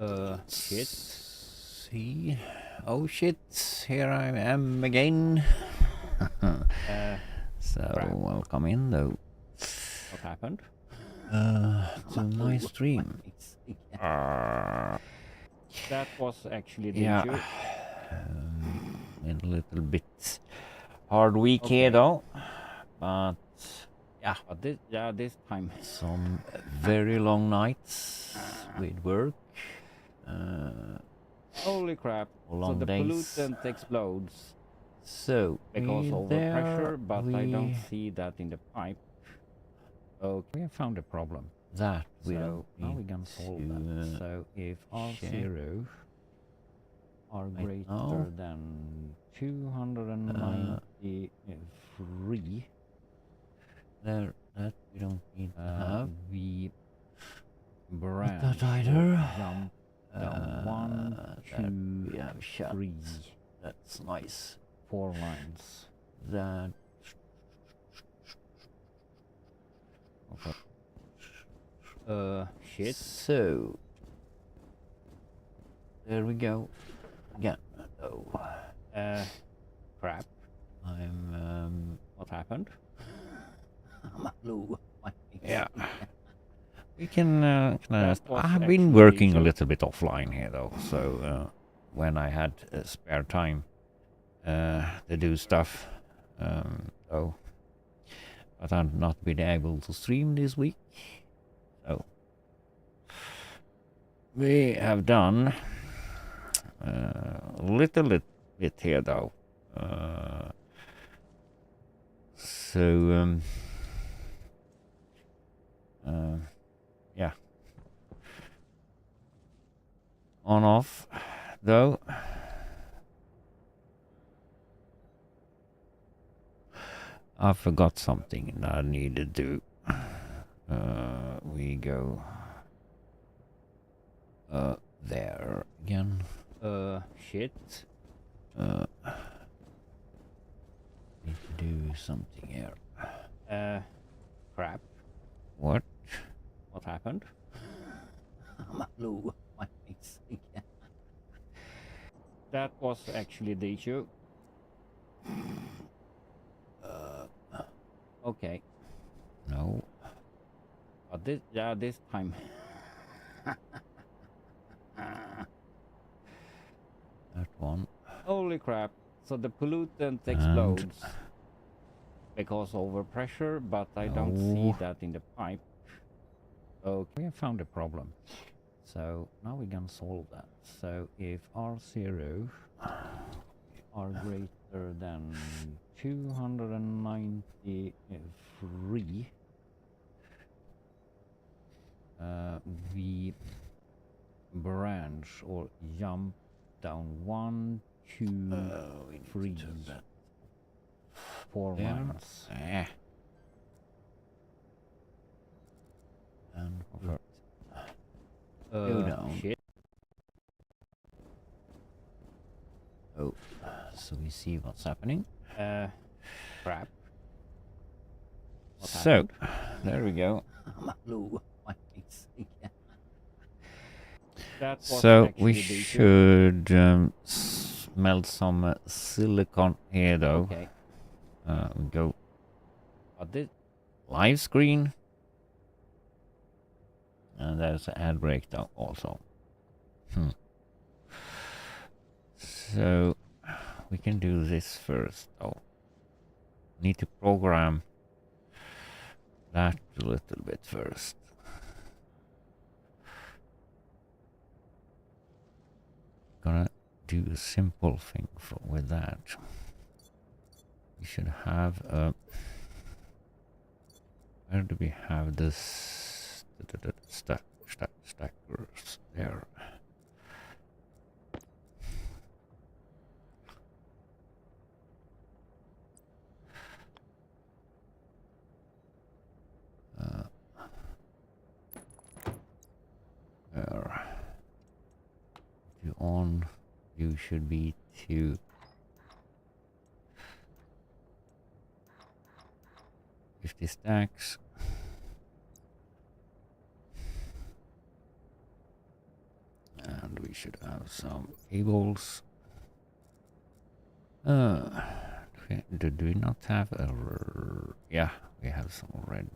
Shit. See? Oh shit, here I am again. So, Crap. welcome in though. What happened? To my stream. That was actually the Yeah. issue. A little bit hard week here though. But yeah, But this time. some very long nights with work. Holy crap. Long So the days. pollutant explodes So, because overpressure, but I don't we see that in the pipe. Okay, we have found a problem. that we So don't now need we can solve to, that. So if R0 are Right greater now. than 293, there that we don't need to have. we Not branch that or either. jump down 1, That 2, we have shut. 3, That's nice. 4 lines. That Okay. Shit. so there we go. Again. Oh. Crap. I'm What happened? yeah. We can That was I've been actually working a the- little bit offline here though, so when I had spare time to do stuff, so but I've not been able to stream this week. So we have done a little bit here though. So yeah. On off though. I forgot something that I needed to do. We go there again. Shit. Need to do something here. Crap. What? What happened? That was actually the issue. Okay. No. But this time. That one. Holy crap. So the pollutant explodes because overpressure, but I don't see No. that in the pipe. Okay, we have found a problem. So now we can solve that. So if R0 are greater than 293, we branch or jump down 1, 2, 3, 4 lines. And Go down. Shit. Oh, so we see what's happening. Crap. What So, happened? there we go. That was So we actually the issue. should smelt some silicon here though. Okay. We go But this, live screen. And there's an ad break though also. So we can do this first though. Need to program that a little bit first. Gonna do a simple thing with that. We should have a. Where do we have this stackers there? There. You on. You should be to 50 stacks. we should have some cables. Do we not have a... Yeah, we have some red.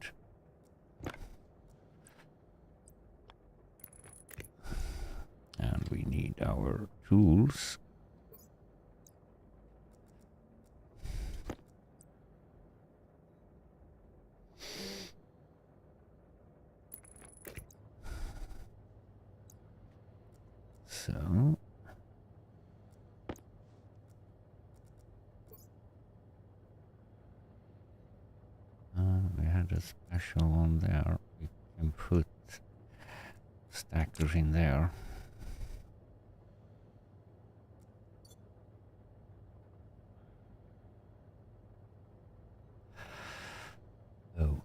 And we need our tools. So... we had a special one there. We can put stackers in there. Oh.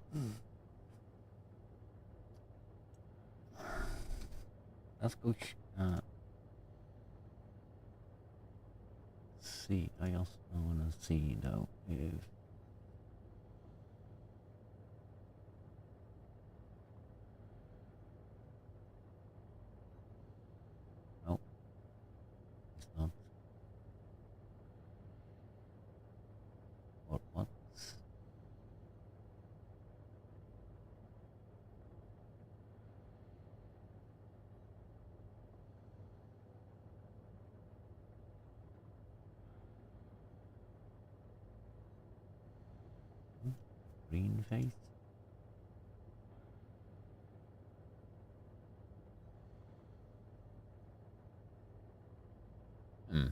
That's good. See, I also want to see though if... No, it's not. Or what? Green face? Hmm.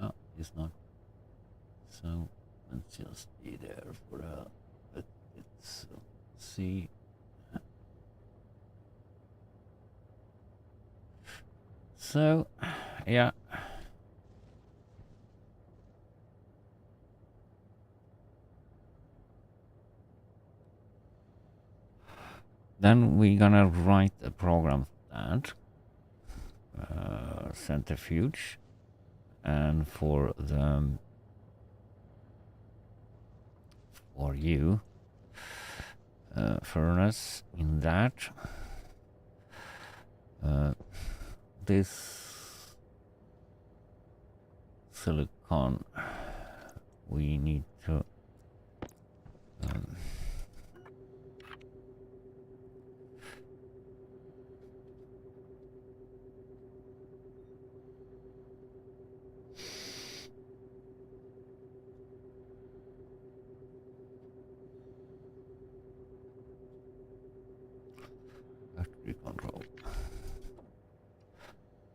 Oh, it's not. So let's just be there for a bit. Let's see. So, yeah. Then we're gonna write a program that centrifuge, and for the for you furnace in that this silicon we need to factory control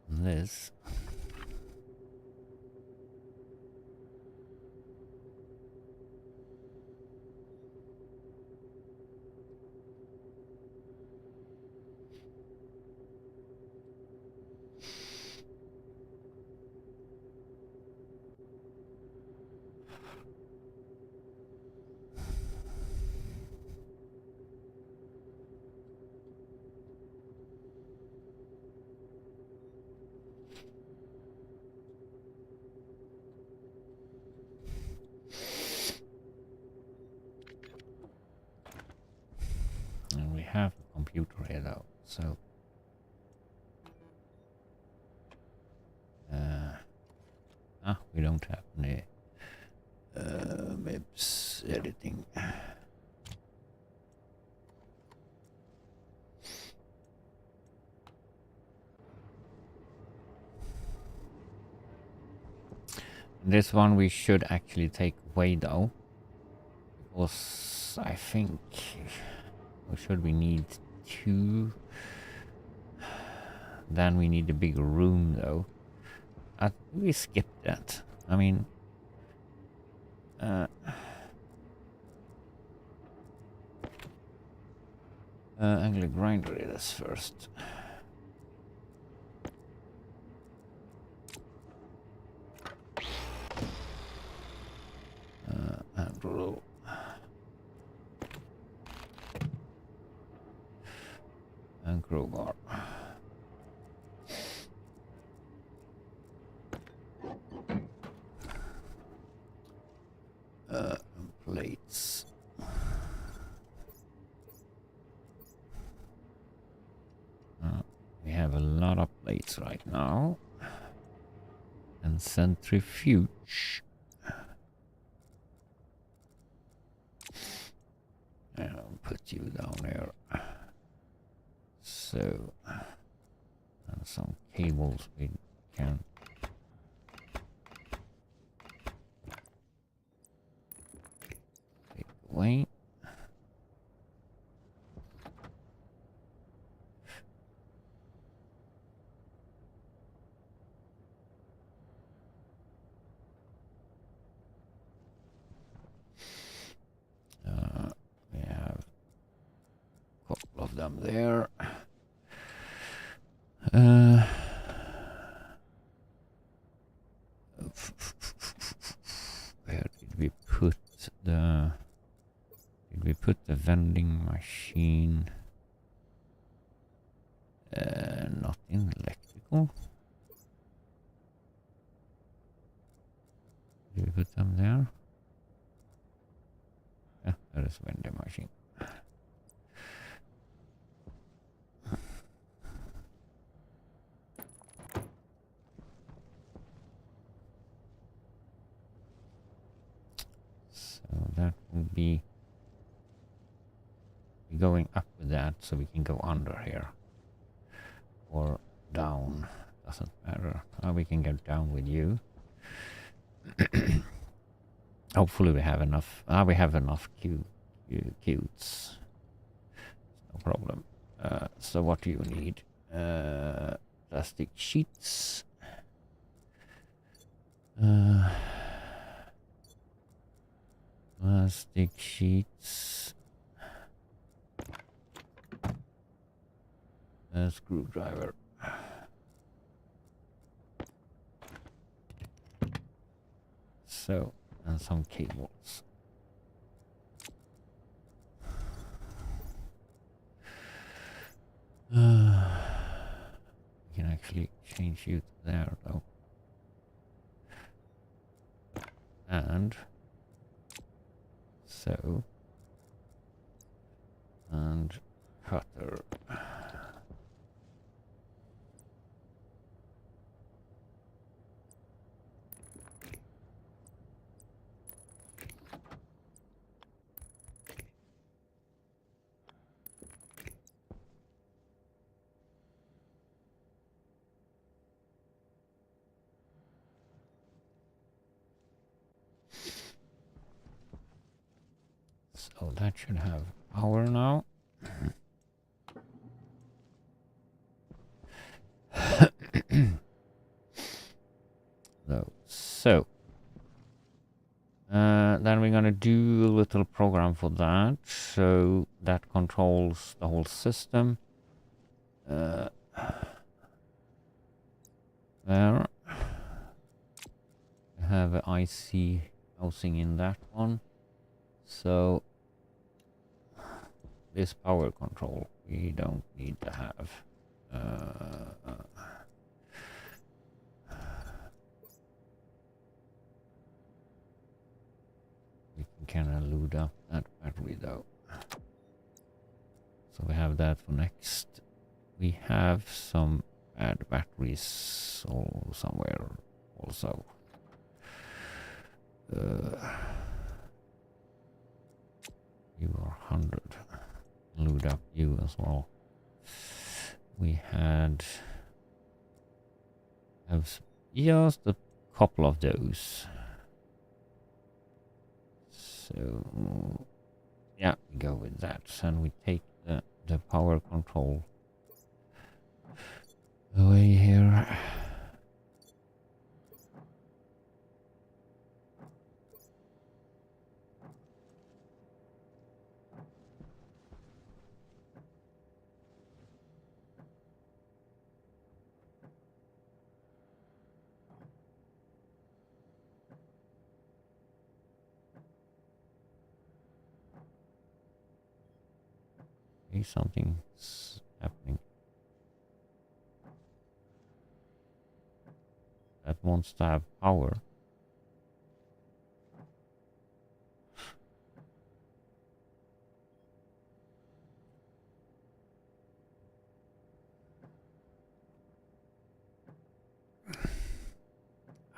this. And we have a computer here though, so we don't have any maps editing. This one we should actually take away though, because I think we need 2. Then we need a bigger room though. I think we skipped that. I mean, angle grinder it is first. And roll. And crowbar. have a lot of plates right now. And centrifuge. And I'll put you down here. So, and some cables we can take away. We have a couple of them there. Where did we put the... Did we put the vending machine? Not in electrical. Did we put them there? Yeah, there is vending machine. So that will be going up with that, so we can go under here. Or down. Doesn't matter. We can get down with you. Hopefully we have enough. We have enough cutes. No problem. So what do you need? Plastic sheets. Plastic sheets. A screwdriver. So, and some cables. We can actually change you to there though. And so, and cutter. So that should have power now. So then we're gonna do a little program for that. So that controls the whole system. There. I have an IC housing in that one. So this power control we don't need to have. We can kind of load up that battery though. So we have that for next. We have some bad batteries somewhere also. You are 100. Load up you as well. We have just a couple of those. So yeah, we go with that, and we take the power control away here. Okay, something's happening. That wants to have power.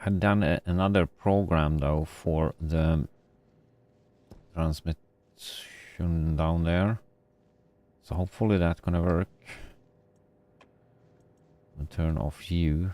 had done another program though for the transmission down there. So hopefully that's gonna work. I'll turn off you.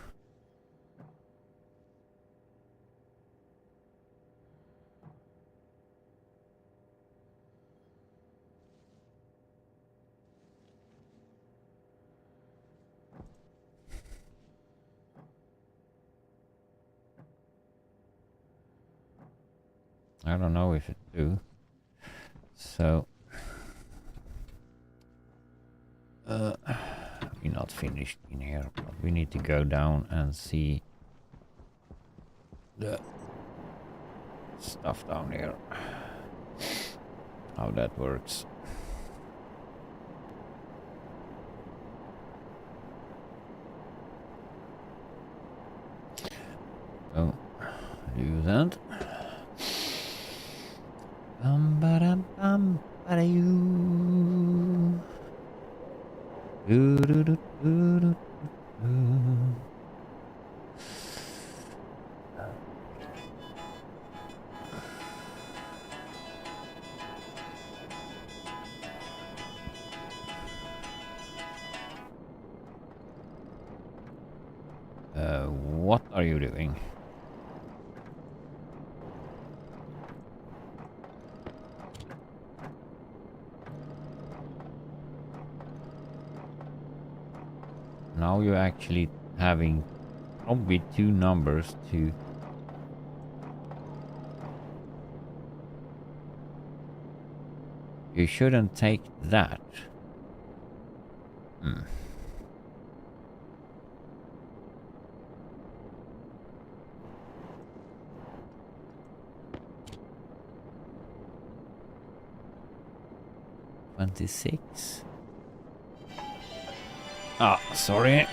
I don't know if it do. So we're not finished in here, but we need to go down and see the stuff down here. How that works. So do that. Ba-dum, do-do-do-do-do-do. What are you doing? Now you're actually having probably two numbers to... You shouldn't take that. Hmm. $26. Ah, sorry.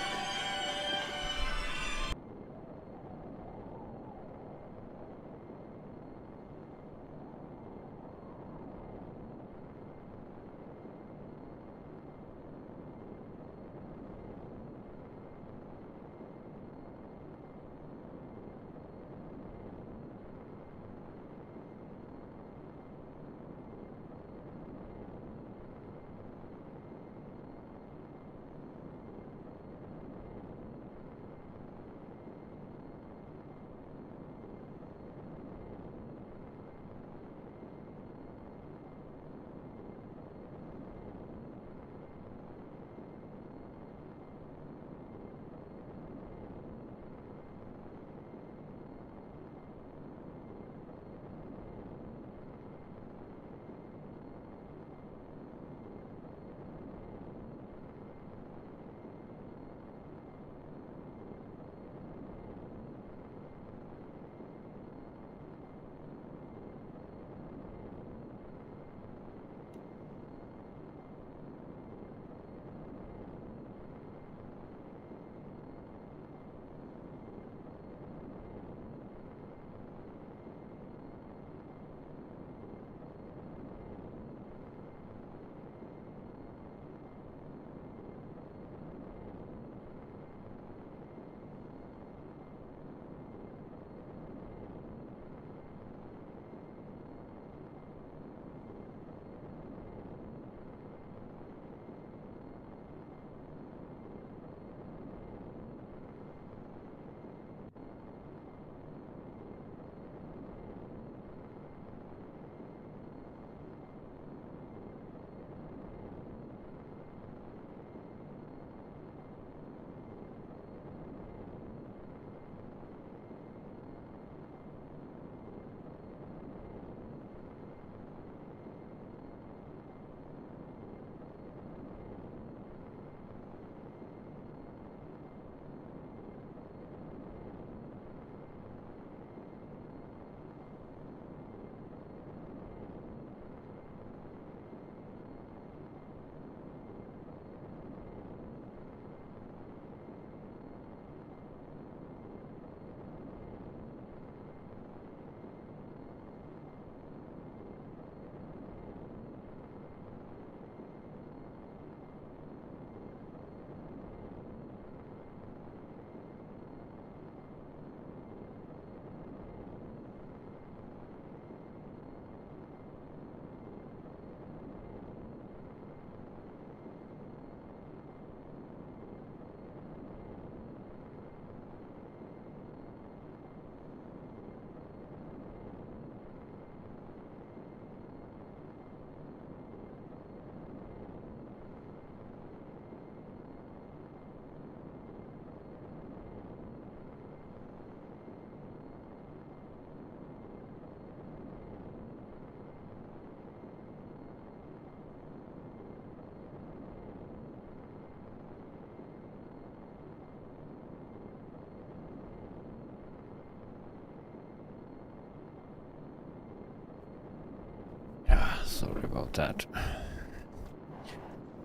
about that.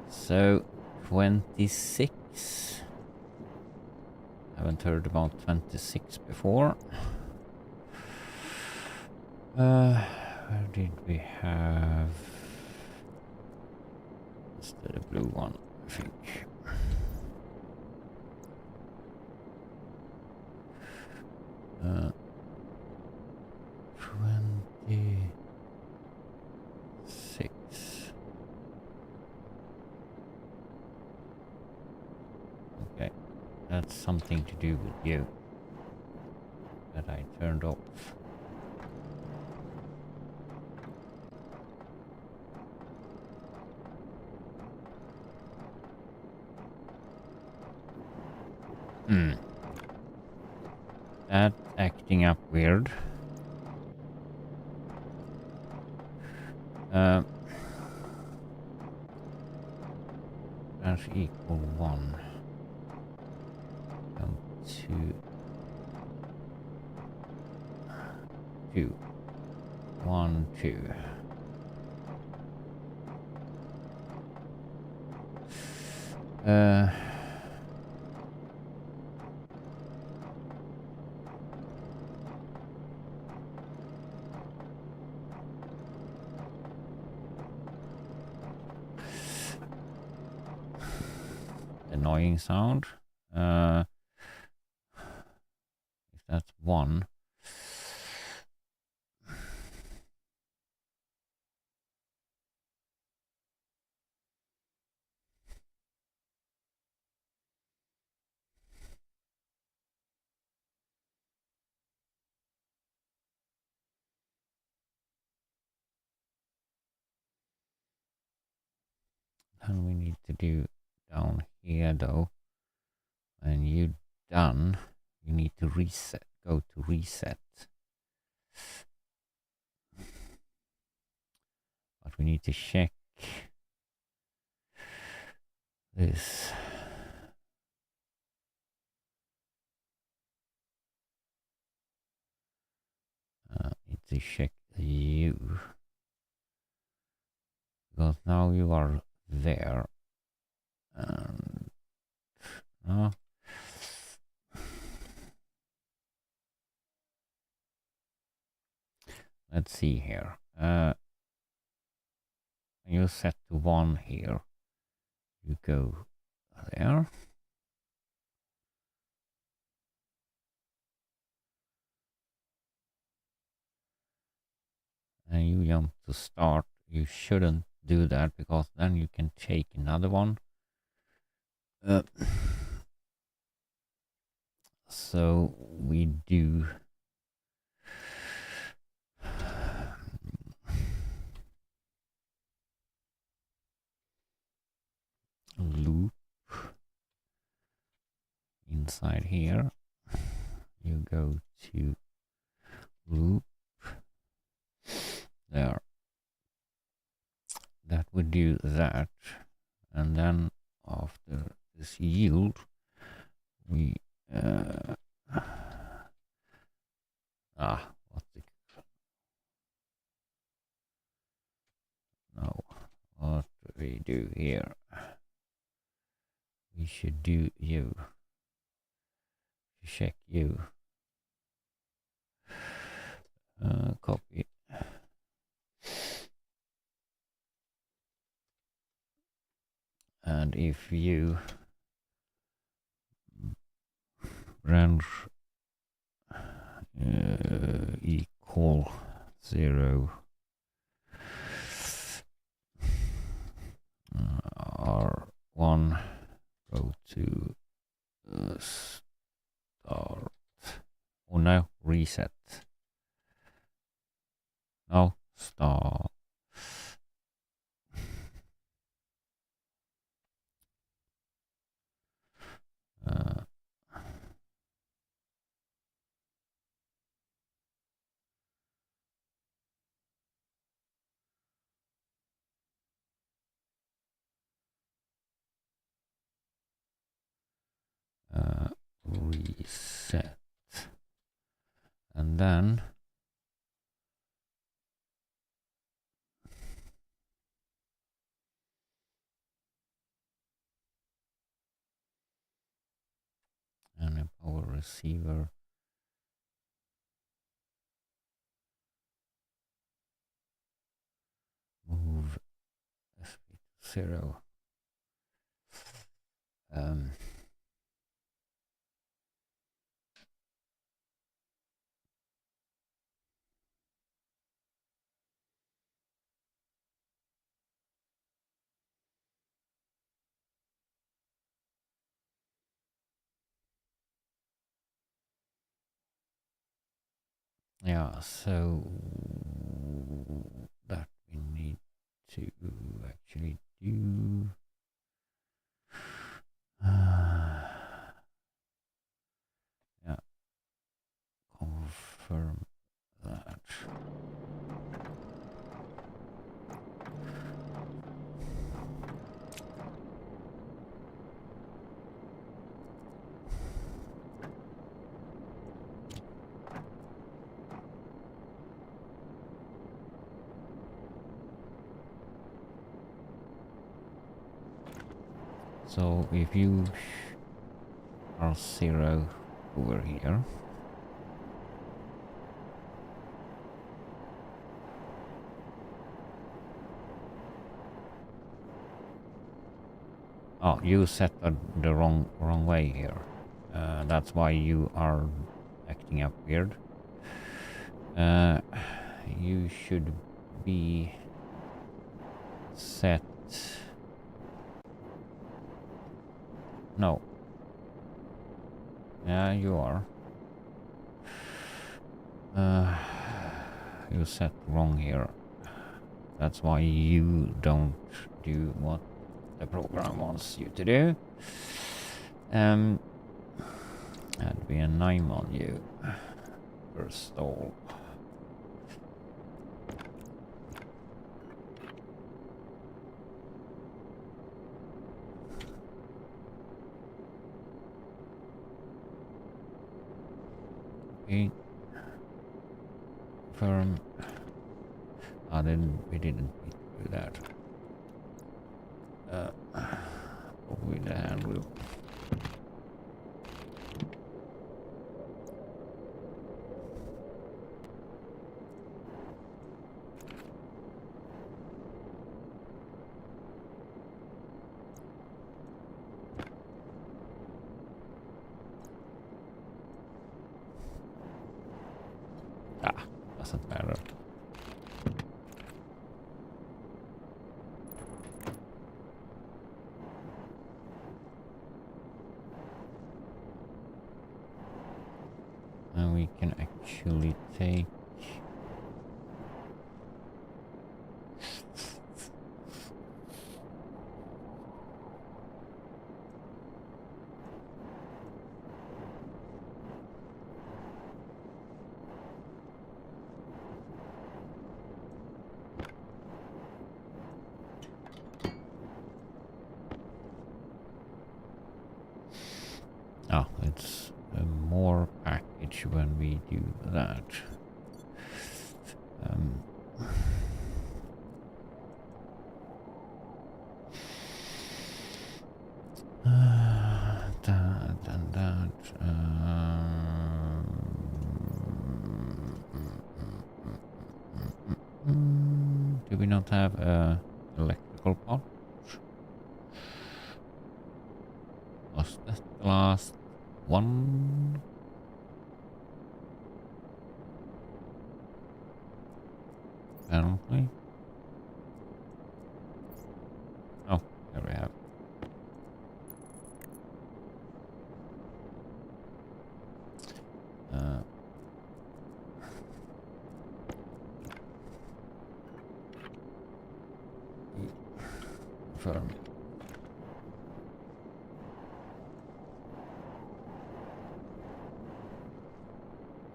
So 26. Haven't heard about 26 before. Where did we have? Is that a blue one? I think. Uh, 26. Okay, that's something to do with you that I turned off. That acting up weird. That's equal 1. Come to 2. 1, 2. Annoying sound. If that's 1. Then we need to do down here though. When you done, you need to reset. Go to reset. But we need to check this. Need to check you. Because now you are there. And let's see here. You set to 1 here. You go there. And you jump to start. You shouldn't do that because then you can take another one. So we do loop inside here. You go to loop there. That would do that, and then after this yield we what the no, what do we do here? We should do you. Check you. Copy. And if you range equal 0 R1, go to start. Oh no, reset. No, start. Reset, and then receiver. Move SP to 0. Yeah, so that we need to actually do. Yeah, confirm that. So if you are 0 over here, oh, you set the wrong way here. That's why you are acting up weird. You should be set. No. Yeah, you are. You set wrong here. That's why you don't do what the program wants you to do. That'd be a 9 on you per stall. Okay. Confirm. We didn't need to do that. With the hand wheel. Doesn't matter. And we can actually take it's more package when we do that. Do we not have a electrical pot? Was that the last one? Apparently. Oh, there we have. Confirm.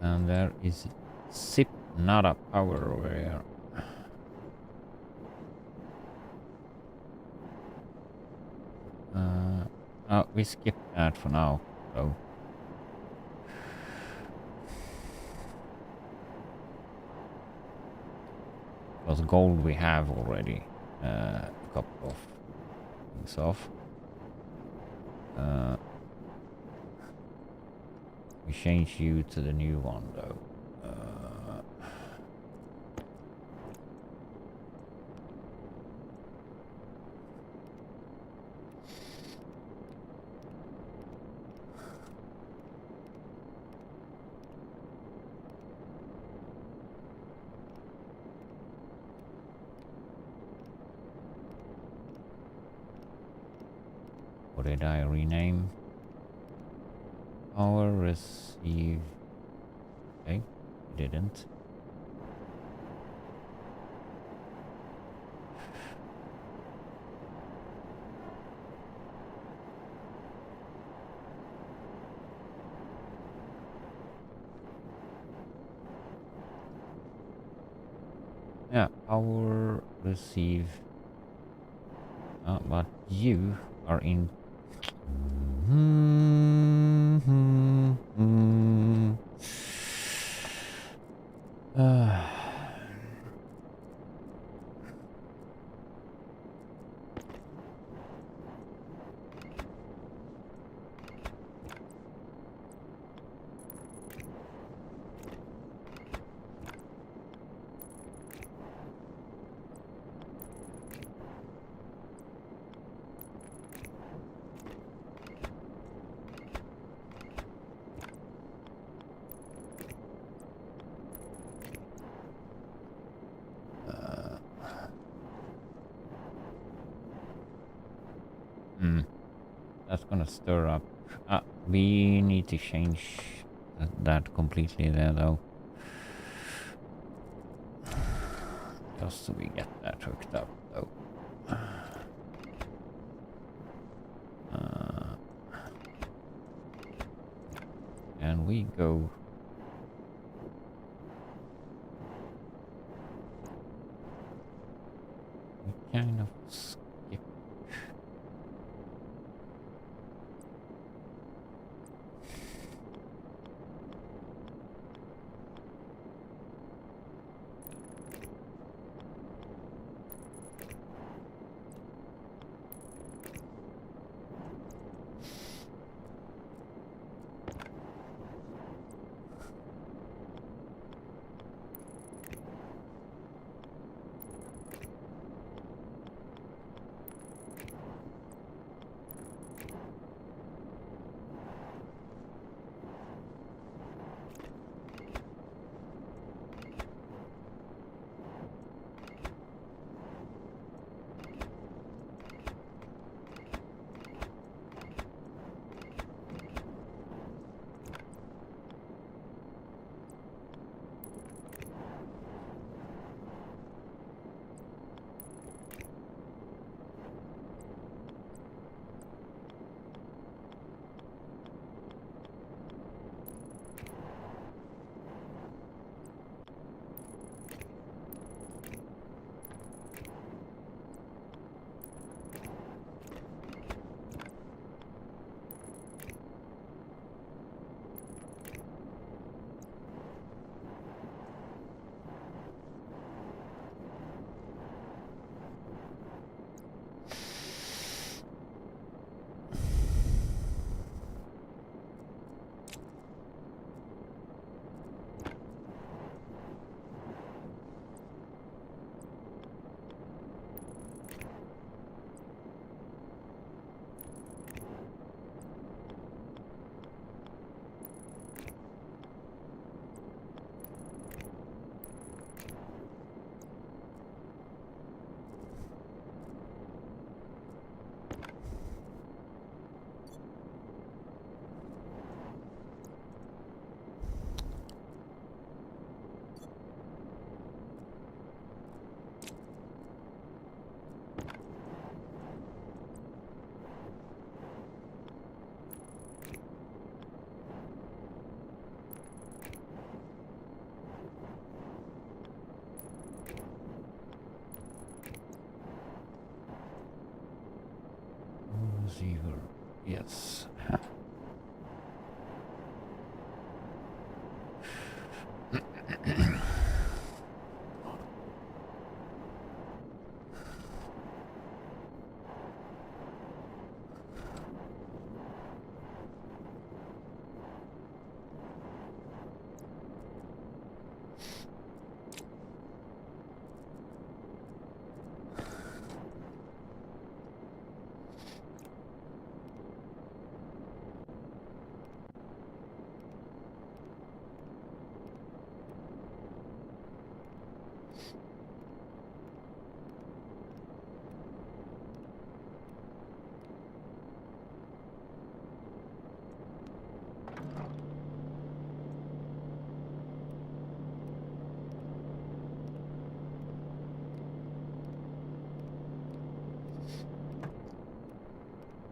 And there is zip nada power over here. Oh, we skipped that for now, though. Because gold we have already a couple of things off. change you to the new one though. What did I rename? Power receive. Okay, didn't. Yeah, power receive. But you are in. That's gonna stir up. We need to change that completely there though. Just so we get that hooked up though. And we go. We kind of skip. Receiver. Yes.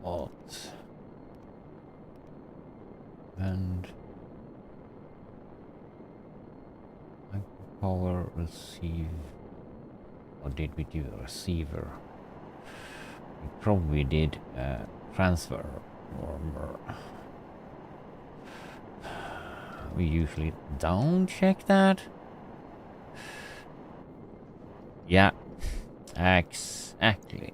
But and power receive, or did we do a receiver? We probably did transfer, or we usually don't check that. Yeah, exactly.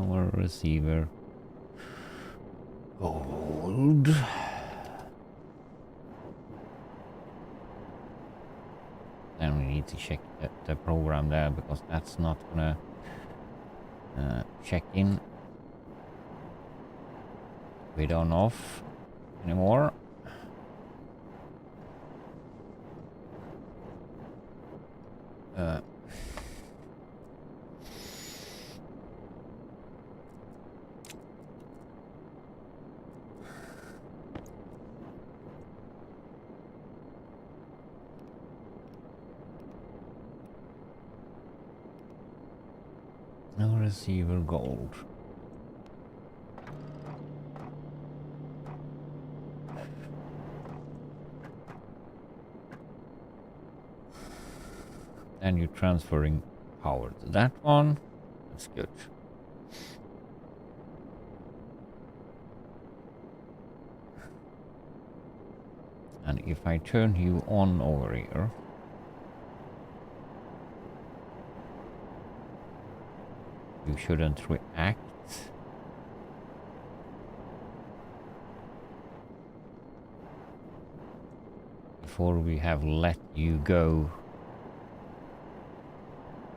Our receiver. Gold. Then we need to check the program there, because that's not gonna check in with on off anymore. No receiver gold. Then you're transferring power to that one. That's good. And if I turn you on over here, you shouldn't react. Before we have let you go.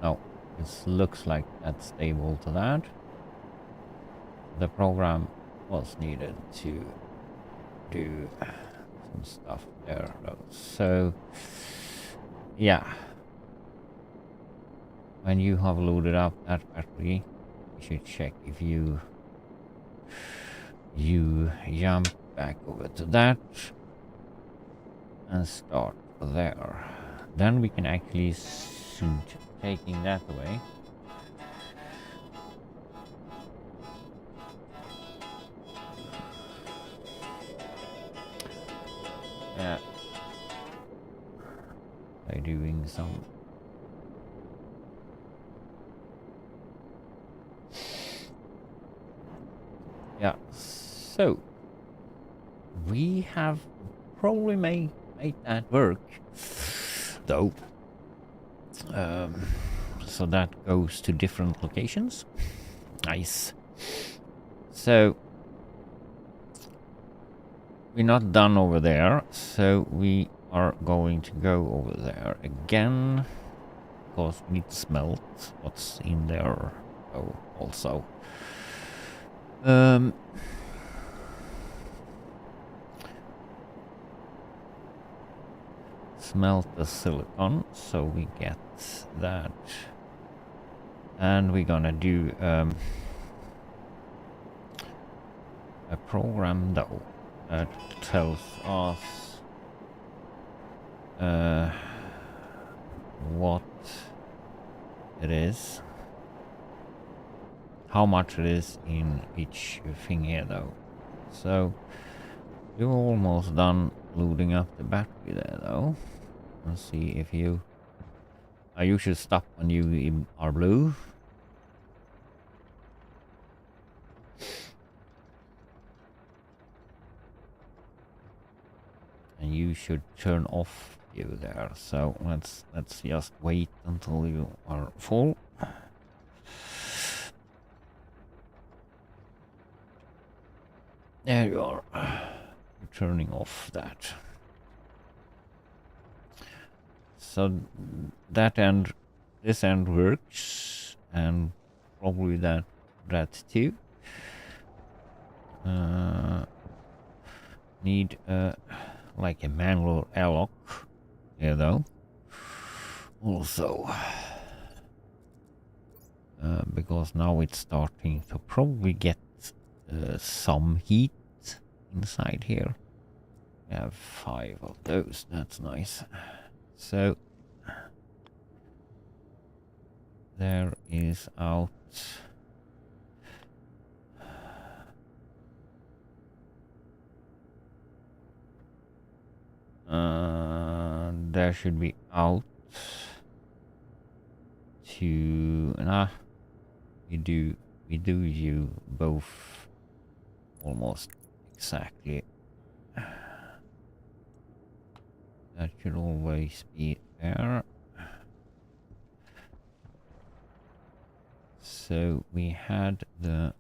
No, it looks like that's stable to that. The program was needed to do some stuff there though. So yeah, when you have loaded up that battery, you should check if you jump back over to that and start there. Then we can actually suit taking that away. Yeah. By doing some yeah, so we have probably made that work though. So that goes to different locations. Nice. So we're not done over there, so we are going to go over there again, because we need to smelt what's in there also. Smelt the silicon, so we get that. And we're gonna do a program though that tells us what it is, how much it is in each thing here though. So you're almost done loading up the battery there though. Let's see if you should stop when you are blue. And you should turn off you there. So let's just wait until you are full. There you are. Turning off that. So that end, this end works, and probably that too. Need like a manual airlock here though. Also, because now it's starting to probably get some heat inside here. We have 5 of those, that's nice. So there is out. There should be out to we do you both almost exactly. That should always be there. So we had the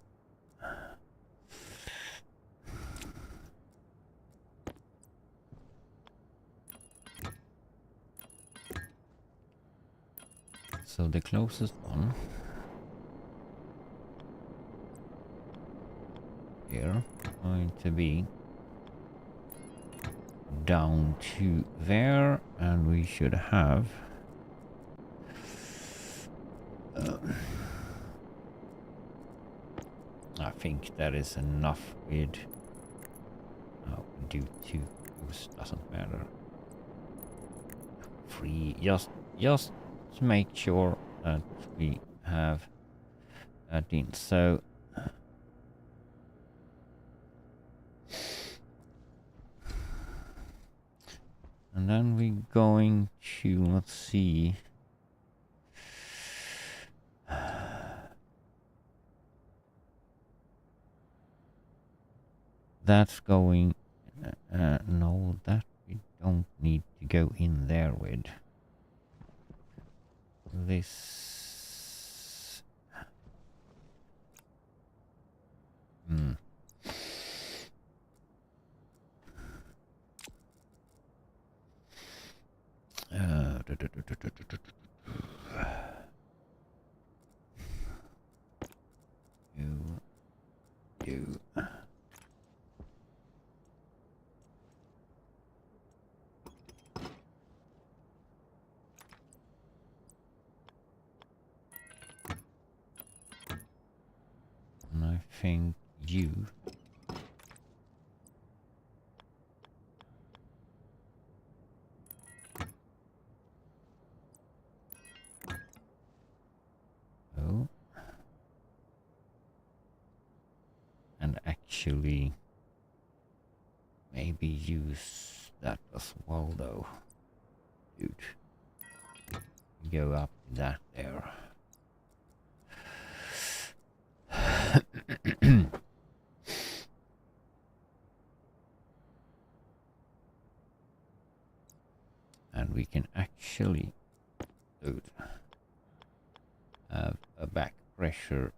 closest one here going to be down to there, and we should have I think that is enough with do 2, doesn't matter. 3, just to make sure that we have that in. So and then we're going to, let's see, that's going, no, that we don't need to go in there with. This, you. And I think you. Oh. And actually maybe use that as well though. Dude. Go up that there. And we can actually have a back pressure.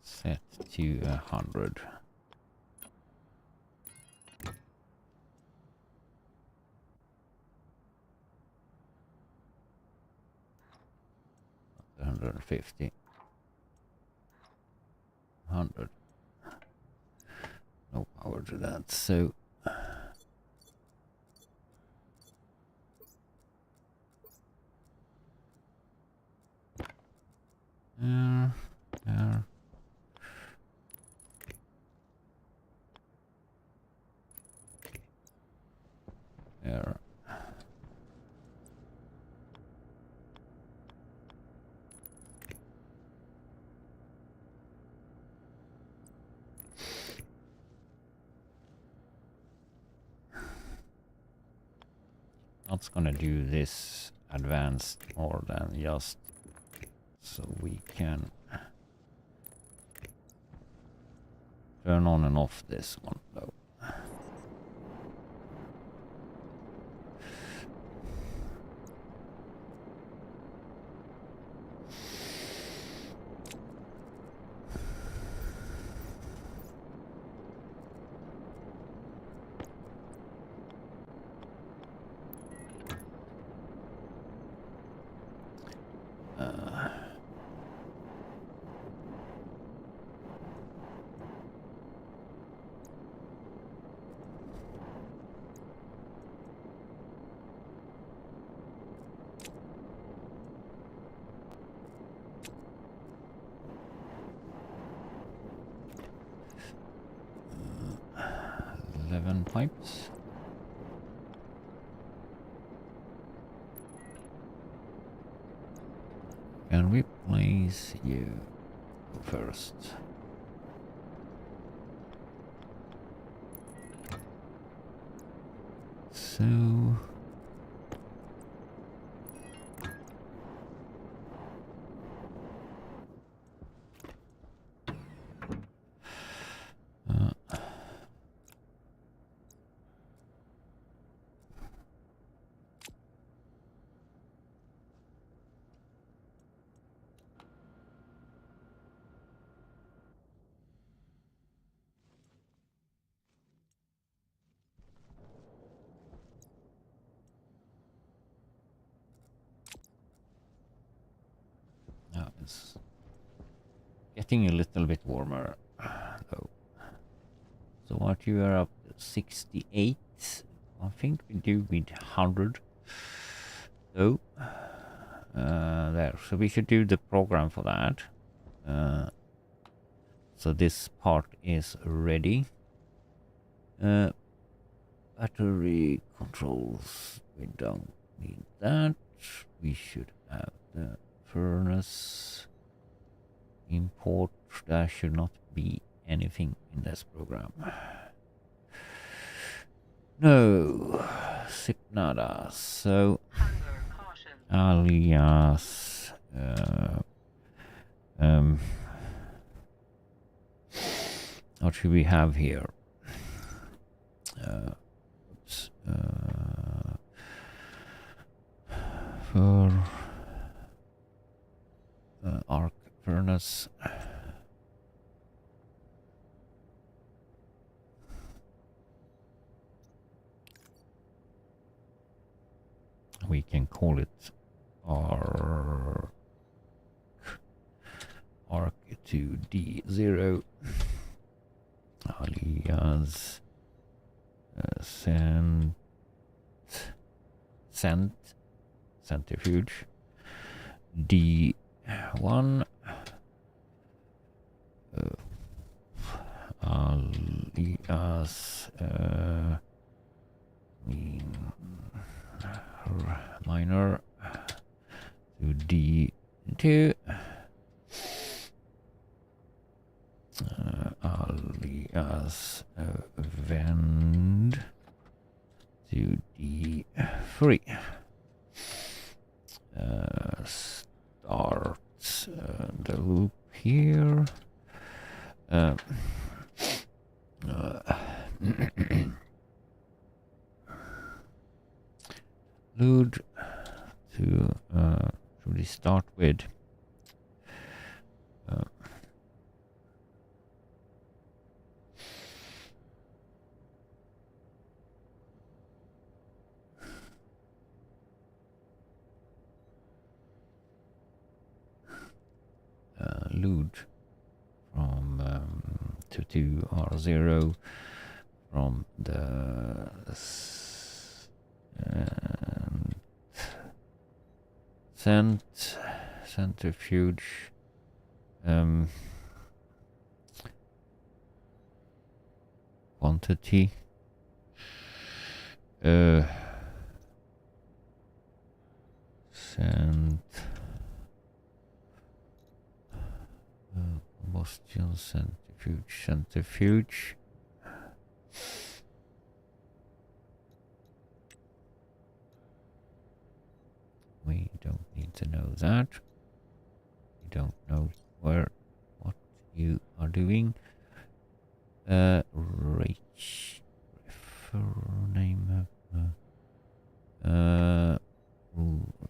Set to 100. Not 150. 100. No power to that, so there. There. not gonna do this advanced more than just so we can turn on and off this one though. Pipes. Can we place you first? So now it's getting a little bit warmer though. So what you are up to 68? I think we do with 100. So there. So we should do the program for that. So this part is ready. Battery controls, we don't need that. We should have the furnace import. There should not be anything in this program. No, Sipnada. So alias what should we have here? Oops, for arc furnace. We can call it arc 2D0 alias centrifuge D1 alias minor to D2 alias vend to D3 start the loop here. Load to should we start with load from to R0 from the centrifuge quantity combustion centrifuge that. You don't know what you are doing. Reach refer name of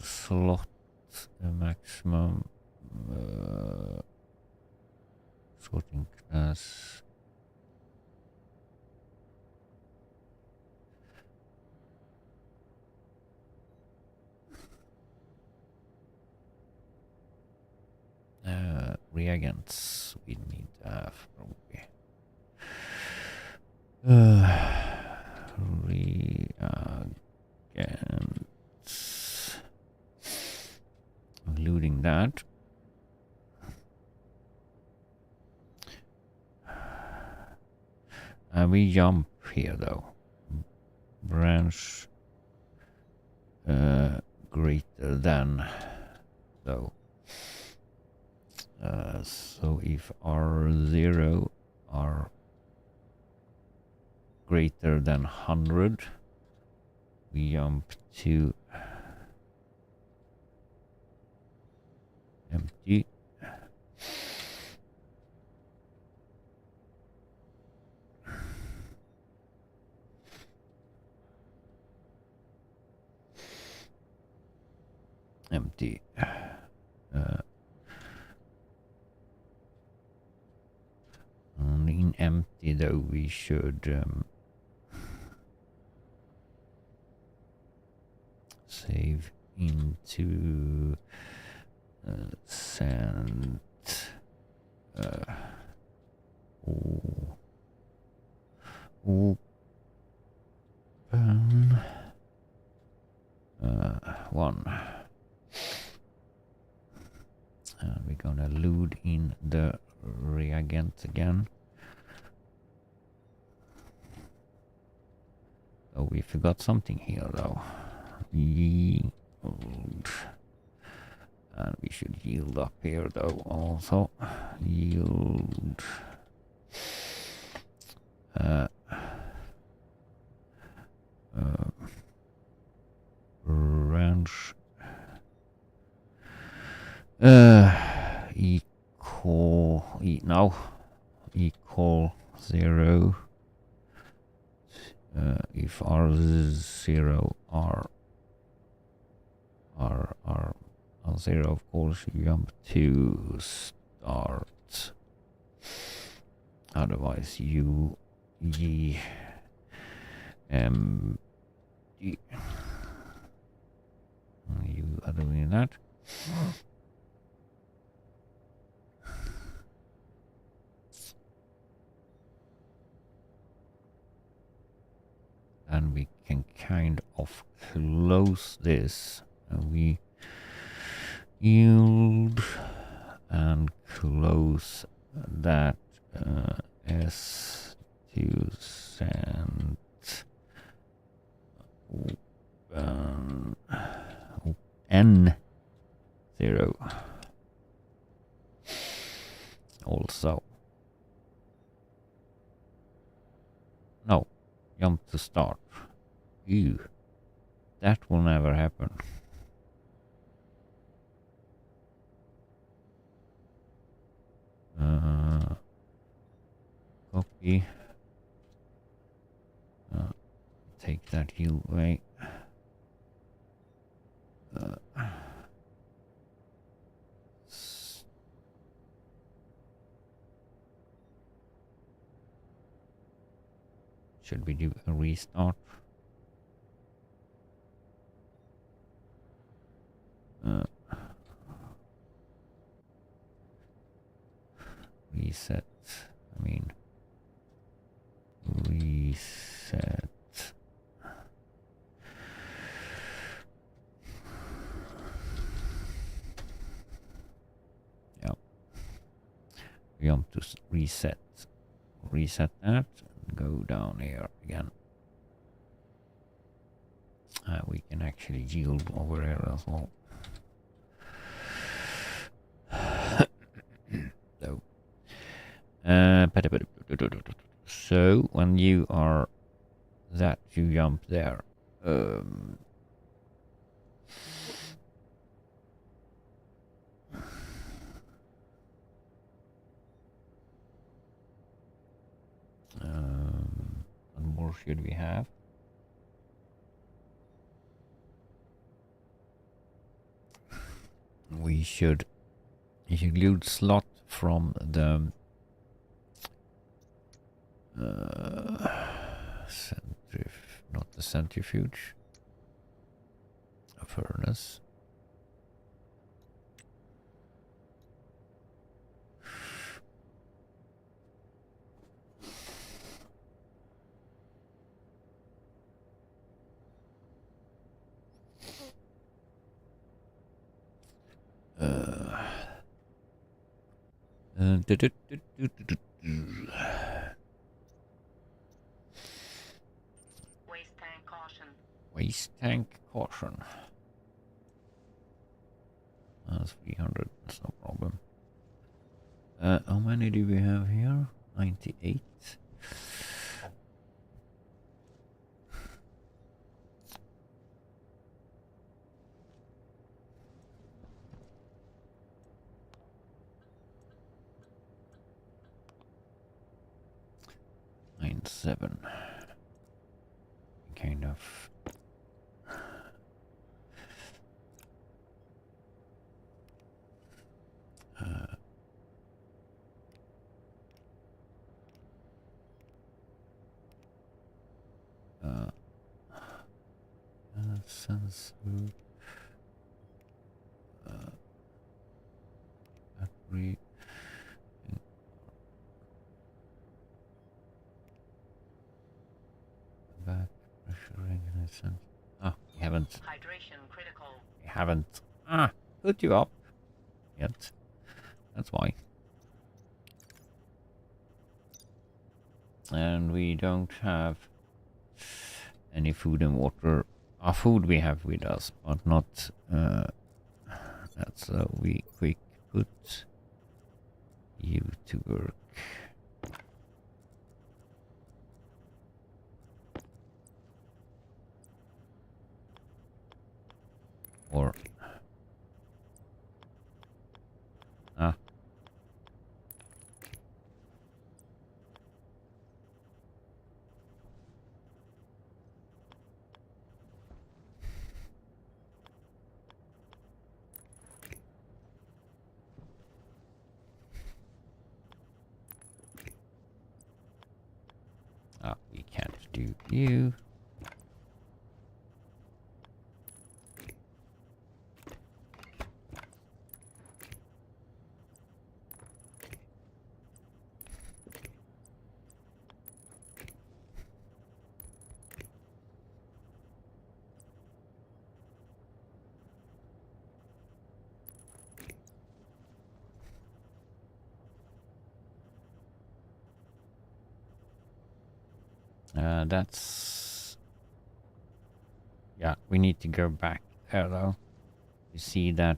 slot maximum sorting class. Reagents we need to have probably. Reagents. Including that. We jump here though. Branch greater than though. So if R0 are greater than 100, we jump to empty. Empty. In empty though we should save into send open one. We're gonna load in the reagent again. Oh, we forgot something here though. Yield. And we should yield up here though also. Yield. Range. Equal 0. If R0 are 0, of course you jump to start. Otherwise you D. You are doing that. And we can kind of close this, and we yield and close that S to send N0 also. No, jump to start. Ew, that will never happen. Copy. Take that U away. Should we do a restart? Reset. I mean, reset. Yeah. Jump to reset. Reset that. And go down here again. We can actually yield over here as well. So when you are that, you jump there. more should we have? We should include slot from the not the centrifuge, a furnace. Waste tank caution. Waste tank caution. 300, that's no problem. How many do we have here? 98. Seven. Kind of. Sensor. Battery. Back pressure regulation. Ah, we haven't. Hydration critical. We haven't. Put you up yet. That's why. And we don't have any food and water. Our food we have with us, but not that. So we quick put you to work. Or we can't do you. That's... Yeah, we need to go back there though. You see that,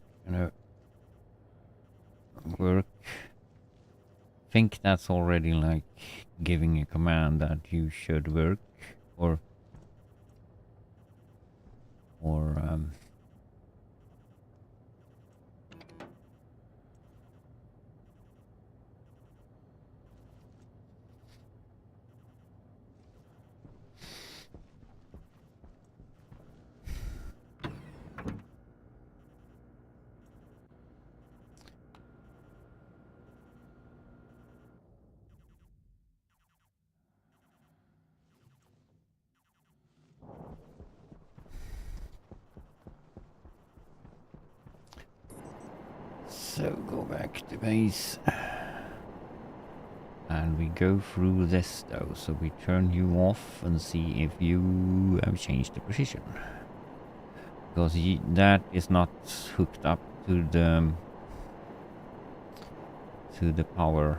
work. I think that's already like giving a command that you should work or so go back to base. And we go through this though, so we turn you off and see if you have changed the position. Because that is not hooked up to the power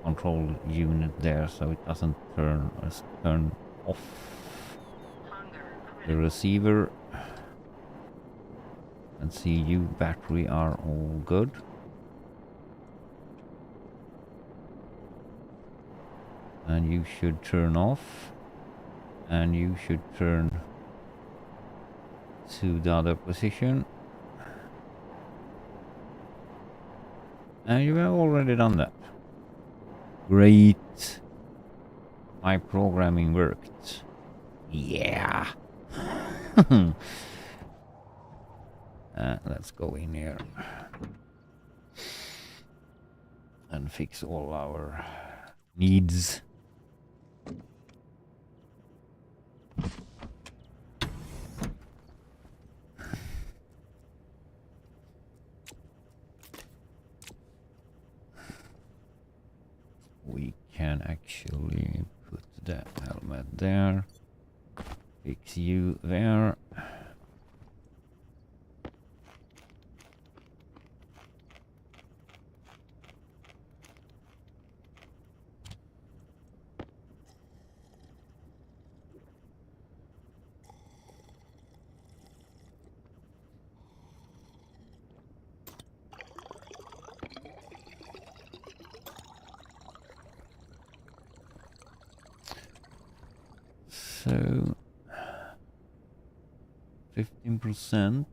control unit there, so it doesn't turn off the receiver. And see, you battery are all good. And you should turn off, and you should turn to the other position. And you have already done that. Great. My programming worked. Yeah. Let's go in here and fix all our needs. We can actually put the helmet there. Fix you there. So 15%.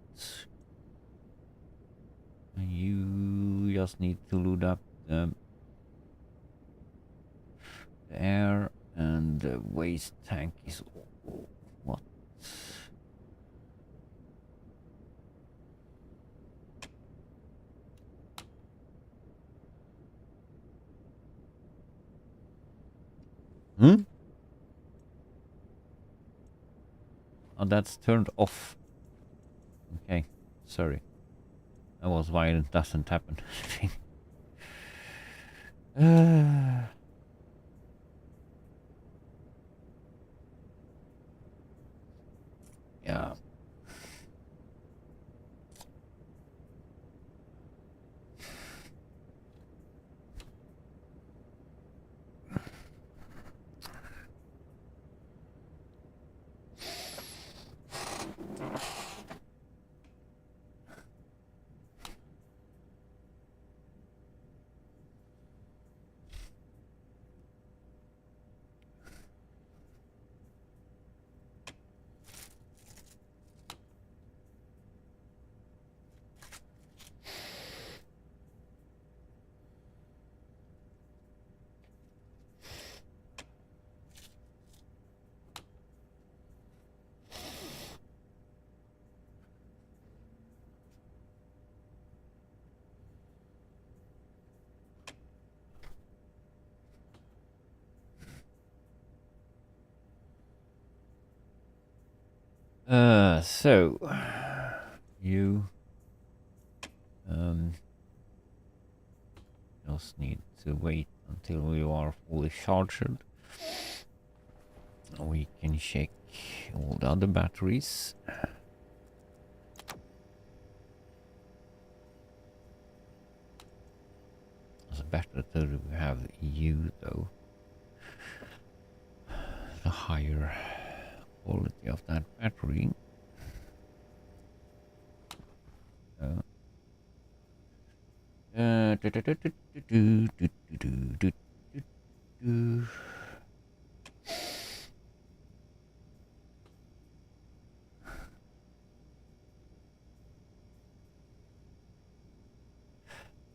You just need to load up the air, and the waste tank is what? Hmm? Oh, that's turned off. Okay, sorry. That was why it doesn't happen. Yeah. So you just need to wait until you are fully charged. We can check all the other batteries. It's better to have you though. The higher quality of that battery.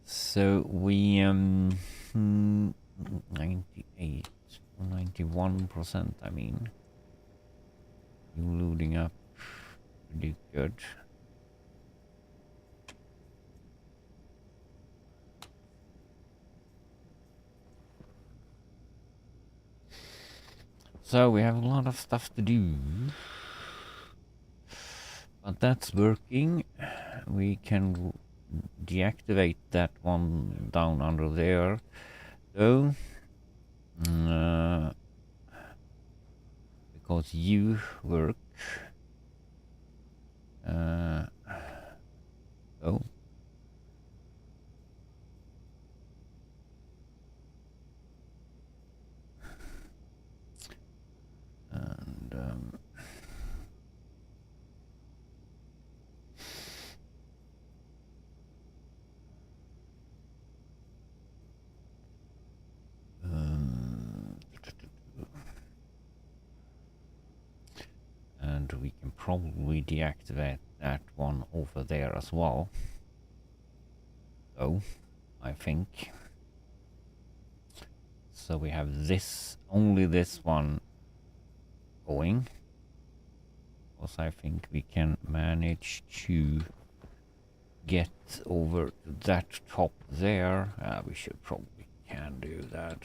So we 98 or 91%, I mean. You loading up pretty good. So we have a lot of stuff to do. But that's working. We can deactivate that one down under there. So because you work. Oh. And and we can probably deactivate that one over there as well. So I think So we have this, only this one going. Because I think we can manage to get over to that top there. We should probably can do that.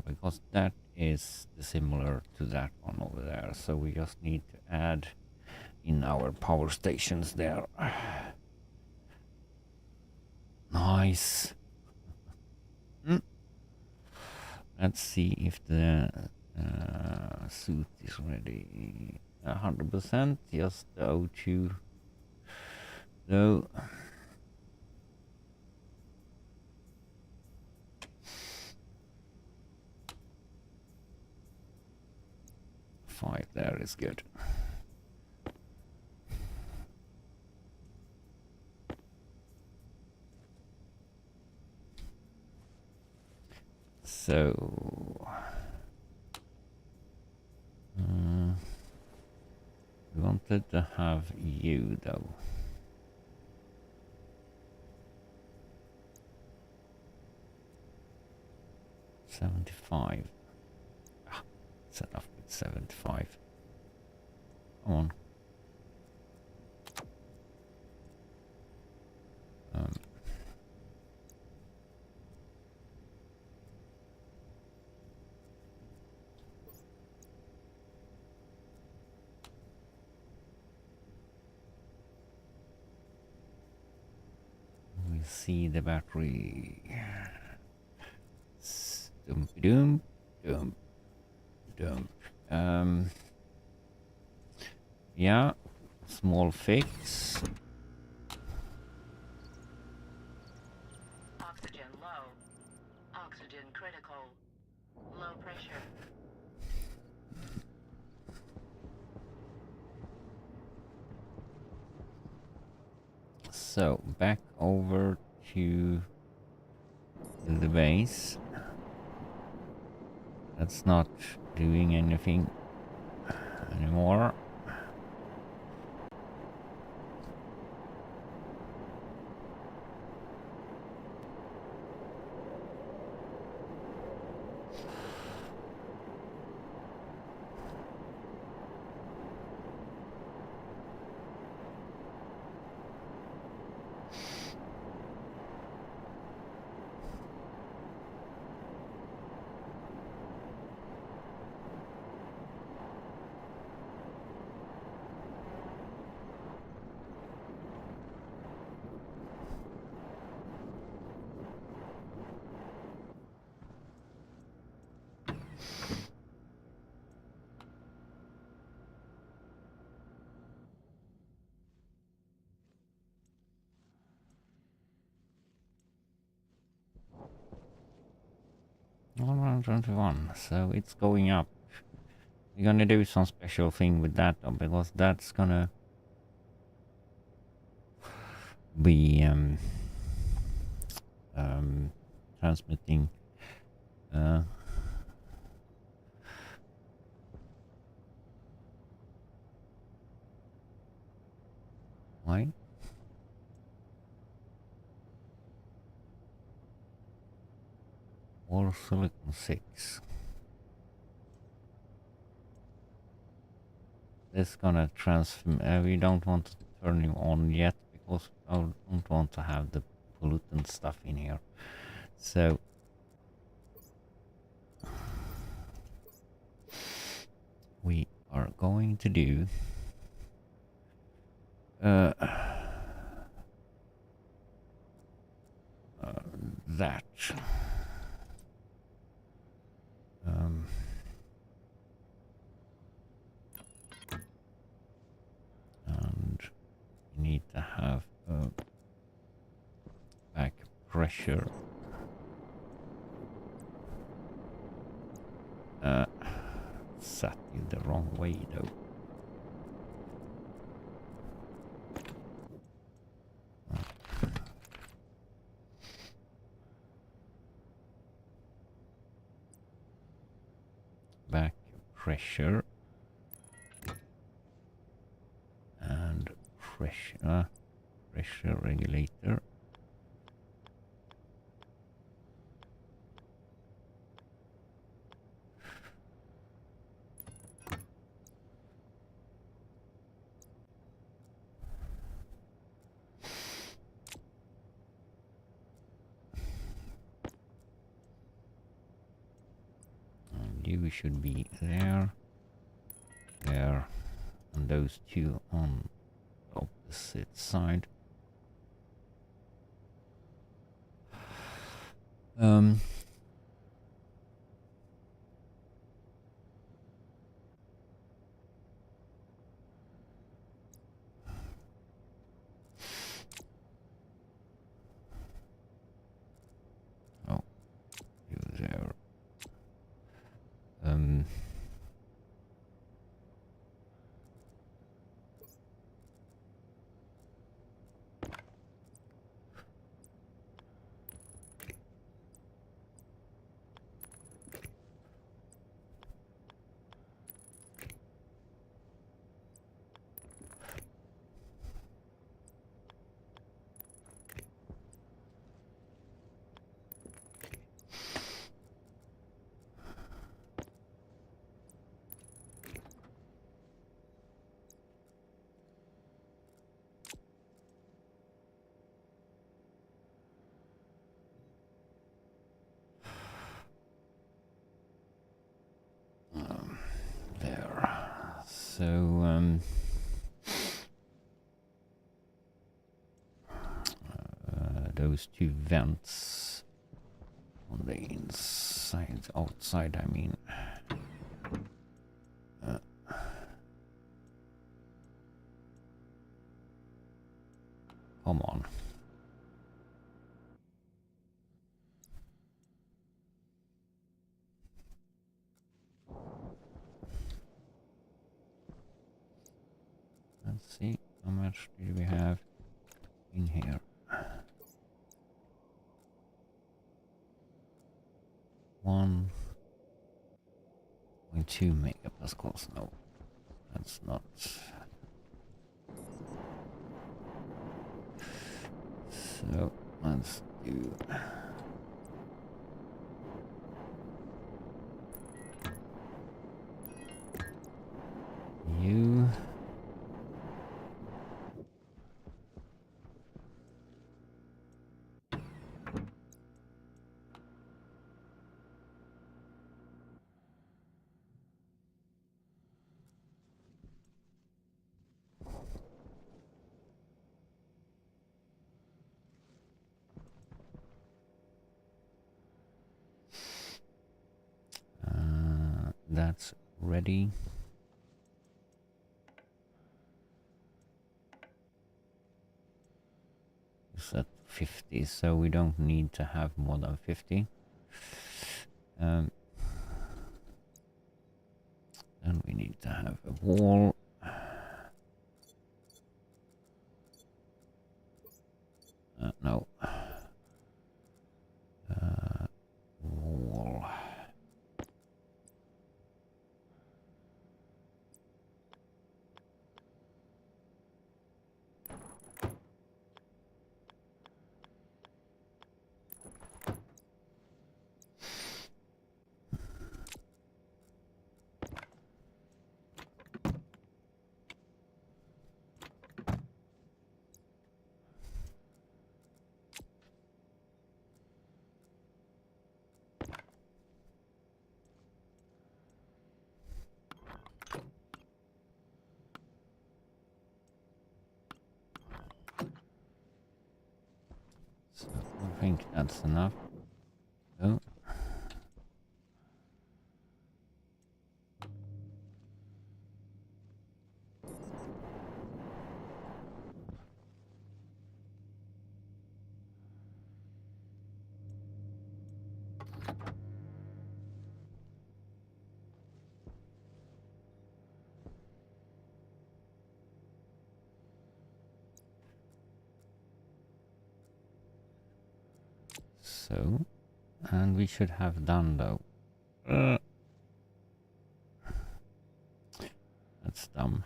Because that is similar to that one over there. So we just need to add in our power stations there. Nice. Let's see if the suit is ready. 100%. Just the O2. No. Five there is good. So we wanted to have you though. $75. Set off with 75. Come on. We see the battery. Dump, dump, dump, dump. Yeah, small fix. Oxygen low. Oxygen critical. Low pressure. So back over to the base. That's not doing anything anymore. Around 21, so it's going up. We're gonna do some special thing with that though, because that's gonna be transmitting why? Or silicon 6. This gonna transform. We don't want to turn you on yet because I don't want to have the pollutant stuff in here. So we are going to do that. And we need to have back pressure. Set you the wrong way though. Back pressure. And pressure regulator. And you should be there, there, and those two on the opposite side. Oh, you there. There. So, those two vents on the inside, outside, I mean. Come on. Let's see, how much do we have in here? 1.2 megapascals. No, that's not. So let's do. You. That's ready. It's at 50, so we don't need to have more than 50. And we need to have a wall. No. Wall. So I think that's enough. Oh. So, and we should have done though. That's dumb.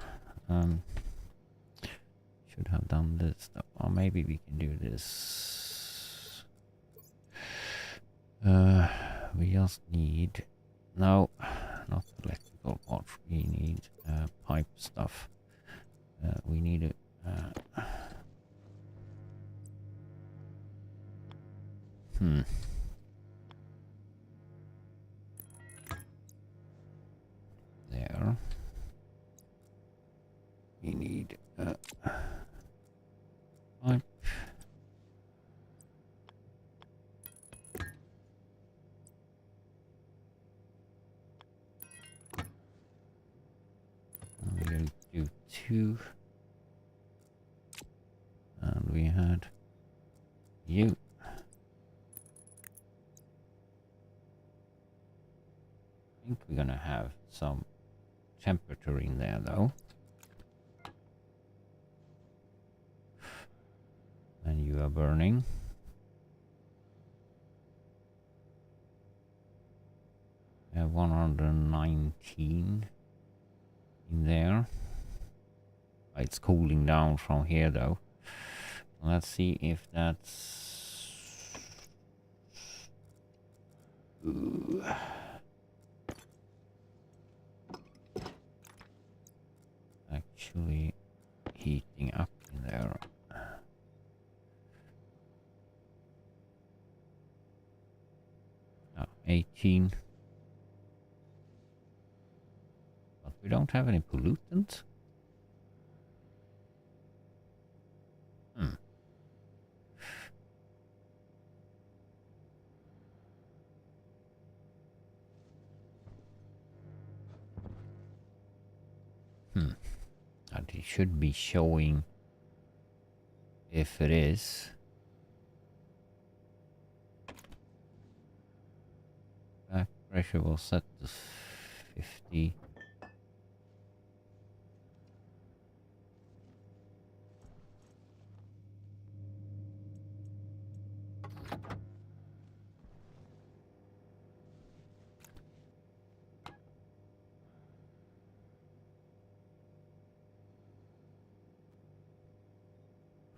should have done this stuff. Or maybe we can do this. We just need... No, not electrical parts. We need pipe stuff. We need a... There. We need pipe. We'll do 2. And we had you. I think we're gonna have some temperature in there though. And you are burning. We have 119 in there. It's cooling down from here though. Let's see if that's... Ooh. Actually heating up in there. 18. But we don't have any pollutants. And it should be showing if it is. Back pressure will set to 50.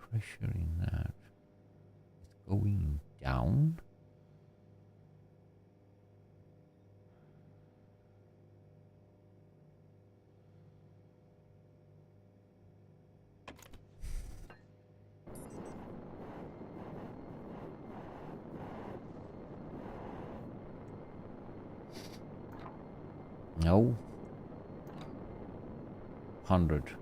Pressure in that is going down. No. 100.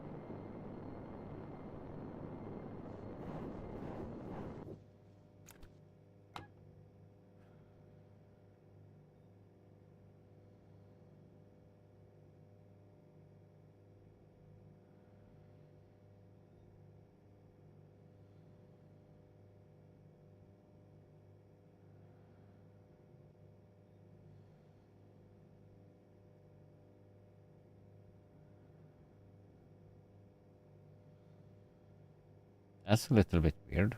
That's a little bit weird.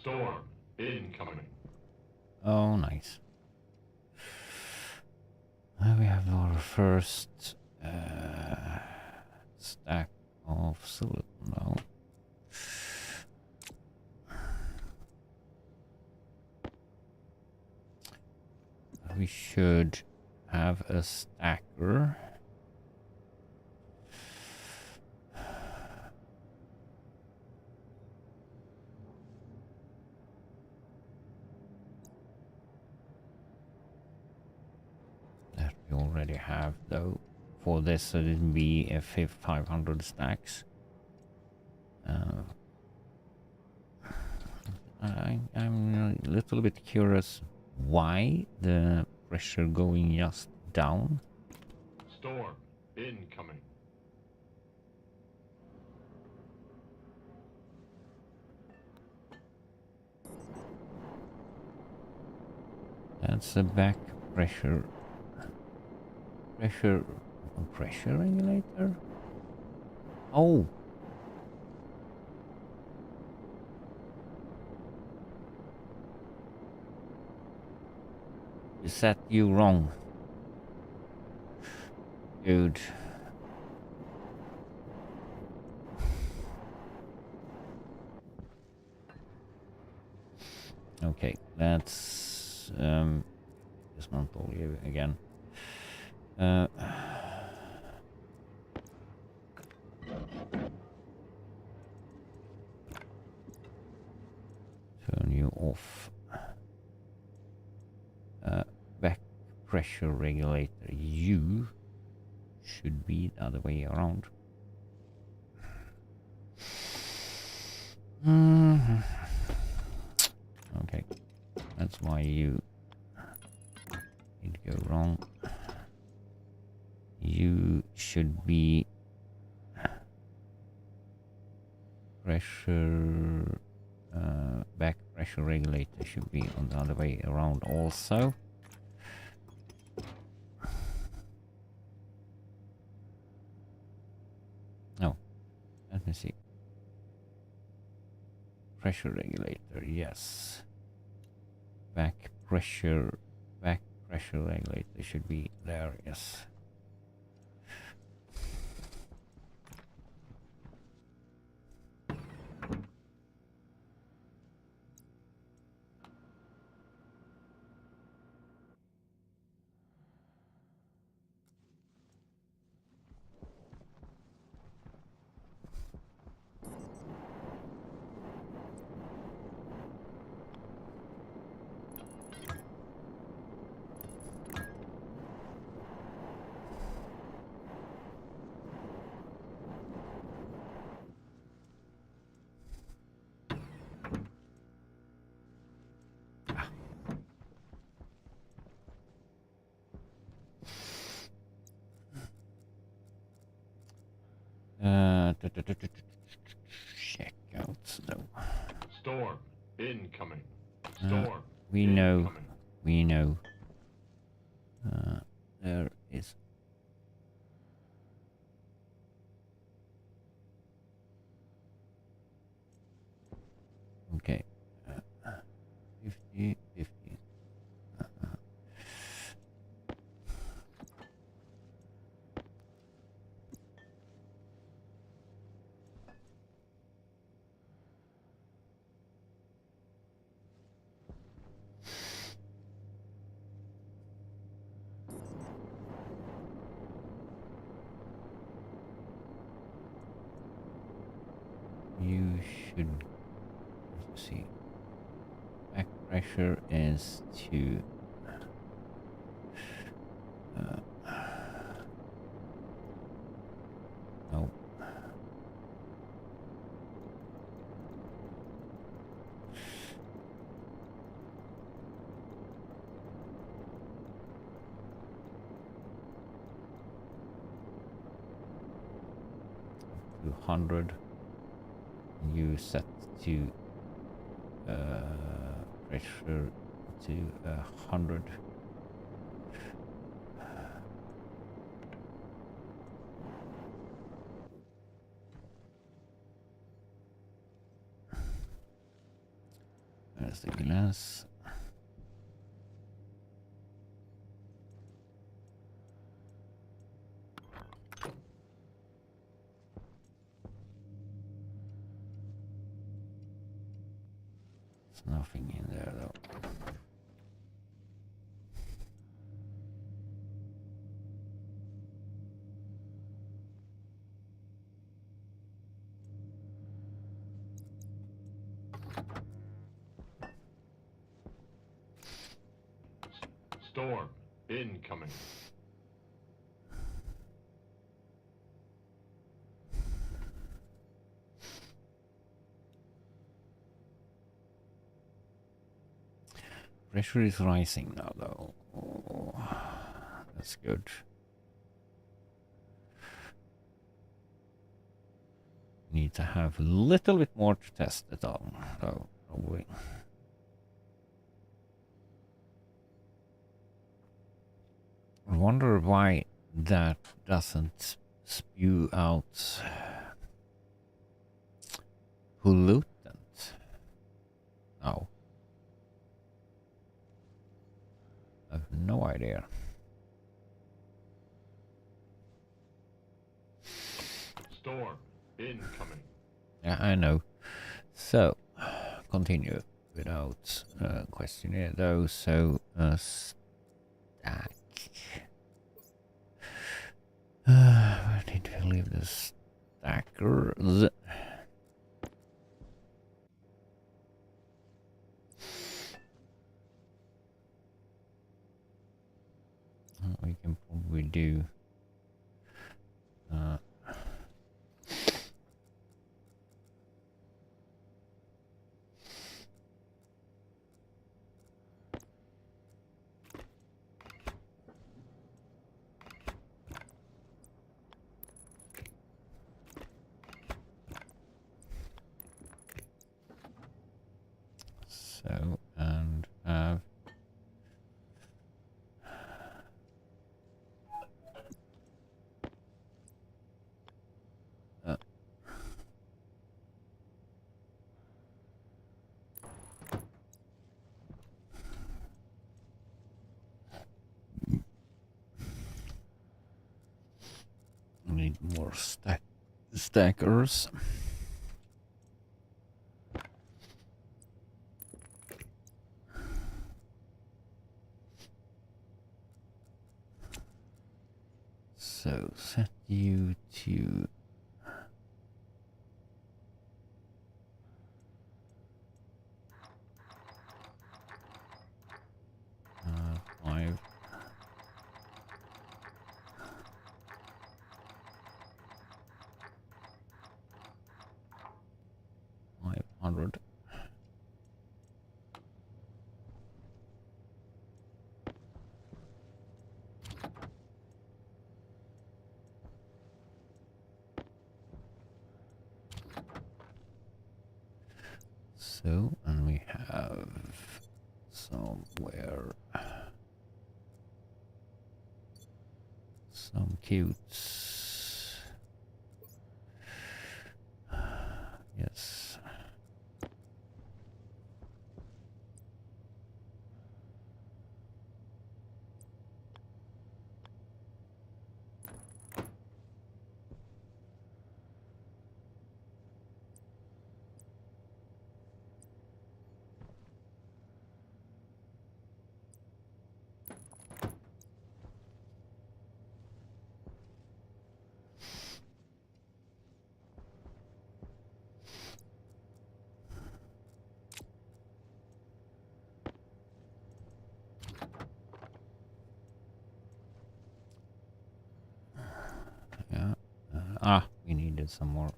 Storm incoming. Oh, nice. We have our first stack of silicon now. We should have a stacker. That we already have though. For this, so it'd be a 500 stacks. I'm a little bit curious why the pressure going just down. Storm incoming. That's a back pressure pressure regulator. Oh. You set you wrong. Dude. Okay, let's dismantle you again. Turn you off. Back pressure regulator. You should be the other way around. Okay, that's why you did go wrong. You should be pressure, back pressure regulator should be on the other way around also. No, let me see. Pressure regulator, yes. Back pressure regulator should be there, yes. Check out though. Storm incoming. Storm. We know. incoming. We know. There is. Okay. 50, 50. You should, let's see, back pressure is to no. To 100. You set to pressure to 100. There's the glass. There's nothing in there though. Storm incoming. Pressure is rising now though. Oh, that's good. Need to have a little bit more to test it on though, probably. I wonder why that doesn't spew out pollutant? No. I have no idea. Storm incoming. Yeah, I know. So, continue without questioning though. So, stack. Where did we leave the stackers? We can probably do. So, and have need more stackers. So set you to 5. 500. So, and we have somewhere some cutes. Yes. Yeah. We needed some more.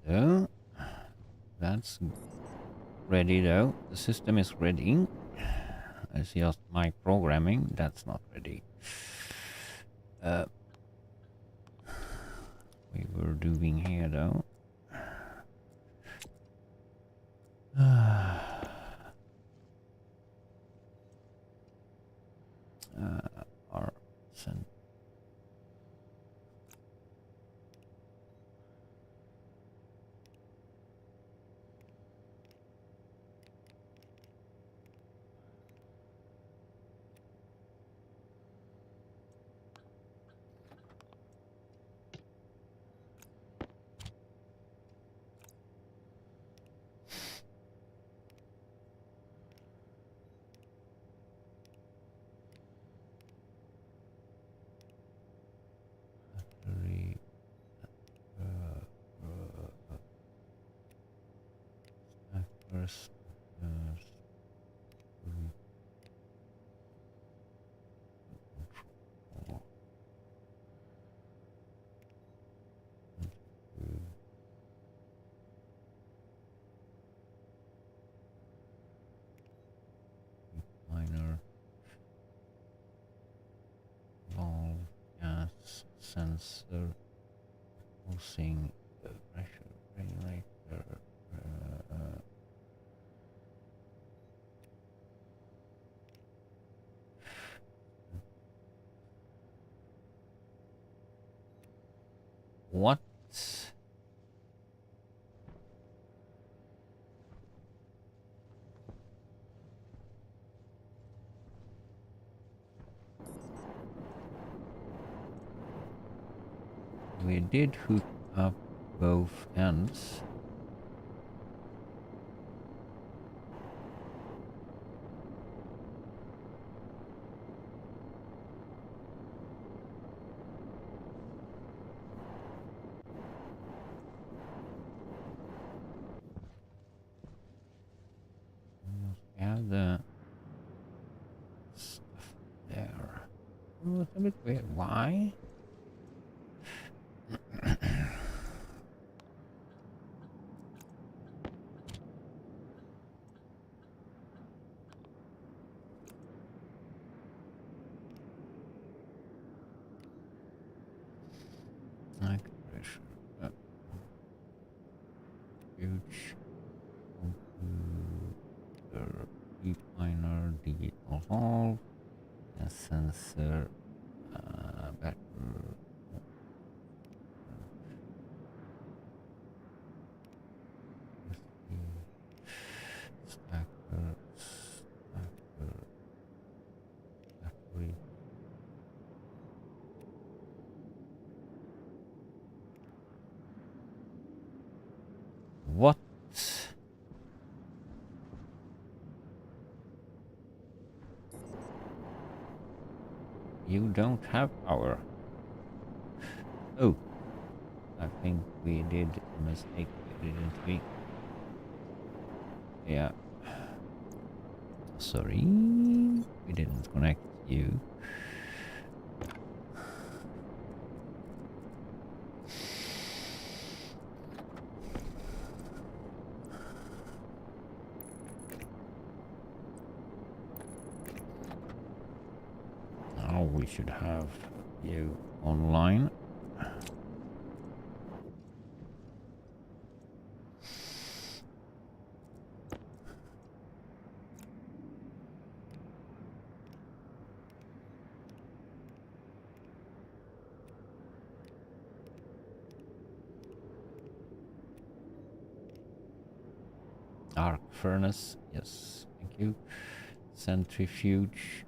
So, that's ready though. The system is ready. It's just my programming that's not ready. We were doing here though. Our send. Battery, stackers, control, miner, valve, gas, sensor, Closing the pressure regulator. What? We did hook up both ends. We have the stuff there. Oh, it's a bit weird. Why? Like pressure. Huge computer, definer, digital hall, a sensor, battery. Stacker, battery. What? You don't have power. Oh, I think we did a mistake, didn't we? Yeah. Sorry, we didn't connect you. Now we should have you online. Arc furnace, yes, thank you. Centrifuge.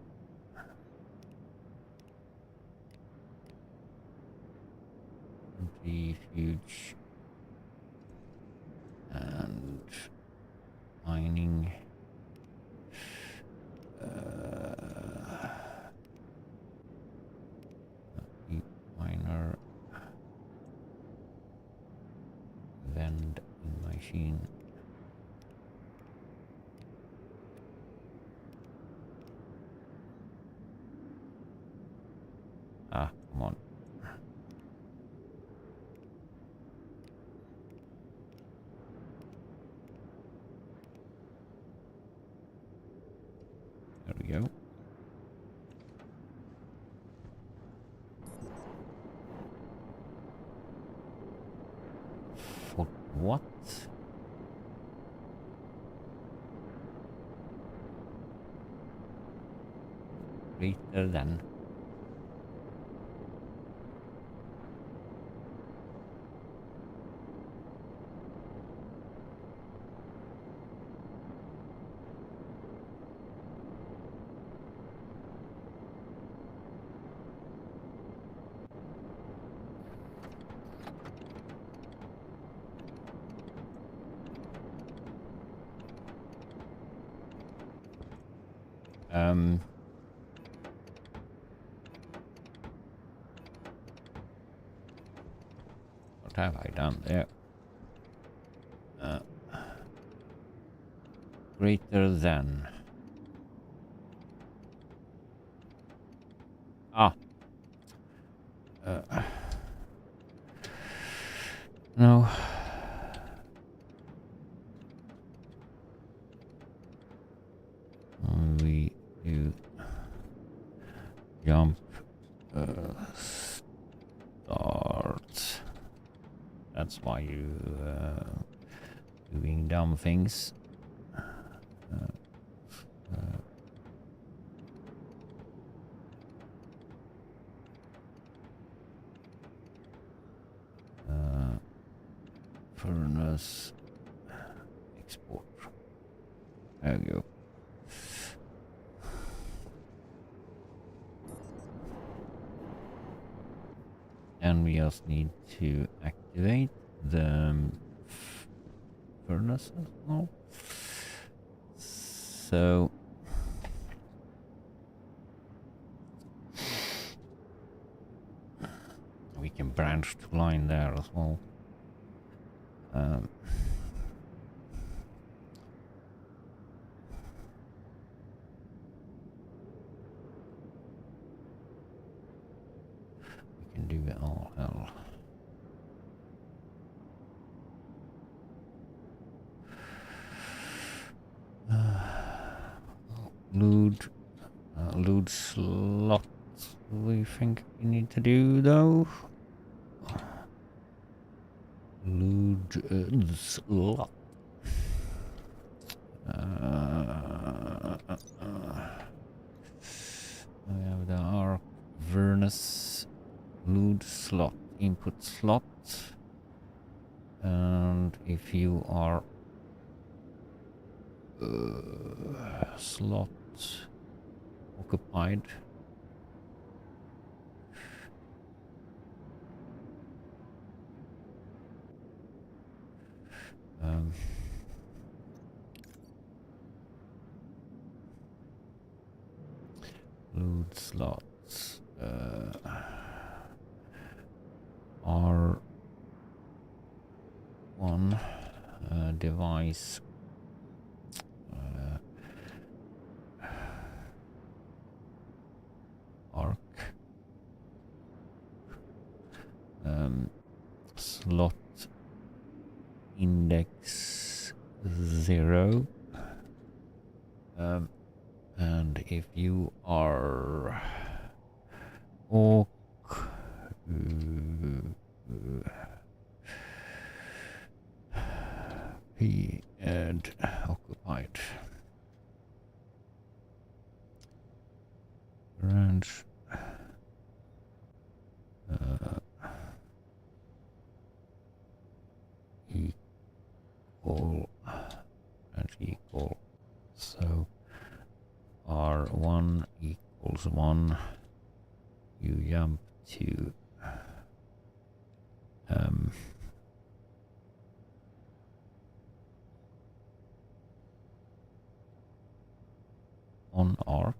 Centrifuge. And mining. Deep miner. Vending machine. Ah, come on. There we go. For what? Greater than. What have I done there? Greater than. Ah. No. We do jump start That's why you doing dumb things. Furnace export. There you go. And we just need to activate the furnace as well. So we can branch to line there as well. We can do it all hell. Load slot. We think we need to do though. Load slot. We have the arc furnace load slot input slot, and if you are slot occupied, load slots R1 device arc slot index 0, and if you are P and occupied branch equal, so R1 equals 1, you jump to on arc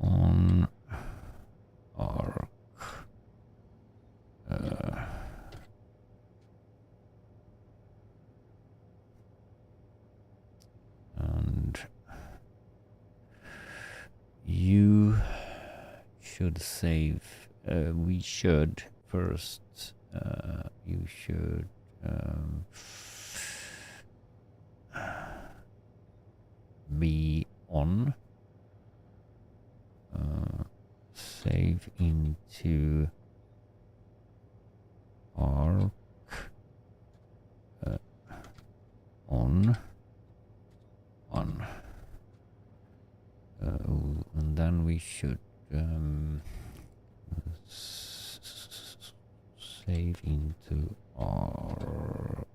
on arc and you should save. We should first. You should be on. Save into arc on 1. And then we should save into arc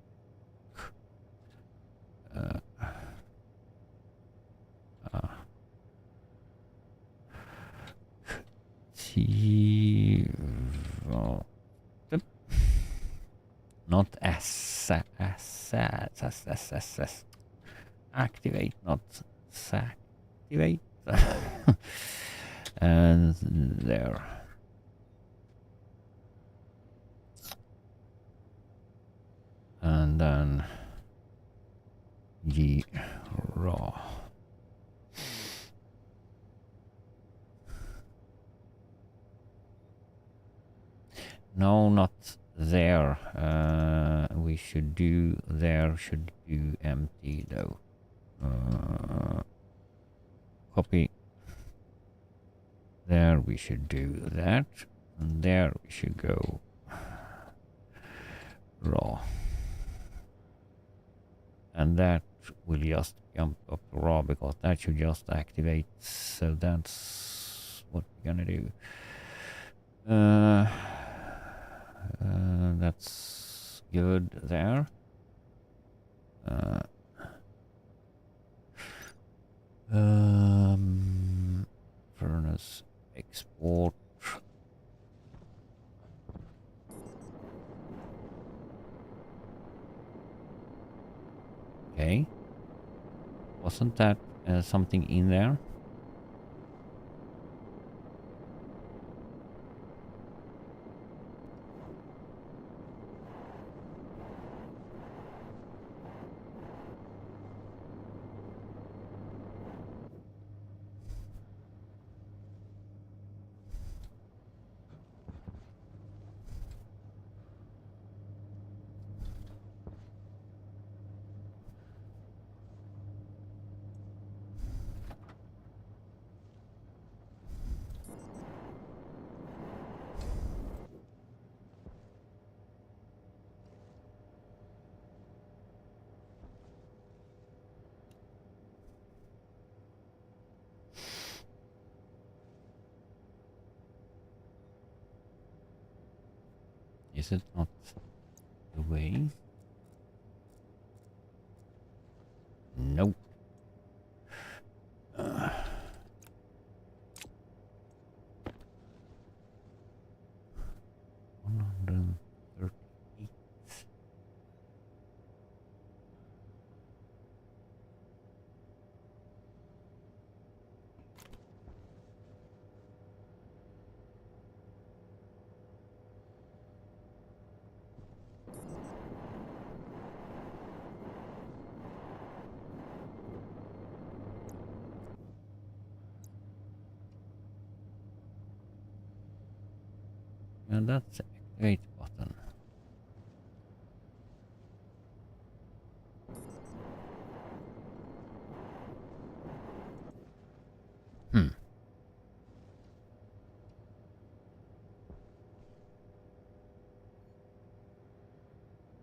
T not S activate, not activate. And there. And then G raw. No, not there. We should do there. Should do empty though. Copy. There we should do that. And there we should go raw. And that will just jump up to raw because that should just activate. So that's what we're gonna do. That's good there. Furnace export. Okay. Wasn't that something in there? Is it not the way? Nope. 138. And that's the activate button.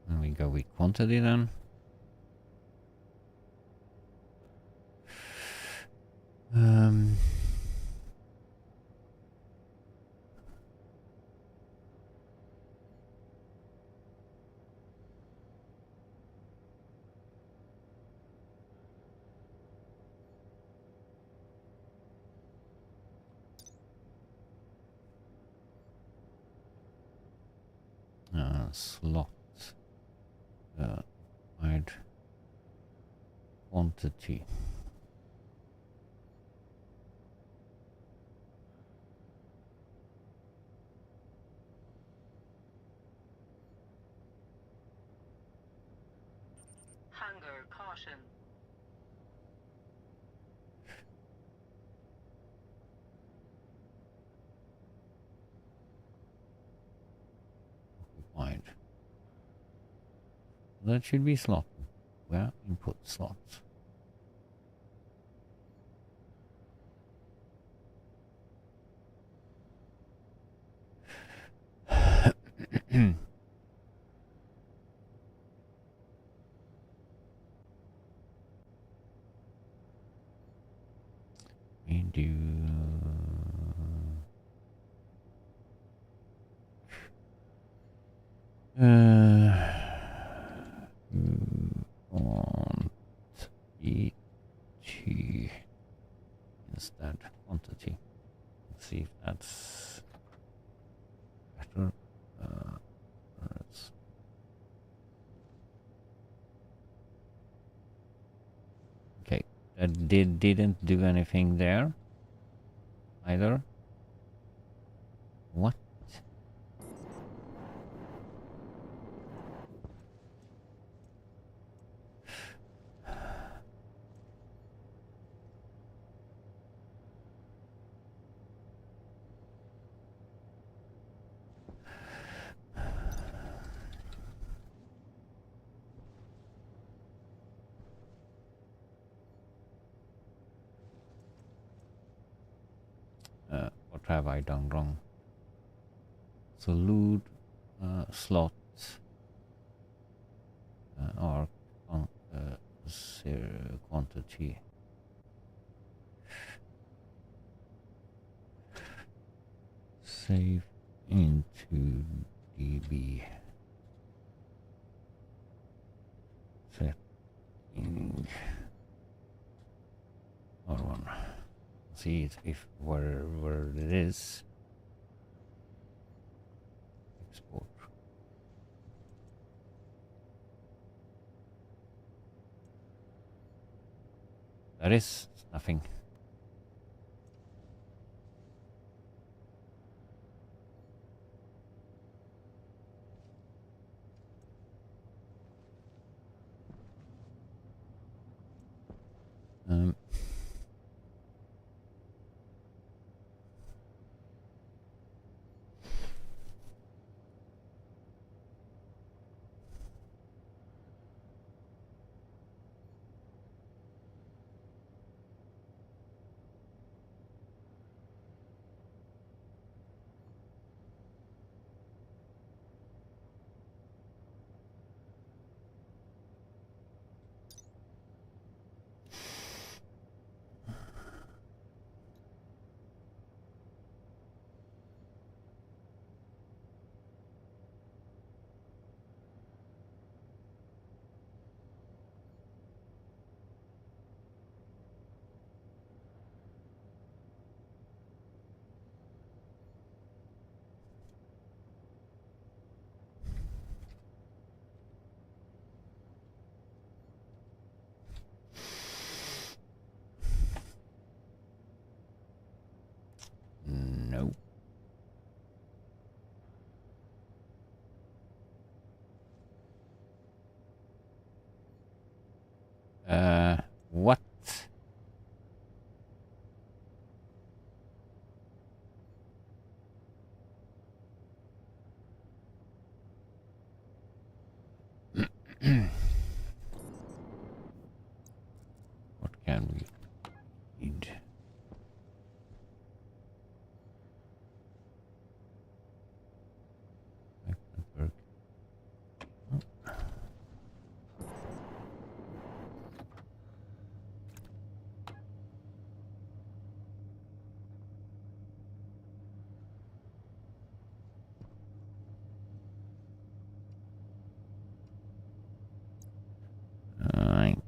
And we go with quantity then. Slot. Wide quantity. Hunger caution. Wide. That should be slot. Where input slots. We do want ET instead quantity. Let's see if that's better. Let's okay. That didn't do anything there either. What? have I done wrong? So loot slots are quantity. Save into DB. Setting R1. See it if where it is. Export. That is nothing. Um, no. What? What can we need? Network. Alright.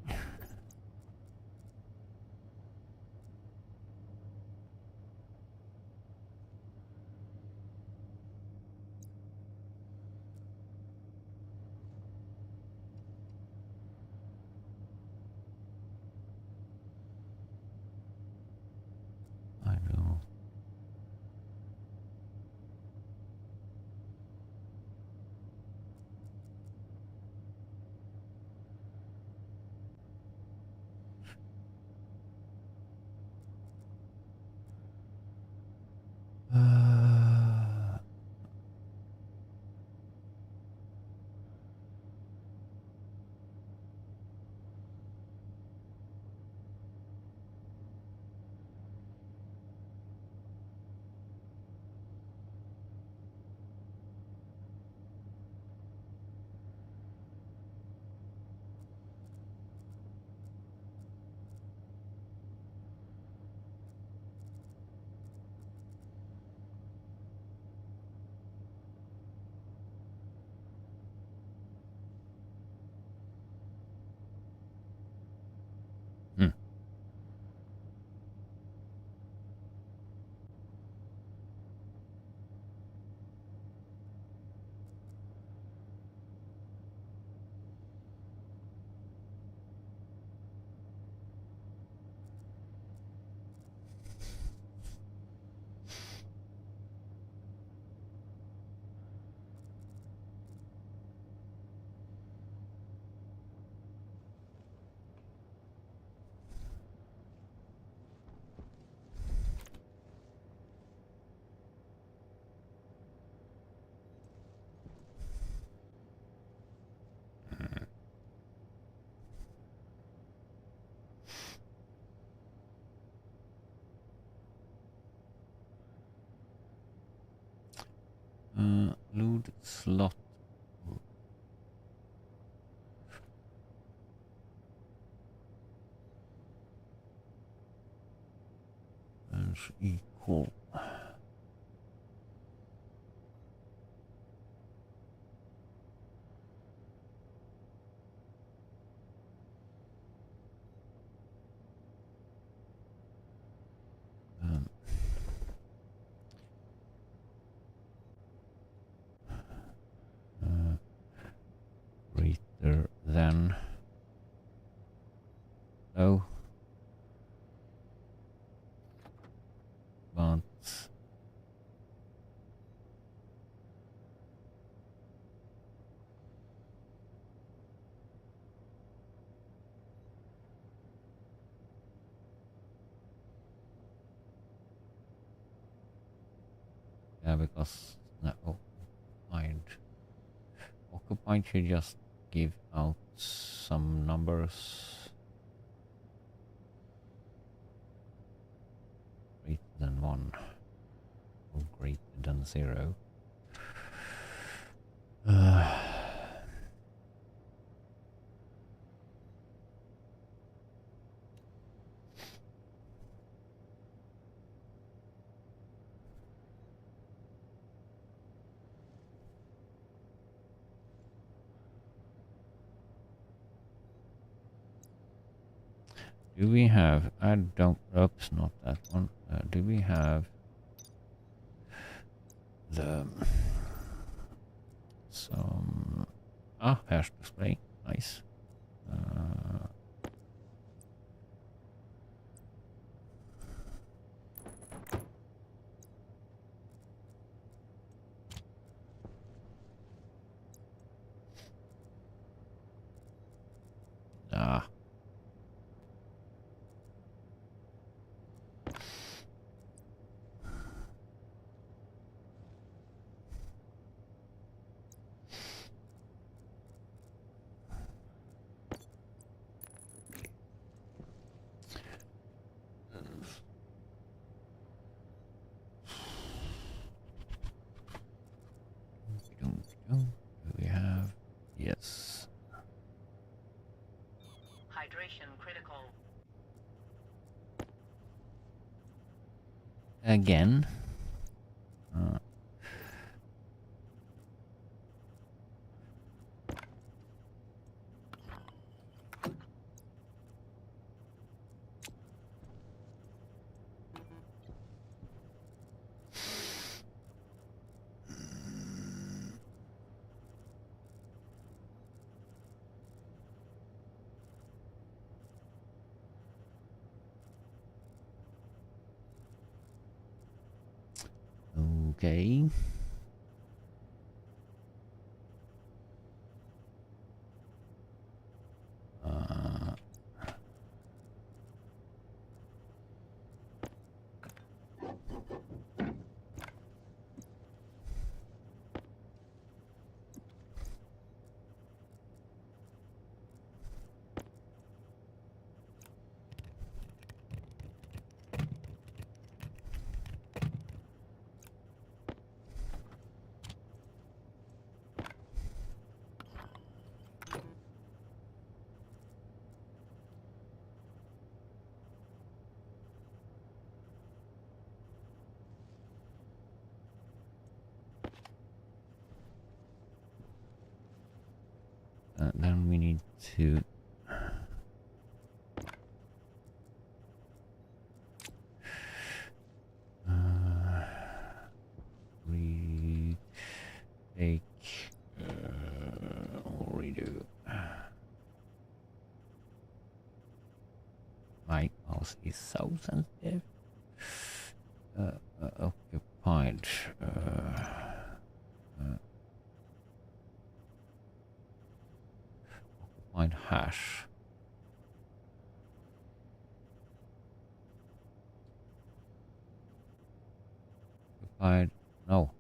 slot. Is equal. Greater than. No. But yeah, because no, occupied should just give out some numbers greater than 1 or greater than 0. Do we have, I don't, oops, not that one. Do we have the, some, hash display, nice. Ah. Do we have? Yes. Hydration critical. Again. Okay. Then we need to retake or redo. My mouse is so sensitive. Occupied. Occupied hash. Occupied. No.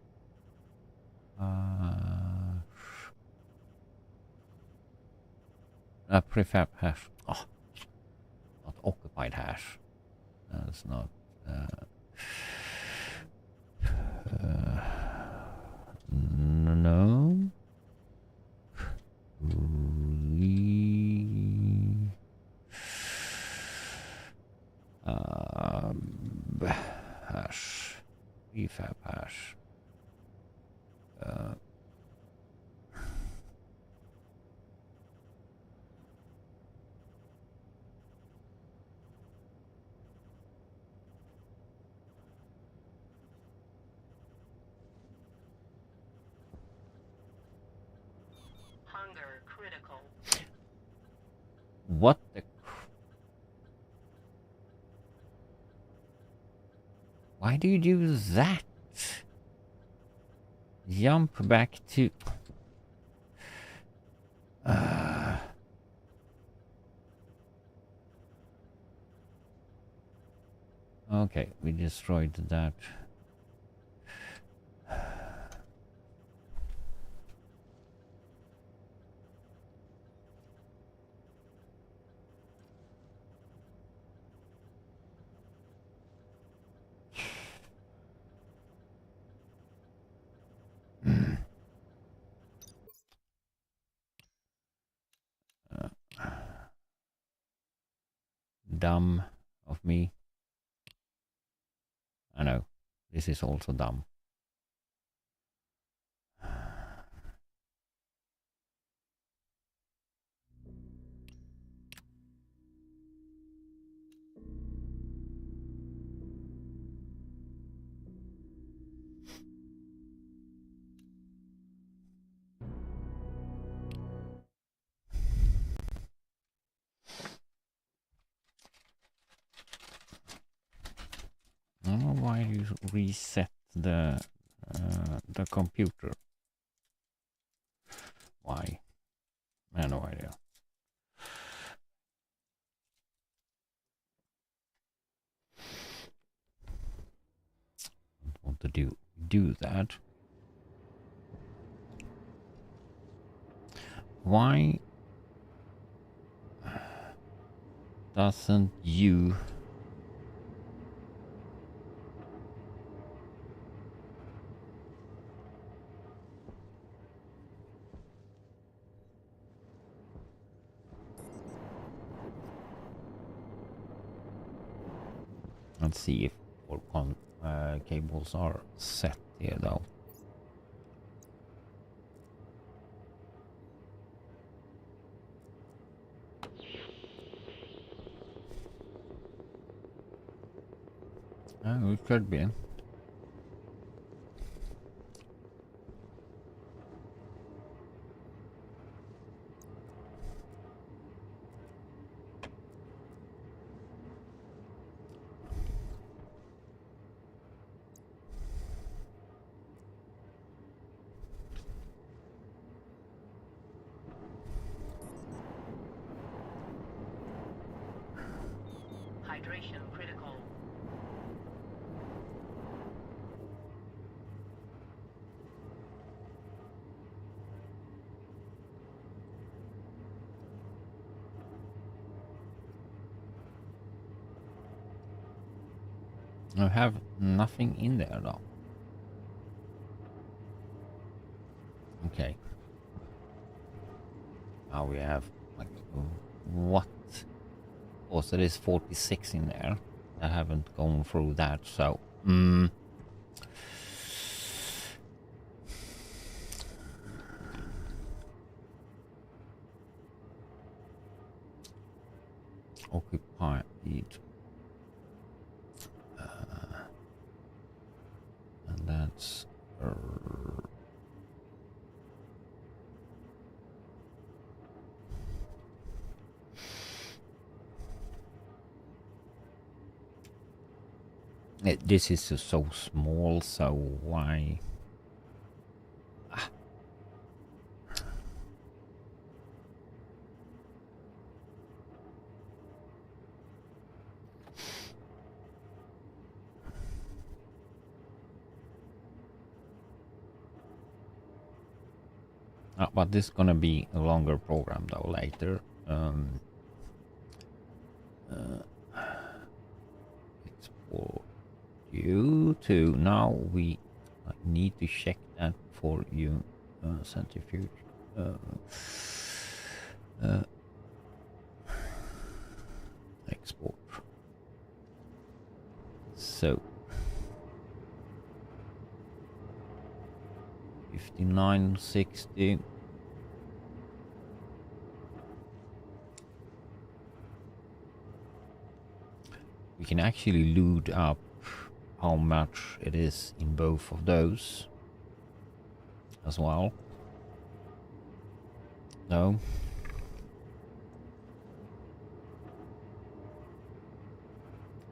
Prefab hash. Oh, not occupied hash. That's not. No. Hash. Prefab hash. Hunger critical. What the why do you do that? Jump back to okay, we destroyed that. Dumb of me. I know. This is also dumb. I don't know why you reset the computer. Why? I have no idea. Don't want to do that. Why doesn't you let's see if all cables are set here though. Oh, it could be. Hydration critical. I have nothing in there though. Okay. Now we have like what? Oh, so there's 46 in there. I haven't gone through that, so occupied. And that's this is so small, so why? But this is gonna be a longer program though later. Export you to now we need to check that for you centrifuge. Export. So 59.60. We can actually loot up how much it is in both of those as well. No.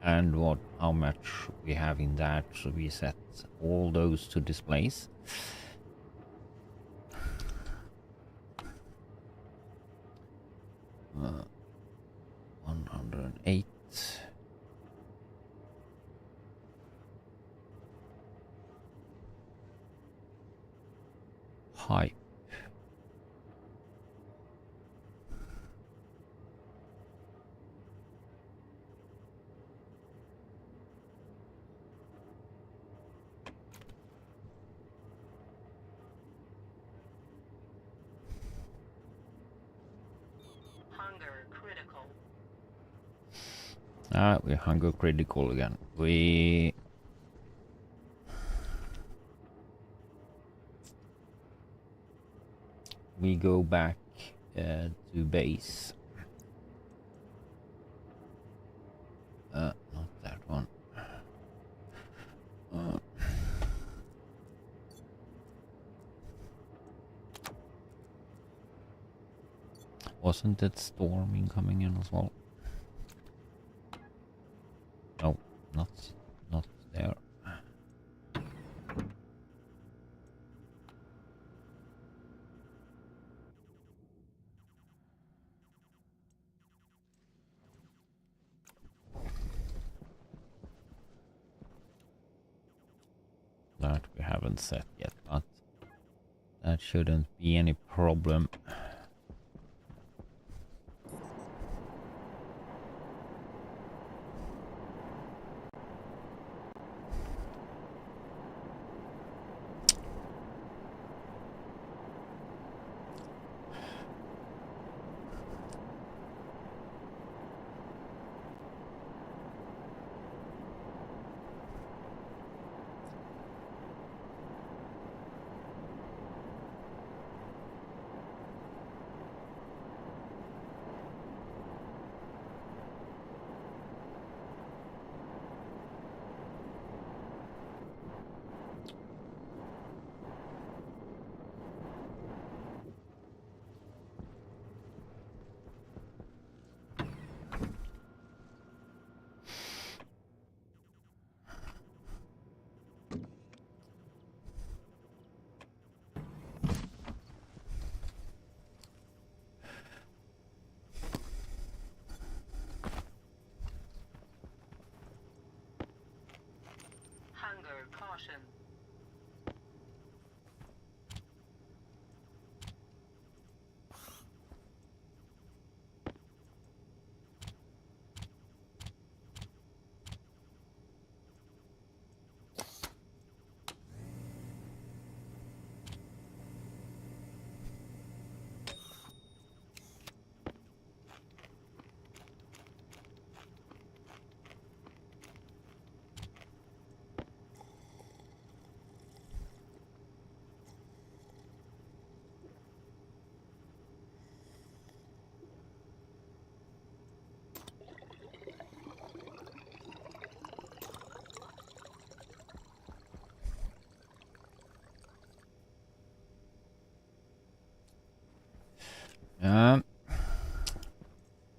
And how much we have in that, so we set all those to displays. Uh, 108. Hype. Hunger critical. We're hunger critical again. We go back to base. Not that one. Wasn't that storming coming in as well? No, not there. That we haven't set yet, but that shouldn't be any problem. Hunger caution.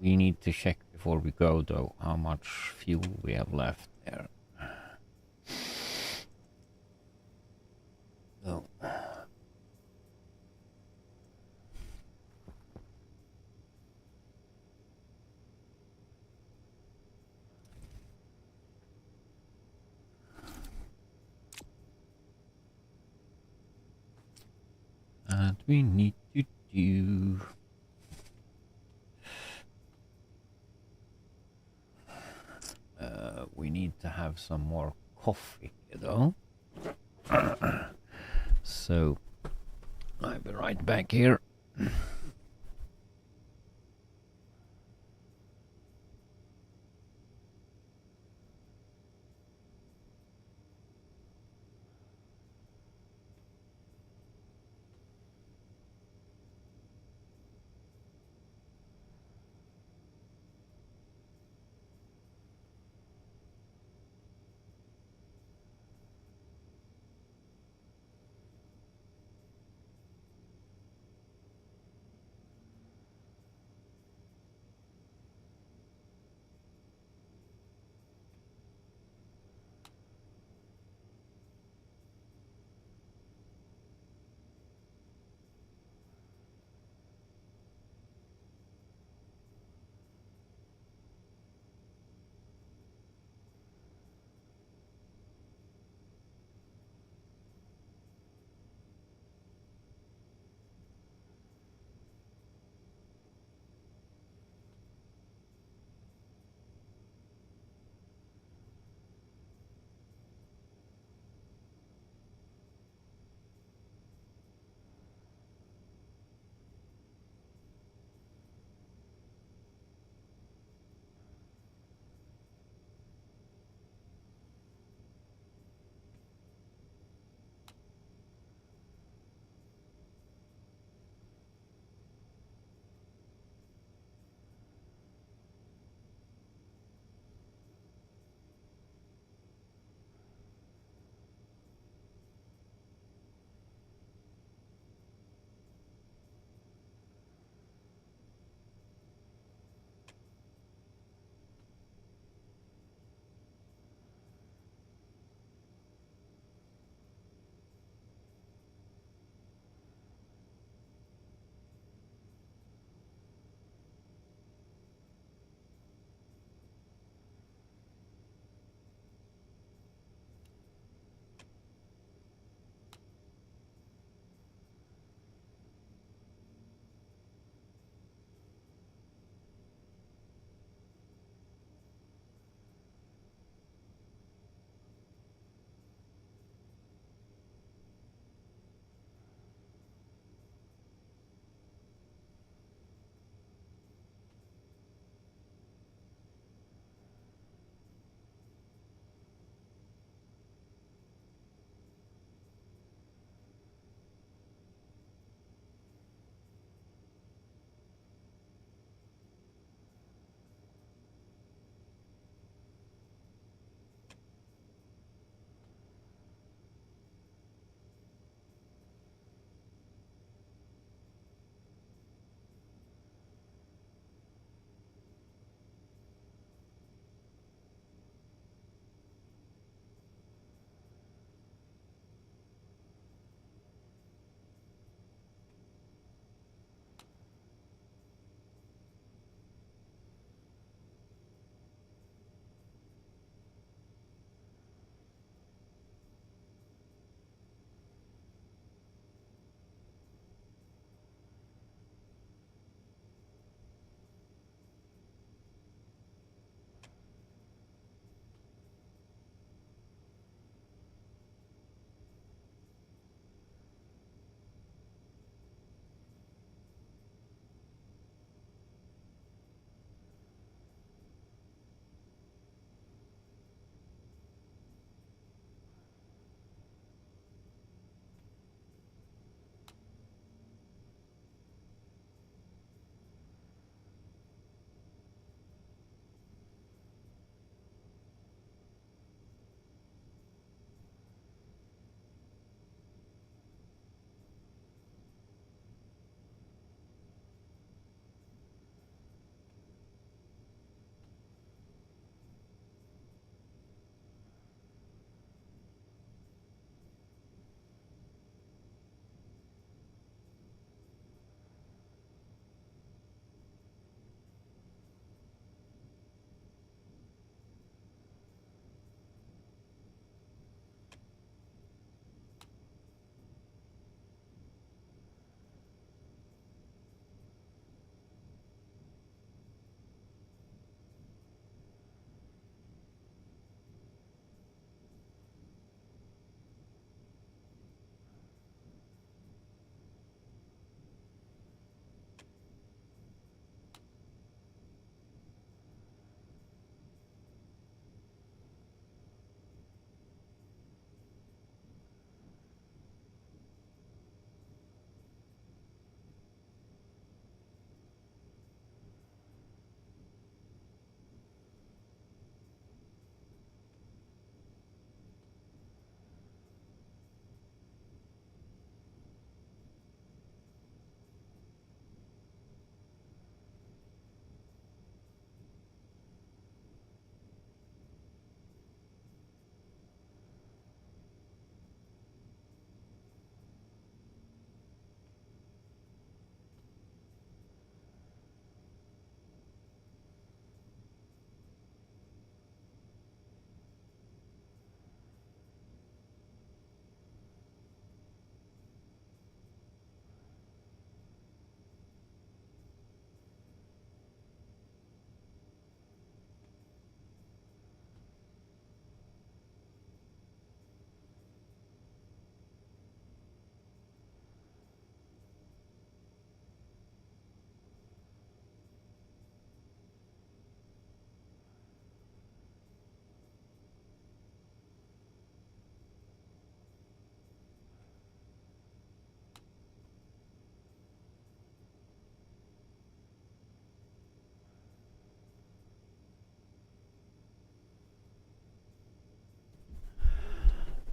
We need to check before we go though how much fuel we have left there. Oh. And we need to do we need to have some more coffee though. So I'll be right back here.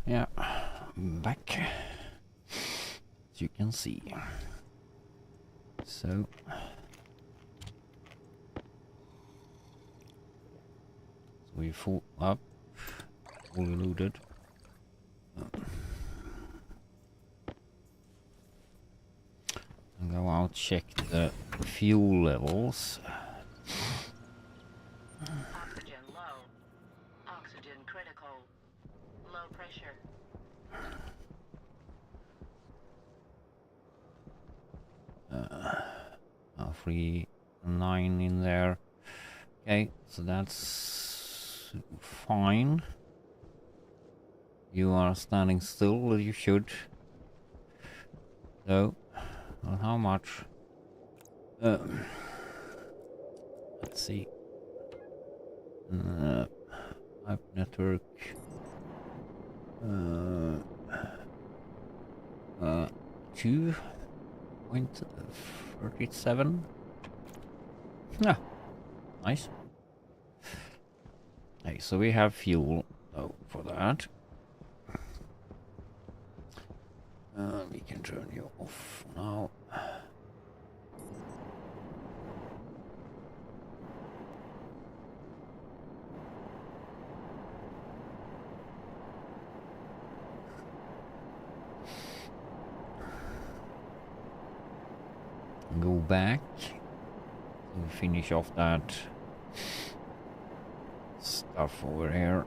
Yeah, back, as you can see. So we full up, fully loaded. And go out, check the fuel levels. Oxygen low. Oxygen critical. Low pressure. 3-9 in there. Okay, so that's fine. You are standing still, you should. So, well, how much? Let's see. Pipe network. 2.37. Yeah, nice. Okay, so we have fuel for that. We can turn you off now. Go back. So finish off that stuff over here.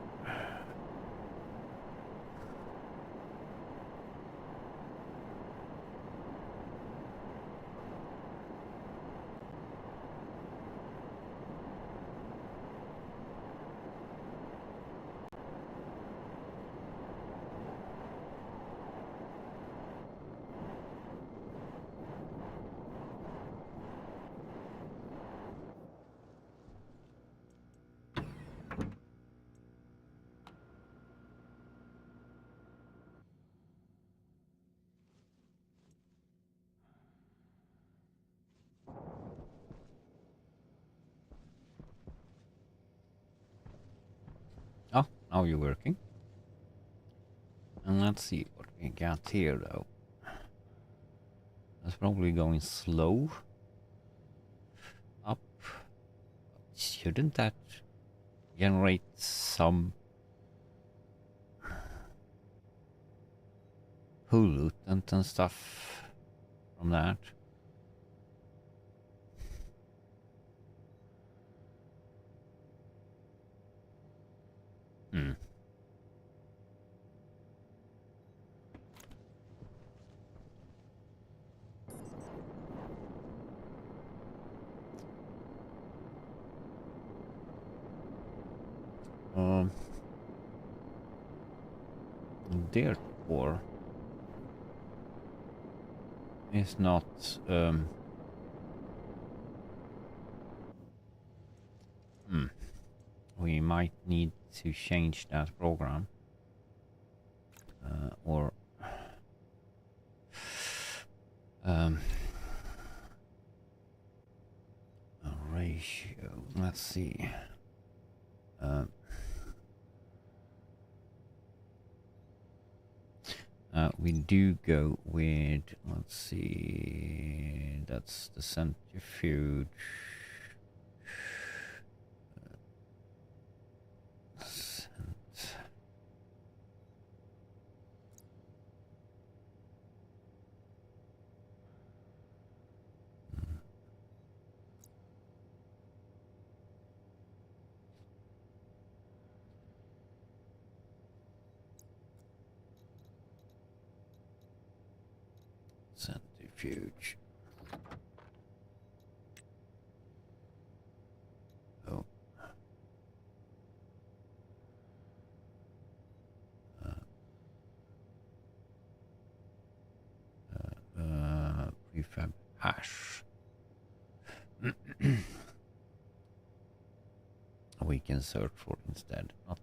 Oh, now you're working. And let's see what we got here though. That's probably going slow. Up. Shouldn't that generate some pollutant and stuff from that? Hmm. Therefore, is not we might need to change that program or a ratio. Let's see. We do go with, let's see, that's the centrifuge. Centrifuge. Oh. Prefab hash. We can search for instead, not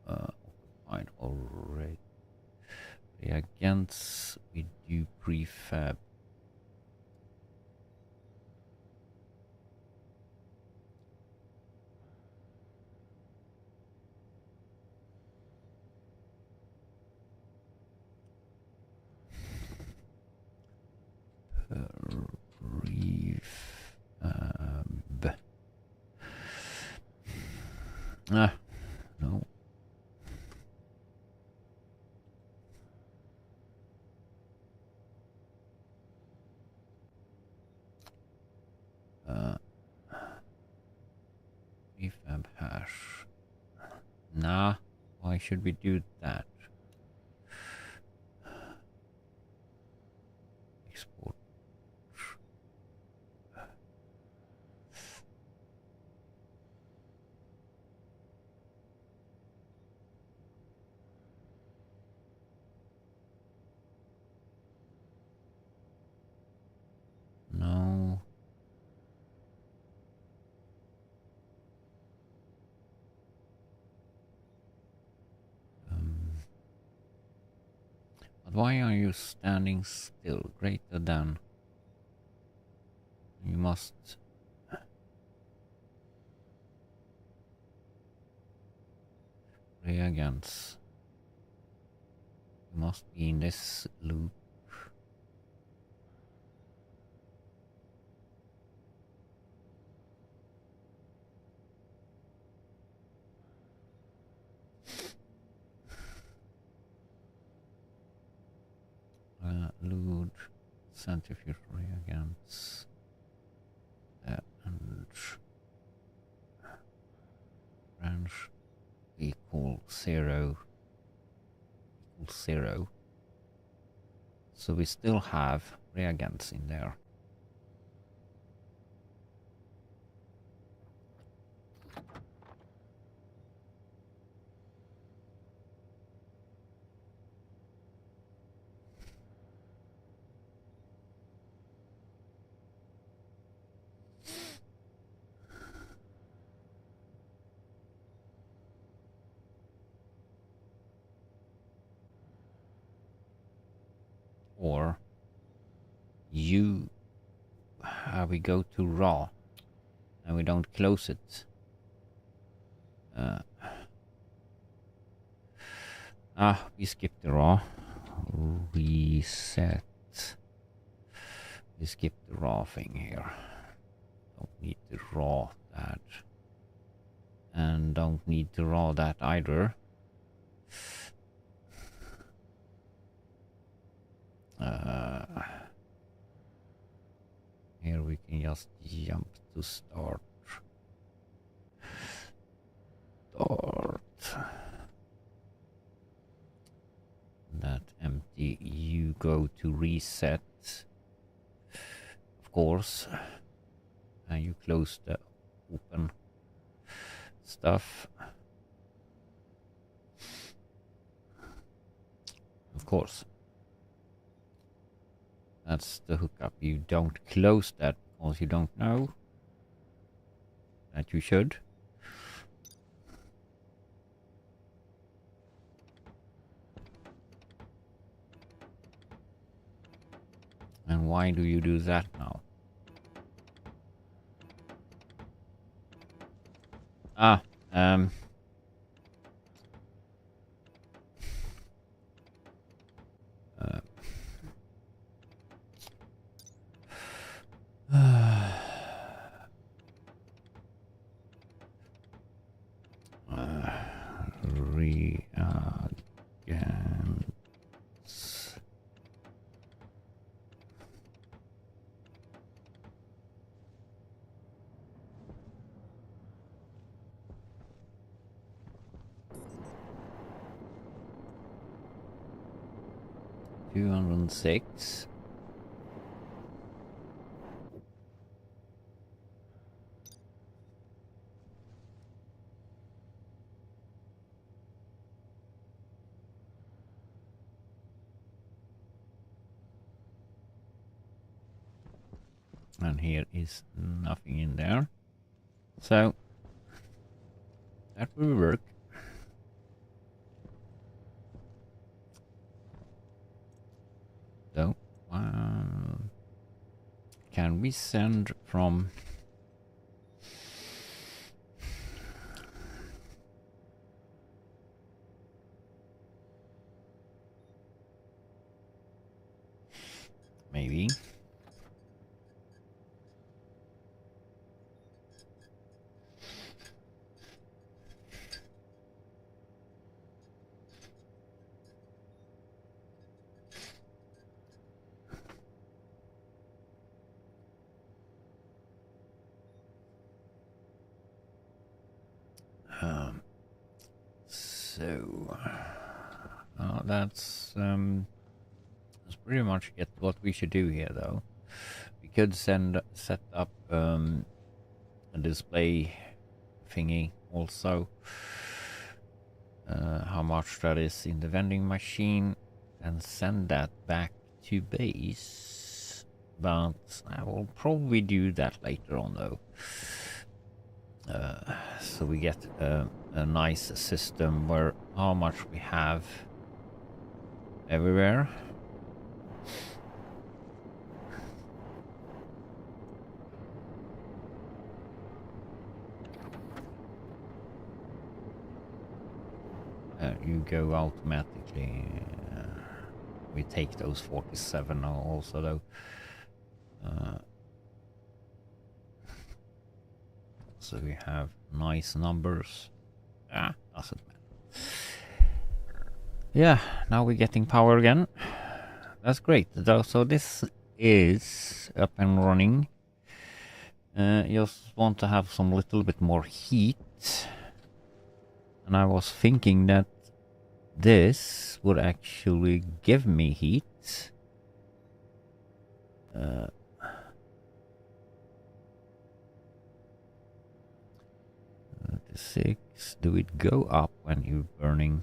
occupied already. Reagents, we do prefab. Ah, no. Prefab hash. Nah, why should we do that? Export. No. But why are you standing still? Greater than. You must. Reagents. You must be in this loop. Load centrifuge reagents. And branch equal 0 equals 0. So we still have reagents in there. Or we go to raw and we don't close it. We skip the raw. Reset. We skip the raw thing here. Don't need to raw that. And don't need to raw that either. Here we can just jump to start. That empty. You go to reset, of course, and you close the open stuff, of course. That's the hookup. You don't close that because you don't know that you should. And why do you do that now? Reagents. $206. And here is nothing in there. So that will work. So can we send from maybe? So that's pretty much get what we should do here, though. We could set up a display thingy also. How much that is in the vending machine, and send that back to base. But I will probably do that later on, though. So we get a nice system where how much we have everywhere. You go automatically. We take those 47 also, though. So we have nice numbers. Doesn't matter. Yeah, now we're getting power again. That's great. So this is up and running. Just want to have some little bit more heat. And I was thinking that this would actually give me heat. 6. Do it go up when you're burning?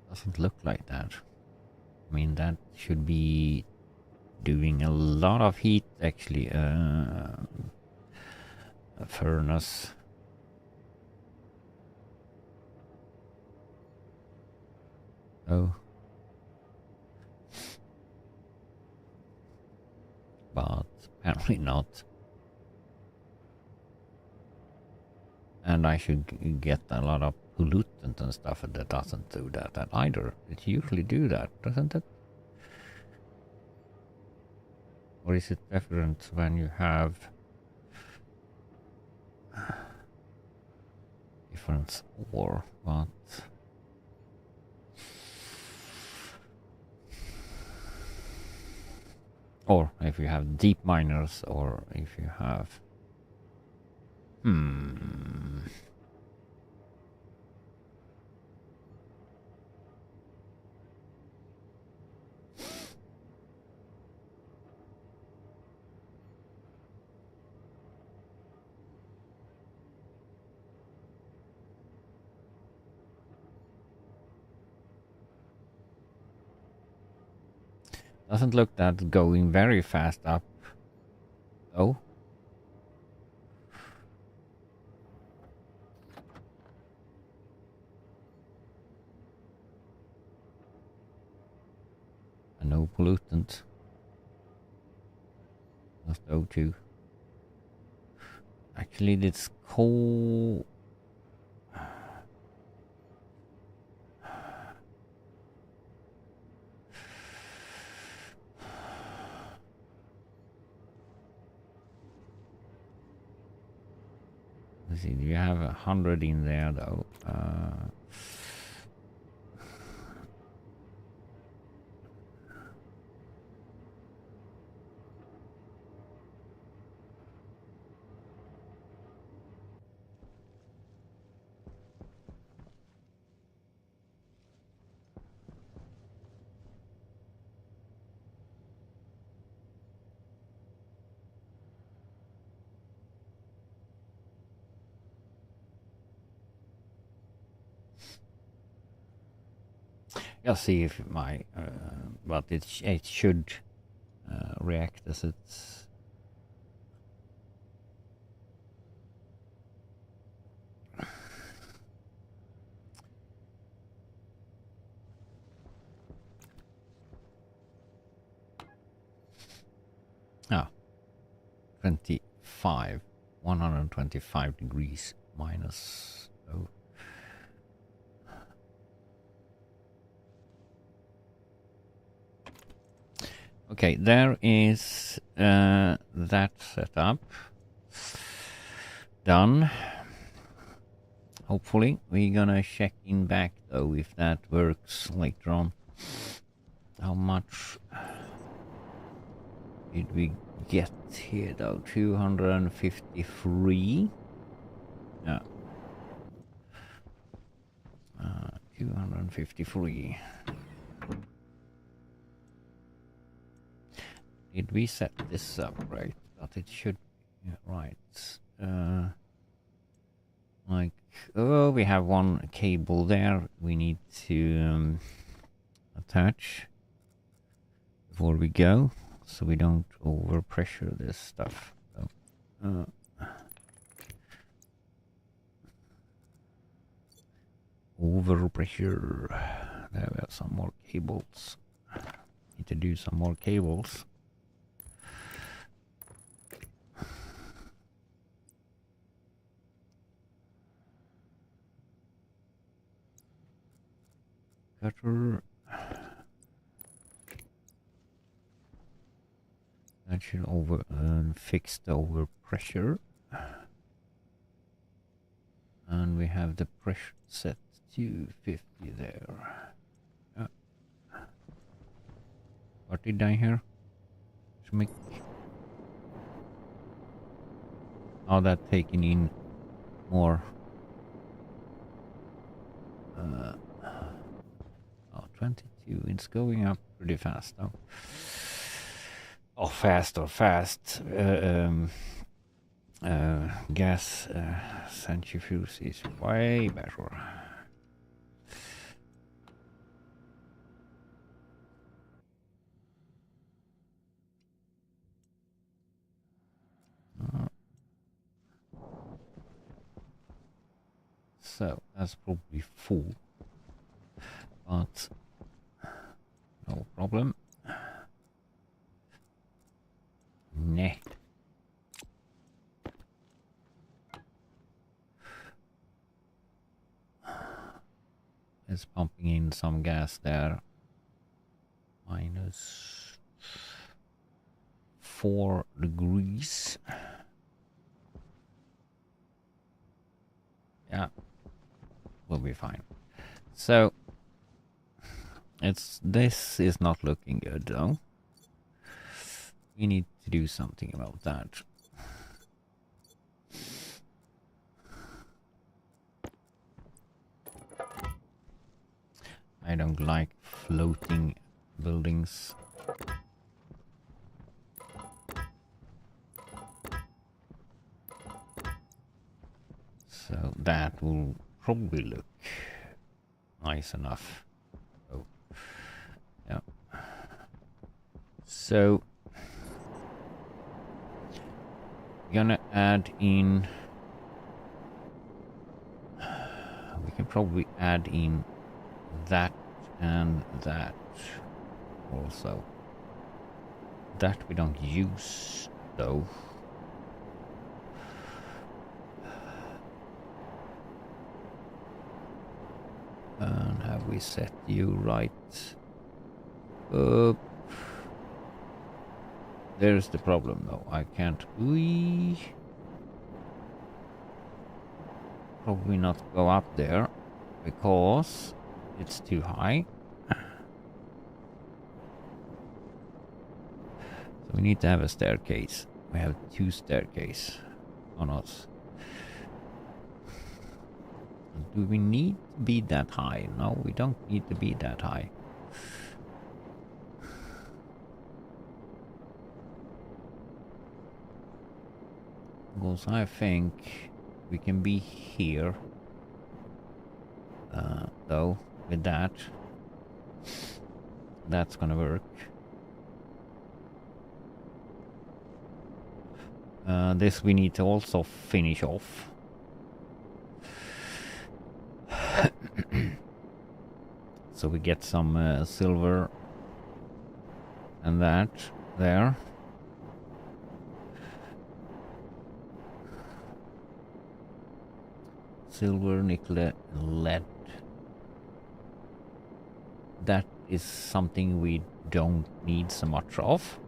Doesn't look like that. I mean, that should be doing a lot of heat, actually. A furnace. Oh. But apparently not. And I should get a lot of pollutant and stuff, and that doesn't do that either. It usually do that, doesn't it? Or is it different when you have different ore? But or if you have deep miners, or if you have doesn't look that going very fast up. Oh. And no pollutant. Just O2. Actually, this coal. Let's see, do you have 100 in there, though? I'll see if my, but it should react as it's. Ah, 25, 125 degrees minus. Oh. Okay, there is that setup done. Hopefully, we're gonna check in back though if that works later on. How much did we get here though? 253. Yeah. 253. Did we set this up right? But it should be right. Like, oh, we have one cable there we need to attach before we go, so we don't overpressure this stuff. So, overpressure. There we have some more cables. Need to do some more cables. Cutter. That should fix the overpressure. And we have the pressure set to 50 there. What did I hear? Schmick. Oh, that taking in more. 22. It's going up pretty fast now. Oh, fast. Gas centrifuge is way better. So that's probably full, but no problem. Nah. It's pumping in some gas there. Minus 4 degrees. Yeah, we'll be fine. So this is not looking good though. We need to do something about that. I don't like floating buildings. So that will probably look nice enough. Oh, yeah. So we're gonna add in. We can probably add in that and that also. That we don't use though. And have we set you right? There's the problem though. I can't. Probably not go up there because it's too high. So we need to have a staircase. We have 2 staircases on us. Do we need to be that high? No, we don't need to be that high. Because I think we can be here. Though, with that. That's gonna work. This we need to also finish off. So we get some silver and that there. Silver, nickel, lead. That is something we don't need so much of.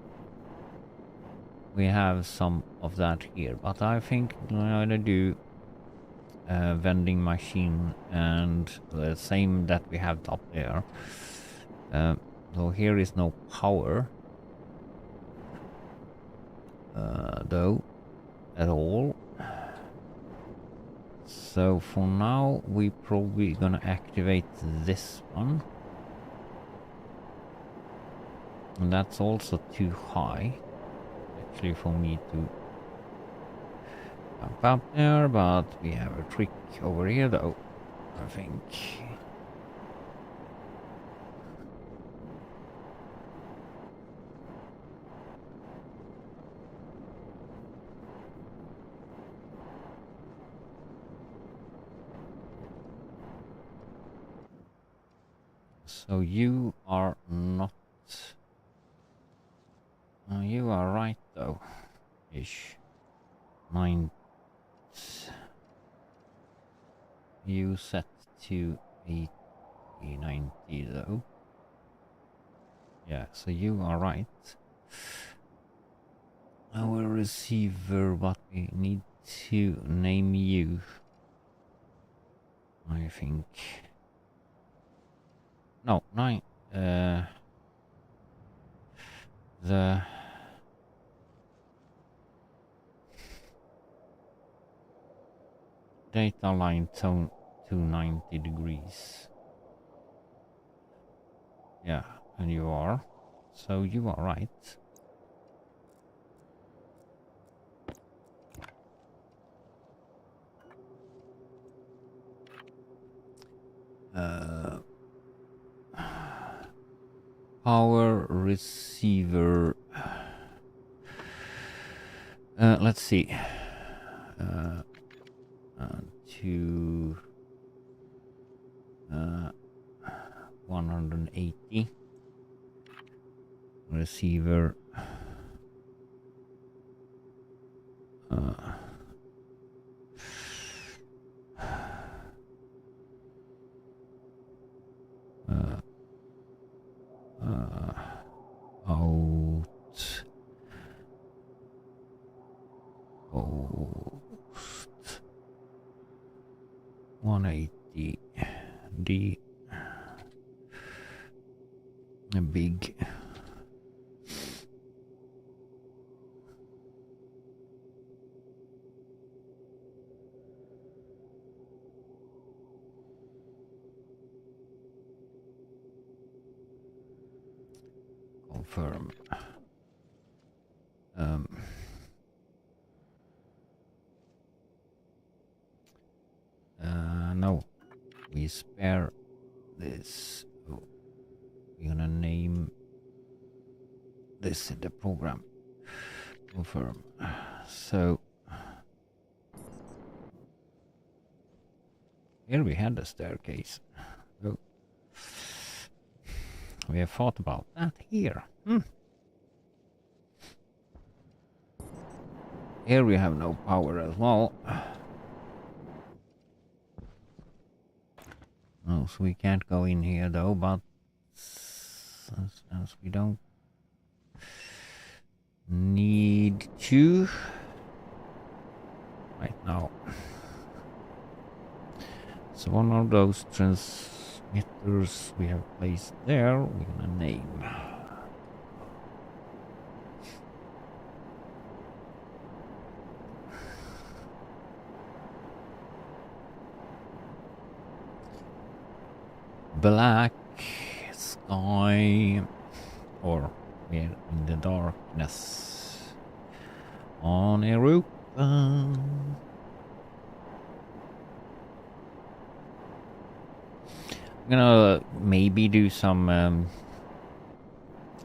We have some of that here, but I think I'm gonna do vending machine and the same that we have up there. So here is no power. though at all. So for now we probably gonna activate this one. And that's also too high actually for me to jump up there, but we have a trick over here though, I think. So you are not... you are right though, ish. 9. You set to 80, 90 though. Yeah, so you are right. Our receiver, but we need to name you, I think. No, 9. The data line tone to 90 degrees. Yeah, and you are. So you are right. Power receiver. Let's see. To 180. Receiver. Post 180 D, a big confirm. No, we spare this. Oh, we're gonna name this in the program. Confirm. So here we had the staircase. Oh. We have thought about that here. Here we have no power as well. Oh, so we can't go in here though, but since we don't need to right now. So one of those transmitters we have placed there, we're gonna name. Black sky, or we're in the darkness on Europa. I'm gonna maybe do some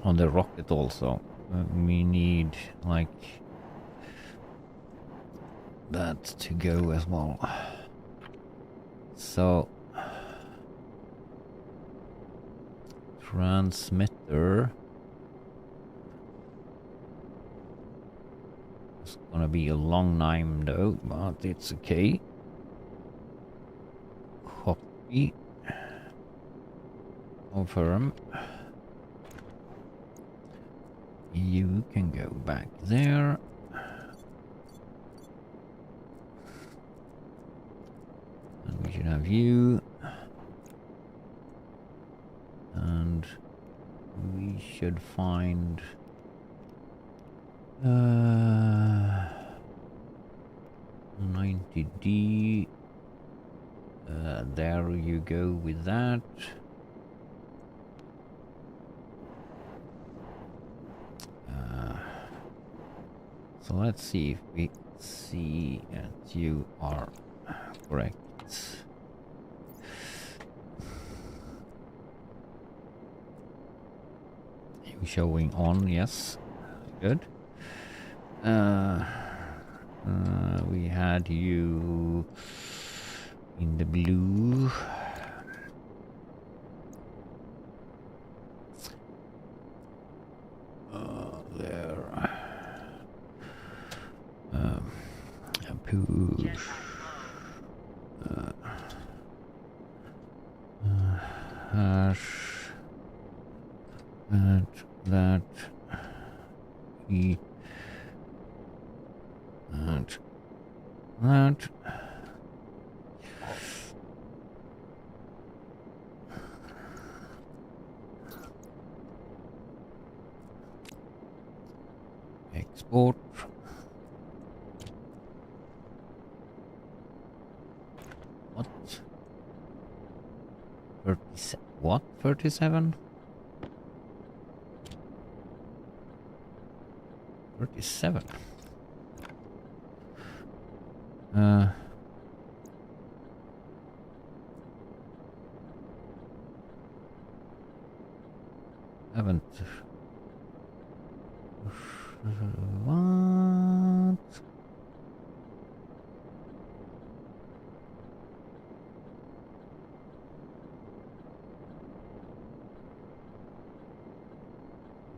on the rocket also. We need like that to go as well. So transmitter. It's gonna be a long name though, but it's okay. Copy. Confirm. You can go back there. And we should have you. And we should find 90D. There you go with that. So let's see if we see that you are correct. You showing on, yes. Good. We had you in the blue. There. Push. Hash. That. E. That. Export. What? 37? What? 37? 37. Haven't. What?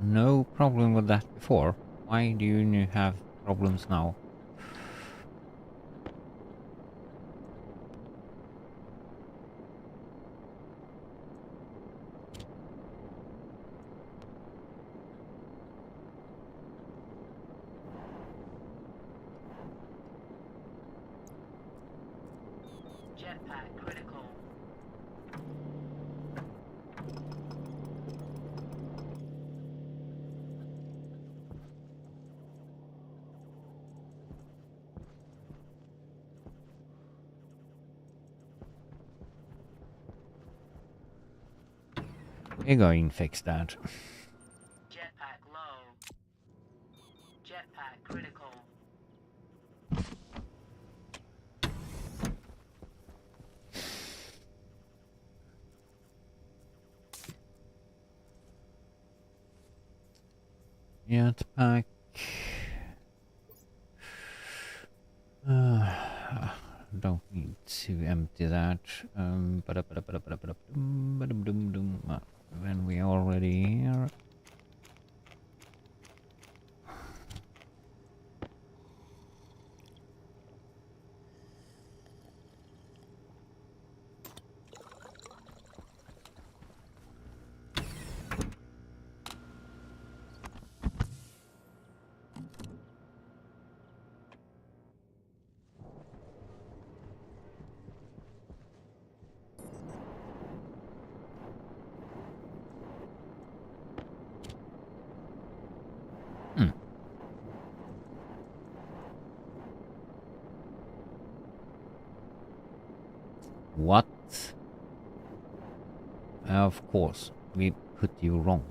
No problem with that before. Why do you have problems now? Jetpack critical. We're going to fix that. Jetpack low. Jetpack critical. Jetpack. Don't need to empty that. When we are already here. What? Of course, we put you wrong.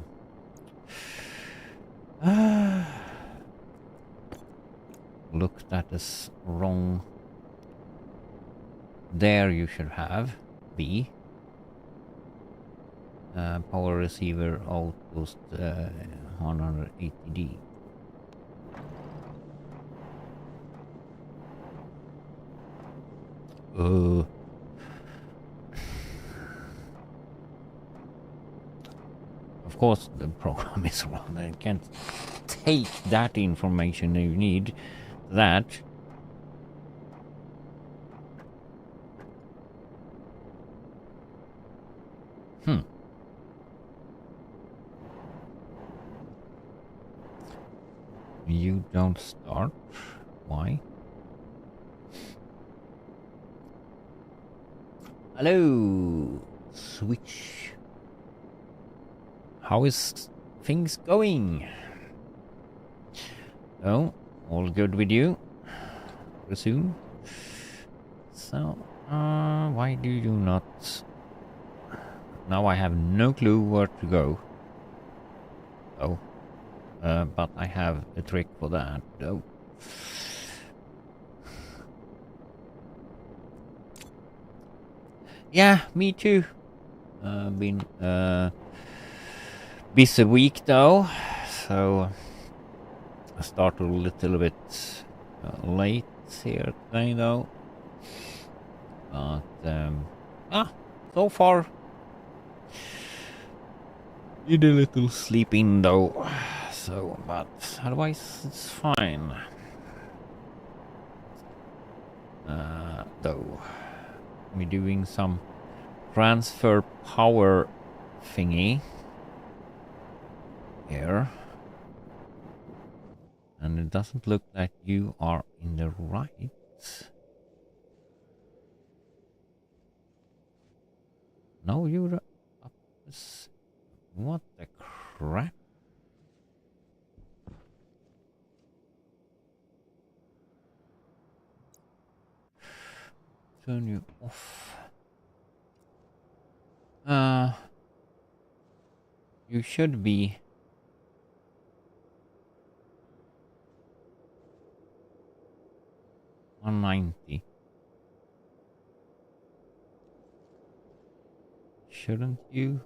Looked at as wrong. There you should have B. Power receiver outpost 180D. Of course the program is wrong. I can't take that information you need. That. You don't start. Why? Hello, Switch. How is things going? No, all good with you? Resume. So, why do you not... Now I have no clue where to go. Oh, but I have a trick for that, though. Yeah, me too. Been busy week though, so I started a little bit late here today though. But so far need a little sleep in though. So, but otherwise it's fine. Though we're doing some transfer power thingy here, and it doesn't look like you are in the right. No, you're up. What the crap? Turn you off. You should be. $190. Shouldn't you?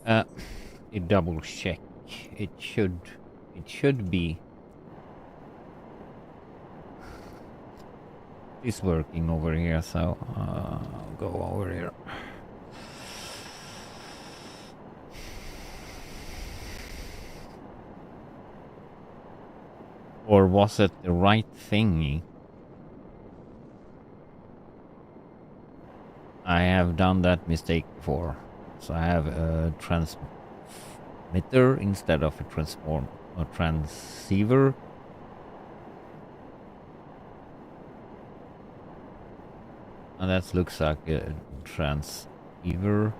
A double check. It should be. It's working over here, so go over here. Or was it the right thingy? I have done that mistake before. So I have a transmitter instead of a transceiver. And that looks like a transceiver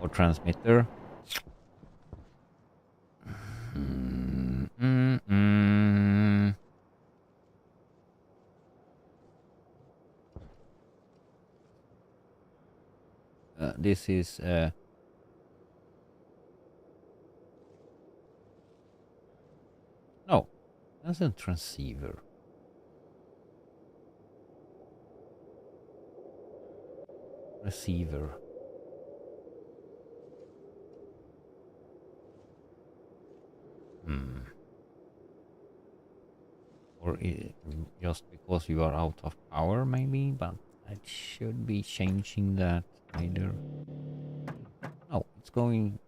or transmitter. This is no, that's a transceiver. Receiver. Or just because you are out of power, maybe, but I should be changing that either. Oh, it's going.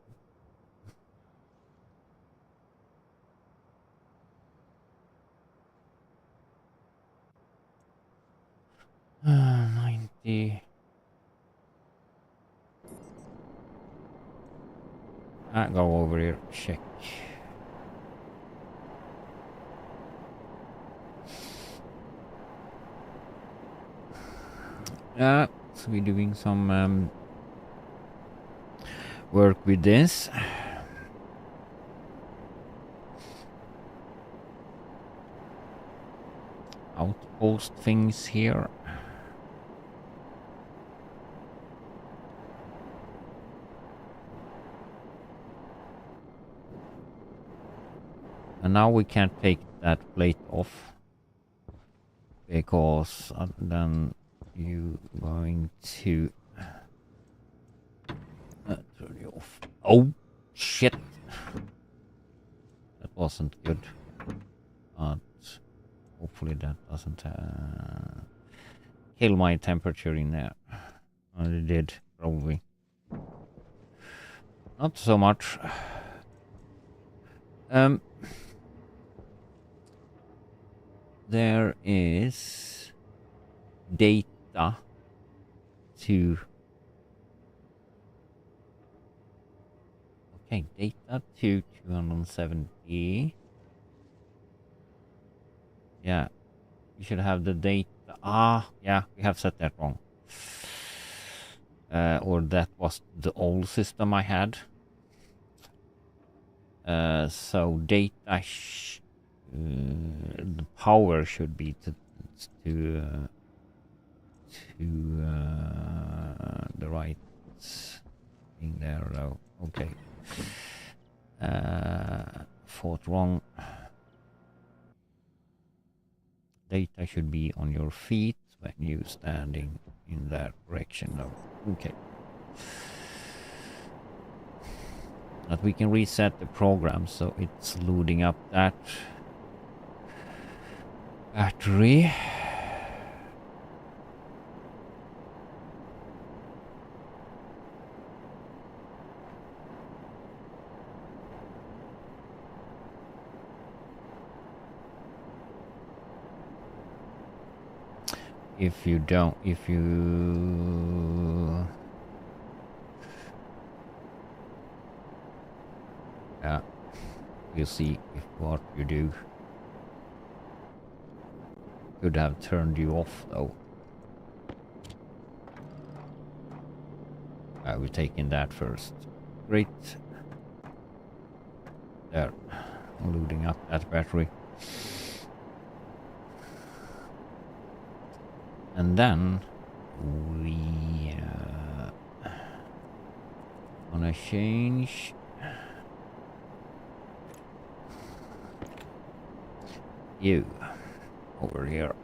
$90. Go over here, check. So we're doing some work with this. Outpost things here. And now we can't take that plate off because then you going to turn you off. Oh shit, that wasn't good. But hopefully that doesn't kill my temperature in there. It did, probably. Not so much. There is data to... Okay, data to 270. Yeah, you should have the data. Yeah, we have set that wrong. Or that was the old system I had. So data, the power should be to the right thing there. Though. Okay. Thought wrong. Data should be on your feet when you standing in that direction. No. Okay. But we can reset the program so it's loading up that battery. If you yeah, you see if what you do could have turned you off though. We're taking that first. Great. There, loading up that battery. And then we wanna change you over here.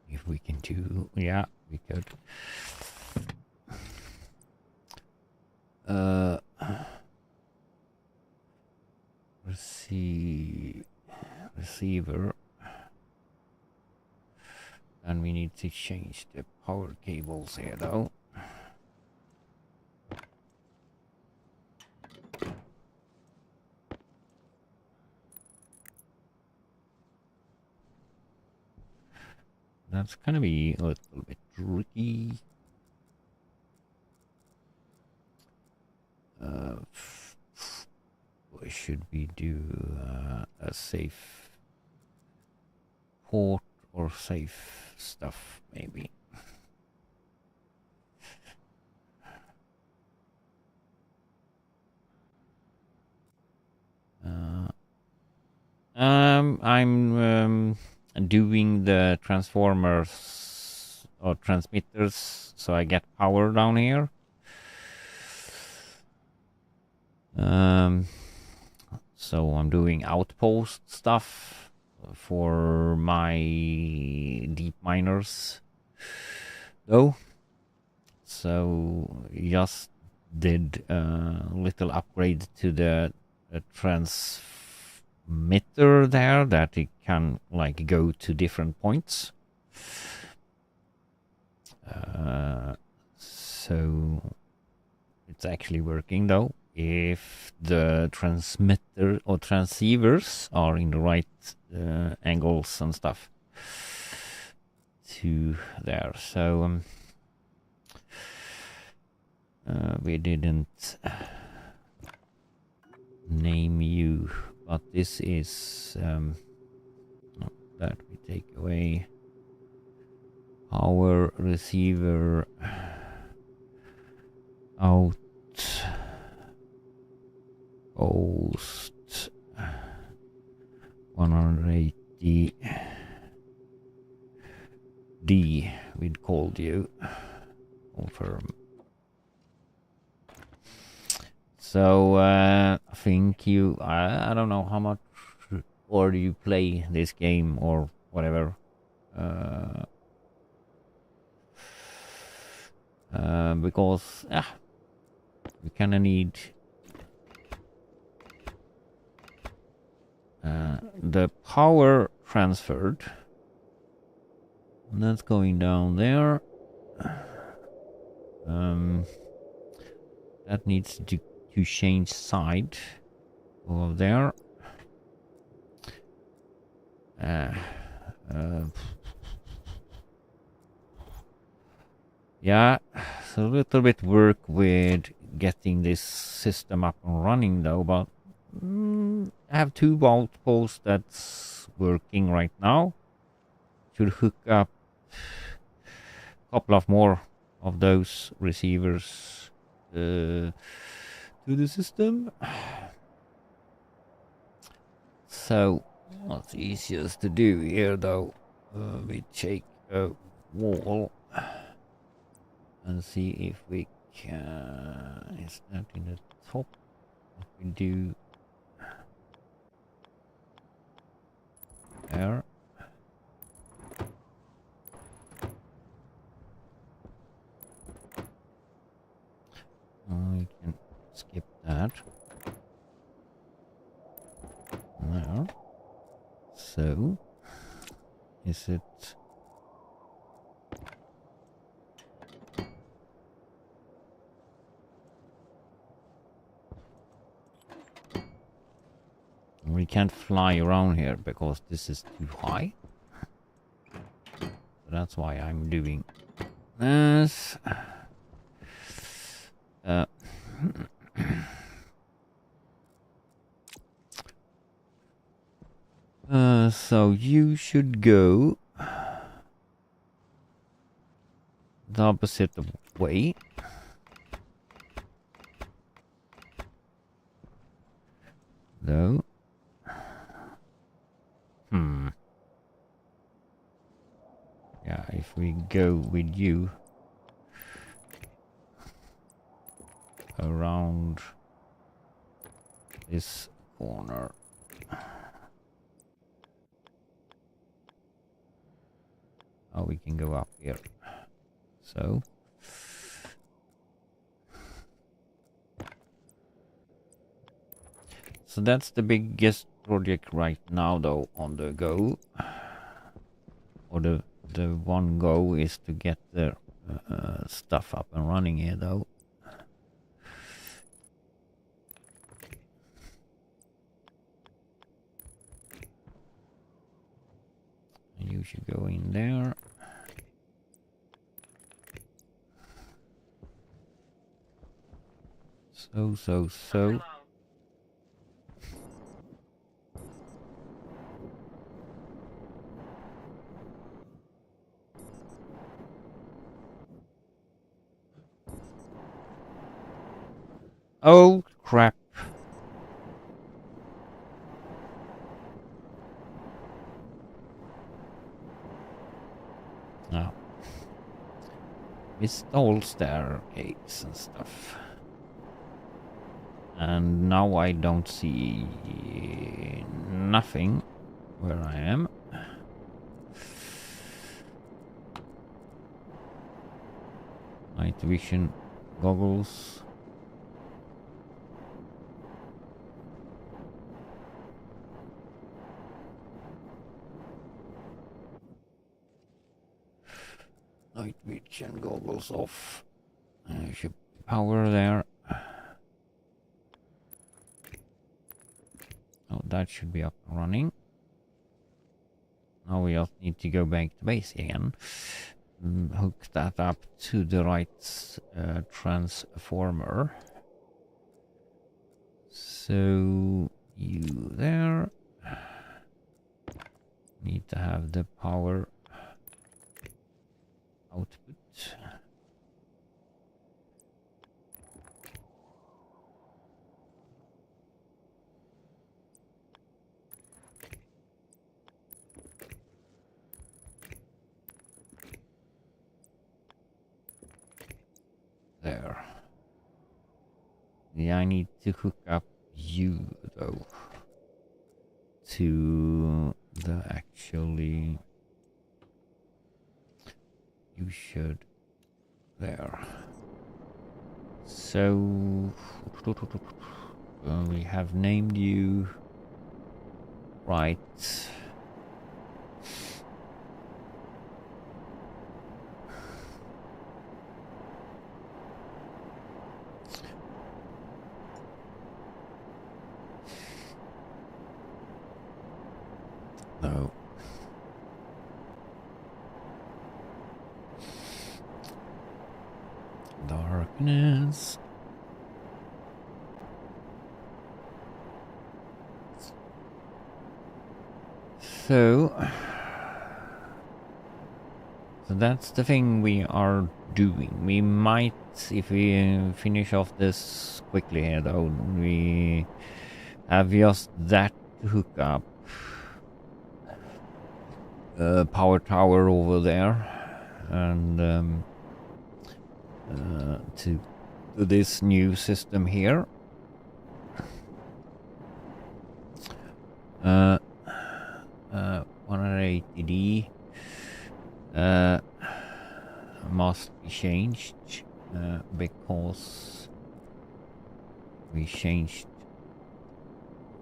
If we can do, yeah, we could. Receiver, and we need to change the power cables here though. That's gonna be a little bit tricky. Should we do a safe port or safe stuff maybe? I'm doing the transformers or transmitters so I get power down here. So I'm doing outpost stuff for my deep miners though. So just did a little upgrade to the transmitter there that it can like go to different points. So it's actually working though. If the transmitter or transceivers are in the right angles and stuff to there. So we didn't name you, but this is that we take away power receiver out host 180 D we'd called you. Confirm. So I think you I don't know how much or do you play this game or whatever. because we kind of need the power transferred. And that's going down there. That needs to change side over there. Yeah, so a little bit work with getting this system up and running though, but I have 2 outposts that's working right now. Should hook up a couple of more of those receivers to the system. So what's easiest to do here though, we take a wall and see if we can. Is that in the top? What we do there. We can skip that. There. So, is it? We can't fly around here because this is too high. So that's why I'm doing this. So you should go the opposite way. Though. Yeah, if we go with you around this corner. Oh, we can go up here. So. So that's the biggest project right now though on the go. Or the one go is to get the stuff up and running here though. And you should go in there. So. Oh, crap. No. Missed all staircase and stuff. And now I don't see nothing where I am. Night vision goggles. Night vision goggles off. Should power there. Oh, that should be up and running. Now we just need to go back to base again. Hook that up to the right transformer. So you there. Need to have the power output. There. Yeah, I need to hook up you though to the actually. You should there. So we have named you right. No. Darkness. So that's the thing we are doing. We might, if we finish off this quickly here though, we have just that to hook up. Power tower over there, and to this new system here. 180D must be changed because we changed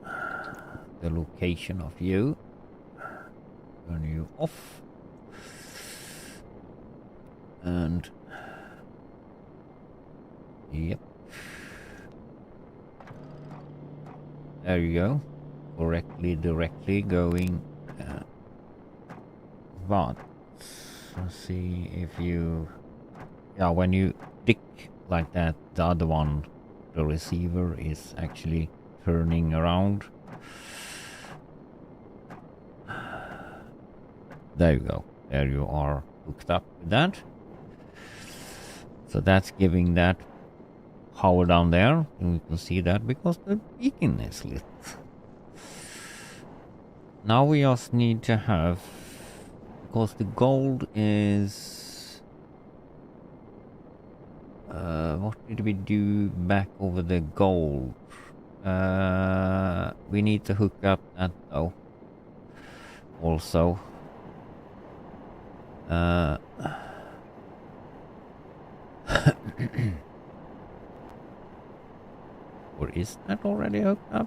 the location of you. Turn you off, and yep, there you go. Directly going. But let's see if you, yeah, when you dick like that, the other one, the receiver is actually turning around. There you go. There you are hooked up with that. So that's giving that power down there. And you can see that because the beacon is lit. Now we just need to have, because the gold is... what did we do back over the gold? We need to hook up that though. Also. Or is that already hooked up?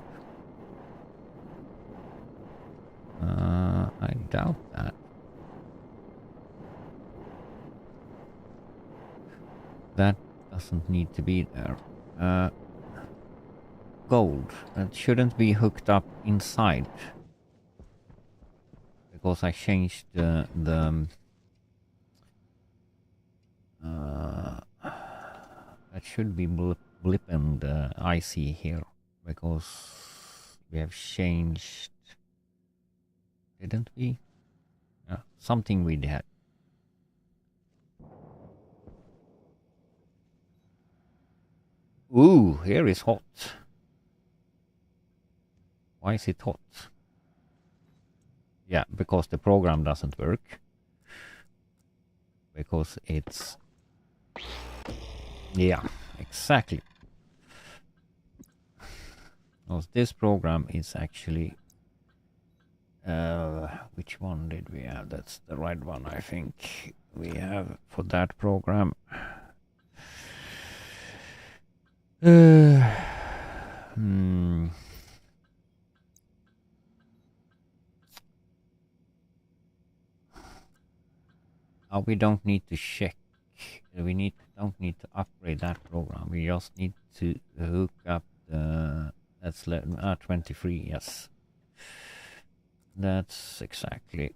I doubt that. That doesn't need to be there. Gold. That shouldn't be hooked up inside. Because I changed that should be blip and IC here. Because we have changed... Didn't we? Yeah, something we had. Ooh, here is hot. Why is it hot? Yeah, because the program doesn't work. Because it's... Yeah, exactly. Because this program is actually... which one did we have? That's the right one, I think. We have for that program. We don't need to check. We don't need to upgrade that program. We just need to hook up the... That's 23, yes. That's exactly.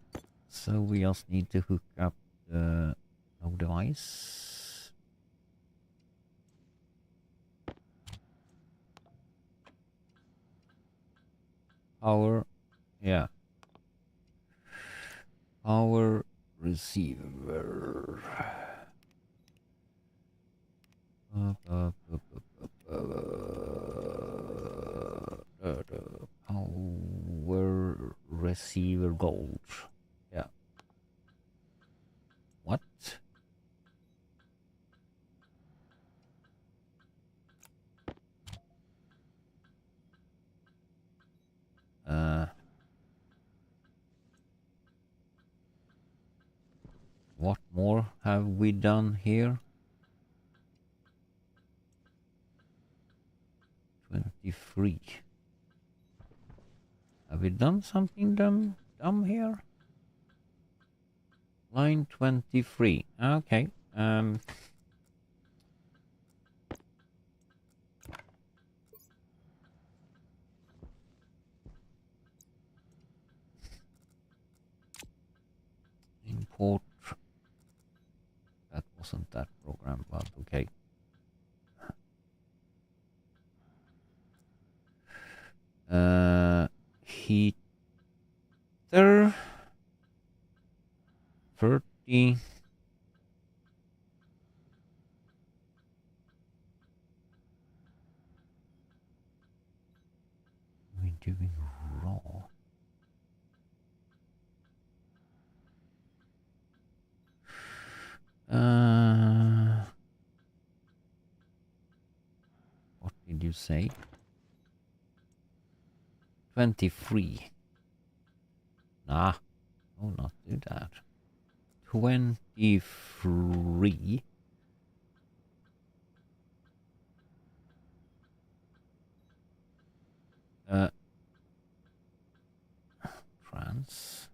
So we just need to hook up the no device. Power, yeah. Power receiver. Power receiver gold. Yeah. What? What more have we done here? 23. Have we done something dumb here? Line 23. Okay. Import. That wasn't that program, but okay. Heater 30. We're doing raw. What did you say? 23. Nah, no, not do that. 23. Trans.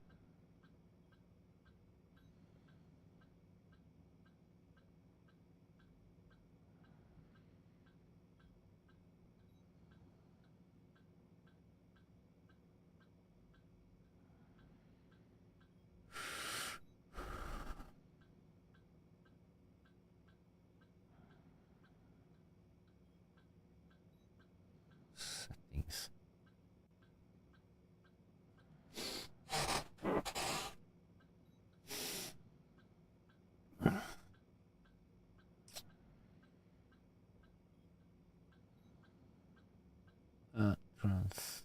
Settings. Trans.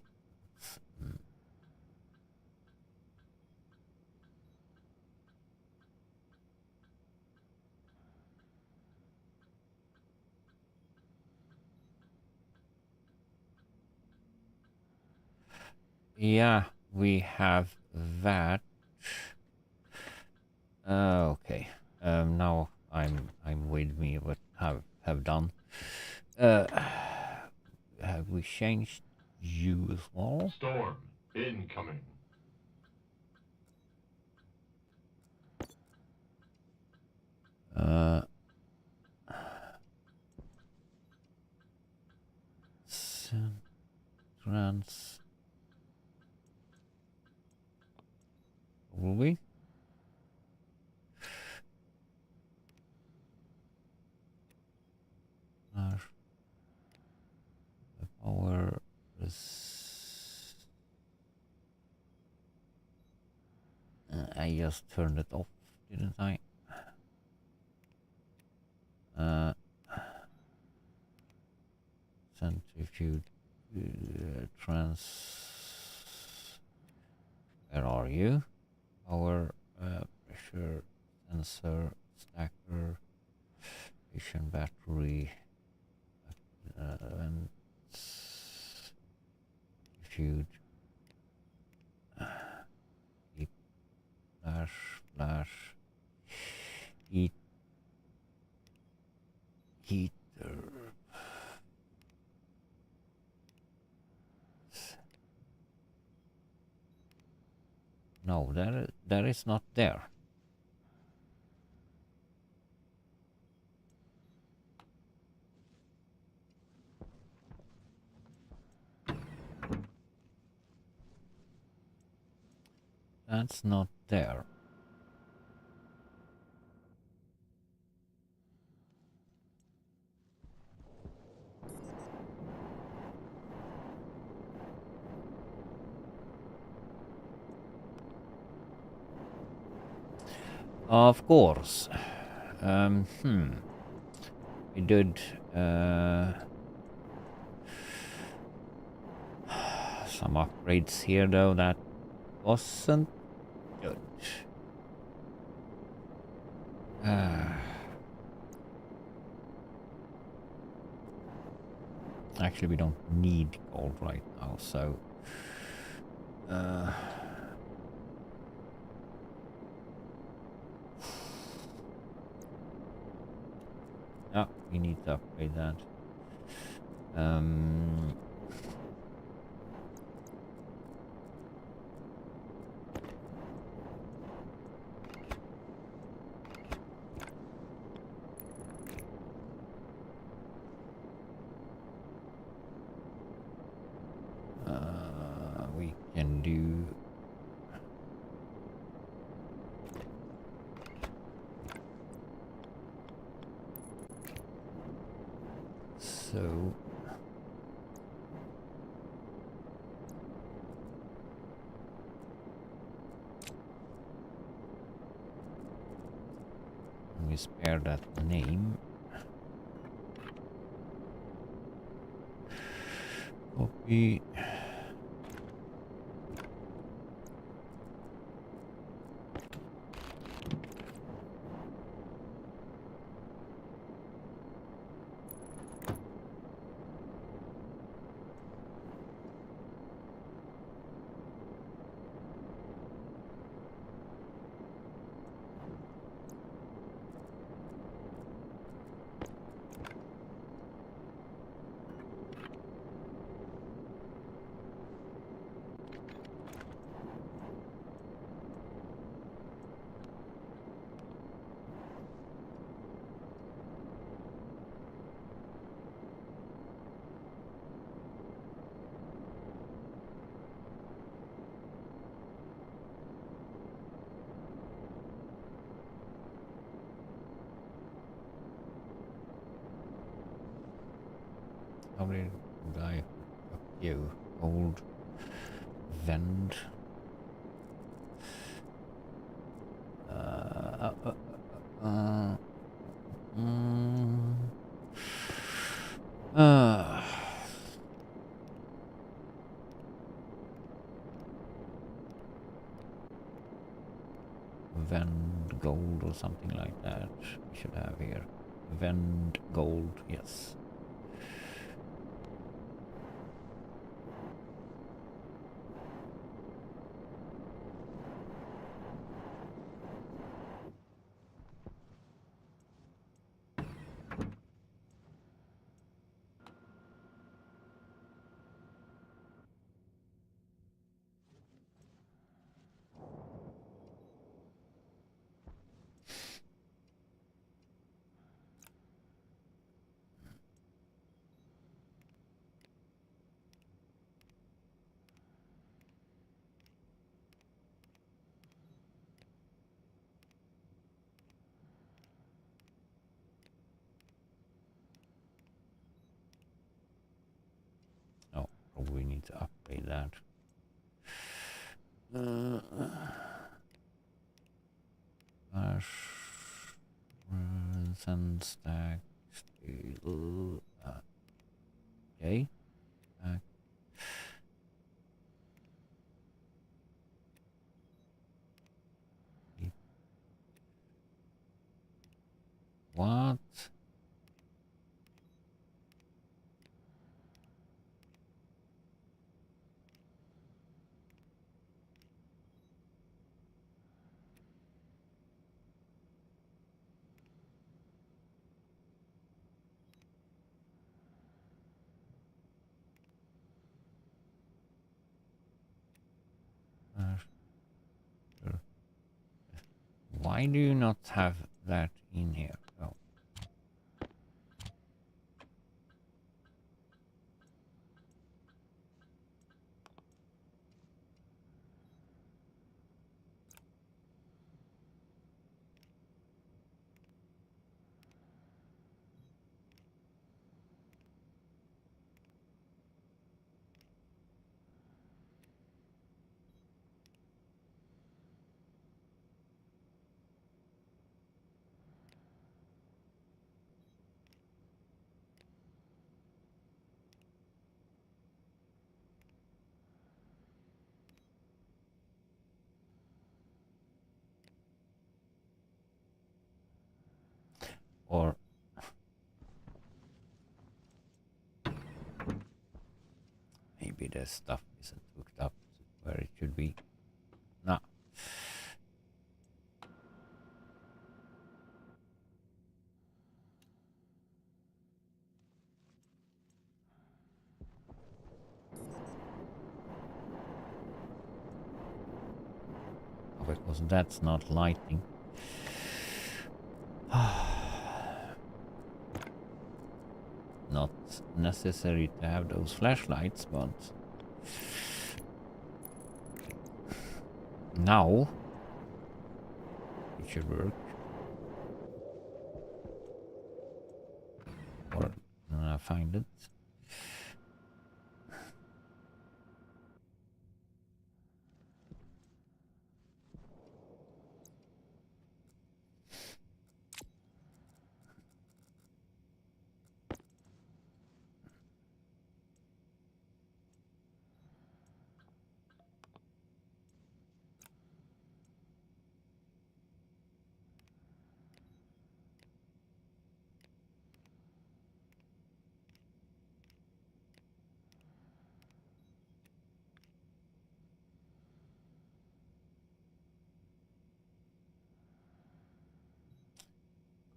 Yeah, we have that. Okay. Now I'm with me what have done. Have we changed you as well? Storm incoming. Trans. Will we? The power is. I just turned it off, didn't I? Centrifuge trans. Where are you? Power, pressure sensor, stacker, vision battery, and centrifuge. Deep flash, heater. No, that is not there. That's not there. Of course. We did some upgrades here though that wasn't good. Actually, we don't need gold right now, so yeah, we need to upgrade that. So we spare that name. Copy. How did I hook up you? Old vend. Mm, uh, Vend gold or something like that. We should have here. Vend gold, yes. Oh, probably need to upgrade that. Send stack steel. Okay. What? Sure. Why do you not have that in here? Oh. Or maybe the stuff isn't hooked up where it should be. Nah. Oh, because that's not lighting. Not necessary to have those flashlights, but now it should work. Or find it.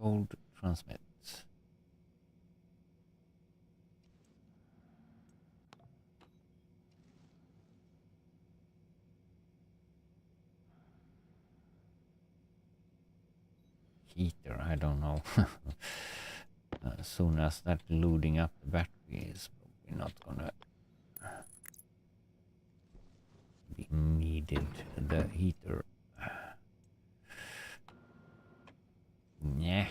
Gold transmit. Heater, I don't know. As soon as that loading up the battery is probably not gonna be needed. The heater. Yeah.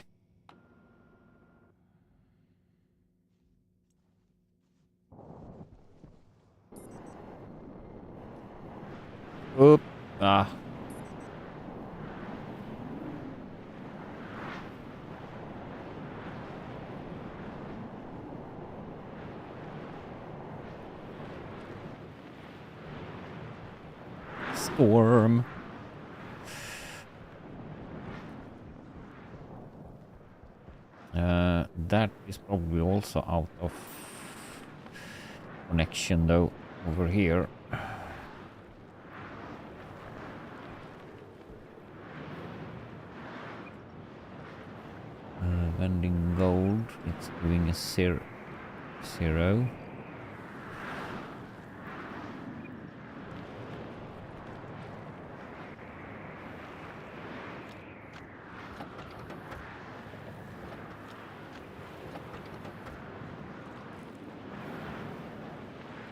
Oop. Ah. Storm. That is probably also out of connection though over here. Vending gold, it's doing a zero.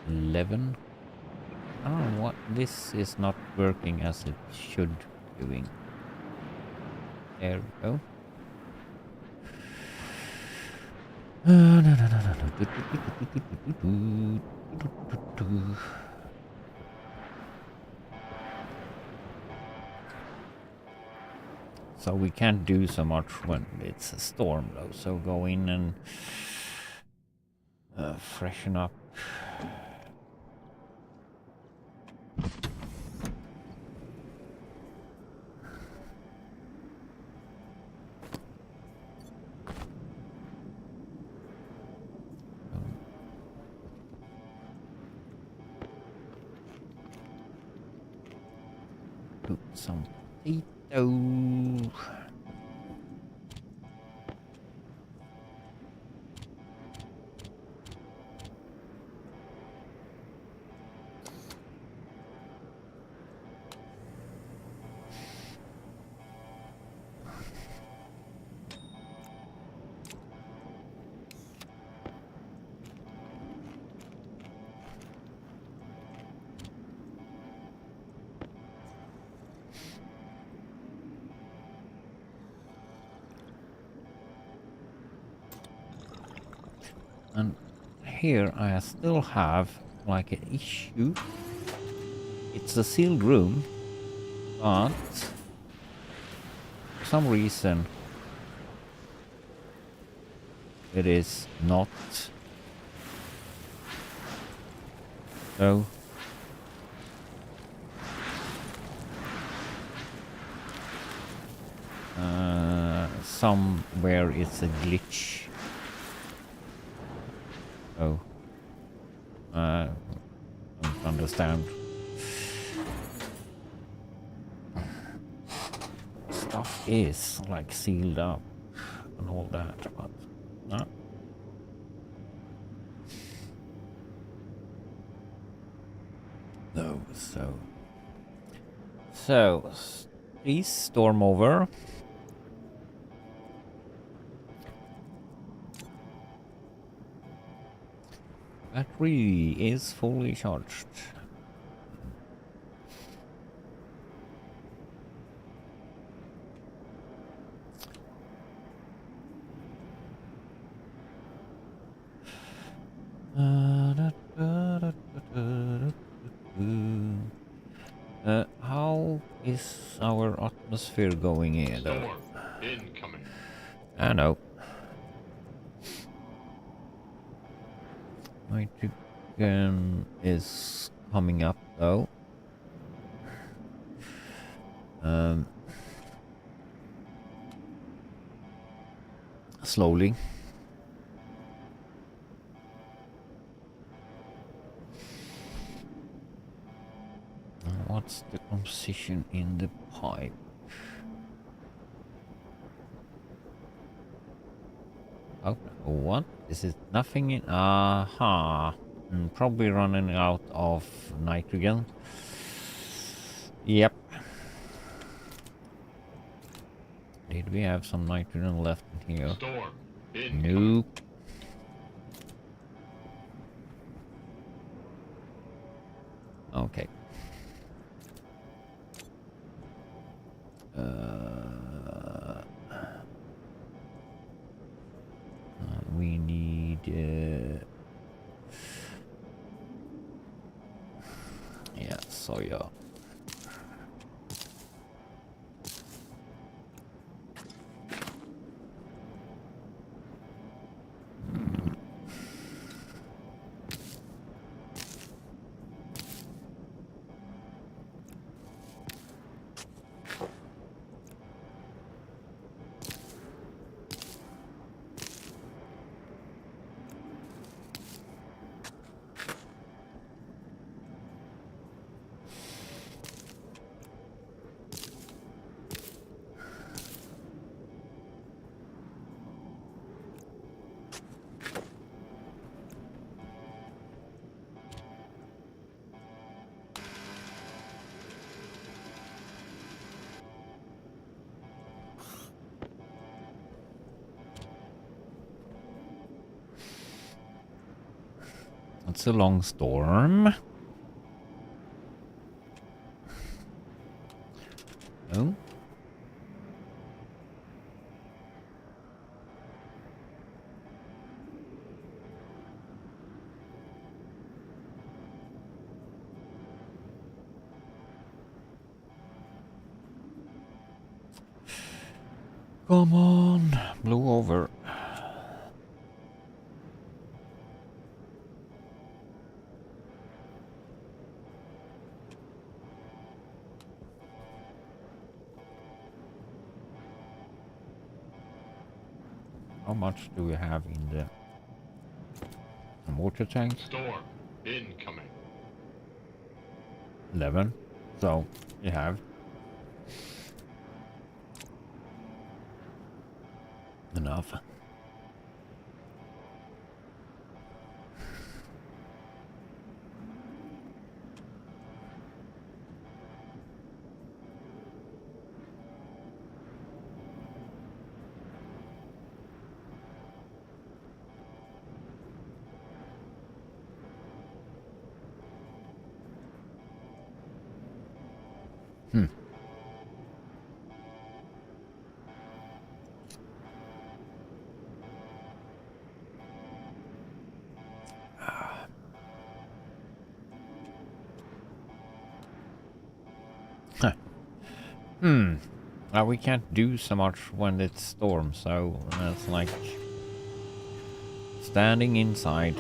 11. I don't know what this is not working as it should doing. There we go. So we can't do so much when it's a storm though, so go in and freshen up. Put some potato. And here I still have like an issue. It's a sealed room, but for some reason it is not. So somewhere it's a glitch. Oh, I don't understand. Stuff is like sealed up and all that, but no. No, so please storm over. Battery is fully charged. atmosphere going in though. Storm incoming. I know. Nitrogen is coming up though. Slowly. What's the composition in the pipe? Oh, what? Is it nothing in? Aha. Probably running out of nitrogen. Yep. Did we have some nitrogen left in here? Storm incoming. Nope. Okay. We need yeah, soya. It's a long storm. Oh. Come on, blew over. How much do we have in the water tank? Storm incoming. 11. So you have enough. We can't do so much when it storms, so that's like standing inside,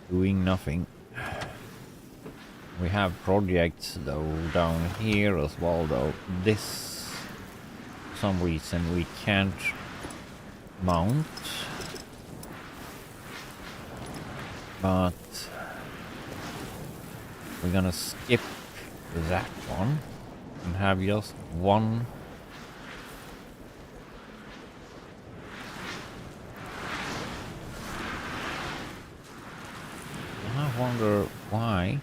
doing nothing. We have projects though down here as well though. This, for some reason, we can't mount. But we're gonna skip that one and have just one. I wonder why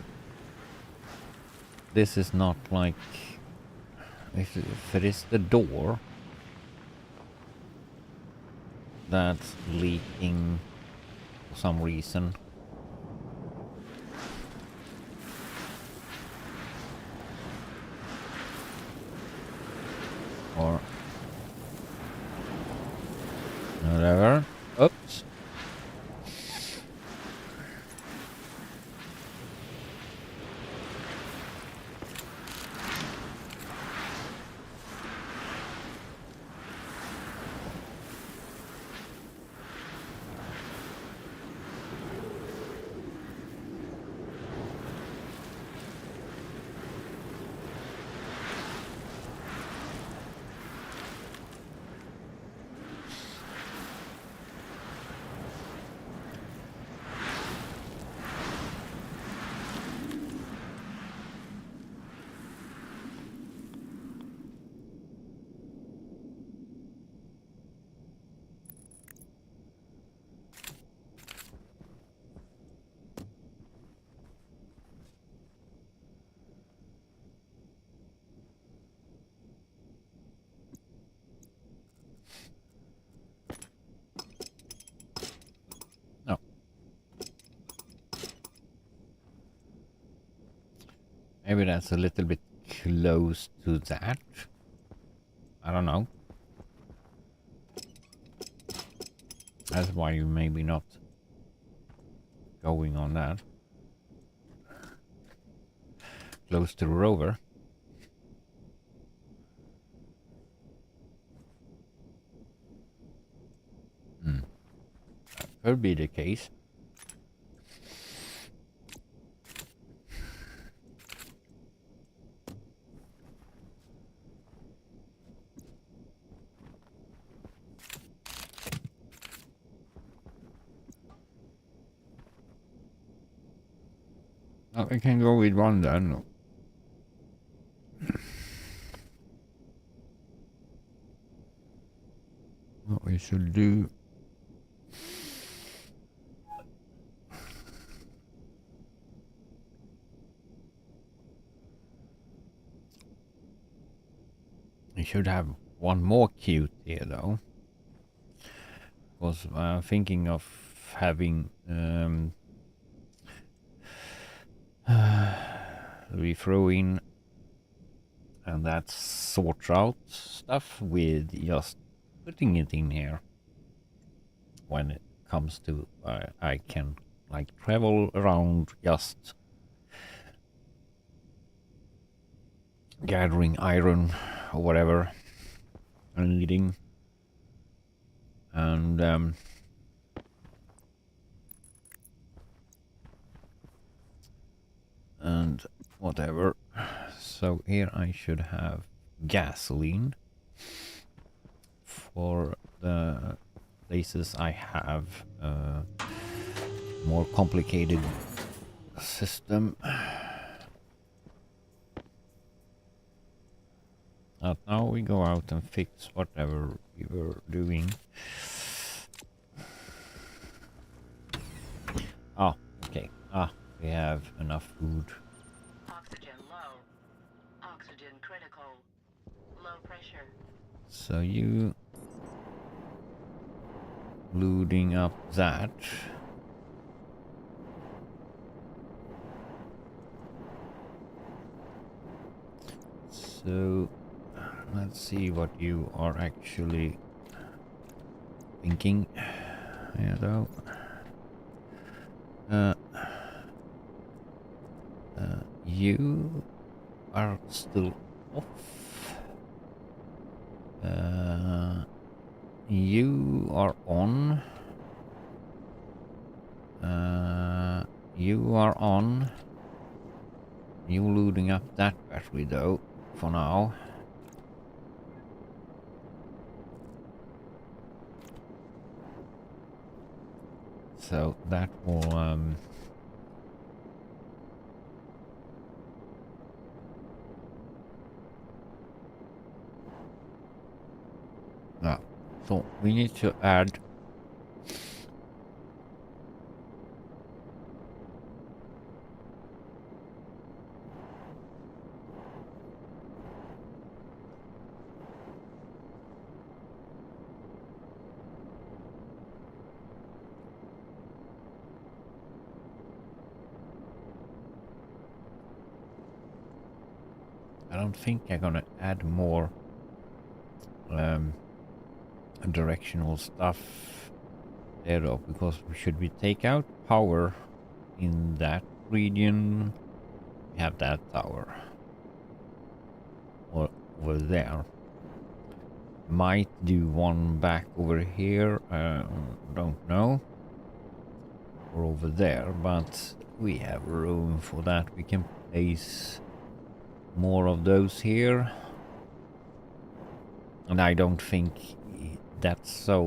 this is not like, if it is the door that's leaking for some reason. Or whatever. Oops. maybe that's a little bit close to that. I don't know. That's why you maybe not going on that. Close to the rover. Could be the case. Oh, we can go with one then. What we should do. We should have one more cute here though. Because I'm thinking of having we throw in and that sorts out stuff with just putting it in here. When it comes to I can like travel around just gathering iron or whatever I'm needing, and whatever. So here I should have gasoline for the places I have more complicated system. But now we go out and fix whatever we were doing. Oh, okay. We have enough food. Oxygen low. Oxygen critical. Low pressure. So you loading up that. So let's see what you are actually thinking. Yeah, though. You are still off. You are on. You are on. You loading up that battery though, for now. So that will so we need to add I don't think I'm gonna add more directional stuff there though, because should we take out power in that region, we have that tower or over there. Might do one back over here, don't know, or over there, but we have room for that. We can place more of those here, and I don't think that's so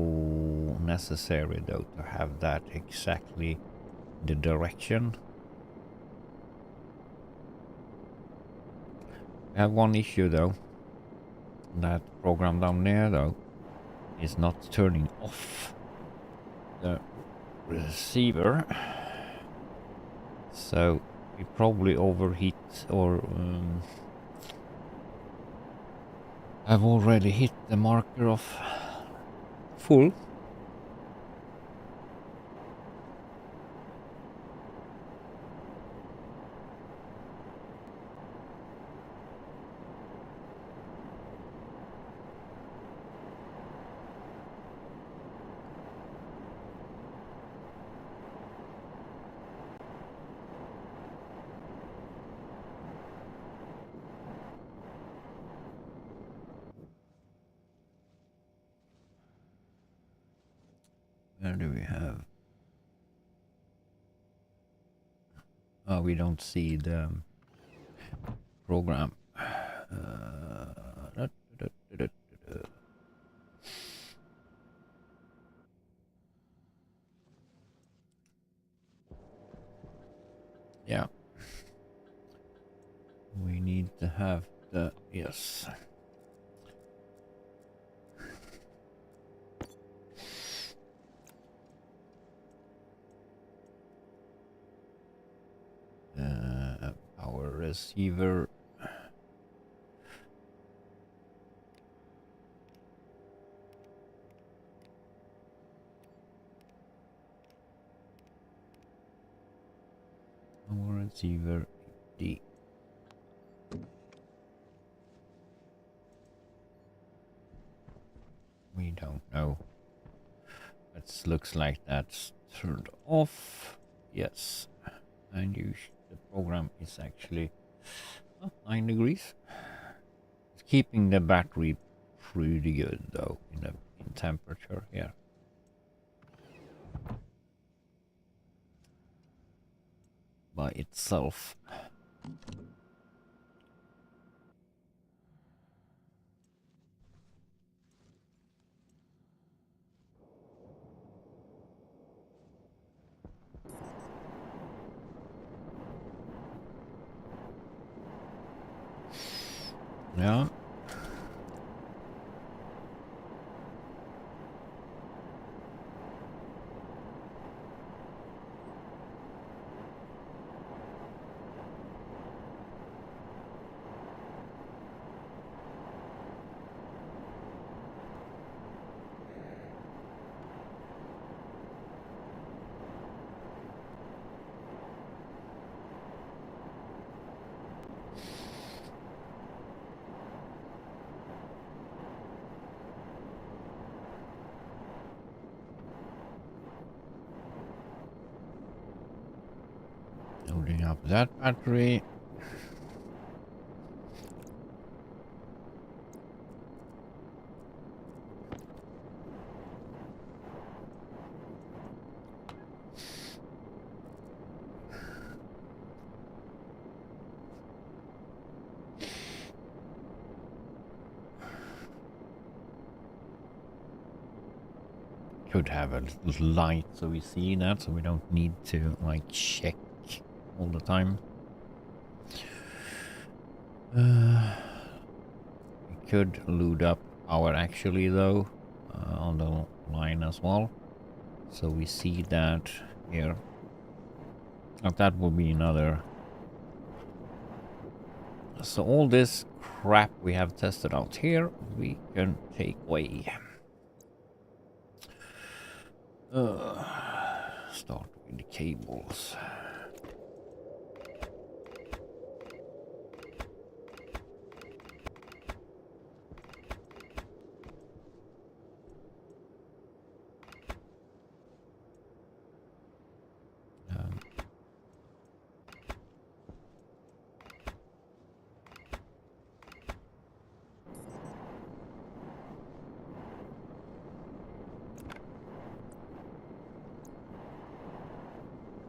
necessary though to have that exactly the direction. I have one issue though. That program down there though is not turning off the receiver, so we probably overheat or I've already hit the marker of full. Where do we have? Oh, we don't see the program. Da, da, da, da, da. Yeah. We need to have the, yes. Our receiver. Our receiver D. We don't know. It looks like that's turned off. Yes. And the program is actually 9 degrees. It's keeping the battery pretty good though in temperature here. By itself. Yeah. Loading up that battery. Could have a little light so we see that, so we don't need to like check all the time. We could load up power actually though on the line as well, so we see that here. But that will be another. So all this crap we have tested out here, we can take away. Start with the cables.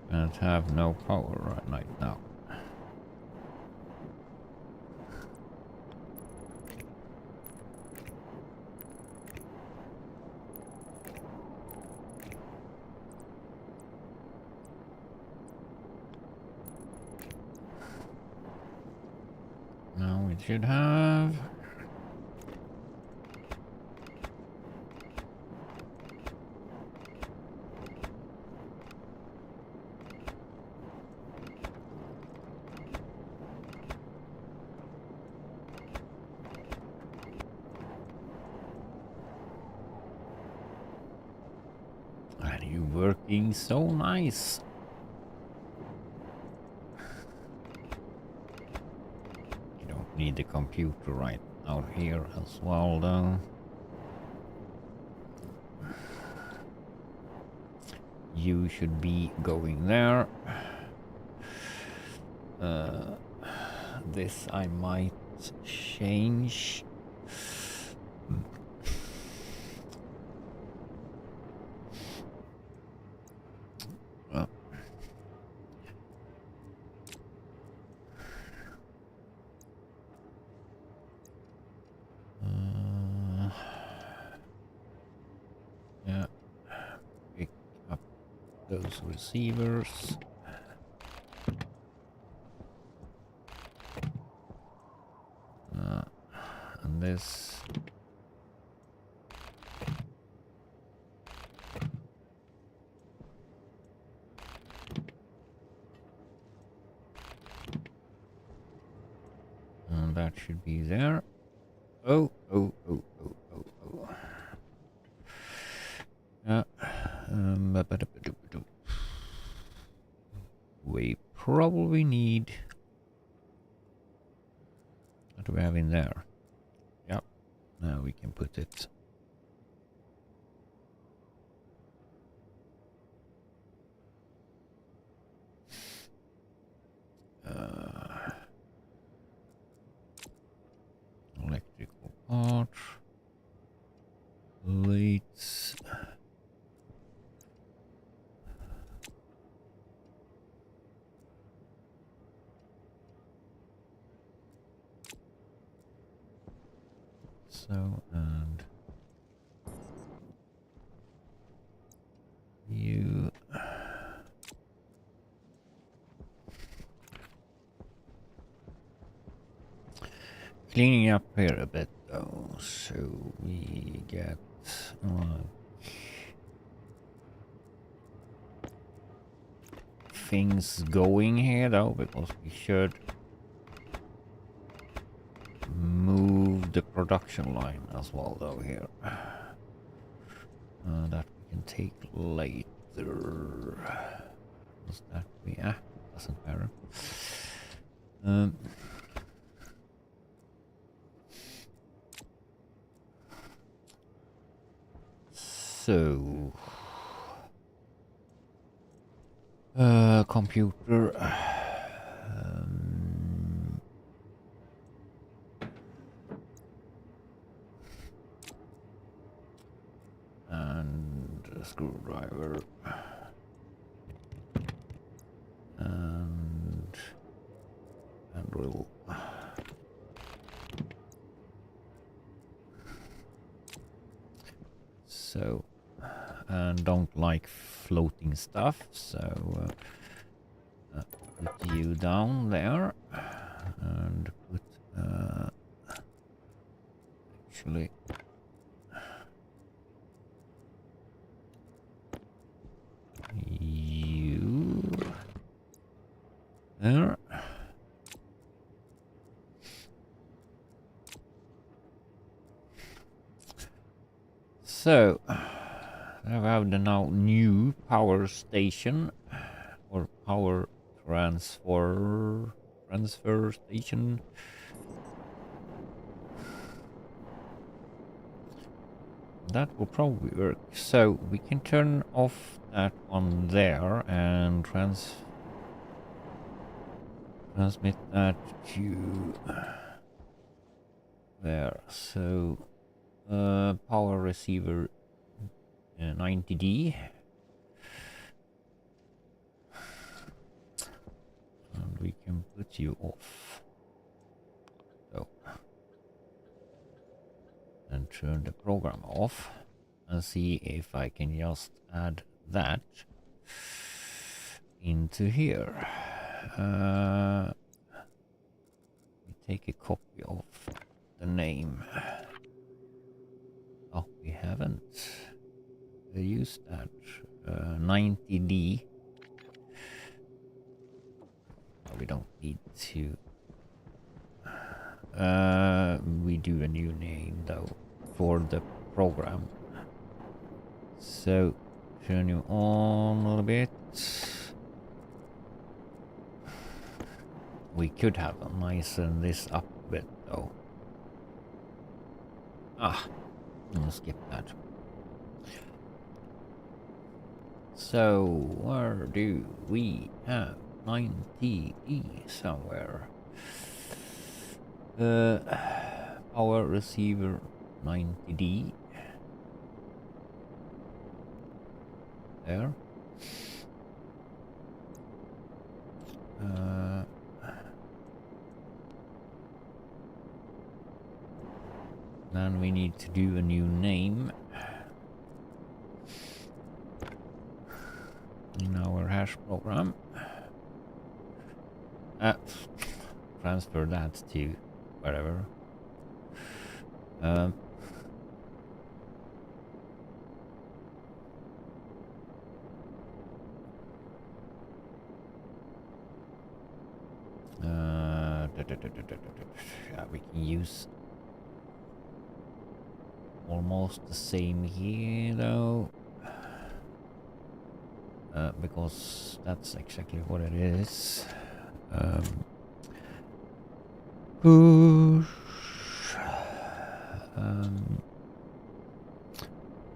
And have no power right now. Now we should have. And you working so nice. You don't need the computer right out here as well though. You should be going there. This I might change. those receivers. And this. And that should be there. Oh. We probably need. What do we have in there? Yep. Now we can put it. Electrical part. Lights. So, and you. Cleaning up here a bit though, so we get things going here though, because we should move the production line as well though here. That we can take later. Does that be? Doesn't matter. So, computer. And a screwdriver. And handle. So, and don't like floating stuff, so put you down there and put actually you there. So, I have the now new power station or power transfer station. That will probably work. So we can turn off that one there and transmit that to there. So power receiver 90D, and we can put you off. So, and turn the program off and see if I can just add that into here. We take a copy of the name. Oh, we haven't used that. 90D. Oh, we don't need to. We do a new name though for the program. So turn you on a little bit. We could have license this up a bit though. I'll skip that. So where do we have 90E somewhere? Power receiver 90D. There. Then we need to do a new name. in our hash program. Transfer that to wherever. Yeah, we can use almost the same here though, because that's exactly what it is. Push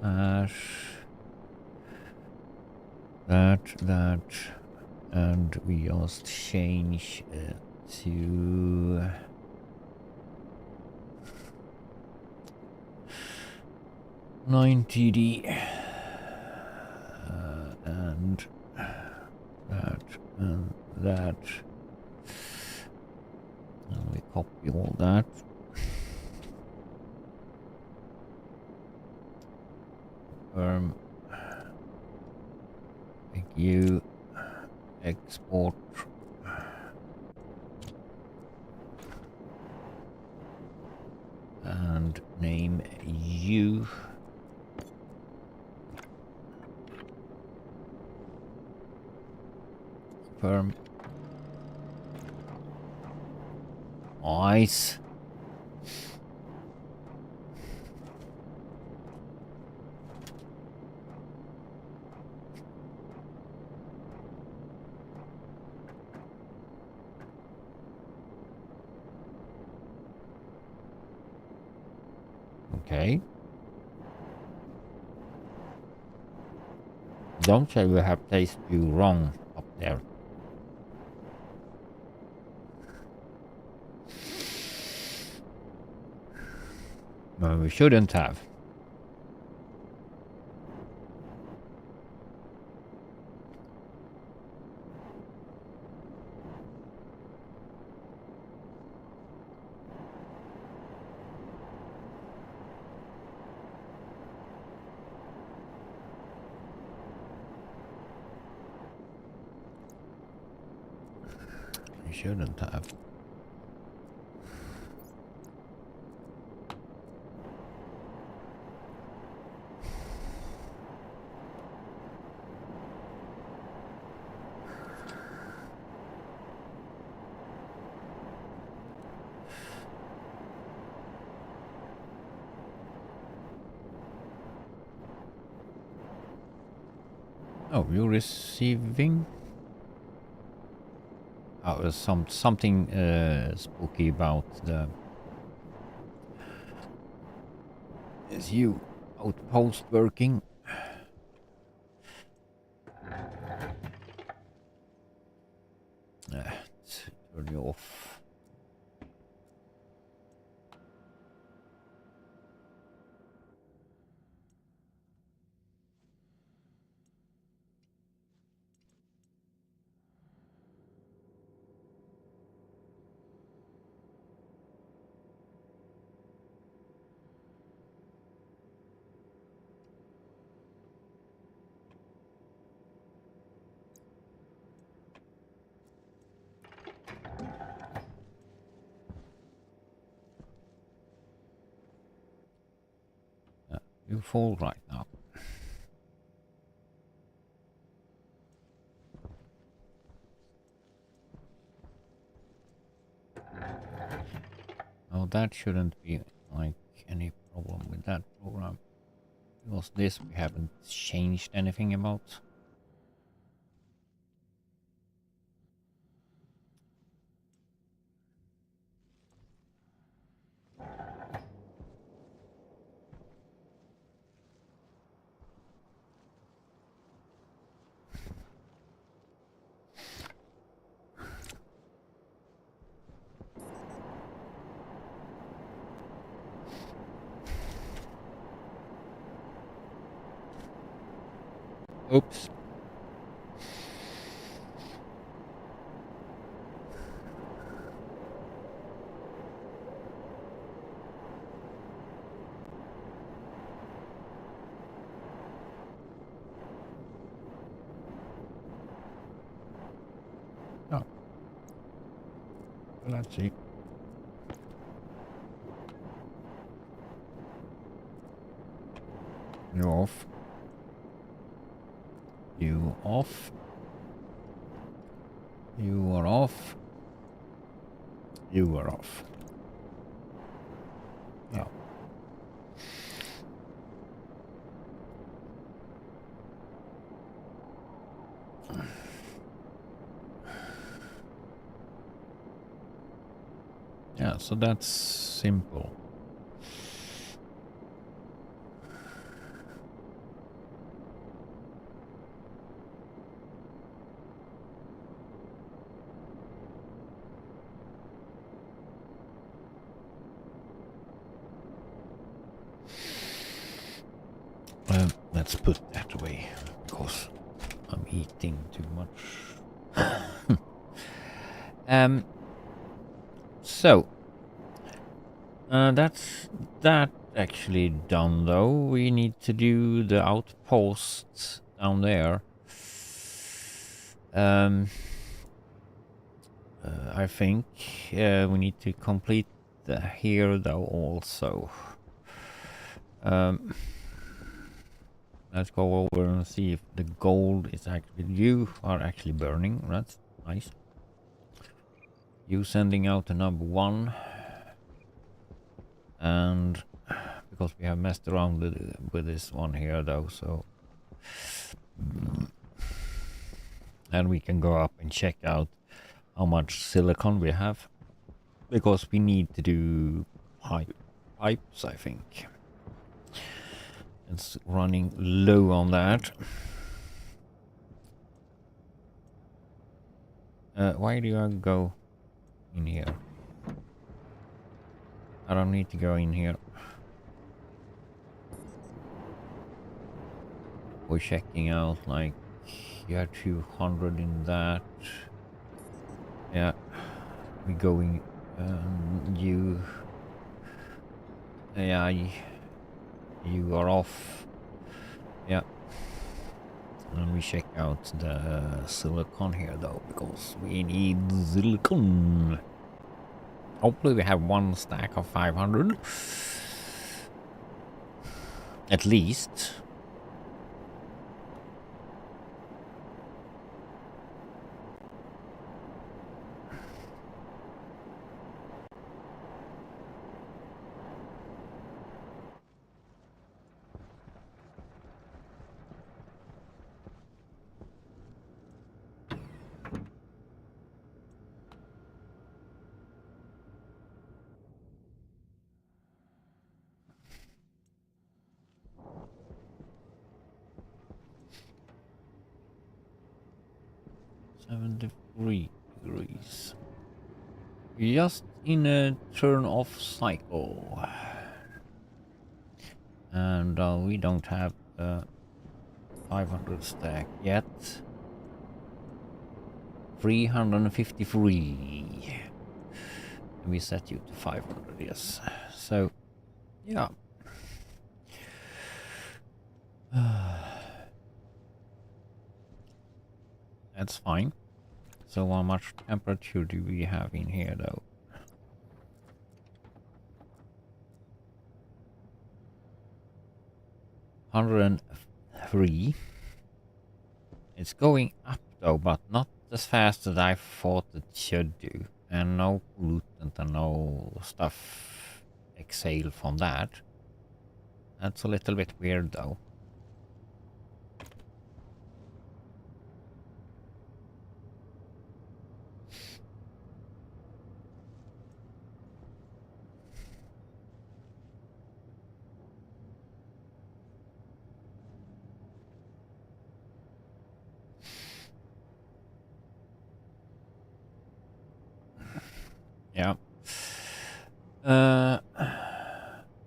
hash that, and we just change it to 90D and that and that, and we copy all that. Make you export and name you firm. Nice. Okay. Don't say we have placed you wrong up there. No, we shouldn't have. We shouldn't have. Oh, you're receiving? Oh, there's something spooky about the... Is you outpost working? Turn you off. You fall right now. Oh, that shouldn't be like any problem with that program. Because this we haven't changed anything about. Oops. Let's see. You off. You off. You are off. You are off. Yeah. Yeah, so that's simple. Let's put that away because I'm eating too much. So that's that actually done though. We need to do the outposts down there. I think we need to complete here though also. Let's go over and see if the gold is actually you are actually burning. That's nice. You sending out the number 1, and because we have messed around with this one here though, so and we can go up and check out how much silicon we have, because we need to do pipes, I think. It's running low on that. Why do I go in here? I don't need to go in here. We're checking out, like, you have 200 in that. Yeah, we going, you, yeah, you are off. Yeah. And we check out the silicon here though, because we need silicon. Hopefully we have 1 stack of 500. At least. $73. Just in a turn off cycle. And we don't have 500 stack yet. 353. And we set you to 500, yes. So, yeah. That's fine. So how much temperature do we have in here though? 103. It's going up though, but not as fast as I thought it should do. And no pollutant and no stuff exhale from that. That's a little bit weird though. Yeah.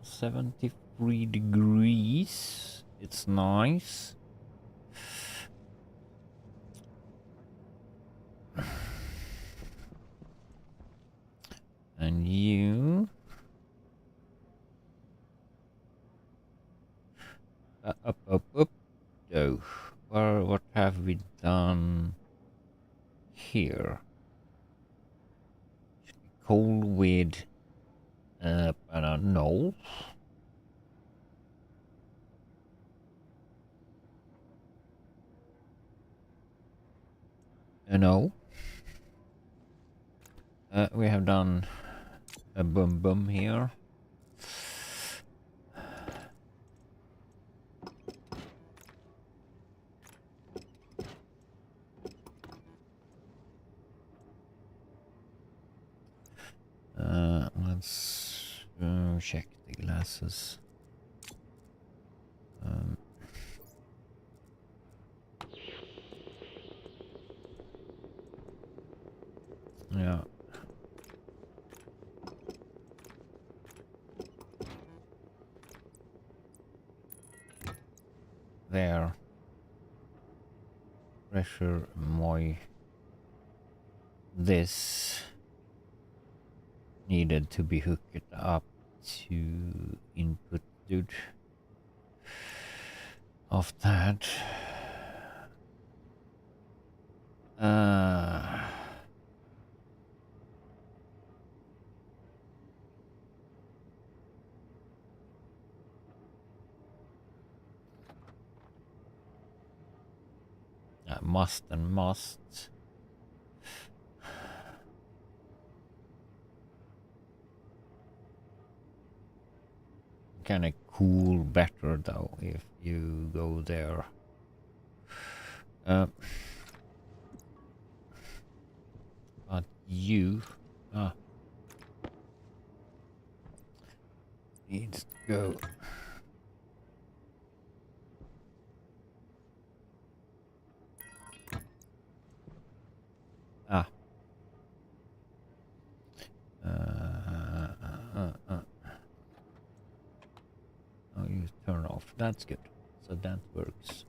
73 degrees. It's nice. And you... up. Oh, what have we done here? No. We have done a boom boom here. Let's check the glasses. Yeah. There. Pressure moi. This needed to be hooked up to input dude of that. Must and must. Kind of cool better though if you go there. But you needs to go. Oh, you turn off. That's good. So that works.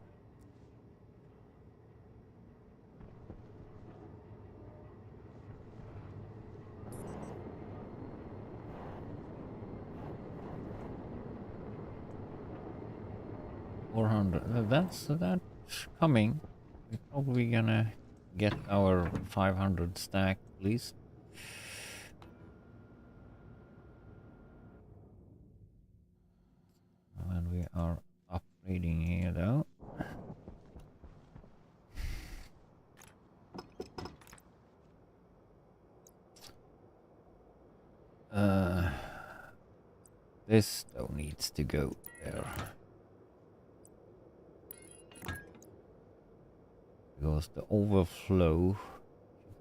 That's coming. We're probably gonna get our 500 stack at least. When we are upgrading here though. This though needs to go there. Because the overflow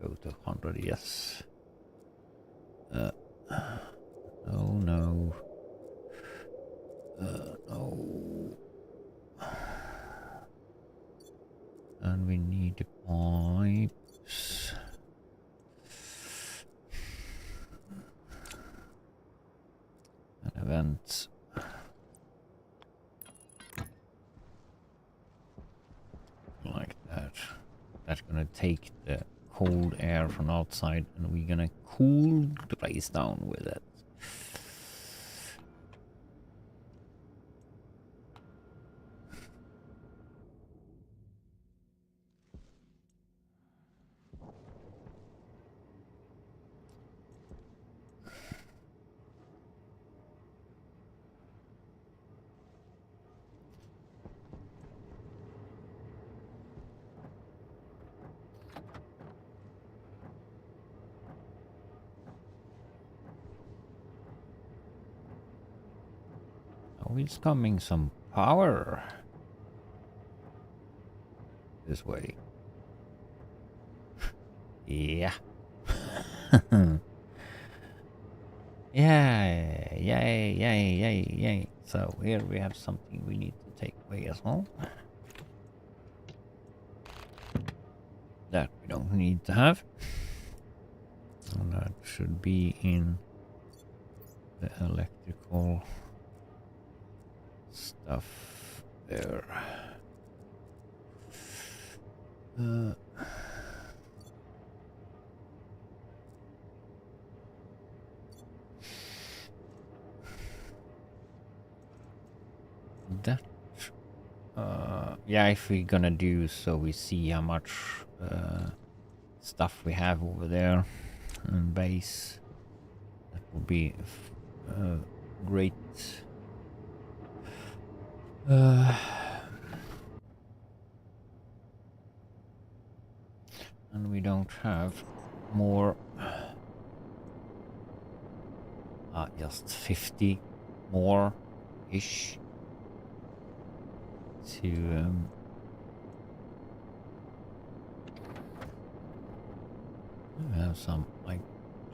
should go to 100, yes. Oh no. No. And we need the pipes. And events. Like that. That's gonna take the cold air from outside and we're gonna cool the place down with it. Oh, it's coming some power this way. Yeah. Yeah, yay, yay, yay, yay. So here we have something we need to take away as well. That we don't need to have. And that should be in the electrical stuff there. That yeah, if we're gonna do so we see how much stuff we have over there in base, that will be great. And we have more. Just 50 more ish to have some like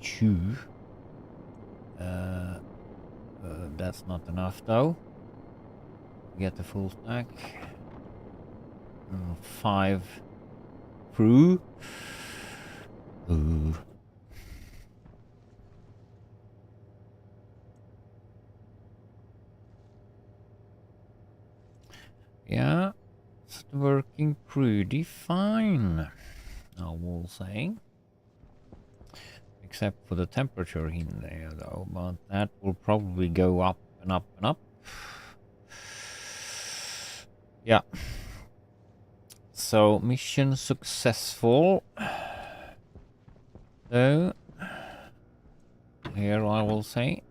2. That's not enough though. Get the full stack. 5 through. Ooh. Yeah, it's working pretty fine, I will say. Except for the temperature in there though, but that will probably go up and up and up. Yeah. So, mission successful. So, here I will say.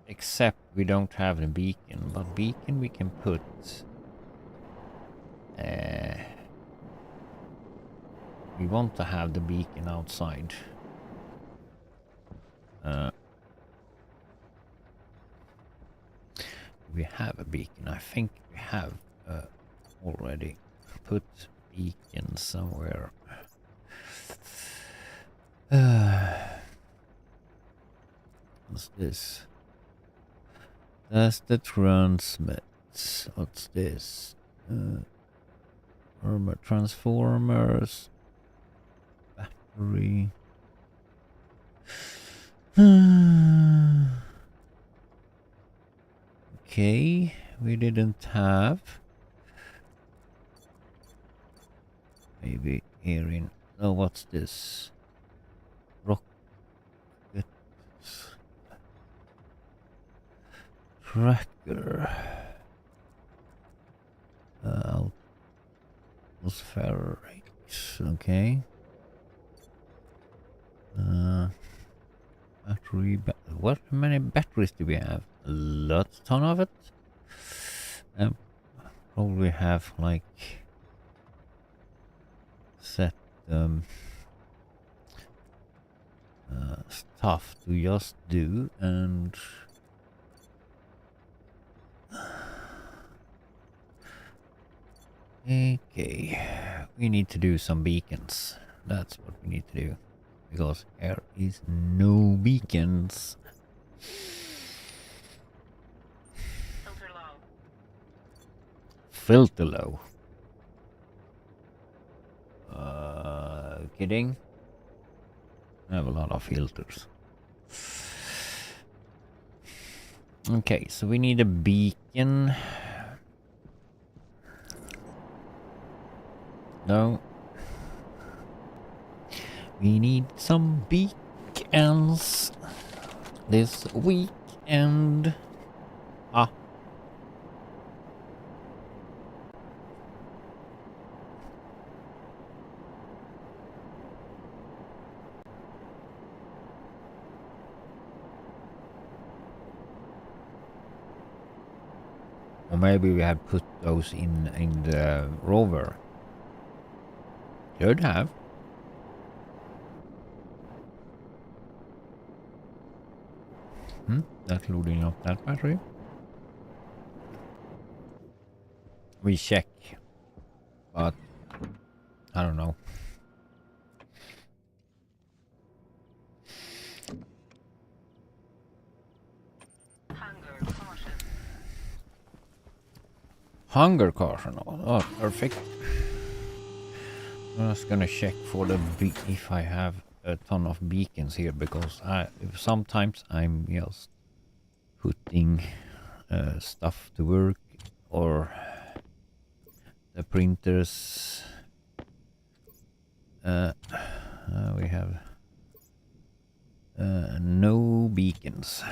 Except we don't have the beacon, but beacon we can put. We want to have the beacon outside. We have a beacon. I think we have already put beacon somewhere. What's this? That's the transmit. What's this? Armor transformers. Battery. Okay, we didn't have. Maybe here in. Oh, what's this? Rocket tracker. Atmospheric. Okay. Battery. What many batteries do we have? A ton of it. Probably have like set stuff to just do and okay, we need to do some beacons. That's what we need to do because there is no beacons. Filter low. Filter low. Kidding? I have a lot of filters. Okay, so we need a beacon. No. We need some beacons this weekend. Ah. Or maybe we had put those in the rover. Should have. That's loading up that battery. We check. But I don't know. Hunger caution. Hunger caution. Oh, perfect. I'm just gonna check for the if I have a ton of beacons here because sometimes I'm just putting stuff to work or the printers. We have no beacons.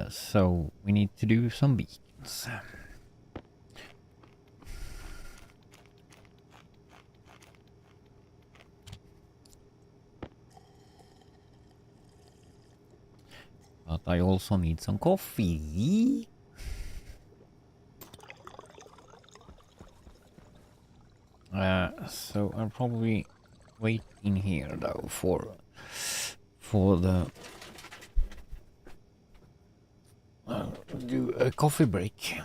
So we need to do some beacons. I also need some coffee. So I'll probably wait in here though for the do a coffee break.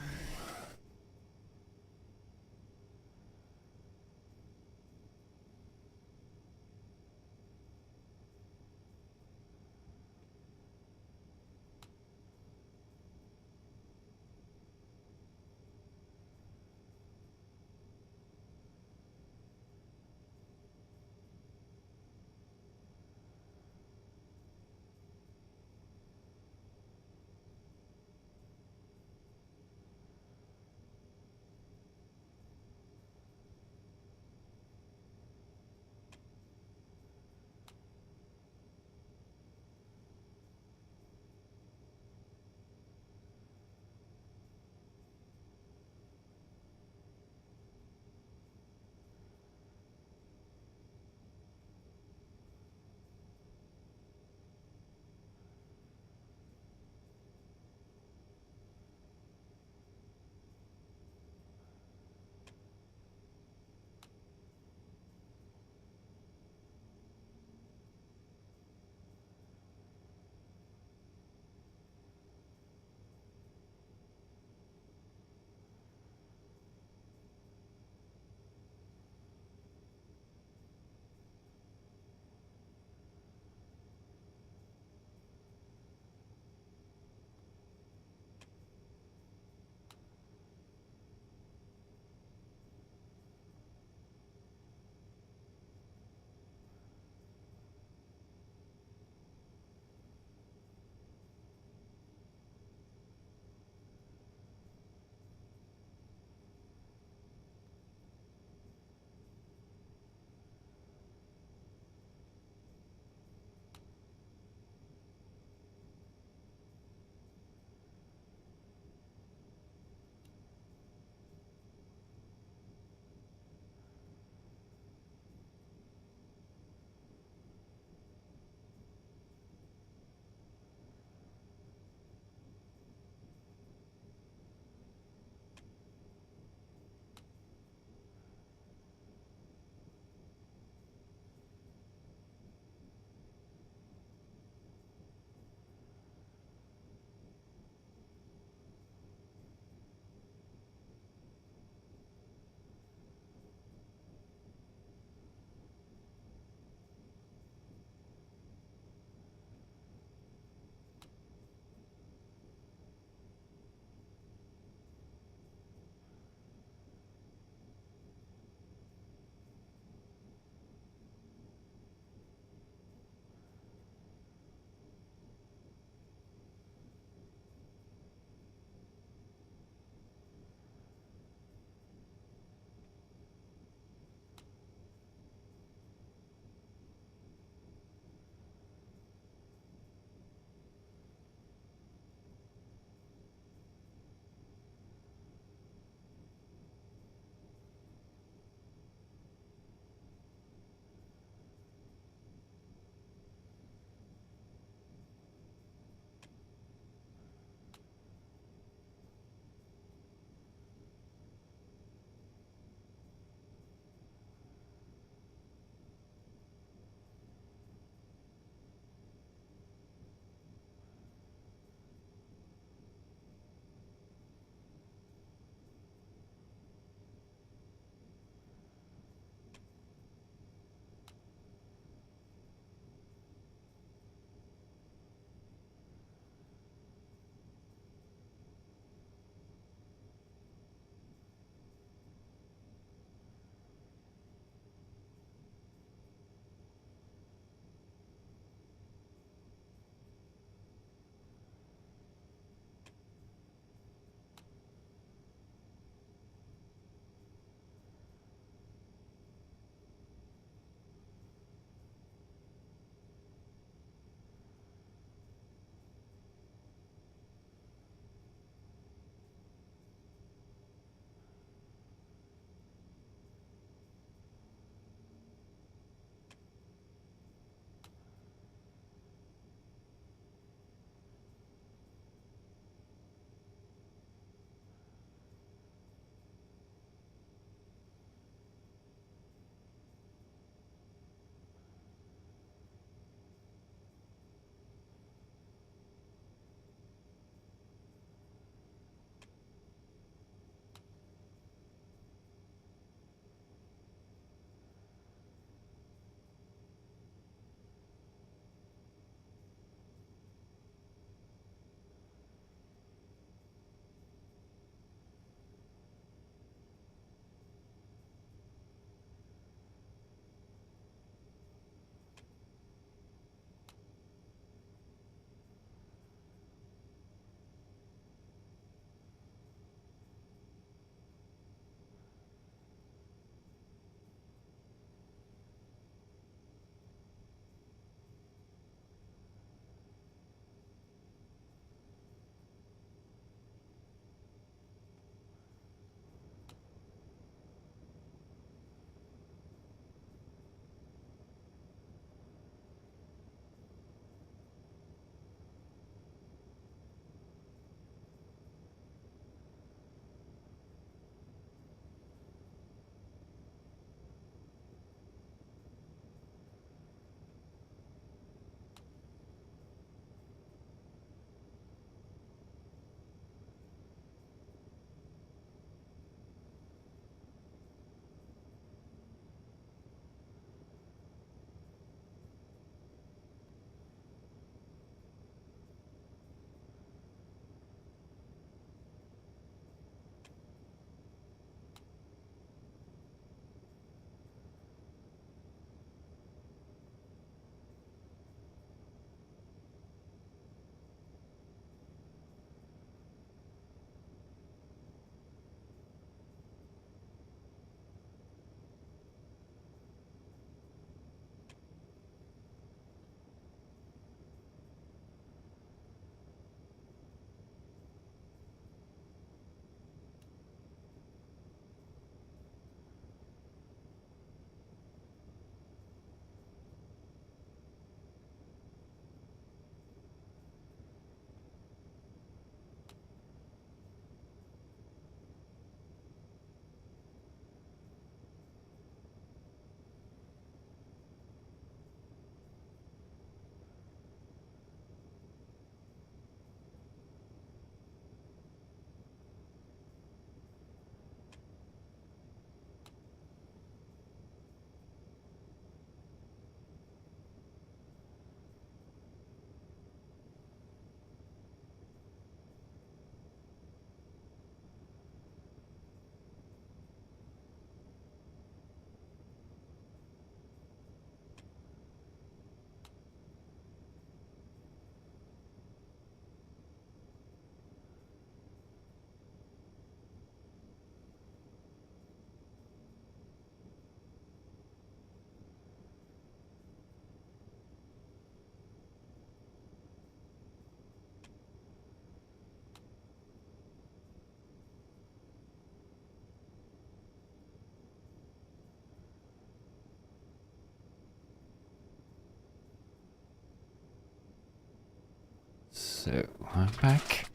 So I'm back.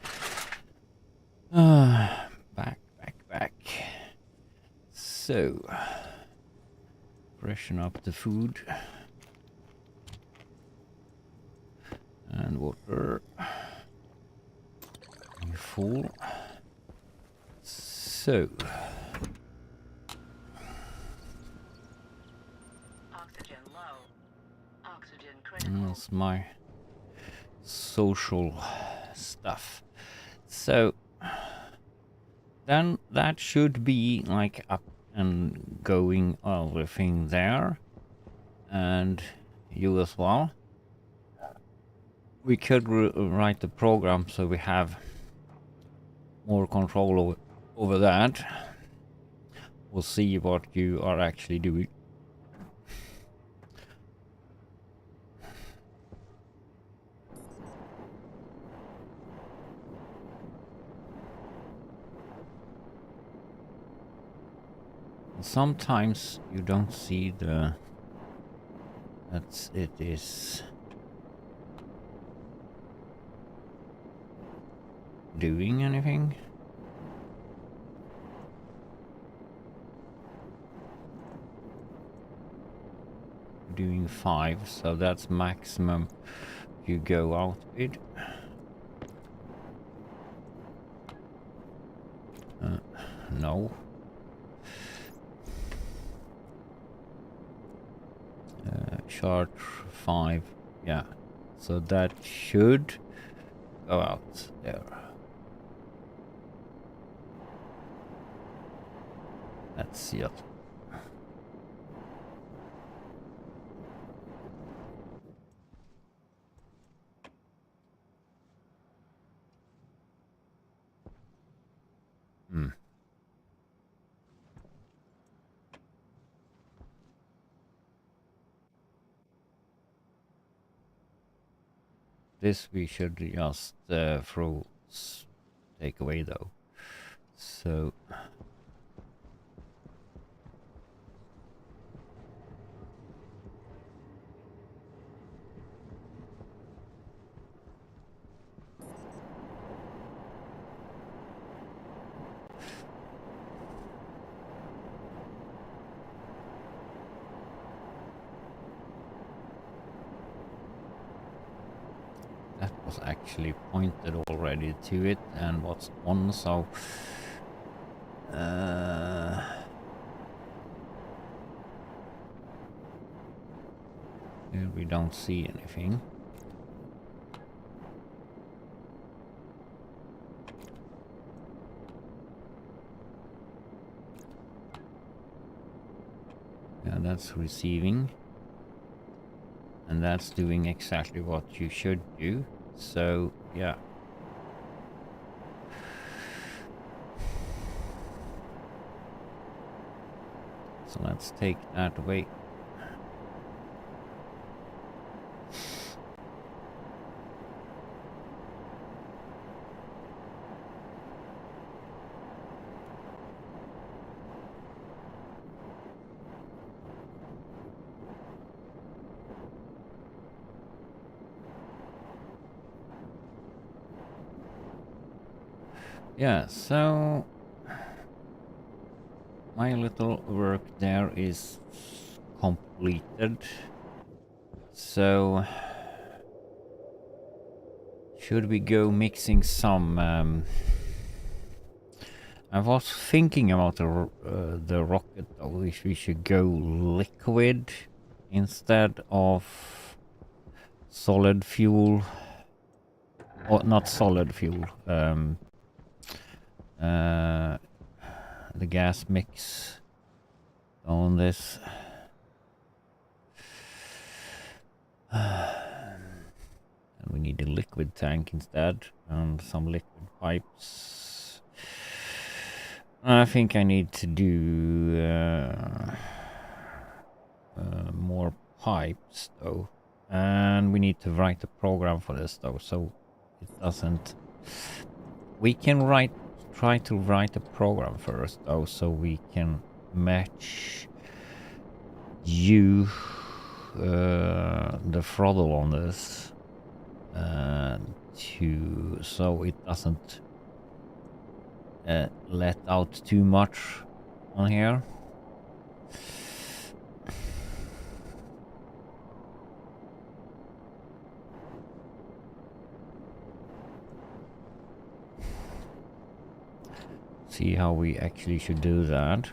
Back. So freshen up the food and water. Full. So Oxygen low. Oxygen critical. that's my social stuff. So then that should be like up and going everything there, and you as well. We could write the program so we have more control over that. We'll see what you are actually doing. Sometimes you don't see the that it is doing anything. Doing 5, so that's maximum you go out with. No. Chart 5, yeah. So that should go out there. That's it. This we should just take away though. So that was actually pointed already to it and what's on, so here we don't see anything. Yeah, that's receiving. And that's doing exactly what you should do. So, yeah. So let's take that away. Yeah, so my little work there is completed. So should we go mixing some I was thinking about the rocket though, if we should go liquid instead of solid fuel, or not solid fuel, the gas mix on this. And we need a liquid tank instead and some liquid pipes. I think I need to do more pipes though, and we need to write a program for this though, so it doesn't. We can try to write a program first though, so we can match the throttle on this to so it doesn't let out too much on here. See how we actually should do that.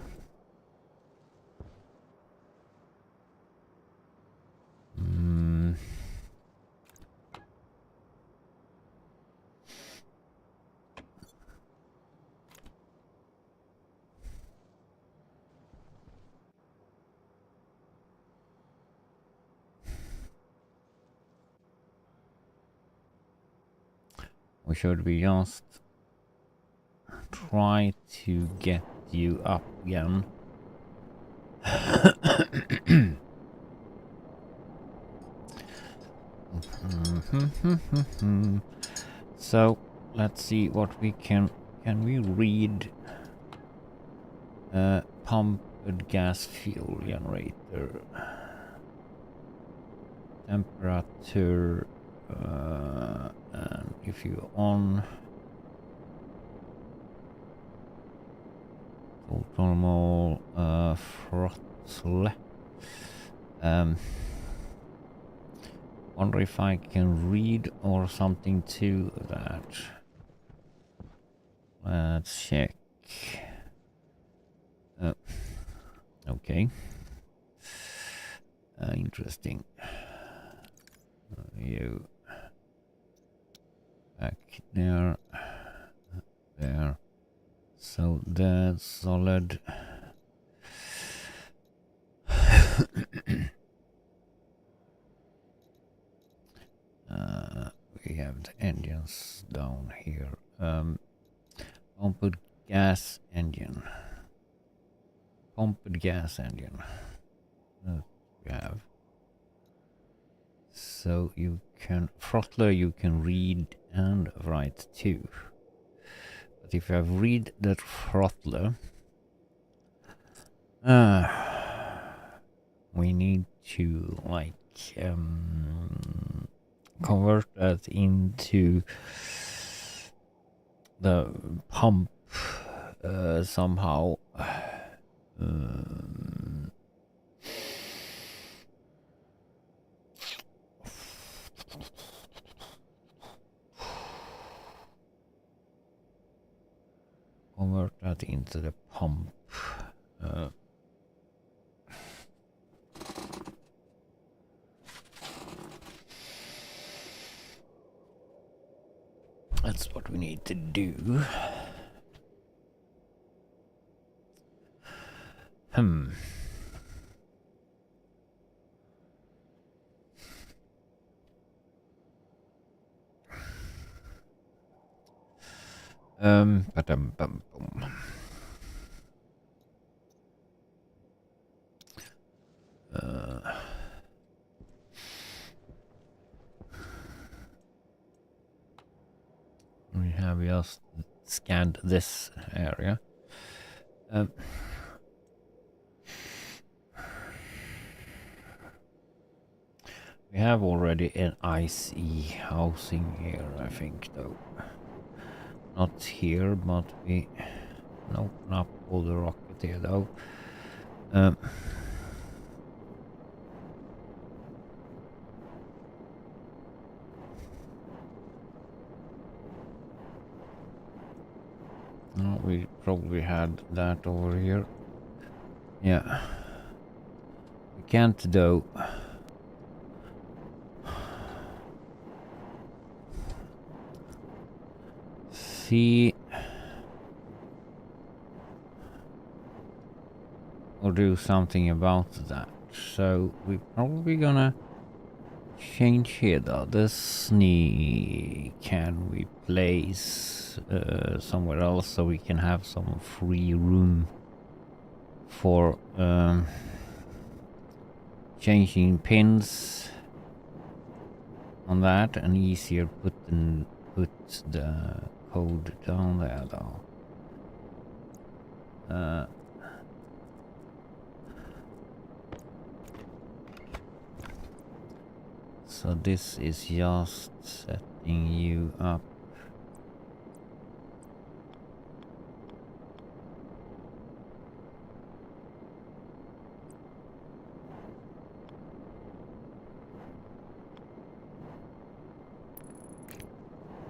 Or should we just try to get you up again? So let's see what we can we read pumped gas fuel generator temperature, and if you on normal throttle, wonder if I can read or something to that. Let's check. Okay. Interesting. You back there, there. So that's solid. We have the engines down here. Pumped gas engine. Pumped gas engine. We have. So you can throttler, you can read and write too. But if I read the throttler, we need to like convert that into the pump somehow. Convert that into the pump. That's what we need to do. Ba-dum-bum-bum. We have just scanned this area. We have already an ICE housing here, I think, though. Not here, but we open up all the rocket here, though. No, we probably had that over here. Yeah. We can't, though. See or do something about that. So we're probably gonna change here though. This knee can we place somewhere else so we can have some free room for changing pins on that, and easier put the code down there though. So this is just setting setting you up.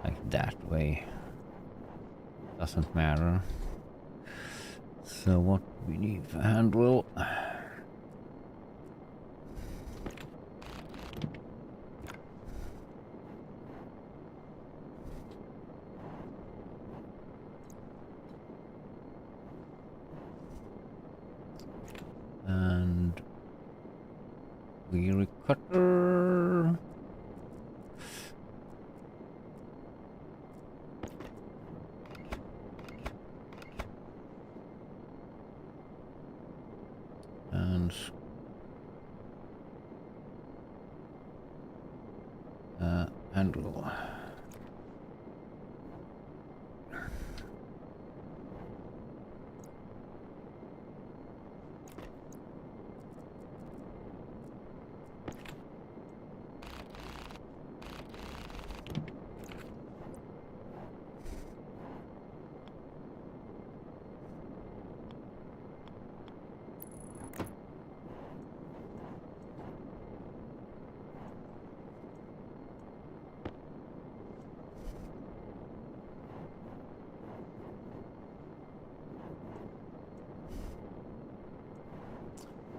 Like that way. Doesn't matter. So what we need for handle? And weary cutter. And handle.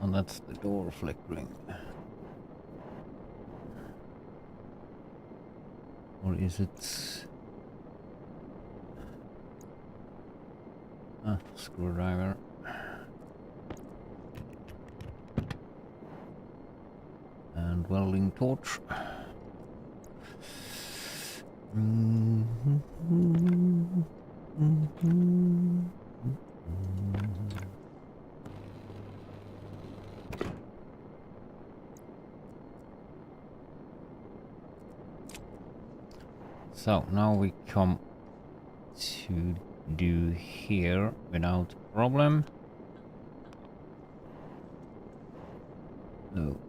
And that's the door flickering. Or is it... screwdriver. And welding torch. So now we come to do here without problem. No.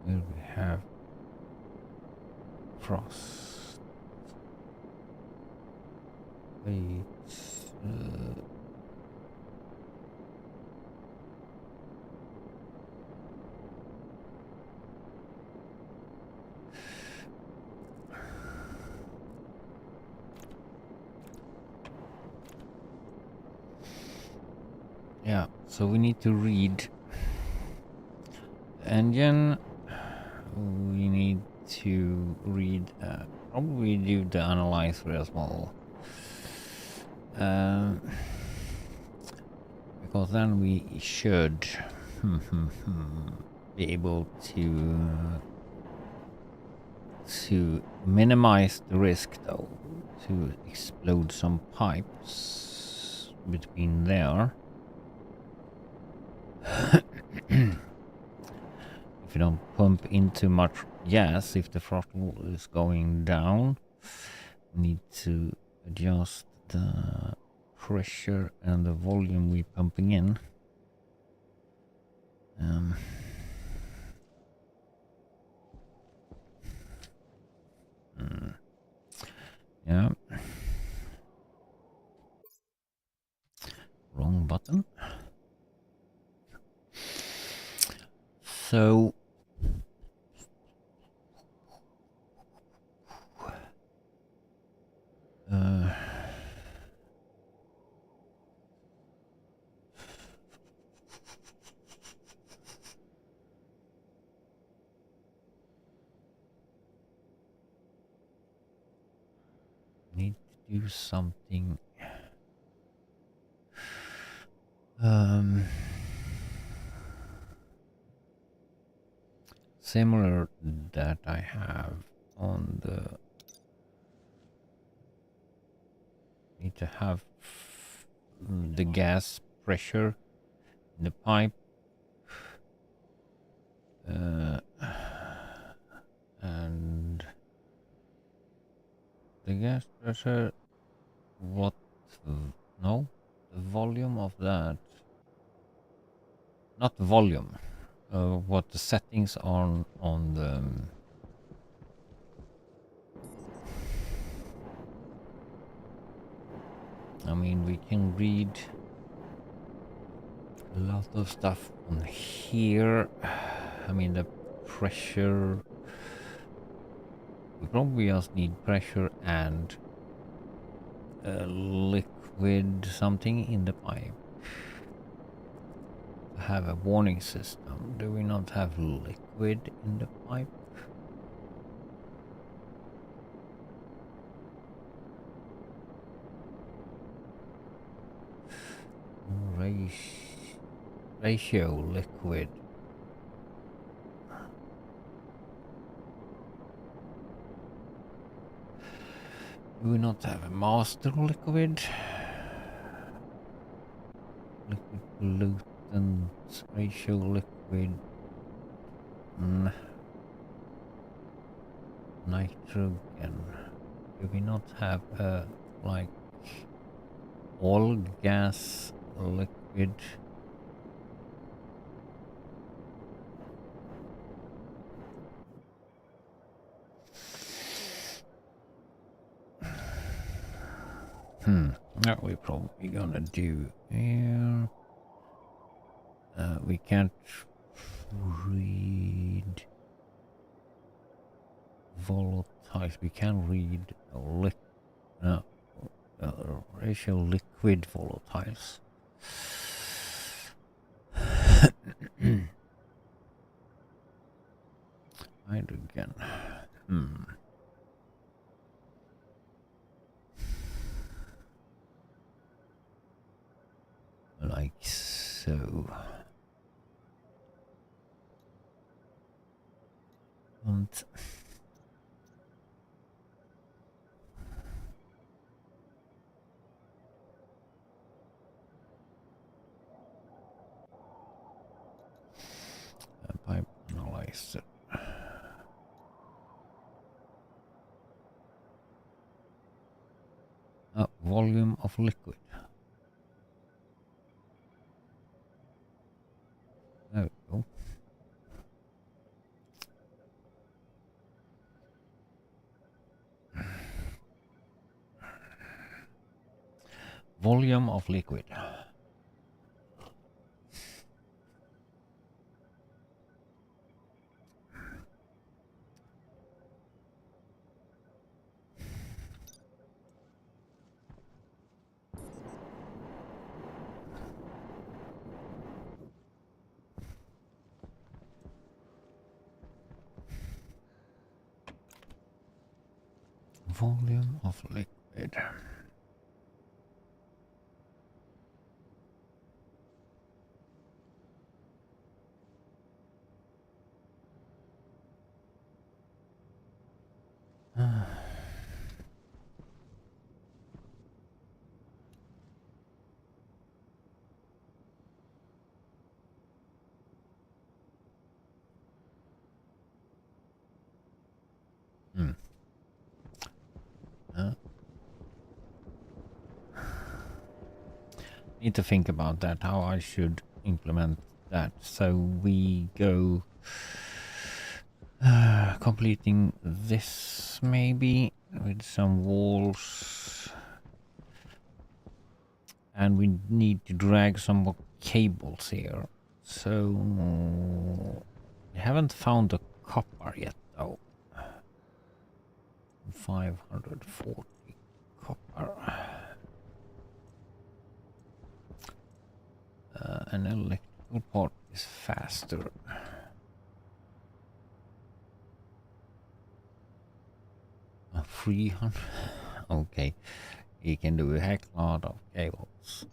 Here we have frost. Wait. Yeah, so we need to read the engine. We need to read, probably do the analyzer as well. Because then we should be able to minimize the risk, though, to explode some pipes between there. If you don't pump in too much gas, if the throttle is going down, we need to adjust the pressure and the volume we're pumping in. Yeah. Wrong button. So need to do something similar that I have on the... Need to have the gas pressure in the pipe The gas pressure, what, no, the volume of that, not volume, what the settings are on the, I mean, we can read a lot of stuff on here. I mean, the pressure, we probably just need pressure and liquid something in the pipe. Have a warning system. Do we not have liquid in the pipe? Ratio liquid. Do we not have a master liquid? Liquid pollutants, ratio liquid. Nitrogen. Do we not have like all gas liquid? That we're probably gonna do here. We can't read volatiles. We can read ratio liquid volatiles. Hydrogen. Like so. And a pipe analyzer. Volume of liquid. There we go. Volume of liquid. Volume of liquid. Need to think about that, how I should implement that. So we go completing this maybe with some walls, and we need to drag some more cables here. So we haven't found the copper yet though. 540 copper. An electrical part is faster. A 300. Okay, he can do a heck lot of cables.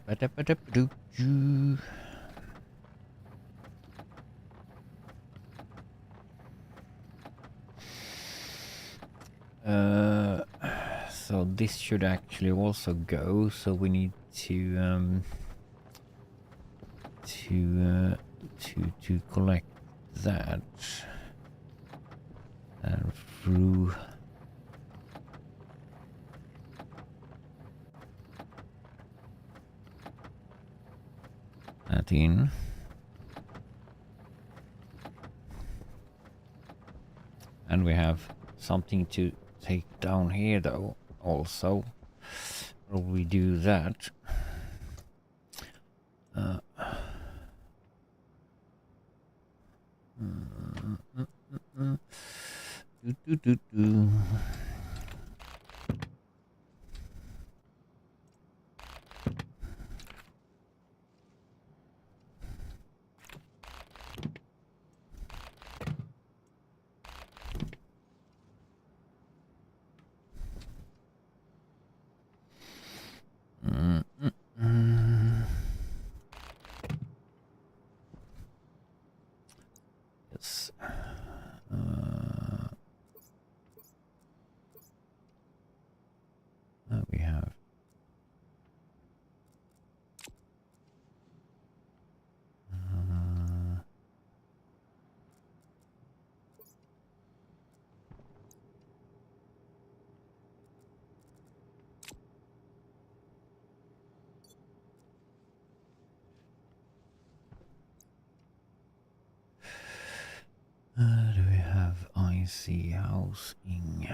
Ba-da-ba-da-ba-doo-doo. So this should actually also go. So we need to collect that and through that in. And we have something to take down here though also. Or we do that. Do. Yes. We have do we have IC housing?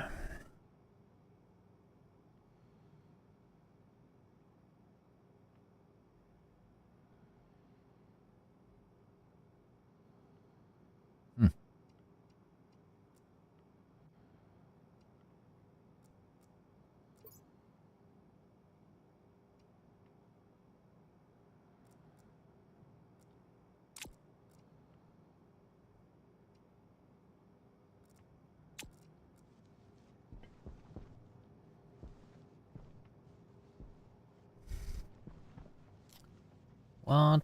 What?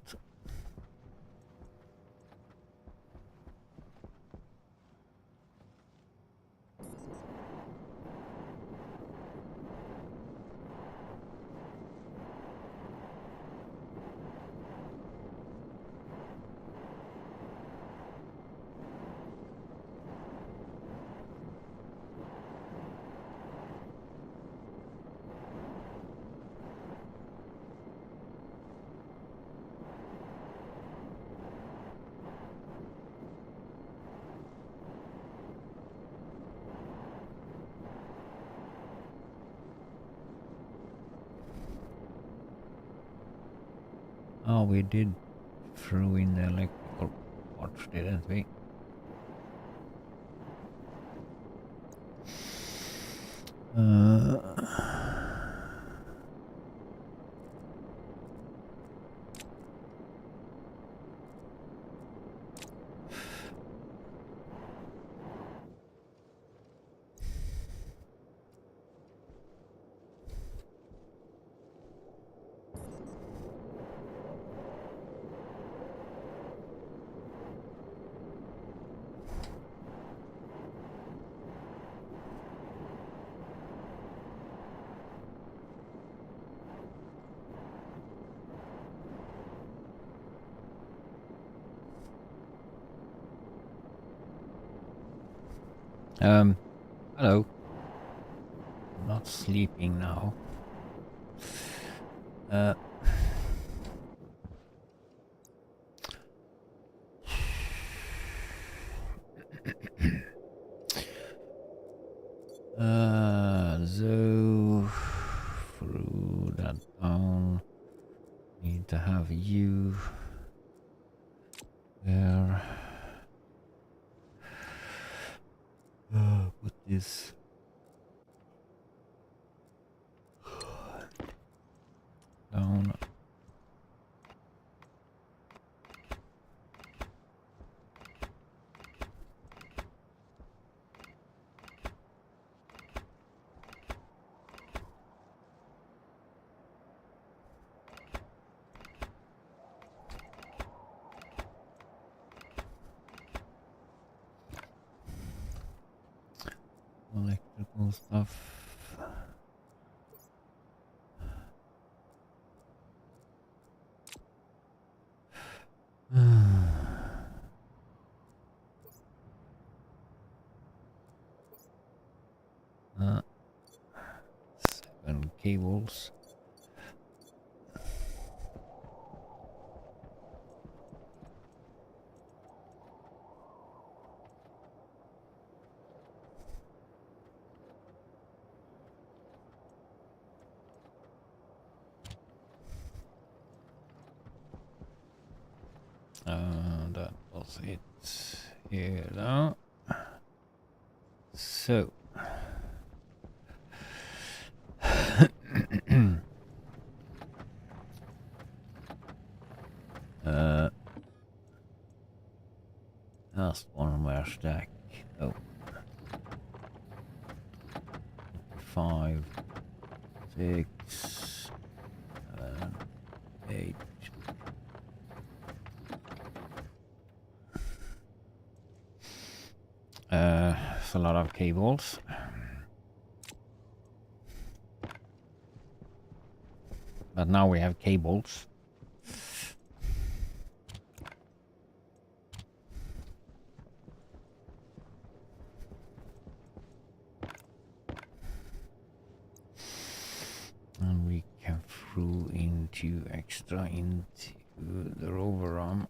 Oh, we did throw in the electrical parts, didn't we? Hello. I'm not sleeping now. So through that down. Need to have you there. Put this down. electrical stuff. Uh, 7 cables. That was it here now. So last one more stack. Oh, 5, 6, 7, 8. It's a lot of cables. But now we have cables. And we can throw into extra into the rover arm.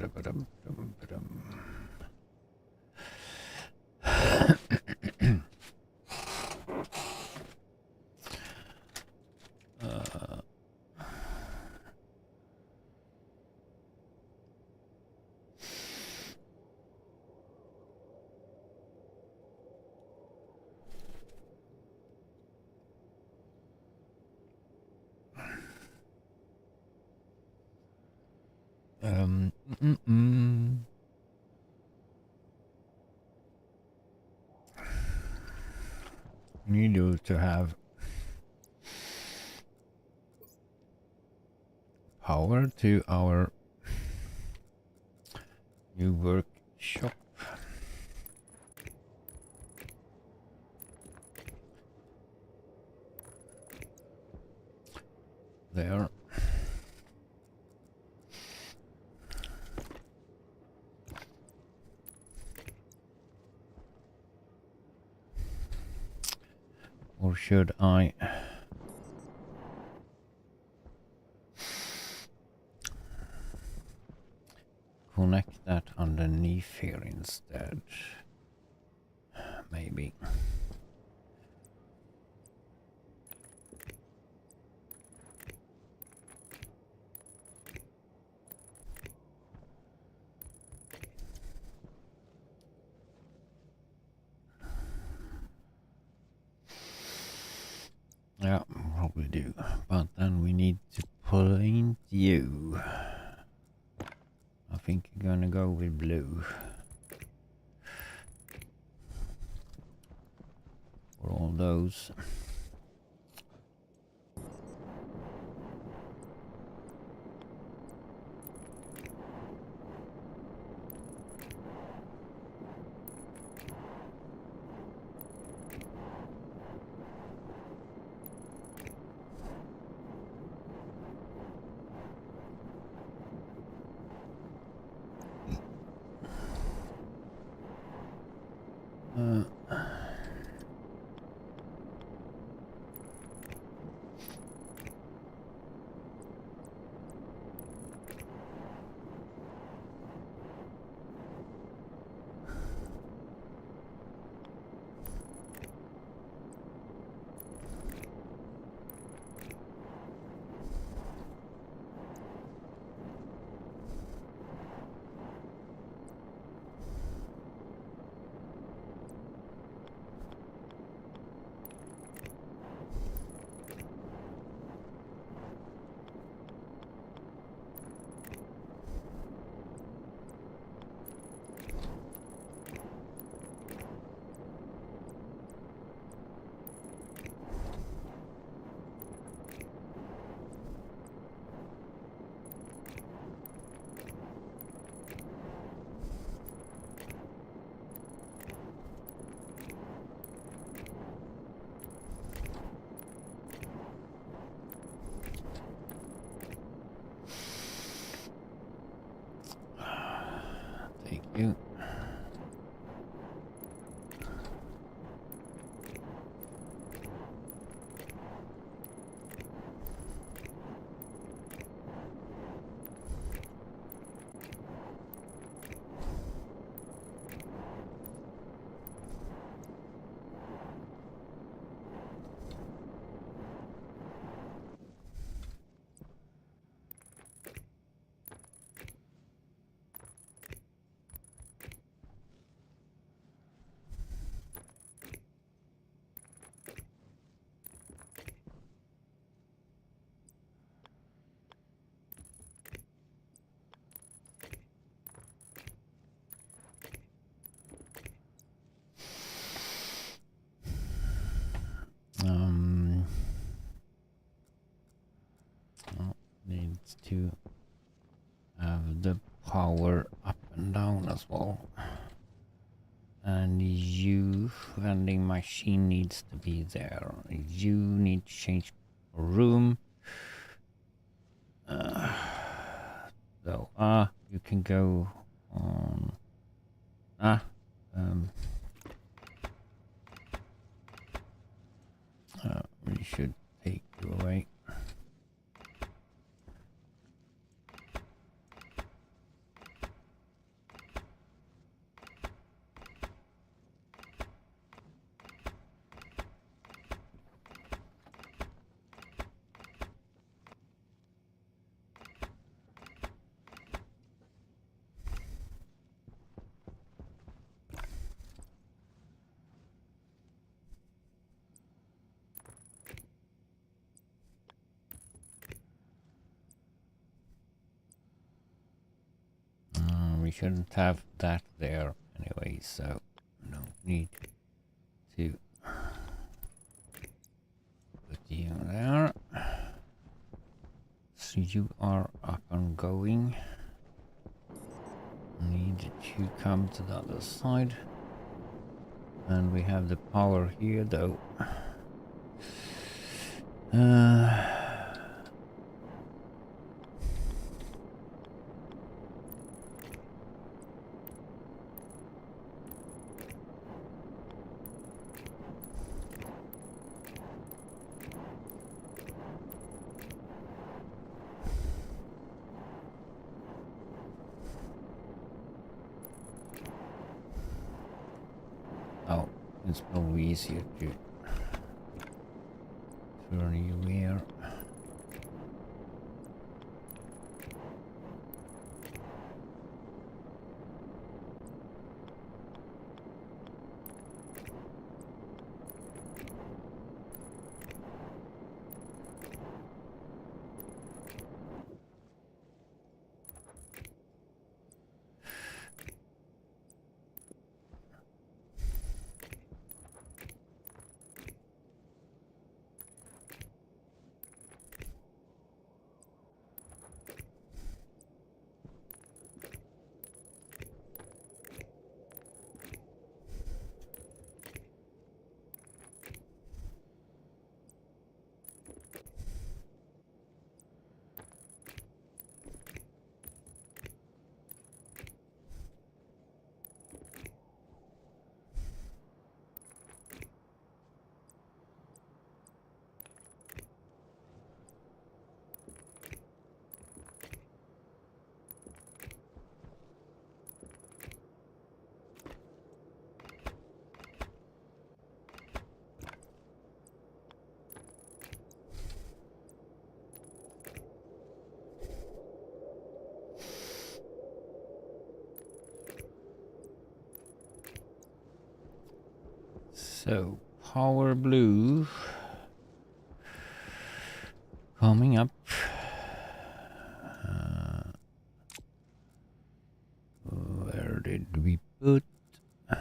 Ba-dum. We need to have power to our new workshop. There. Or should I connect that underneath here instead? Maybe. Yeah, probably do. But then we need to paint you. I think I'm gonna go with blue. For all those. to have the power up and down as well. And you, vending machine, needs to be there. You need to change room. So, you can go on. We should take you away. We shouldn't have that there anyway, so no need to put you there. So you are up and going. Need to come to the other side. And we have the power here though. Oh, it's probably easier to turn you here. So, power blue coming up. Where did we put a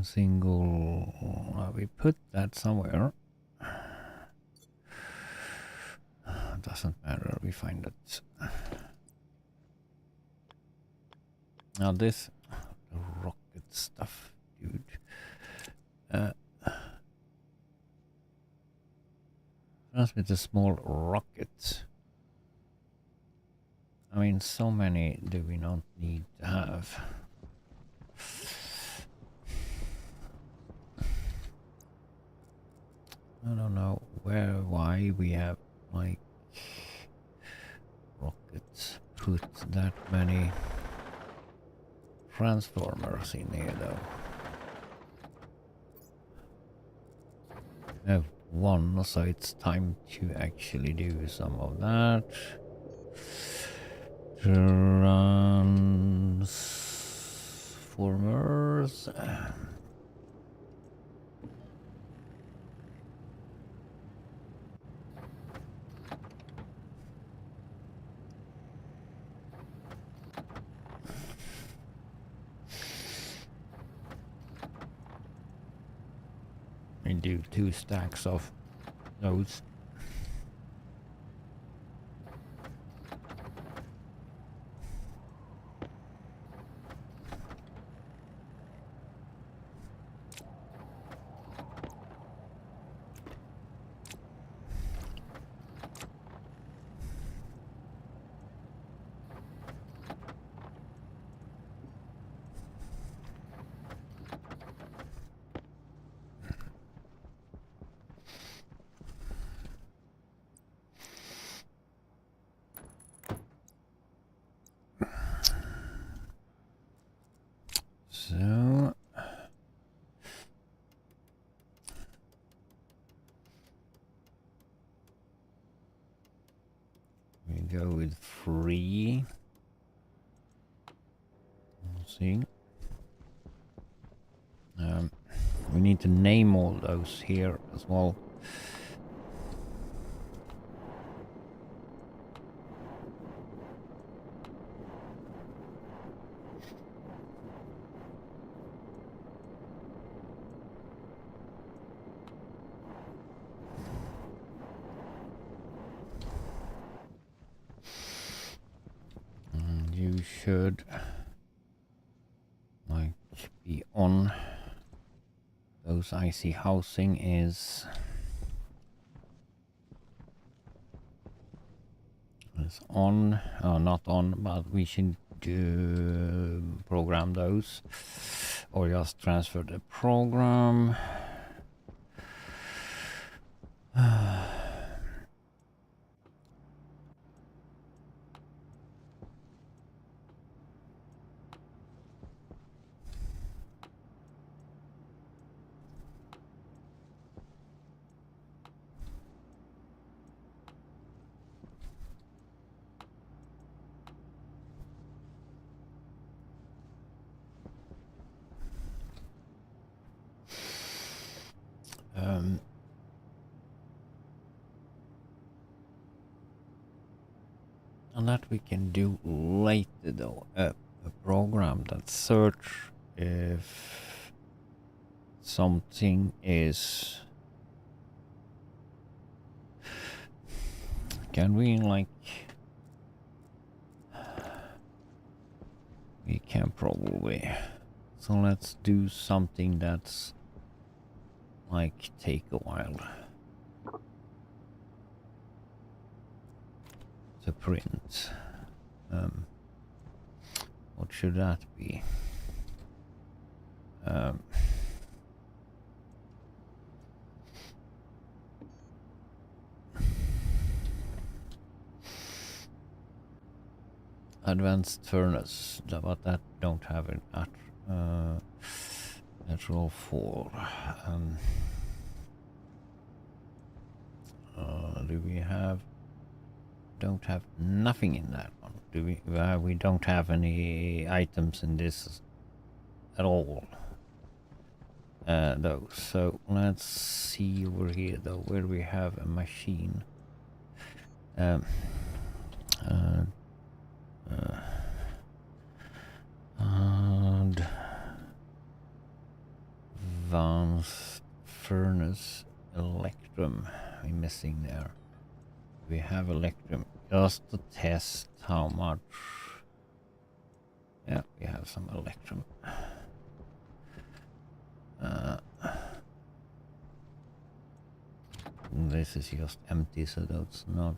single? We put that somewhere. Doesn't matter. We find it. Now this rocket stuff, dude. Transmit a small rocket. I mean, so many do we not need to have? I don't know why we have like rockets put that many transformers in here though. I have one, so it's time to actually do some of that. Transformers. We do 2 stacks of those. go with 3. Let's see. We need to name all those here as well. And you should like be on. Those I see housing is on, not on, but we should program those or just transfer the program. And that we can do later though. A program that search if something is. Can we like? We can probably. So let's do something that's like take a while to print. What should that be? Advanced furnace, but that don't have it at natural 4. Do we have? Don't have nothing in that one. Do we? We don't have any items in this at all. Though. So let's see over here though, where we have a machine. And advanced furnace electrum. We're missing there. We have electrum just to test how much. Yeah, we have some electrum. This is just empty, so that's not.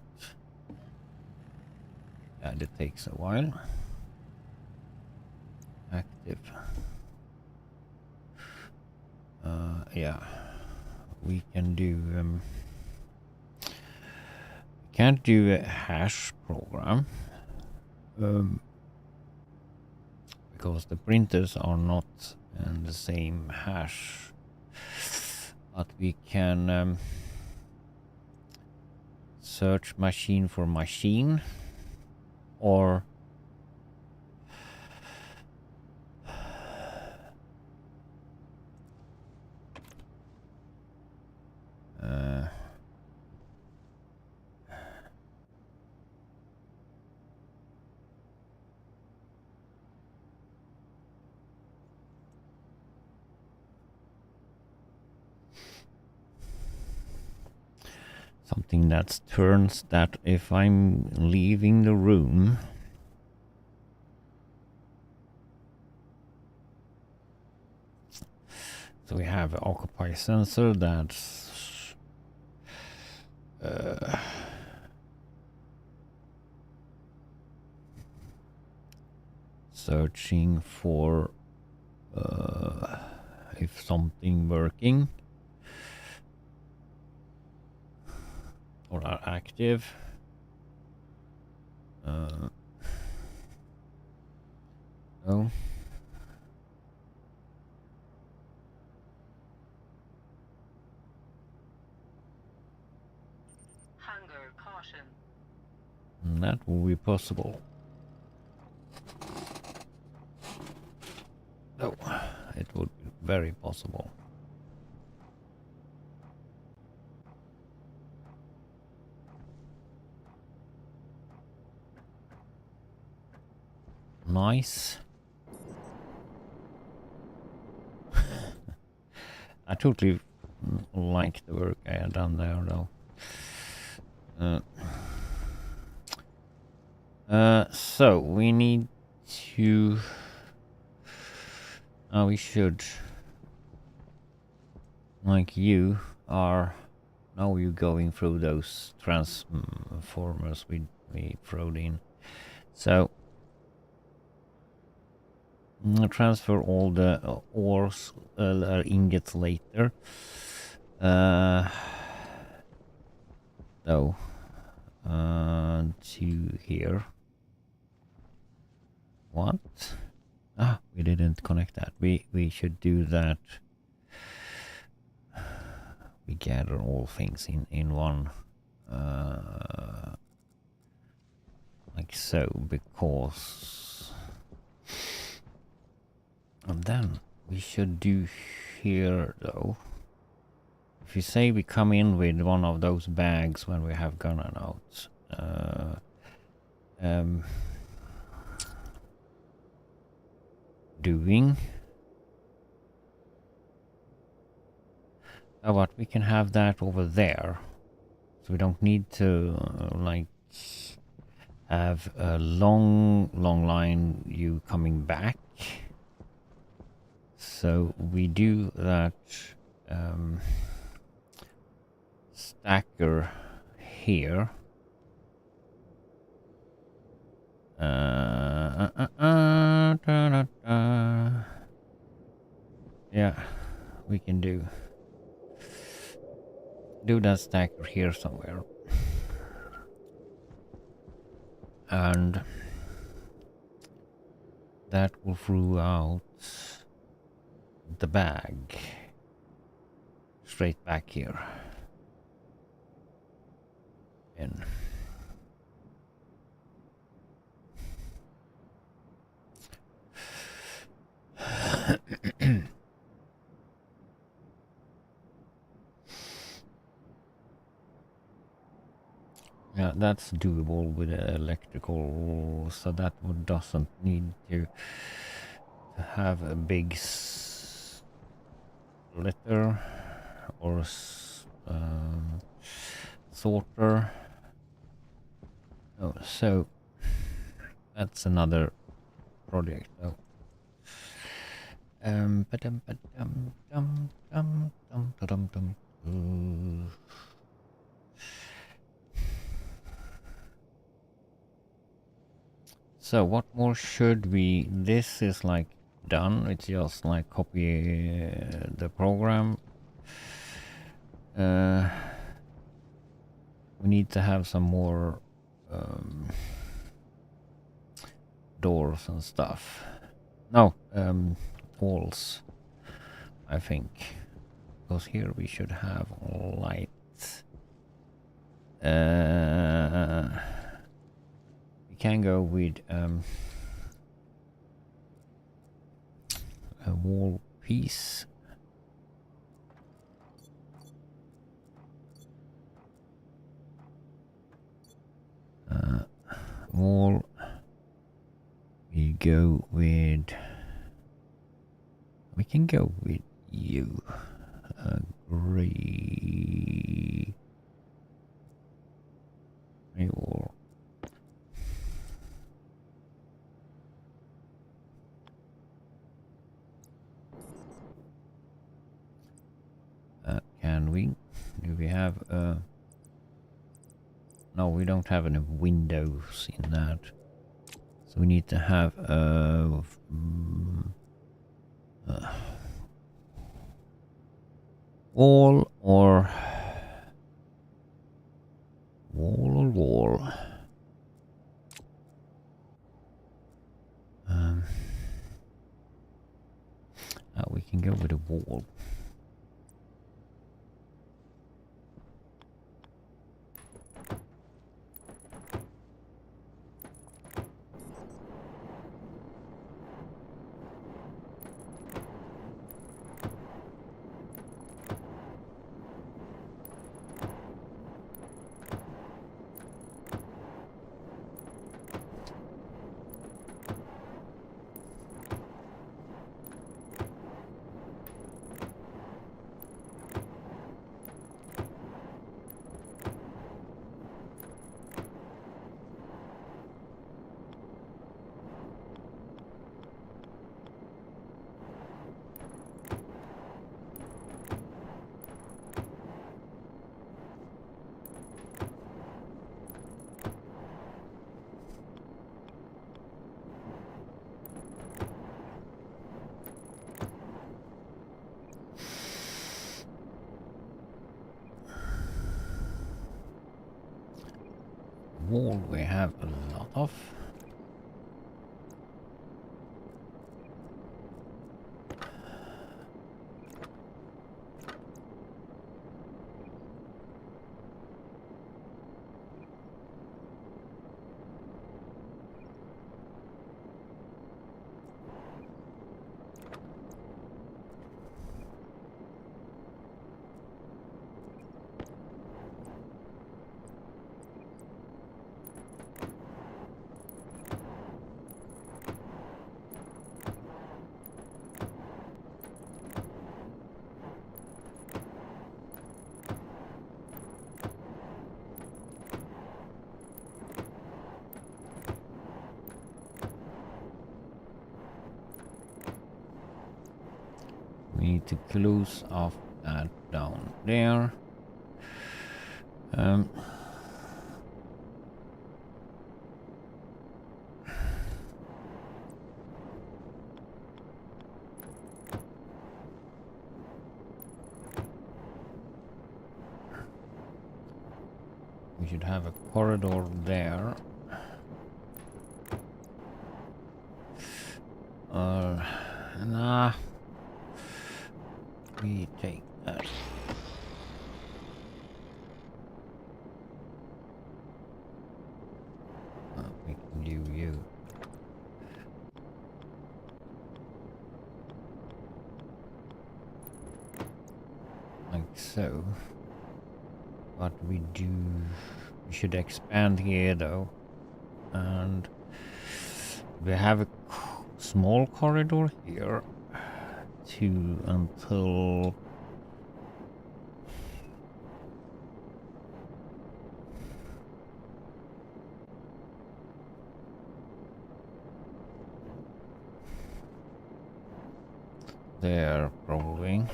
Yeah, it takes a while. Active. Yeah, we can do. Can't do a hash program because the printers are not in the same hash. But we can search machine for machine or something that turns that if I'm leaving the room, so we have an occupy sensor that's searching for if something working or are active. No. that will be possible. Oh, it would be very possible. Nice. I totally like the work I had done there, though. So we need to. We should. Like you are. Now you're going through those transformers we thrown in. So. Transfer all the ores ingots later. To here. What? Ah, we didn't connect that. We should do that. We gather all things in one. Like so, because. And then we should do here though. If you say we come in with one of those bags when we have gone out, doing. Oh, but we can have that over there, so we don't need to like have a long line you coming back. So we do that stacker here. Yeah, we can do that stacker here somewhere. And that will throw out the bag straight back here. In. Yeah, that's doable with electrical, so that one doesn't need to have a big splitter or sorter. Oh, so that's another project though. So what more should we? This is like done. It's just like copy the program. We need to have some more doors and stuff. No, walls, I think. Because here we should have lights. We can go with a wall piece. Wall. We go with. We can go with you. Gray wall. Can we? Do we have no, we don't have any windows in that. So we need to have wall or wall. We can go with a wall. Wall we have a lot of. We need to close off that down there. We should have a corridor there. Nah. We take that. We can do you. Like so. What we do, we should expand here though. And we have a small corridor here to until there probably.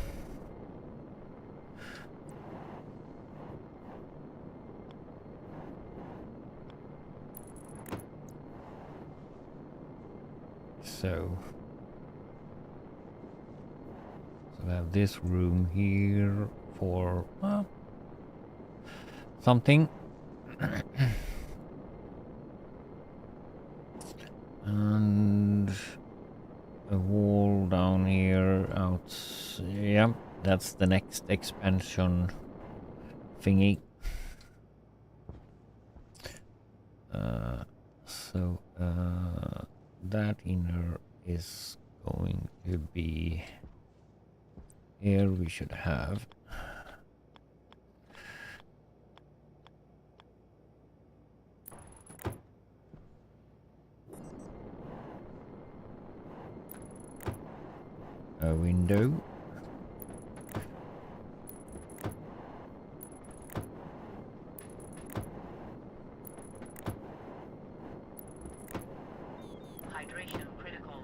So we have this room here for something. And a wall down here out. Yeah, that's the next expansion thingy. That inner is going to be here. We should have a window. Hydration critical.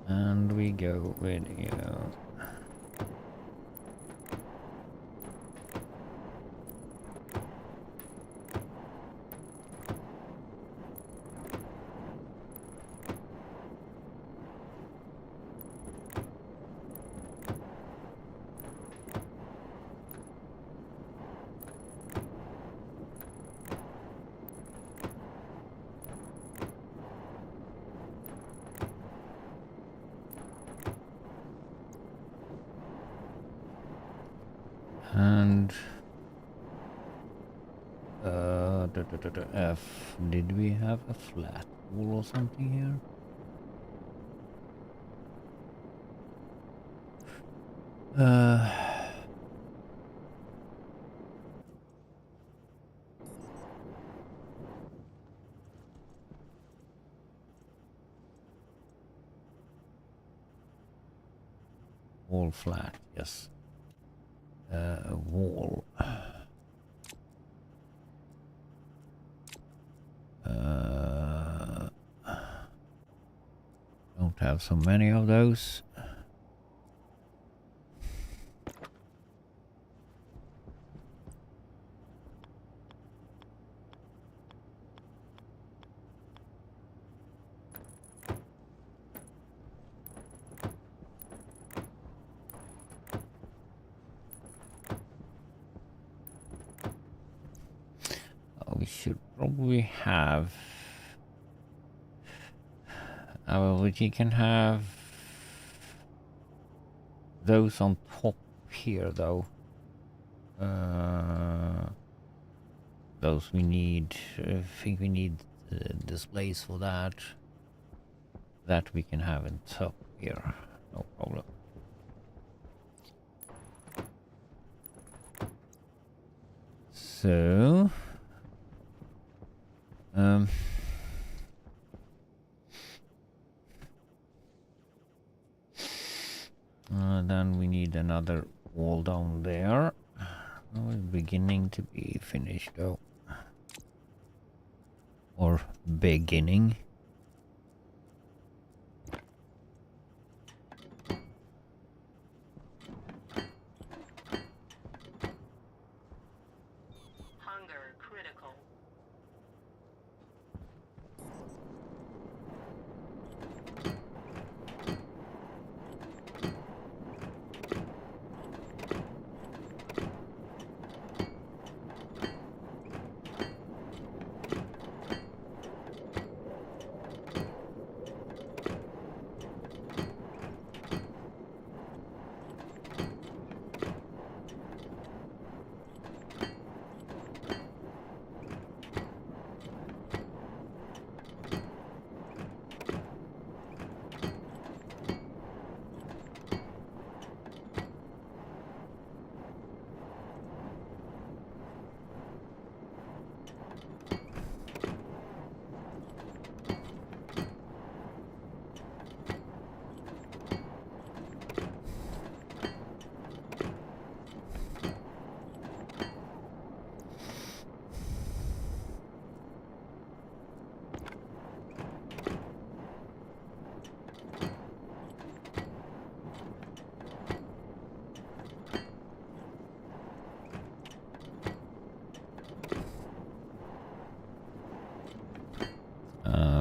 And we go with you. And F. Did we have a flat wall or something here? Wall flat, yes. Wall. Don't have so many of those. should probably have. We can have those on top here, though. Those we need. I think we need displays for that. That we can have on top here. No problem. So. Then we need another wall down there. Oh, it's beginning to be finished though. Or beginning. Hunger critical.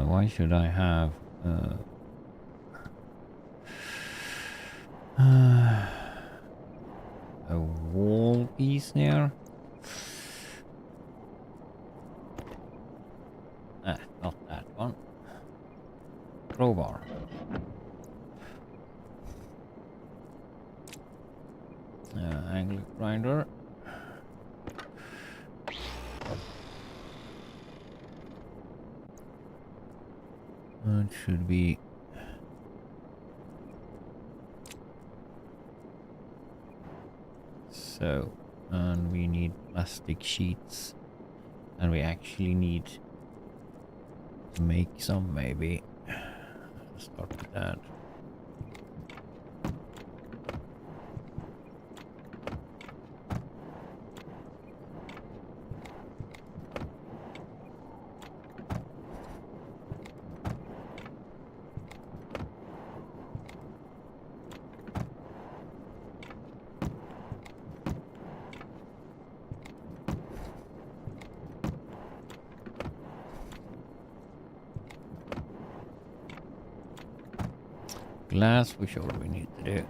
Why should I have a wall piece there? Not that one. Crowbar. Angle grinder. It should be so, and we need plastic sheets, and we actually need to make some, maybe. Start with that. Glass, we sure we need to do.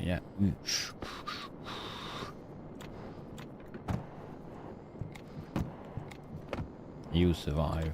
Yeah. You survive.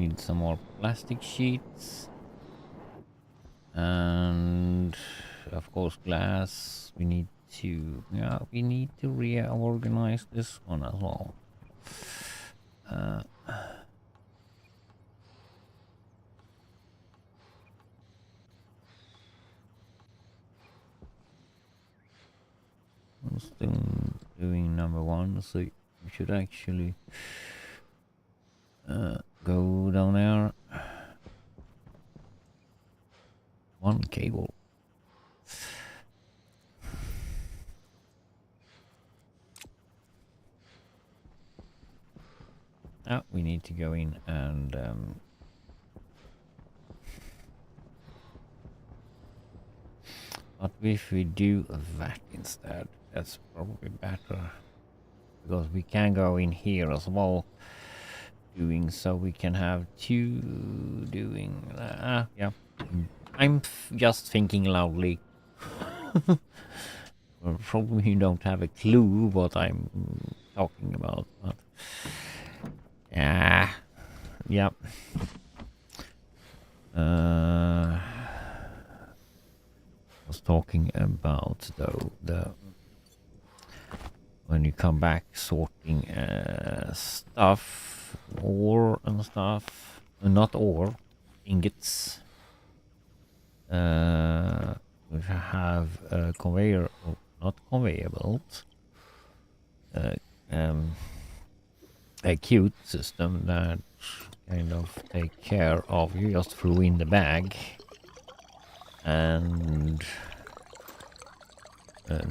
need some more plastic sheets. And of course glass. We need to reorganize this one as well. I'm still doing number one, so we should actually go down there. One cable. Now we need to go in and but if we do that instead, that's probably better, because we can go in here as well. Doing so, we can have two doing. Yeah, I'm just thinking loudly. Probably you don't have a clue what I'm talking about, but yeah. Was talking about though the when you come back sorting stuff, ore and stuff, not ore, ingots. We have a conveyor, not conveyor belt, a cute system that kind of take care of. You just throw in the bag and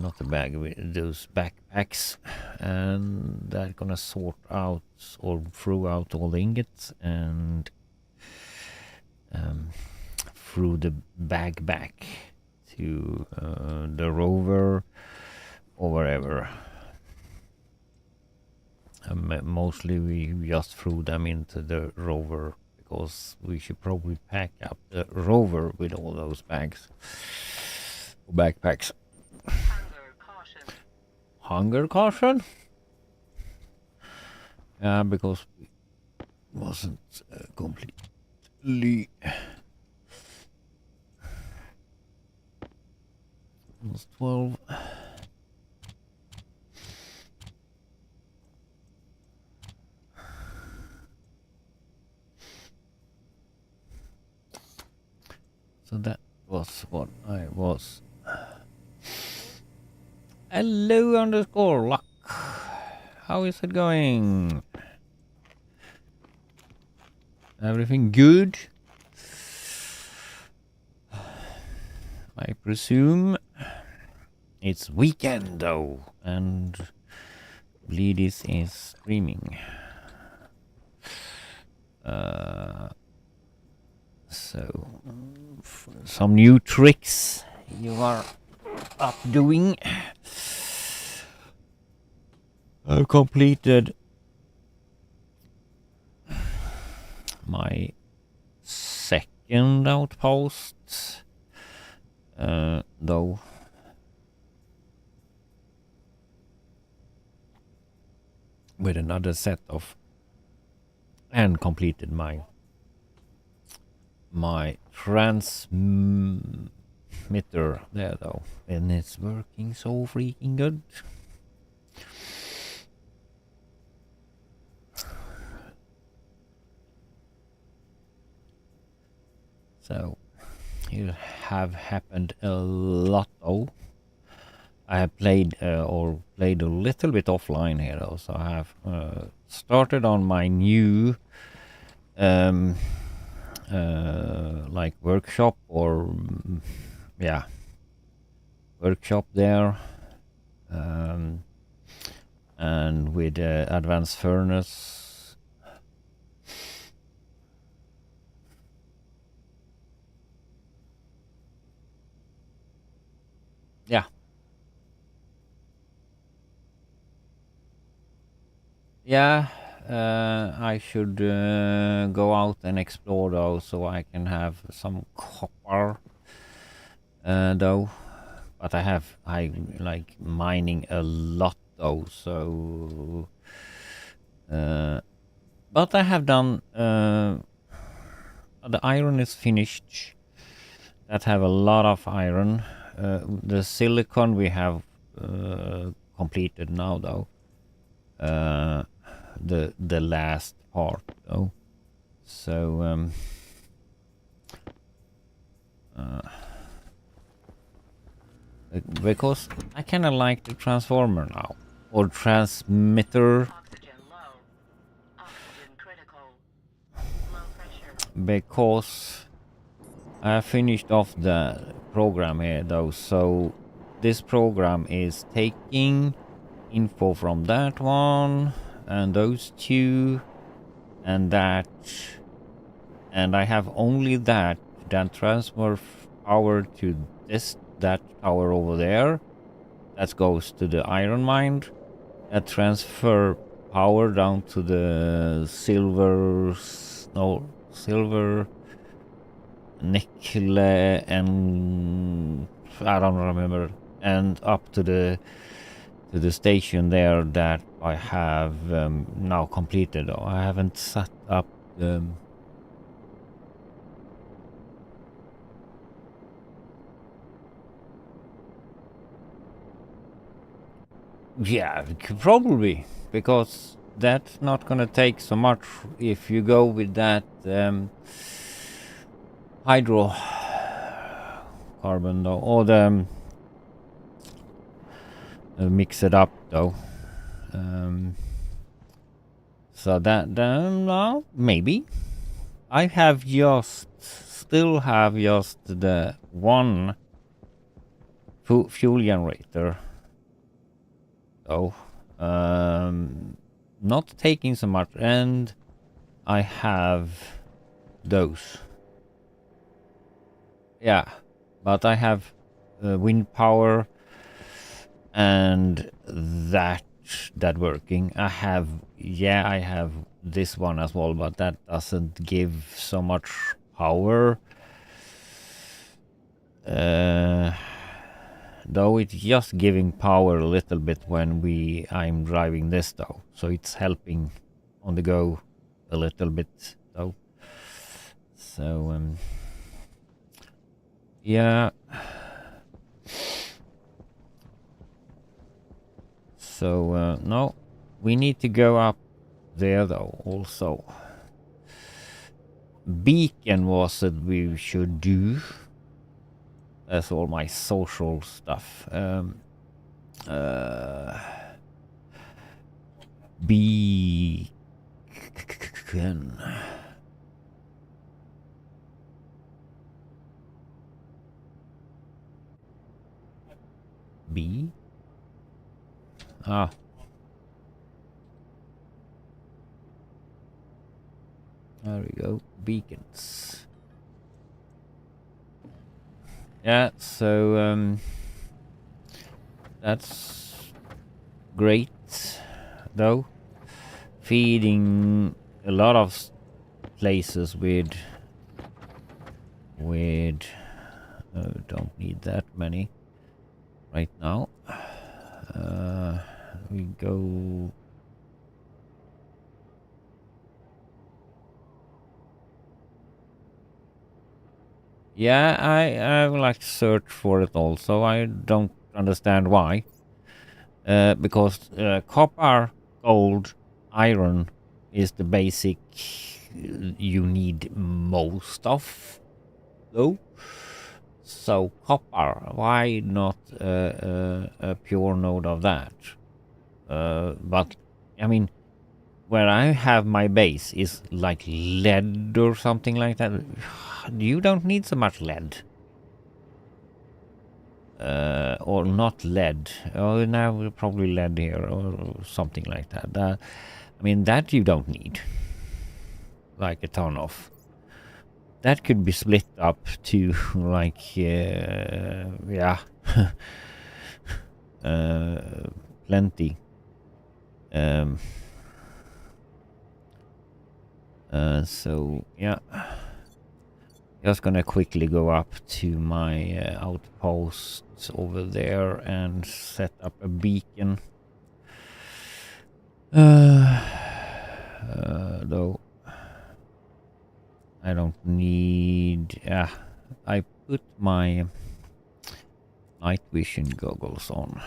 not the bag, those backpacks, and they're gonna sort out or throw out all the ingots and through the bag back to the rover or wherever. Mostly we just threw them into the rover because we should probably pack up the rover with all those bags, backpacks. Hunger caution. Hunger caution? Yeah, because we wasn't completely. It was 12. So that was what I was. Hello underscore luck. How is it going? Everything good? I presume. It's weekend though, and blidis is streaming. So some new tricks you are up doing. I've completed my second outpost, though. With another set of, and completed my transmitter there though, and it's working so freaking good. So it have happened a lot though. I have played a little bit offline here though, so I have started on my new like workshop or workshop there, and with advanced furnace. Yeah. Yeah, I should go out and explore though, so I can have some copper though. But I like mining a lot though, so but I have done the iron is finished. That have a lot of iron. The silicon we have completed now, though. The last part, though. So because I kind of like the transformer now, or transmitter, Oxygen low. Oxygen critical. Low pressure. because I finished off the program here, though. So this program is taking info from that one and those two and that, and I have only that transfer power to that tower over there. That goes to the iron mine. That transfer power down to the silver nickel and I don't remember, and up to the station there that I have now completed. I haven't set up yeah, probably, because that's not gonna take so much if you go with that hydrocarbon, though, or the mix it up, though. So that now maybe I have still have just the one fuel generator. So not taking so much, and I have those. Yeah, but I have wind power and that working. I have this one as well, but that doesn't give so much power. Though it's just giving power a little bit when I'm driving this, though, so it's helping on the go a little bit, though. So yeah. So no, we need to go up there, though, also. Beacon was it we should do. That's all my social stuff. Beacon. B? Ah. There we go. Beacons. Yeah, so that's great, though. Feeding a lot of places with don't need that many right now. We go. Yeah, I would like to search for it also. I don't understand why. Because copper, gold, iron is the basic you need most of, though. So copper, why not a pure node of that? But I mean, where I have my base is like lead or something like that. You don't need so much lead. Or not lead. Oh, now we're probably lead here or something like that. I mean, that you don't need. Like a ton of. That could be split up to like, yeah. Plenty. So, yeah. Just gonna quickly go up to my outposts over there and set up a beacon. Though I don't need Yeah, I put my night vision goggles on.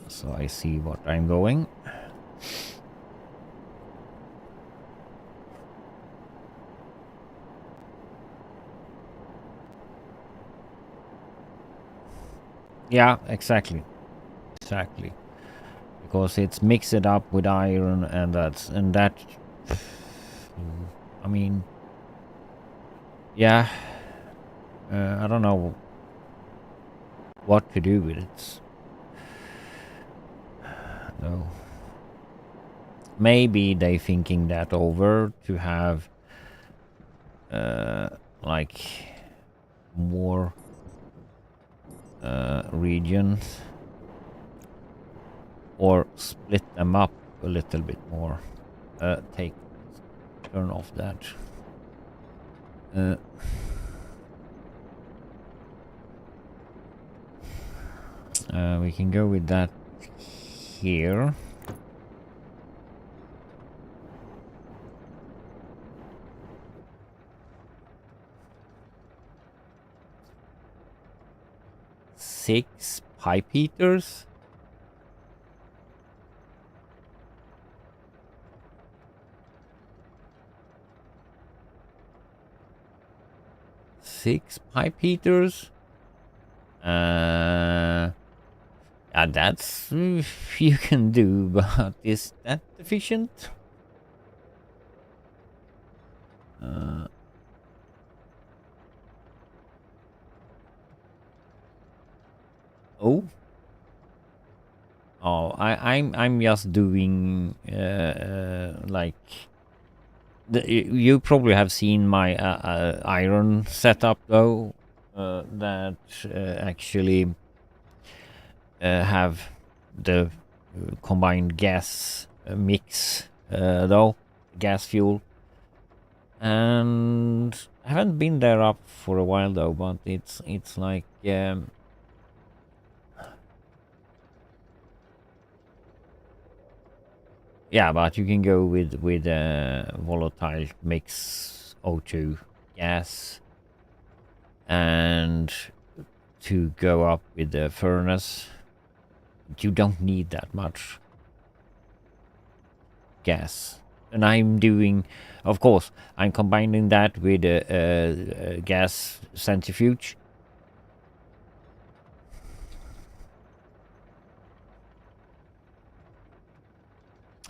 So I see what I'm going. Yeah, exactly. Exactly. Because it's mixed up with iron and that I mean, yeah, I don't know what to do with it. No. Maybe they thinking that over to have like more regions or split them up a little bit more. Turn off that. We can go with that here. Six pipe heaters. Six pipe heaters. Yeah, that's you can do, but is that efficient? Oh. Oh, I'm just doing like you probably have seen my iron setup though that actually have the combined gas mix though gas fuel, and I haven't been there up for a while though, but it's like yeah, but you can go with volatile mix O2 gas, and to go up with the furnace, you don't need that much gas. And I'm doing, of course, I'm combining that with a gas centrifuge.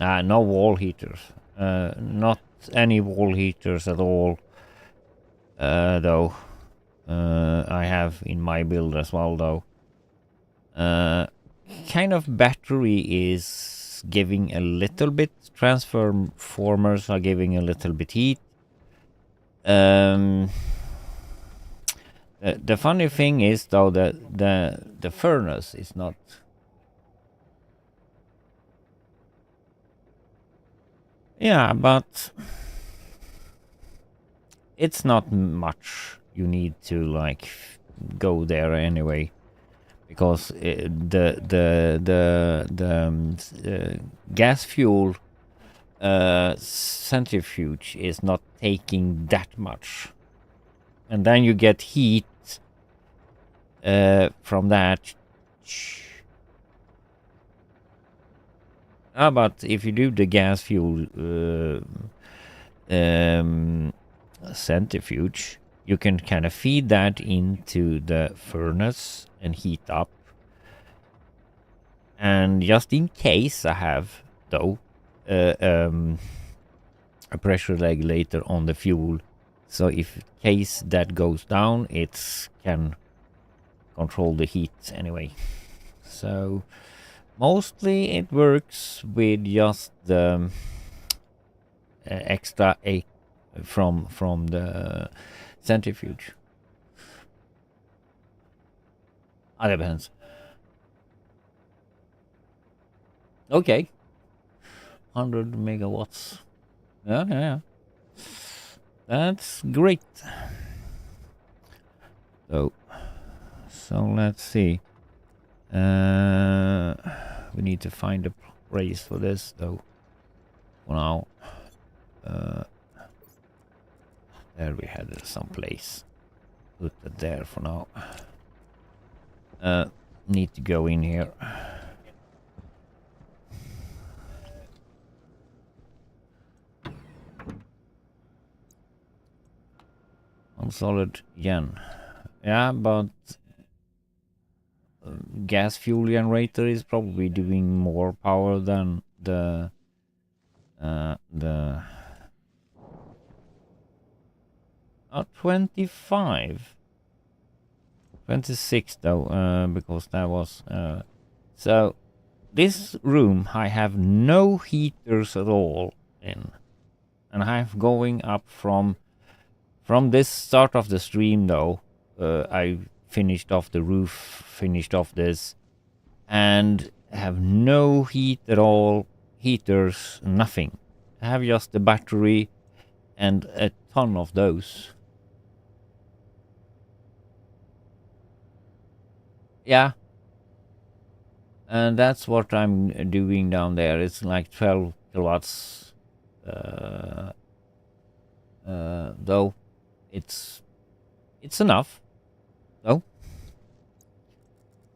No wall heaters. Not any wall heaters at all, though. I have in my build as well, though. Kind of battery is giving a little bit. Transformers are giving a little bit heat. The funny thing is, though, that the furnace is not. Yeah, but it's not much you need to like go there anyway, because the gas fuel centrifuge is not taking that much, and then you get heat from that. But if you do the gas fuel centrifuge, you can kind of feed that into the furnace and heat up. And just in case I have, though, a pressure regulator on the fuel, so if in case that goes down, it can control the heat anyway. So mostly it works with just the extra A from the centrifuge. It depends. Okay. 100 megawatts. Yeah. That's great. So let's see. We need to find a place for this, though. For now. There we had some place. Put it there for now. Need to go in here. On solid yen. Yeah, but gas fuel generator is probably doing more power than the 25. 26 though, because that was so this room I have no heaters at all in, and I'm going up from this start of the stream though. I finished off the roof, finished off this, and have no heat at all, heaters, nothing. I have just the battery and a ton of those. Yeah. And that's what I'm doing down there. It's like 12 kilowatts. Though it's enough. Though.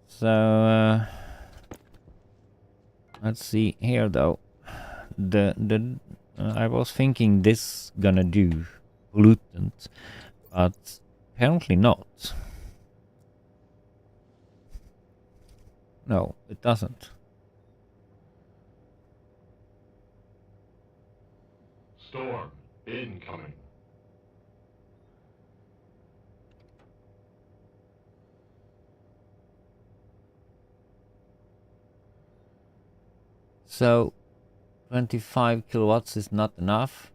So let's see here though. I was thinking this gonna do pollutant, but apparently not. No, it doesn't. Storm incoming. So 25 kilowatts is not enough.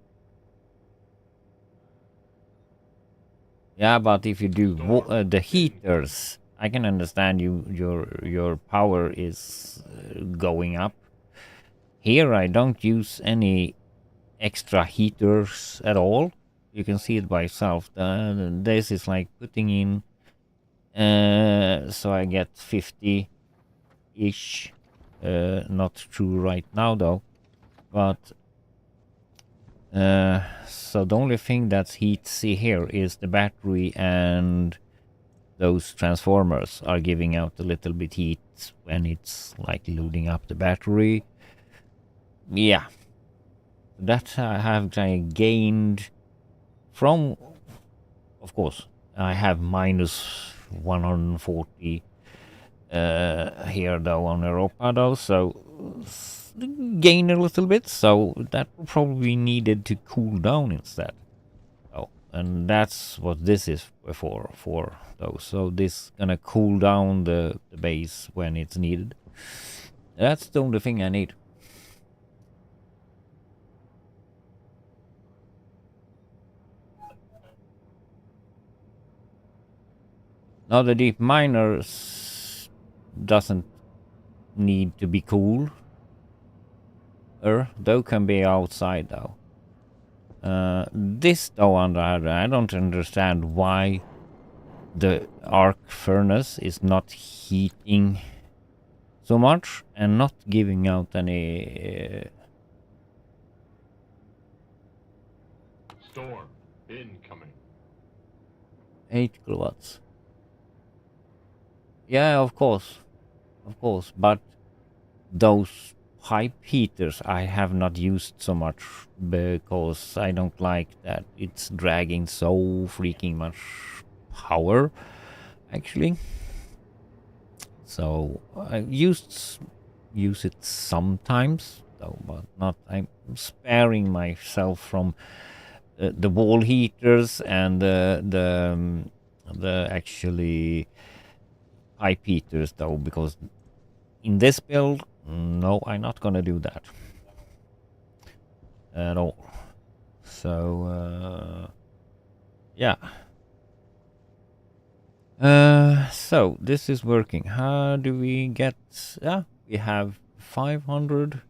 Yeah, but if you do the heaters, I can understand your power is going up. Here I don't use any extra heaters at all. You can see it by itself. This is like putting in, so I get 50-ish. Not true right now though, but so the only thing that's heat see here is the battery, and those transformers are giving out a little bit heat when it's like loading up the battery. Yeah, that I have gained from, of course, I have minus 140 here though on Europa though, so gain a little bit, so that probably needed to cool down instead. Oh, and that's what this is for though, so this gonna cool down the base when it's needed. That's the only thing I need. Now the deep miners doesn't need to be cool. Though can be outside though. This though, on the other, I don't understand why the arc furnace is not heating so much and not giving out any. Storm incoming. 8 kilowatts. Yeah, of course, but those pipe heaters I have not used so much because I don't like that it's dragging so freaking much power, actually. So I use it sometimes though, but not. I'm sparing myself from the wall heaters and the actually pipe heaters though, because in this build, no, I'm not gonna do that at all. So yeah. So this is working. How do we get? We have 500.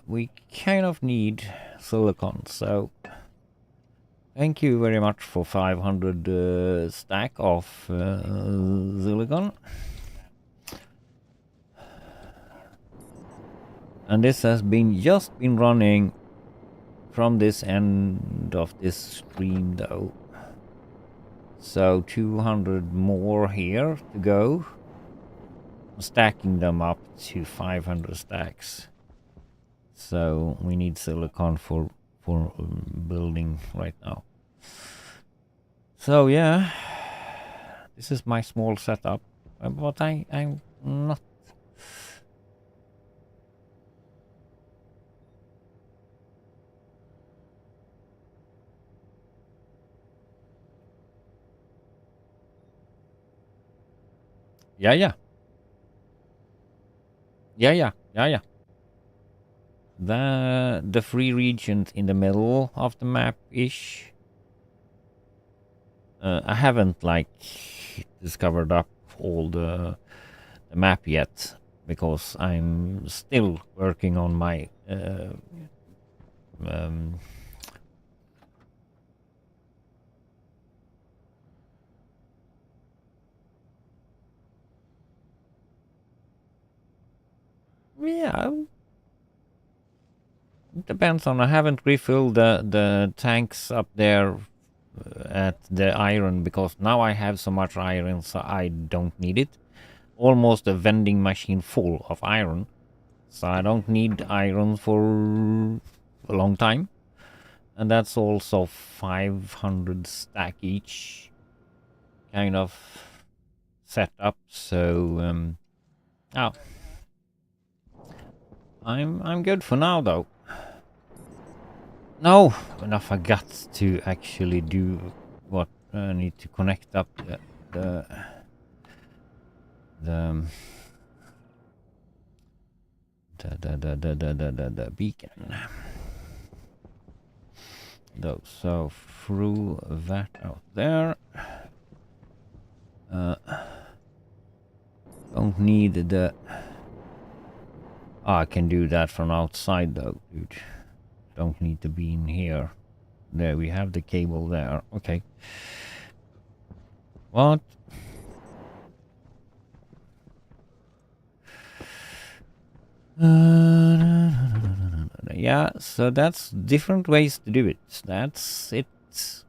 We kind of need silicon, so thank you very much for 500 stack of silicon. And this has just been running from this end of this stream though. So 200 more here to go. Stacking them up to 500 stacks. So we need silicon for building right now. So yeah, this is my small setup, but I'm not. Yeah. The free regions in the middle of the map ish. I haven't like discovered up all the map yet because I'm still working on my yeah. It depends on. I haven't refilled the tanks up there at the iron because now I have so much iron, so I don't need it. Almost a vending machine full of iron, so I don't need iron for a long time. And that's also 500 stack each kind of setup. So oh, I'm good for now though. No, and I forgot to actually do what I need to connect up the beacon. Though, so through that out there. Don't need the. Oh, I can do that from outside though, dude. Don't need to be in here. There we have the cable there. Okay. What? Yeah, so that's different ways to do it. That's it.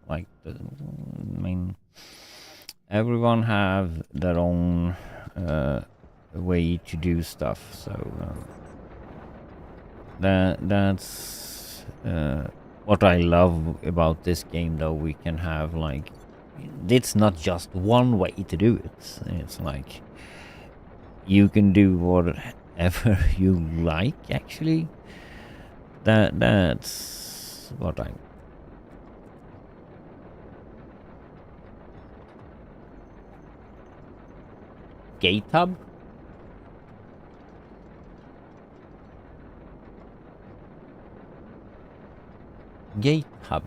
Like, I mean, everyone have their own way to do stuff. So that's what I love about this game. Though we can have like, it's not just one way to do it. It's like you can do whatever you like. Actually, that's what I'm. Gate hub. Gate hub.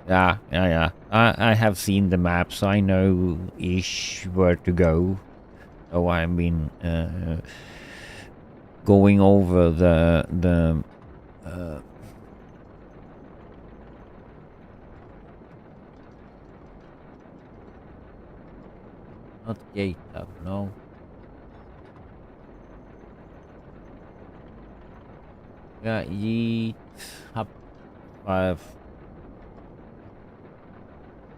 Yeah. I have seen the map, so I know ish where to go. So I've been going over the not gate hub, no. Yeah, yeet hub 5.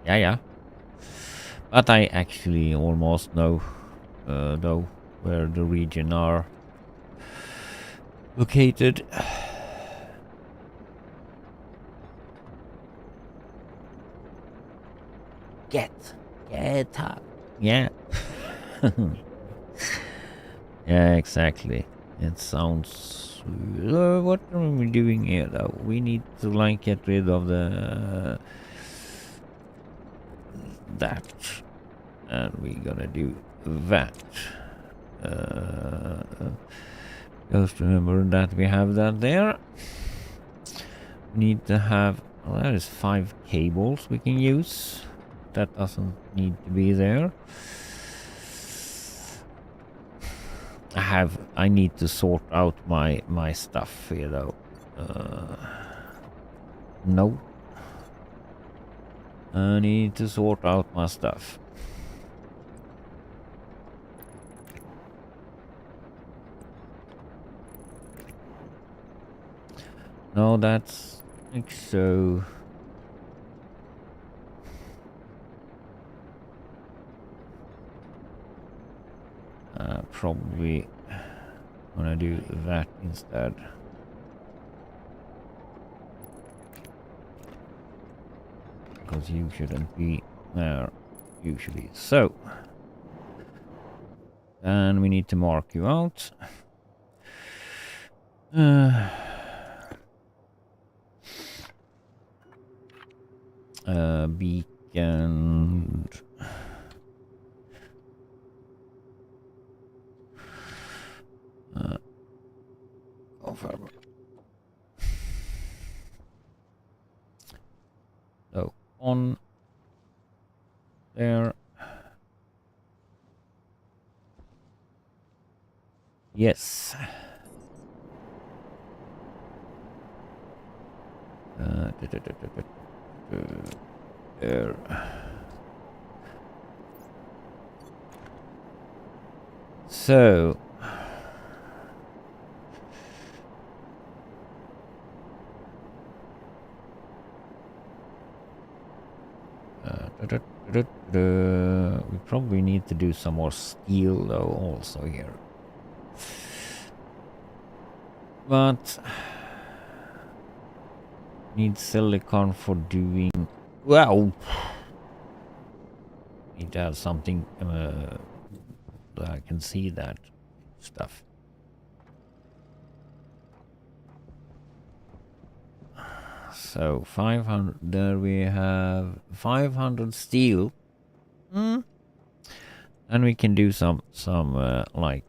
Yeah. But I actually almost know though where the region are located. Get up. Yeah. Yeah, exactly. It sounds. What are we doing here though? We need to like get rid of the that, and we're gonna do that. Just remember that we have that there. Need to have. Well, there is 5 cables we can use. That doesn't need to be there. I need to sort out my stuff here though. No. I need to sort out my stuff. No, that's like so. Probably gonna do that instead. Because you shouldn't be there usually. So, and we need to mark you out. Beacon. Confirm. So on there. Yes. There. So. We probably need to do some more steel though also here. But need silicon for doing well. Need to have something that I can see that stuff. So 500. There we have 500 steel. And we can do some like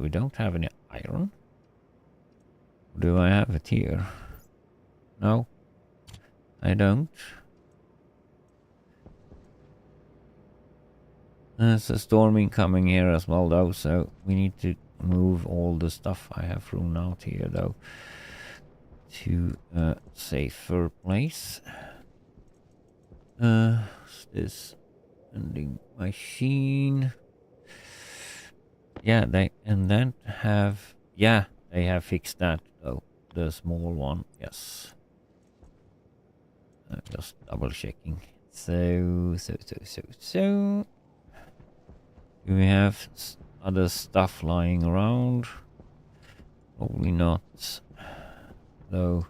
we don't have any iron. Do I have it here? No, I don't. There's a storming coming here as well though, so we need to move all the stuff I have thrown out here though to a safer place. This vending machine. Yeah, they have fixed that though. The small one, yes. Just double checking. So. Do we have other stuff lying around? Probably not. Though.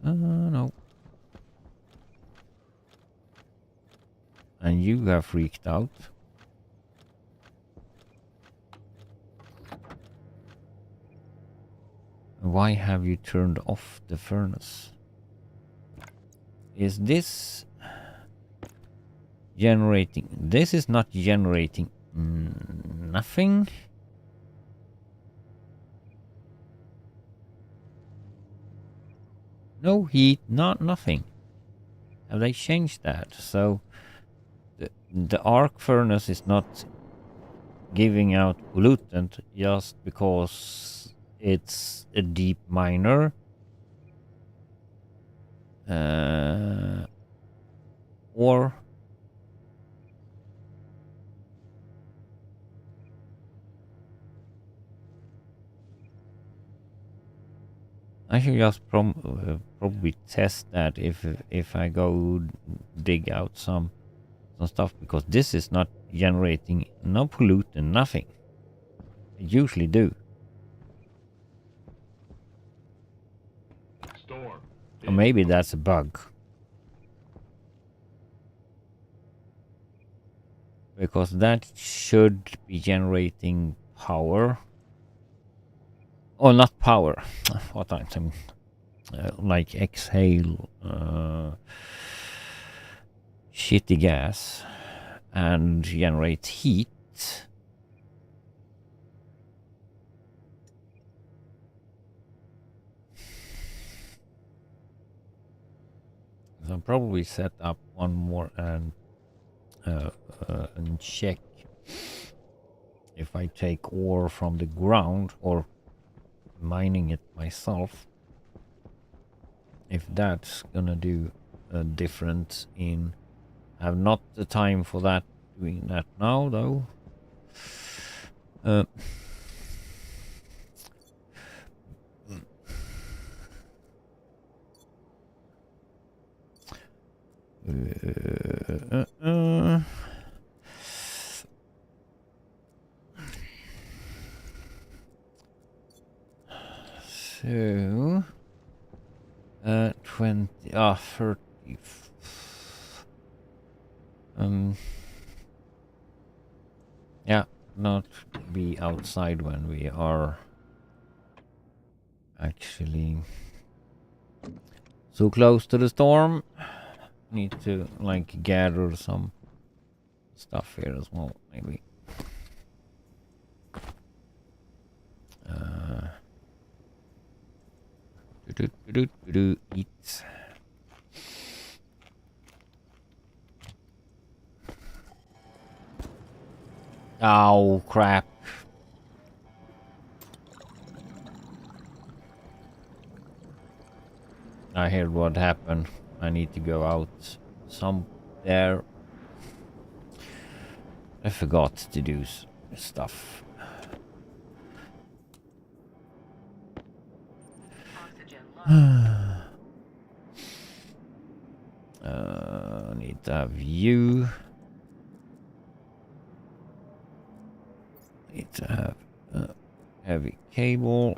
No. And you have freaked out. Why have you turned off the furnace? Is this generating? This is not generating nothing. No heat, nothing. Have they changed that? So the arc furnace is not giving out pollutant just because it's a deep miner. Or I should just probably test that if I go dig out some stuff, because this is not generating no pollutant, nothing. I usually do. Storm. Or maybe that's a bug. Because that should be generating power. Oh, not power. What I'm saying. Like exhale shitty gas and generate heat. So I'll probably set up one more and check if I take ore from the ground or mining it myself, if that's gonna do a difference in. I have not the time for that, doing that now though. So 20 30 yeah, not be outside when we are actually so close to the storm. Need to like gather some stuff here as well, maybe. Eat. Oh crap. I heard what happened. I need to go out some there. I forgot to do stuff. Oxygen low. Need to have you. Need to have a heavy cable.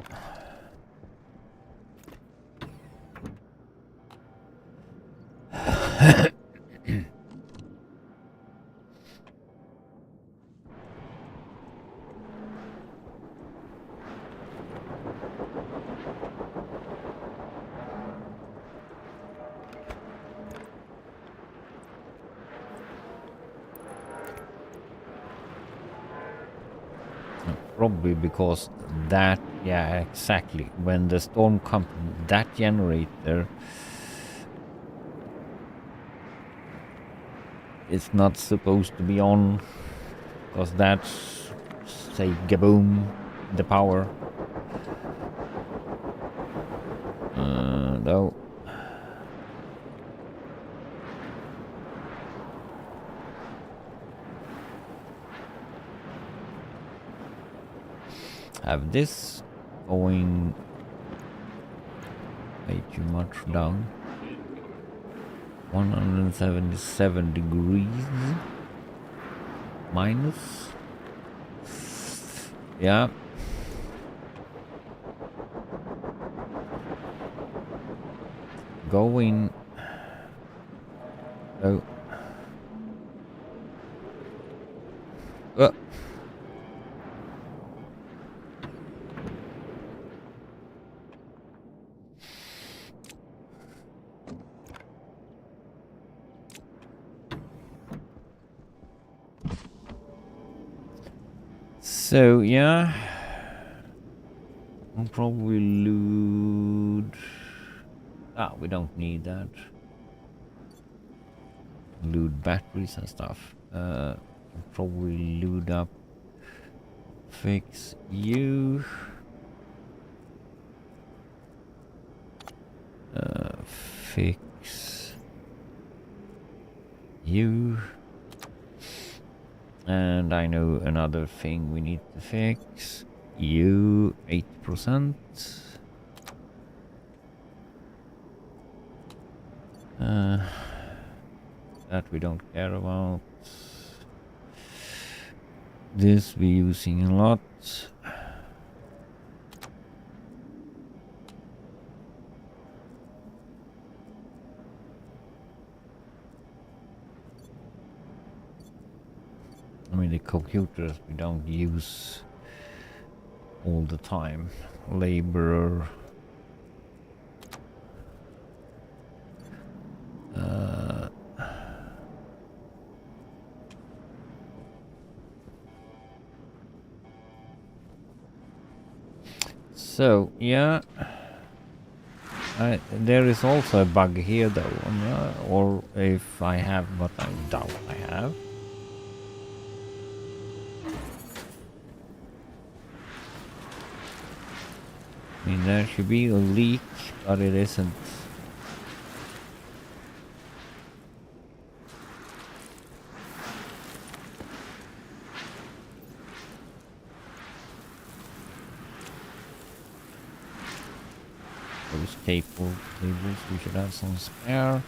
Probably because that, yeah, exactly. When the storm comes, that generator is not supposed to be on, because that's, say, gaboom, the power. Though. Have this going way too much down. 177 degrees minus. Yeah. Going. Oh. So yeah, I'll probably loot. We don't need that. Loot batteries and stuff. I'll probably loot up. Fix you. Fix you. And I know another thing we need to fix. You 8%. That we don't care about. This we're using a lot. I mean, the computers we don't use all the time. Laborer. So, yeah. There is also a bug here though, or if I have, but I doubt I have. I mean, there should be a leak, but it isn't. Those tables, we should have some spare.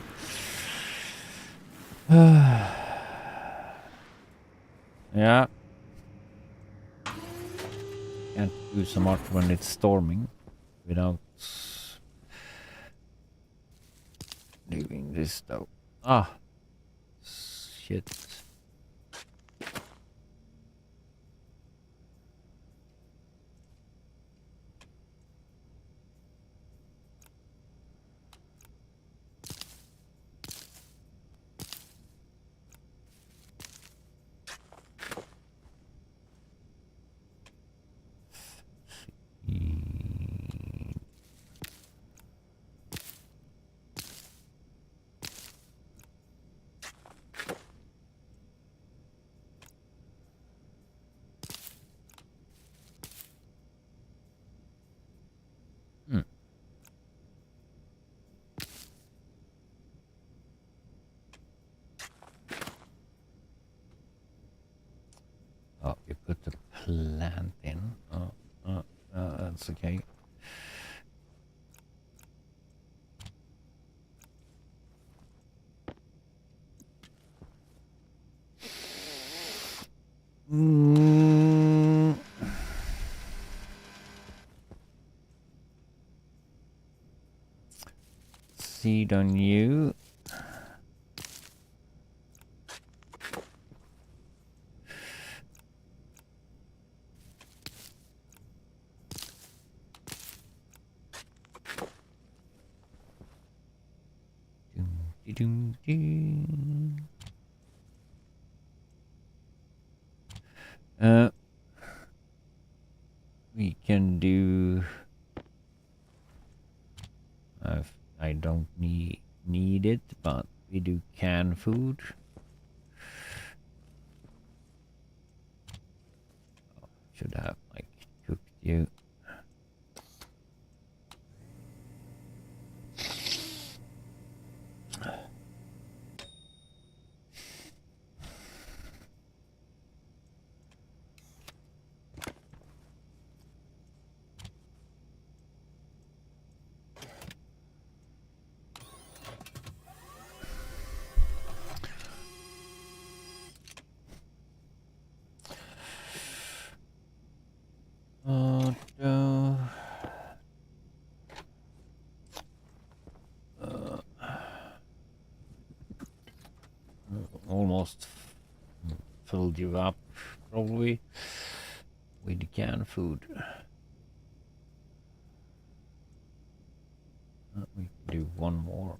Yeah. Can't do so much when it's storming without doing this though. Ah, shit. Oh, you put the plant in. That's okay. Mm. Seed on you. Doom, doom. We can do. I don't need it, but we do canned food. Should have like cooked you. Almost filled you up, probably, with the canned food. We can do one more.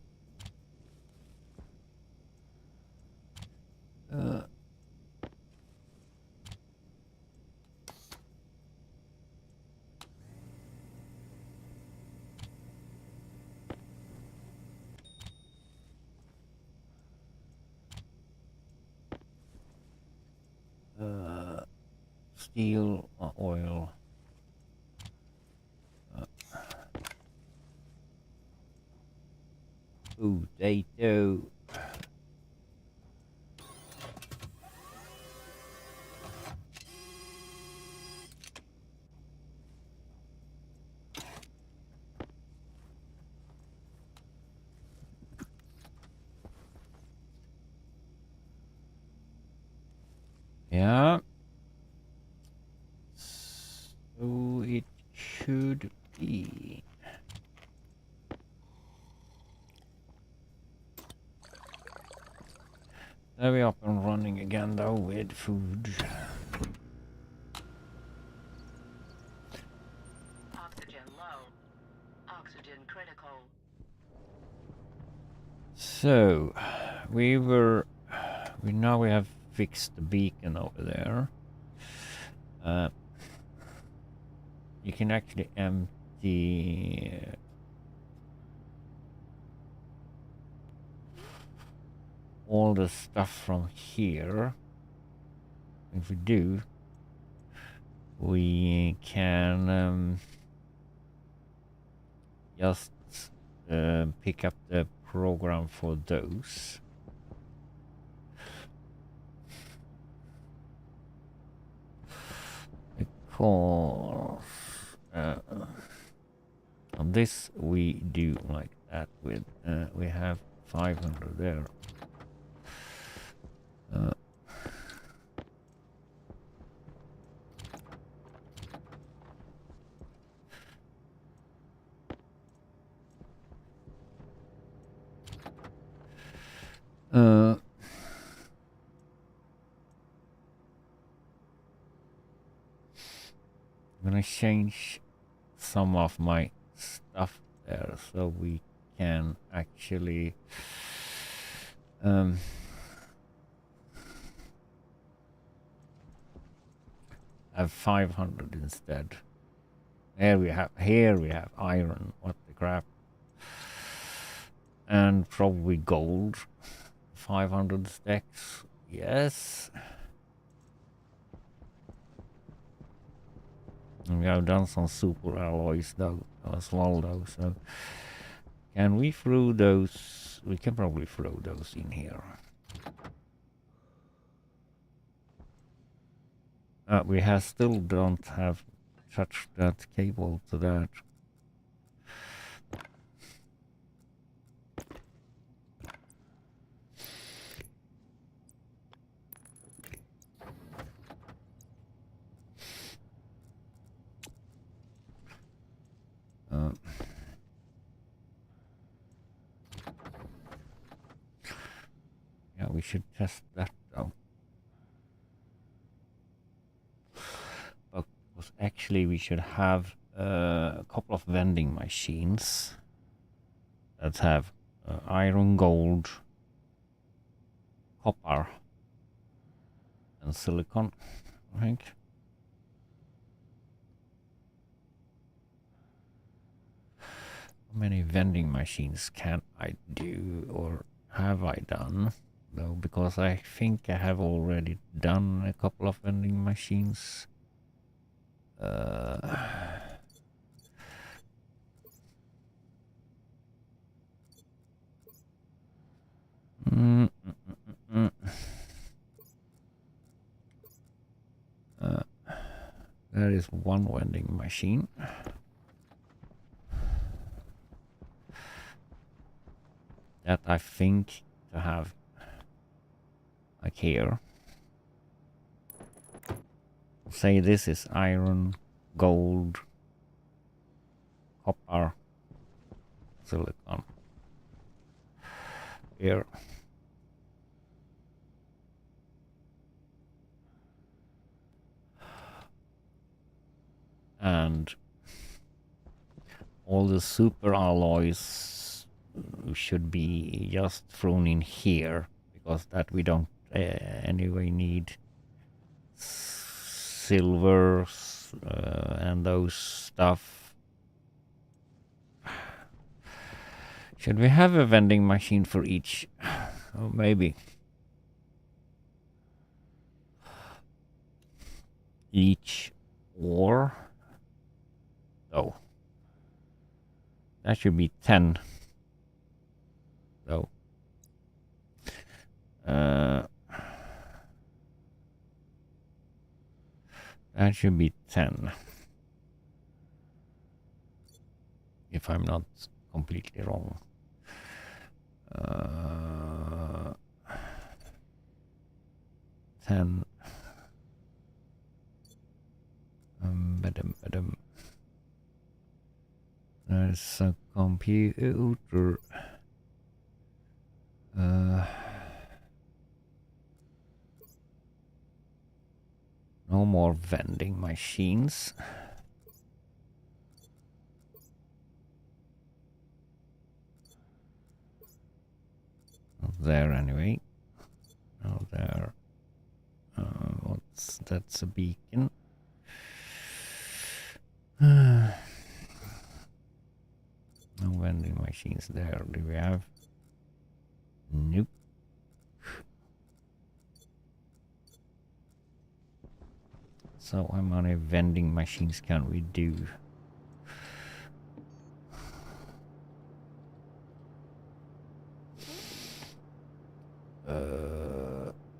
Steel oil. Potato. Yeah. So it should be. There we up and running again though with food. Oxygen low. Oxygen critical. So we now have fixed the beacon over there. You can actually empty all the stuff from here. If we do, we can just pick up the program for those. Because on this we do like that with we have 500 there. I'm gonna change some of my stuff there so we can actually have 500 instead. Here we have iron. What the crap? And probably gold. 500 stacks. Yes. And we have done some super alloys though as well though. So can we throw those? We can probably throw those in here. We still don't have touched that cable to that. Yeah, we should test that though. Because actually we should have a couple of vending machines that have iron, gold, copper, and silicon, I think. How many vending machines can I do, or have I done? Though, because I think I have already done a couple of vending machines. There is one vending machine. That I think to have like here. Say this is iron, gold, copper, silicon. Here. And all the super alloys should be just thrown in here, because that we don't anyway need silver and those stuff. Should we have a vending machine for each? Oh, maybe. Each ore. Oh. That should be 10. So. That should be 10. If I'm not completely wrong. 10. There's a computer. No more vending machines. Not there anyway. Oh, there. That's a beacon. No vending machines there. Do we have? Nope. So how many vending machines can we do?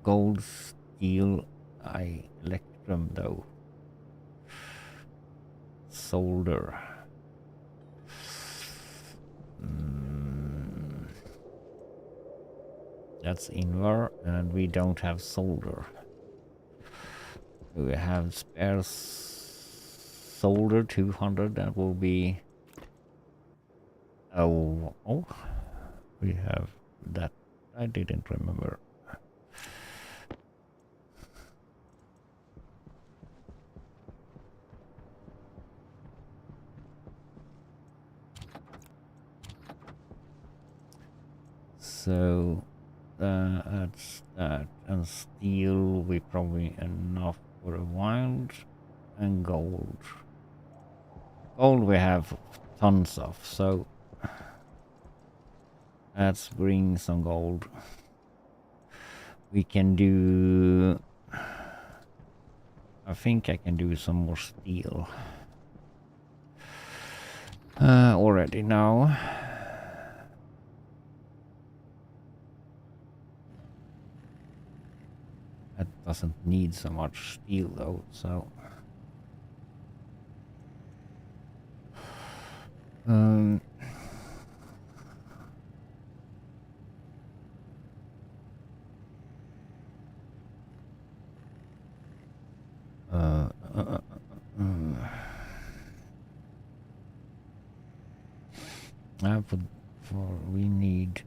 Gold, steel, electrum though. Solder. That's invar, and we don't have solder. We have spare solder 200. That will be. Oh, we have that. I didn't remember. So that's that. And steel, we probably enough for a while. And gold. Gold we have tons of, so let's bring some gold. We can do. I think I can do some more steel. Already now. That doesn't need so much steel though, so. For we need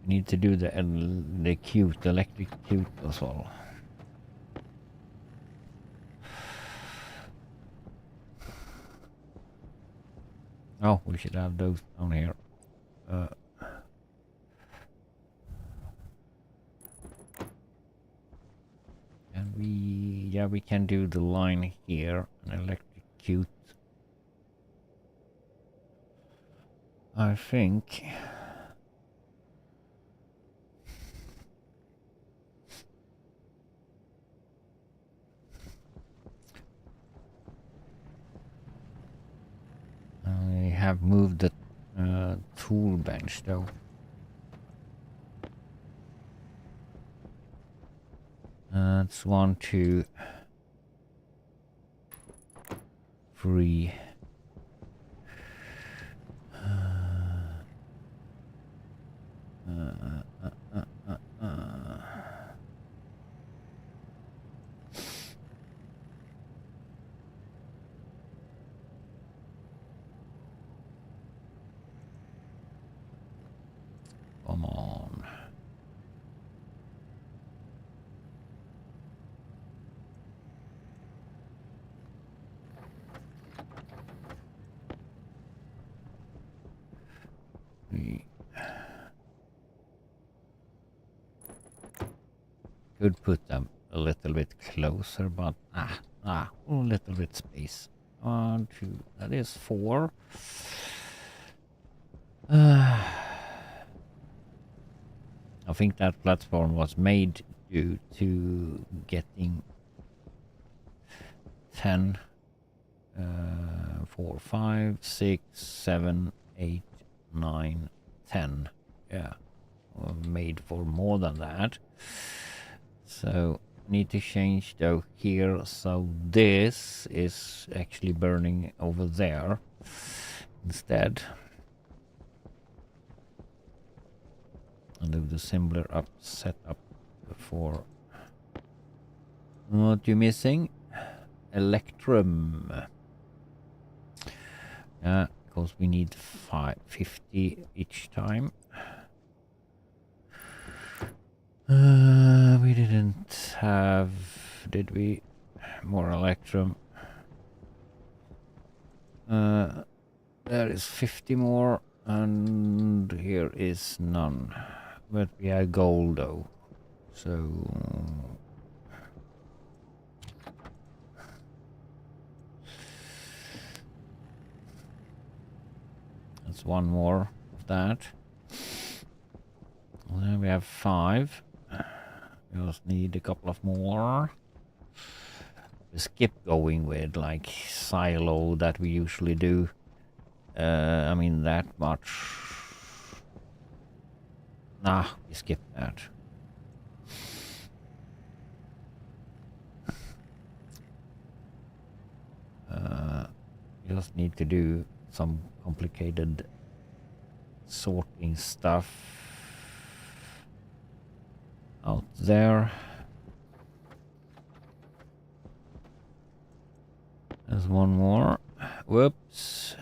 we need to do the electric cute as well. Oh, we should have those down here. And we can do the line here, an electrocute. I think. I have moved the tool bench though. It's 1, 2, 3. Come on. We could put them a little bit closer, but a little bit space. 1, 2, that is 4. I think that platform was made due to getting 10, 4, 5, 6, 7, 8, 9, 10. Yeah, made for more than that. So need to change though here. So this is actually burning over there instead. I'll do the similar setup for what you missing? Electrum. Yeah, because we need 50 each time. We didn't have, did we? More electrum. There is 50 more, and here is none. But we have gold though, so That's one more of that. Well, then we have 5. We just need a couple of more. We skip going with like silo that we usually do. I mean that much. Nah, we skip that. You just need to do some complicated sorting stuff out there. There's one more. Whoops.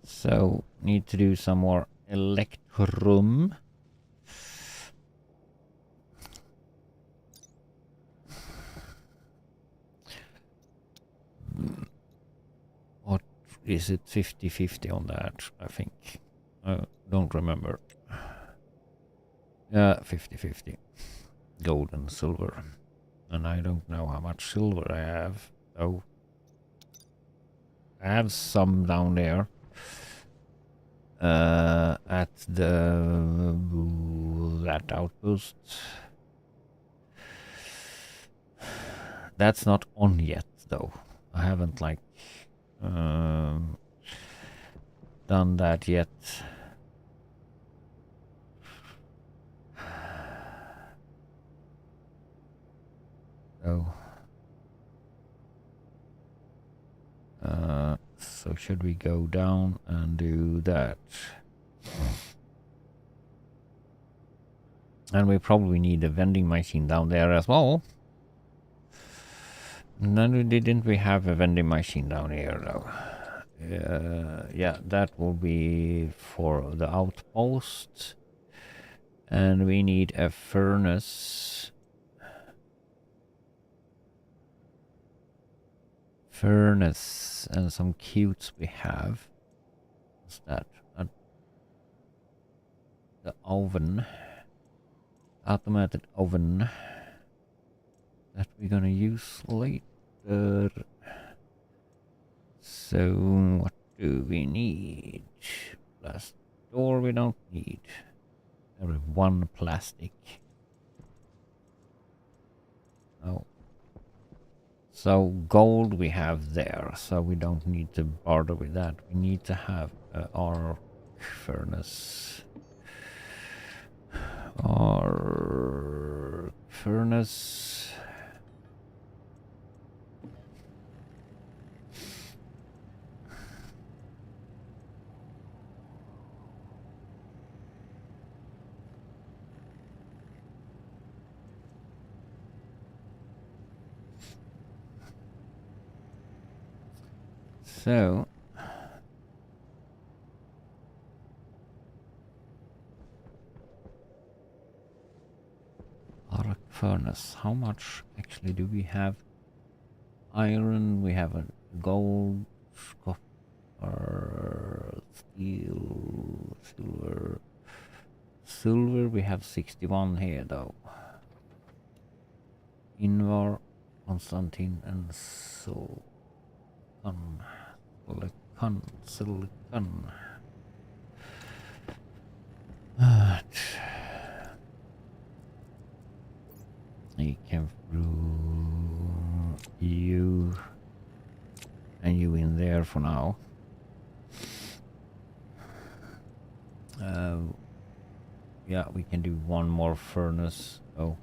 So, need to do some more electrum. What is it? 50-50 on that, I think. Don't remember. Yeah, 50-50. Gold and silver. And I don't know how much silver I have. Oh. I have some down there. At that outpost. That's not on yet, though. I haven't like done that yet. Oh. So should we go down and do that? And we probably need a vending machine down there as well. No, didn't we have a vending machine down here though? Yeah, that will be for the outpost. And we need a furnace. Furnace and some cutes we have. What's that? The oven. Automated oven. That we're gonna use later. So what do we need? Plastic door we don't need. Every one plastic. Oh. So gold we have there, so we don't need to bother with that. We need to have our furnace. Our furnace. So, arc furnace. How much actually do we have? Iron. We have a gold, copper, steel, silver. Silver. We have 61 here though. Invar, Constantine, and so. Silicon. You can brew you and you in there for now. Yeah, we can do one more furnace. Oh,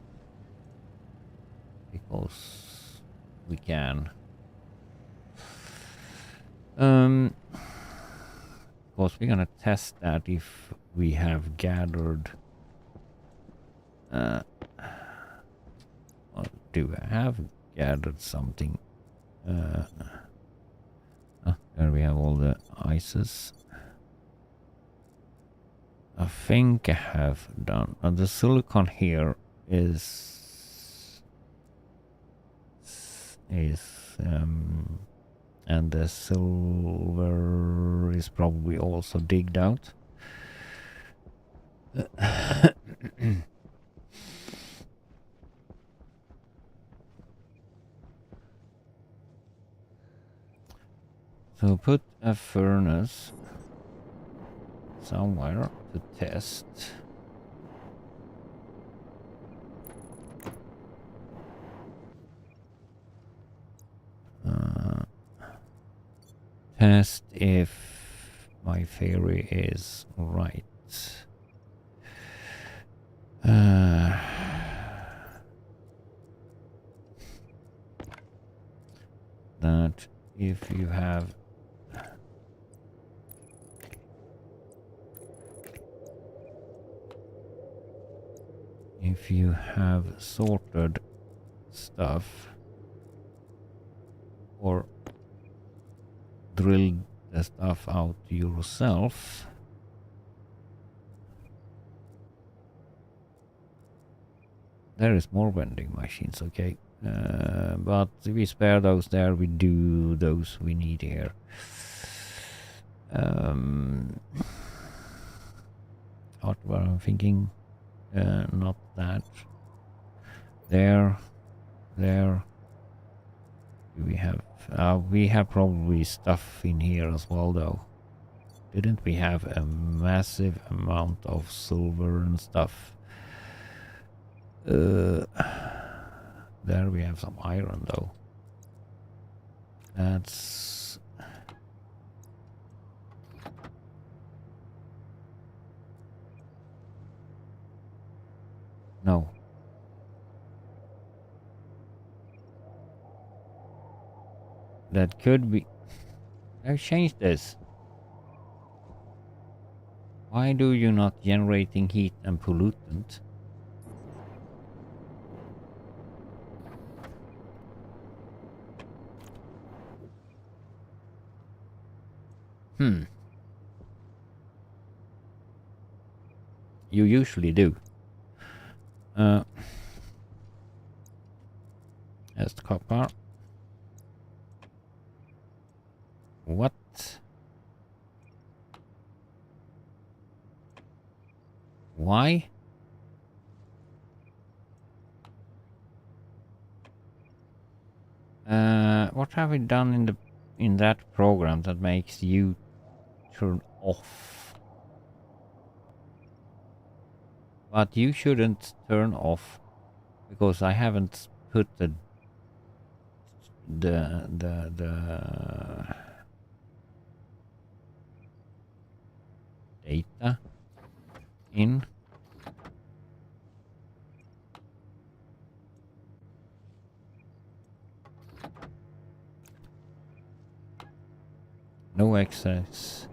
because we can. Of course, we're gonna test that if we have gathered. Do I have gathered something? There we have all the ices. I think I have done. The silicon here is and the silver is probably also digged out. put a furnace somewhere to test. Test if my theory is right. That if you have sorted stuff or drilled the stuff out yourself, there is more vending machines, okay, but we spare those there, we do those we need here. What I'm thinking, not that. There. We have probably stuff in here as well, though. Didn't we have a massive amount of silver and stuff? There we have some iron, though. That's... No. That could be... I've changed this. Why do you not generating heat and pollutant? You usually do. As copper. What? Why? What have we done in that program that makes you turn off? But you shouldn't turn off because I haven't put the data in. No excess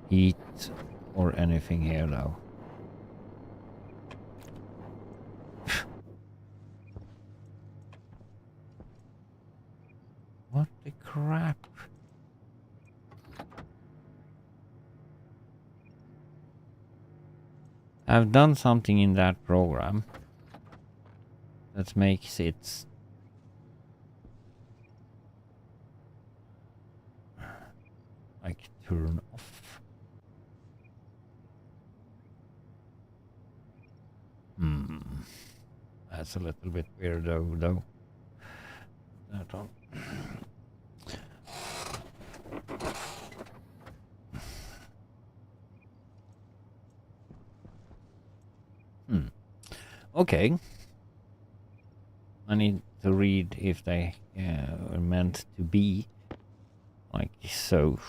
heat or anything here though. What the crap? I've done something in that program that makes it like turn off. That's a little bit weird though. That one. Okay. I need to read if they are meant to be like so.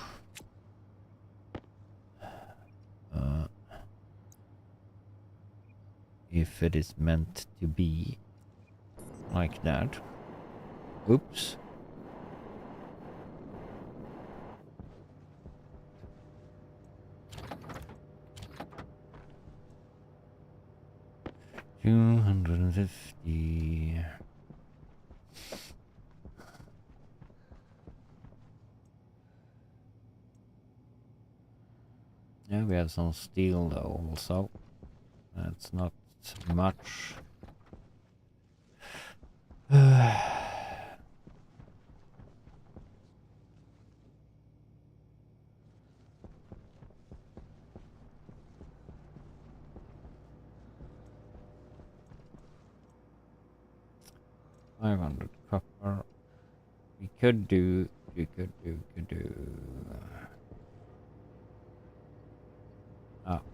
If it is meant to be like that. Oops. $250. Yeah, we have some steel though also. That's not much. $500 copper. We could do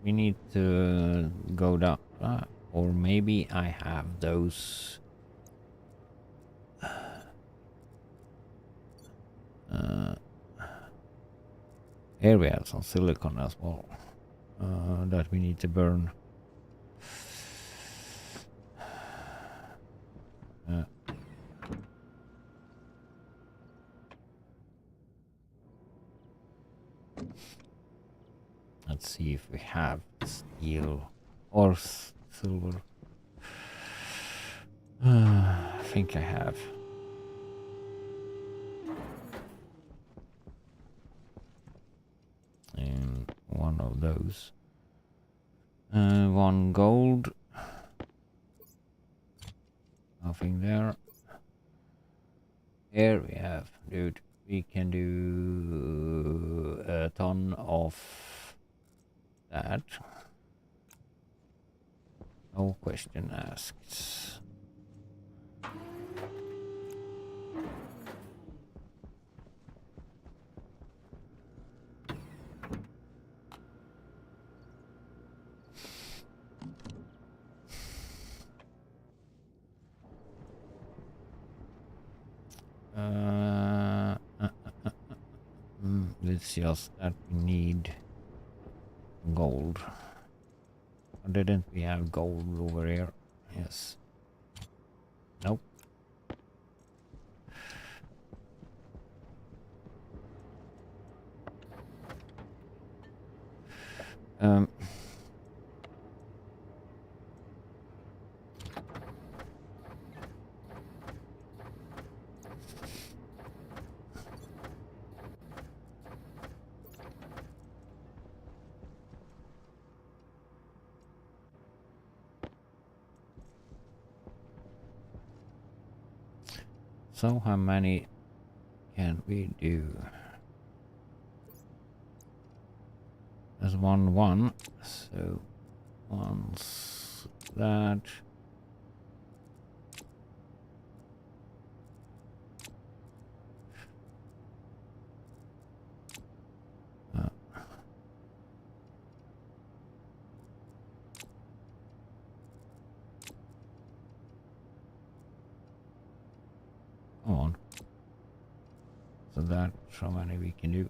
We need to go down, or maybe I have those. Here we have some silicon as well that we need to burn. Let's see if we have steel or silver. I think I have. And one of those. One gold. Nothing there. Here we have, dude. We can do a ton of that. No question asked. It's just that we need gold. Or didn't we have gold over here? Yes. Nope. So how many can we do? There's one, so once that. Come on. So that's how many we can do.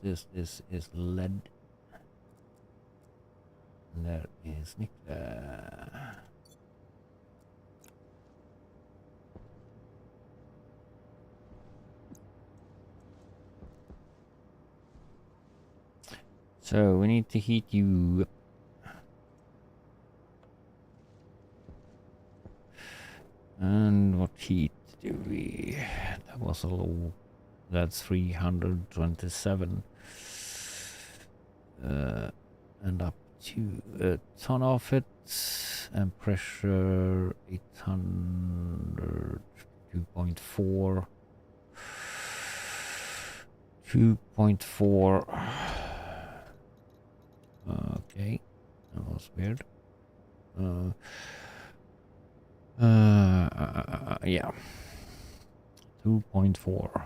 This is lead. And there is nickel. So we need to heat you up. And what heat do we? That was a low. That's 327. And up to a ton of it. And pressure 800. 2.4. 2.4. Okay, that was weird. Yeah. 2.4.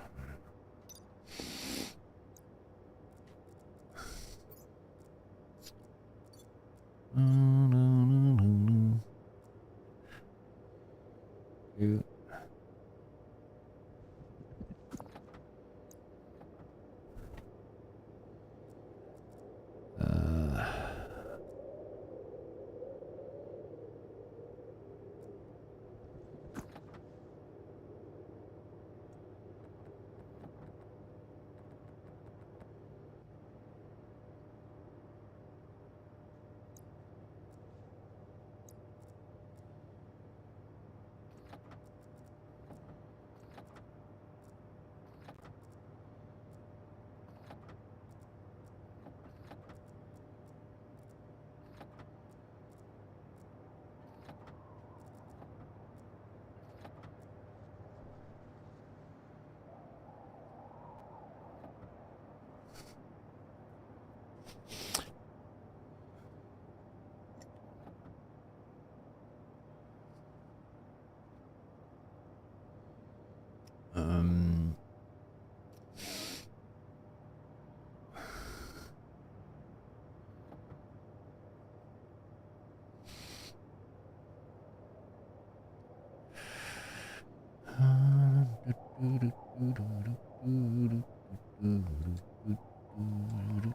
200,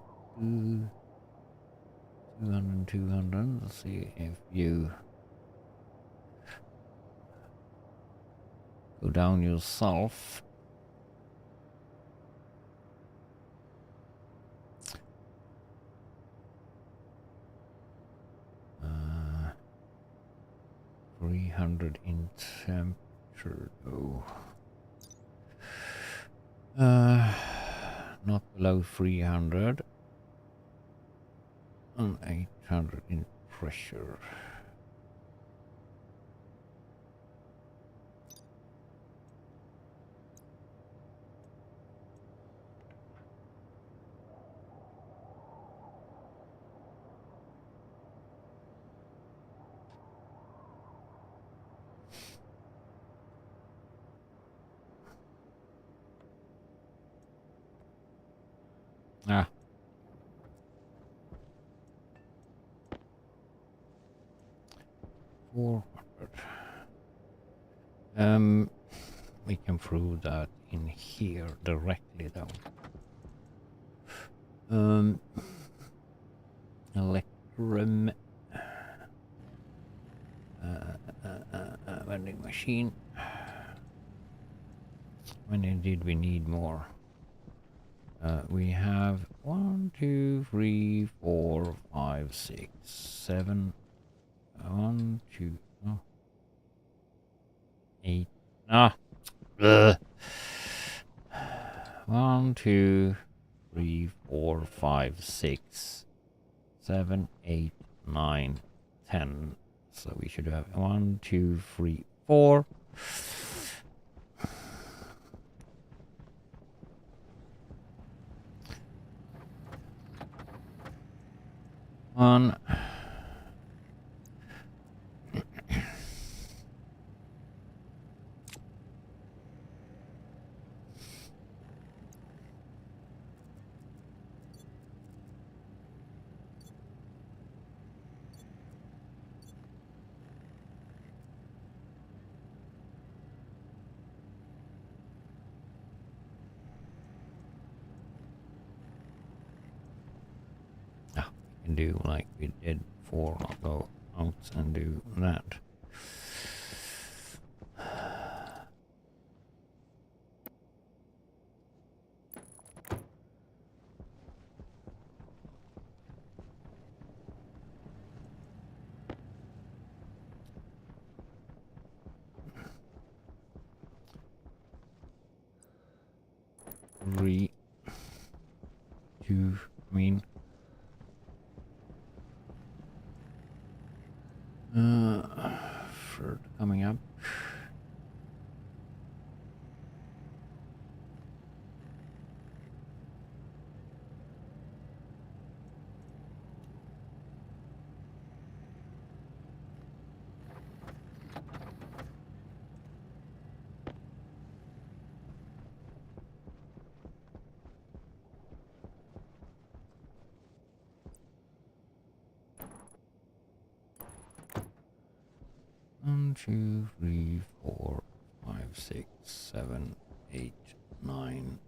200. Let's see if you go down yourself. Uh, 300 in temperature though. Not below 300. And 800 in pressure. Ah. We can prove that in here directly though. Electrum vending machine. When did we need more? We have 1, 2, 3, 4, 5, 6, 7. 1, 2, oh, 8. Ah. Ugh. 1, 2, 3, 4, 5, 6, 7, 8, 9, 10. So we should have 1, 2, 3, 4. One. Can do like we did before. I'll go out and do that. Three, two, I mean, third coming up. One, 2, 3, 4, 5, 6, 7, 8, 9.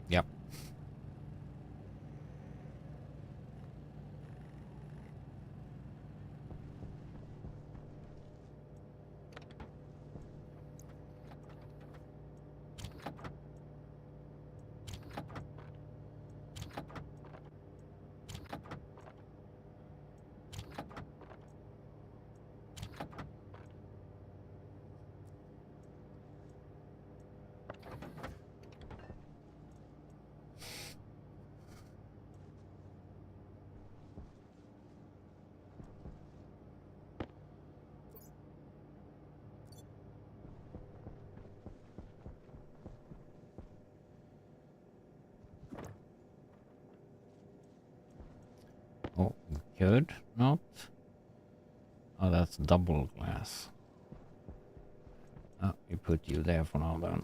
Yep. Oh, good. Not. Oh, that's double glass. Oh, we put you there for now then.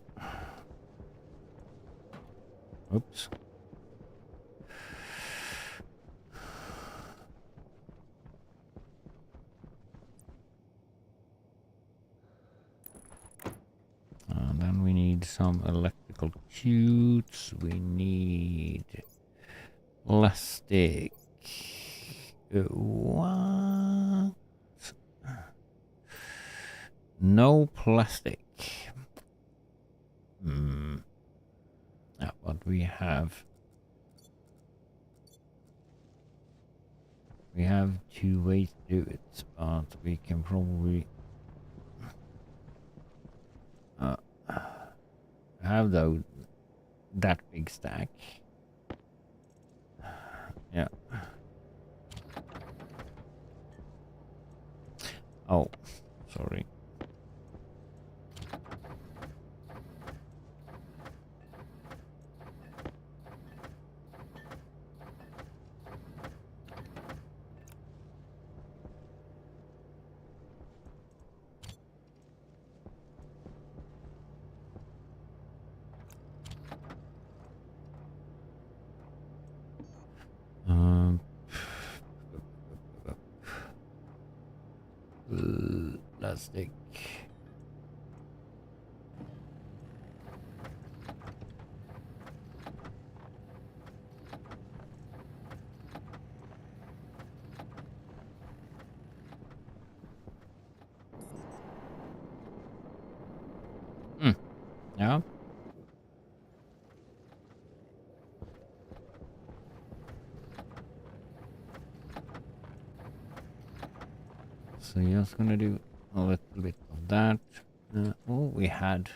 Oops. need some electrical tubes. We need plastic. What? No plastic. Yeah, but we have two ways to do it, but we can probably have that big stack. Yeah. Oh, sorry. Plastic. Yeah. So just gonna do a little bit of that. Oh, we had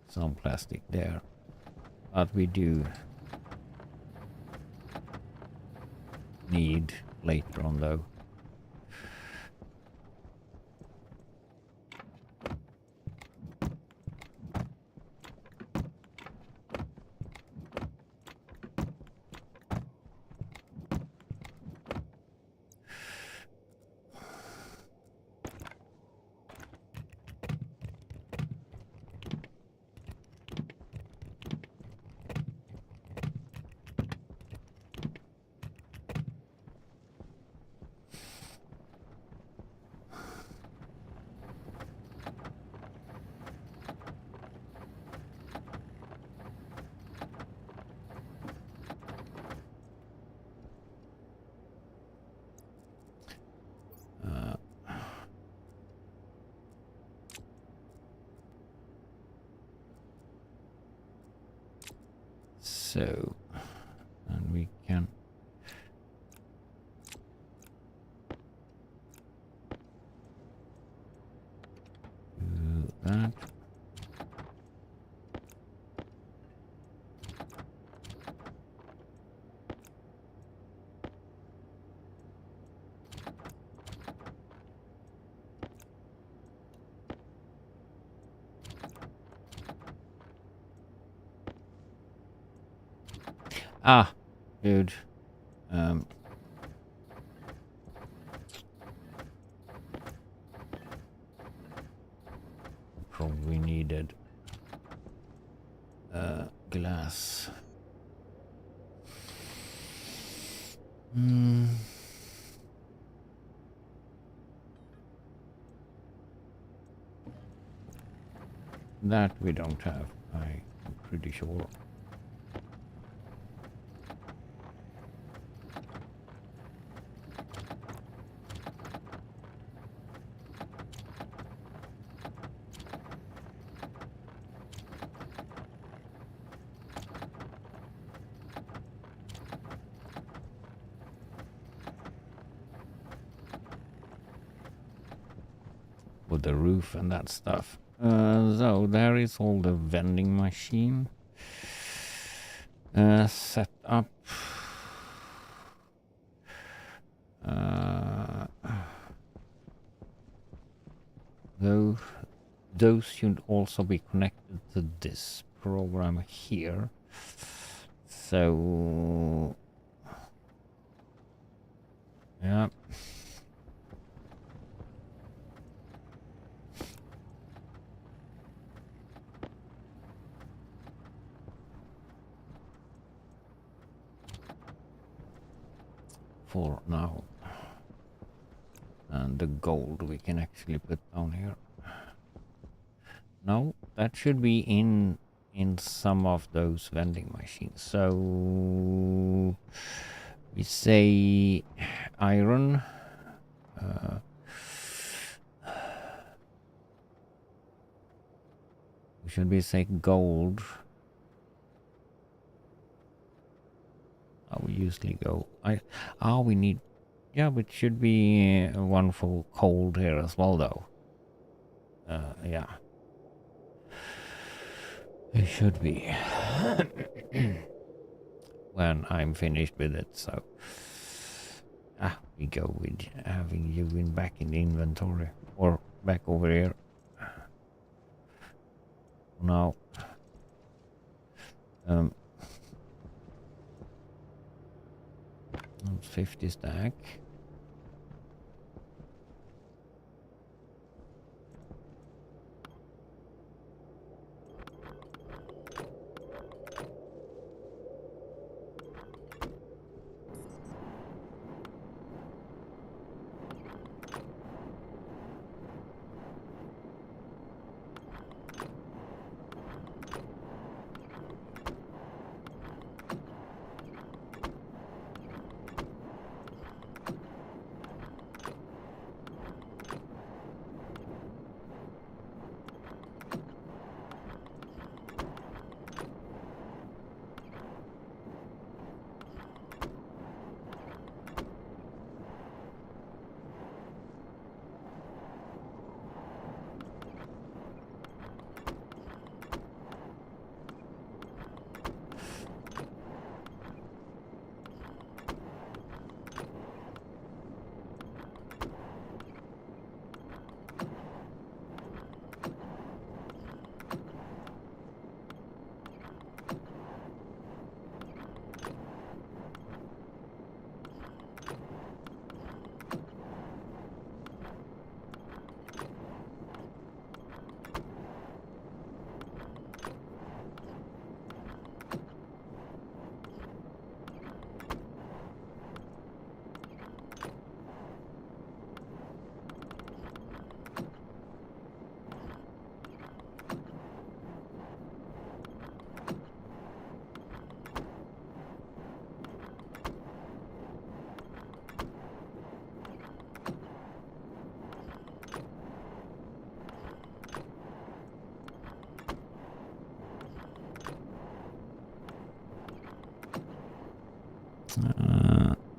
some plastic there, but we do need later on though. So, and we can do that. Ah, dude. Probably needed glass. That we don't have, I'm pretty sure. With the roof and that stuff. So there is all the vending machine set up. Though those should also be connected to this program here. So yeah. For now. And the gold we can actually put down here. No, that should be in some of those vending machines. So we say iron. Should we say gold? We usually go. We need. Yeah, but should be one for cold here as well, though. Yeah. It should be. When I'm finished with it, so. We go with having you back in the inventory. Or back over here. Now. 50 stack.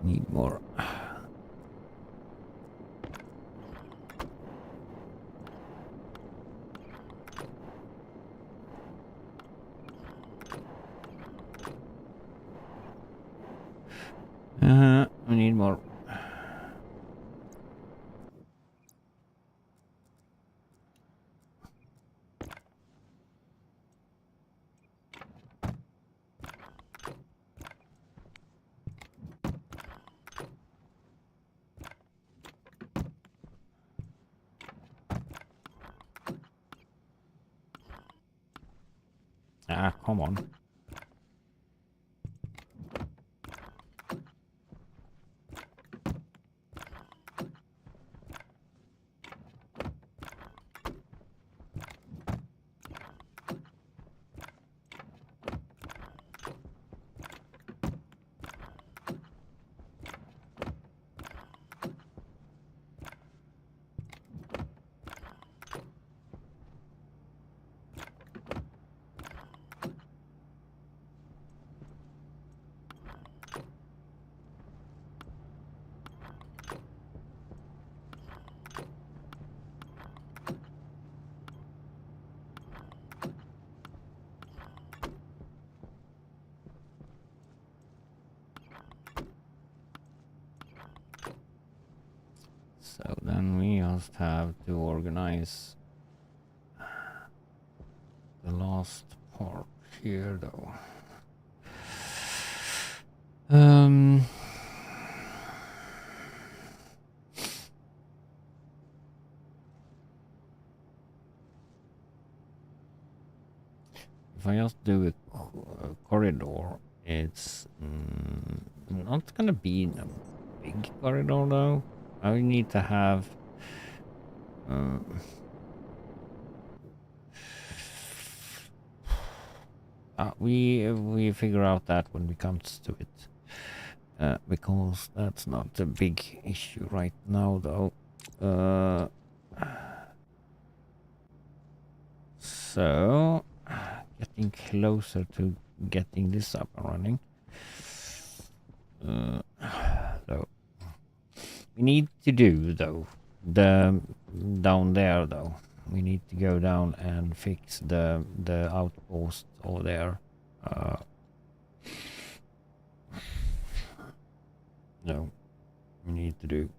Need more. We need more. Come on. So then we just have to organize the last part here, though. If I just do a corridor, it's not gonna be a big corridor, though. I need to have We figure out that when we comes to it. Because that's not a big issue right now, though. So, getting closer to getting this up and running. So, we need to do, though, the down there, though. We need to go down and fix the outpost over there. No, we need to do.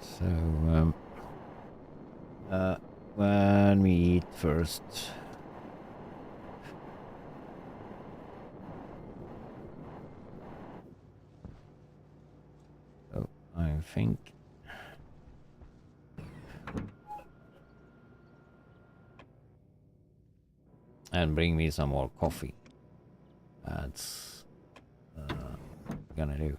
So, when we eat first. So, I think. And bring me some more coffee. That's gonna do.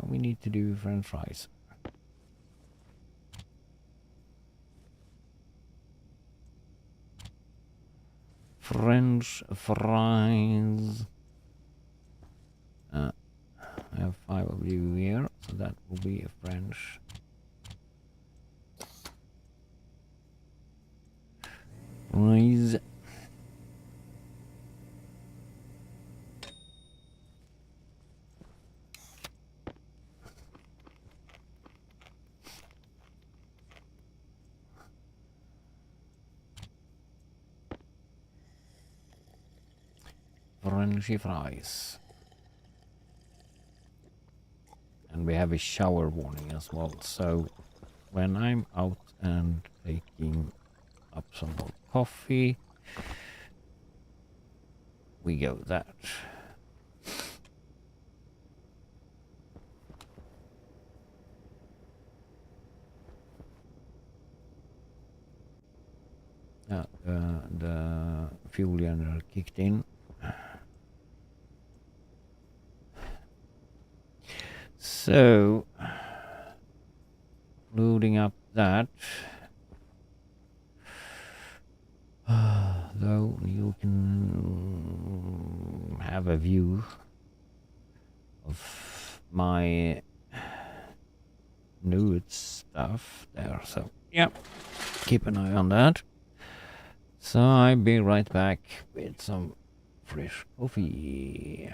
We need to do French fries. French fries. I have 5 of you here, so that will be a French. Fries. Frenchy fries. And we have a shower warning as well, so when I'm out and taking up some more coffee, we go that. The fuel generator kicked in. So, loading up that. Though you can have a view of my nude stuff there. So, yeah, keep an eye on that. So I'll be right back with some fresh coffee.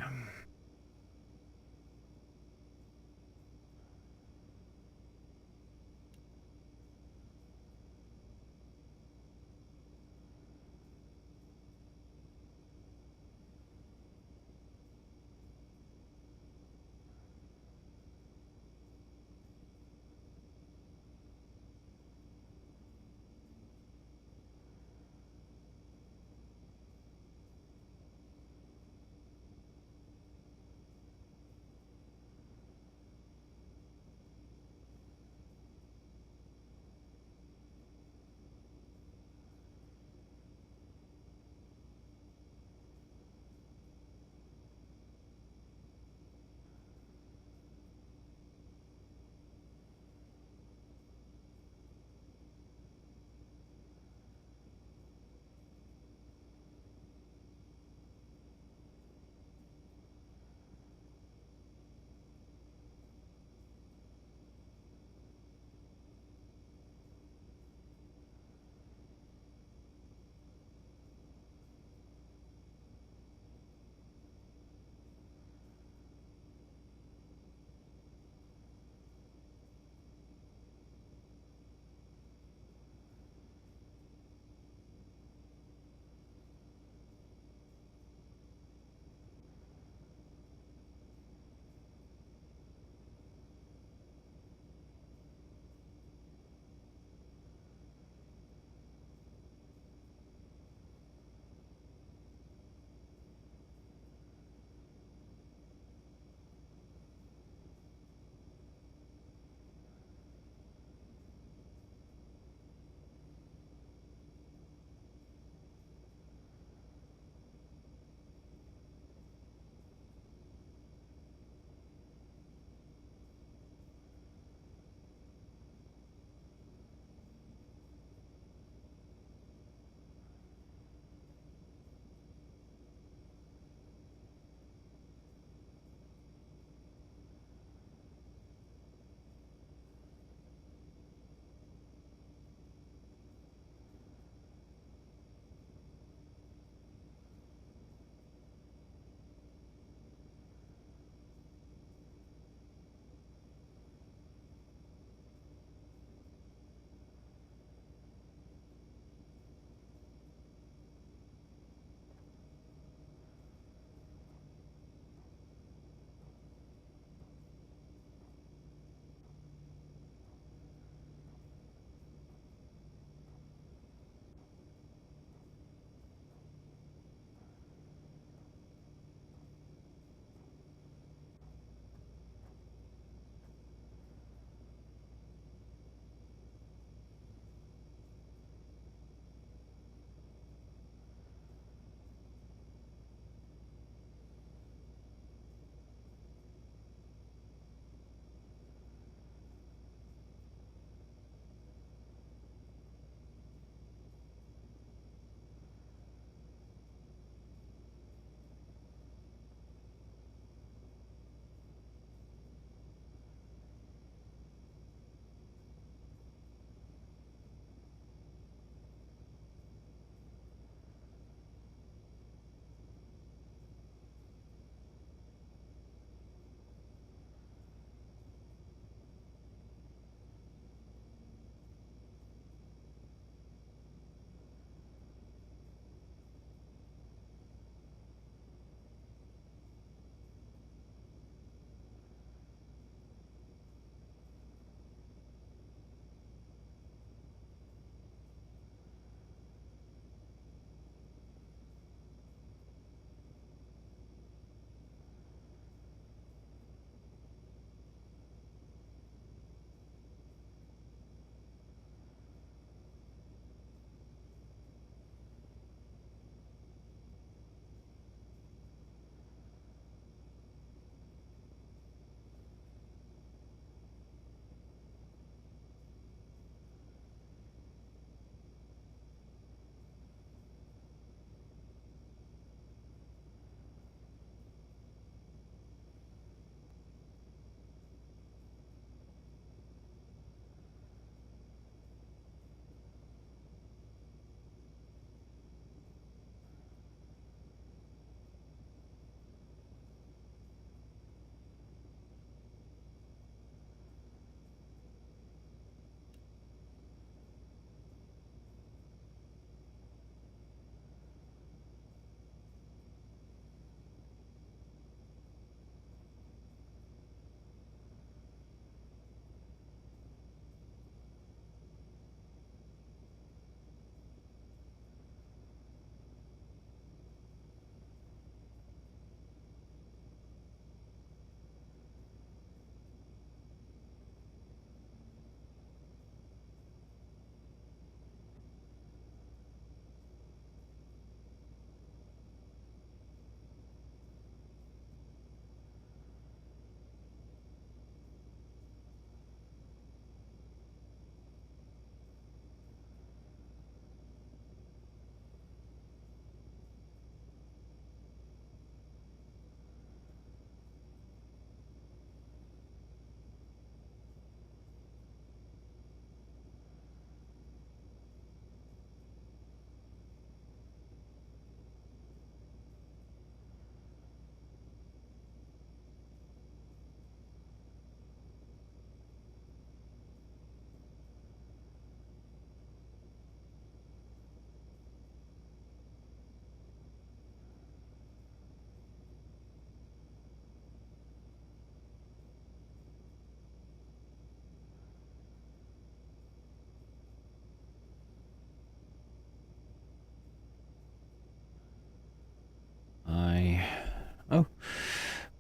Oh,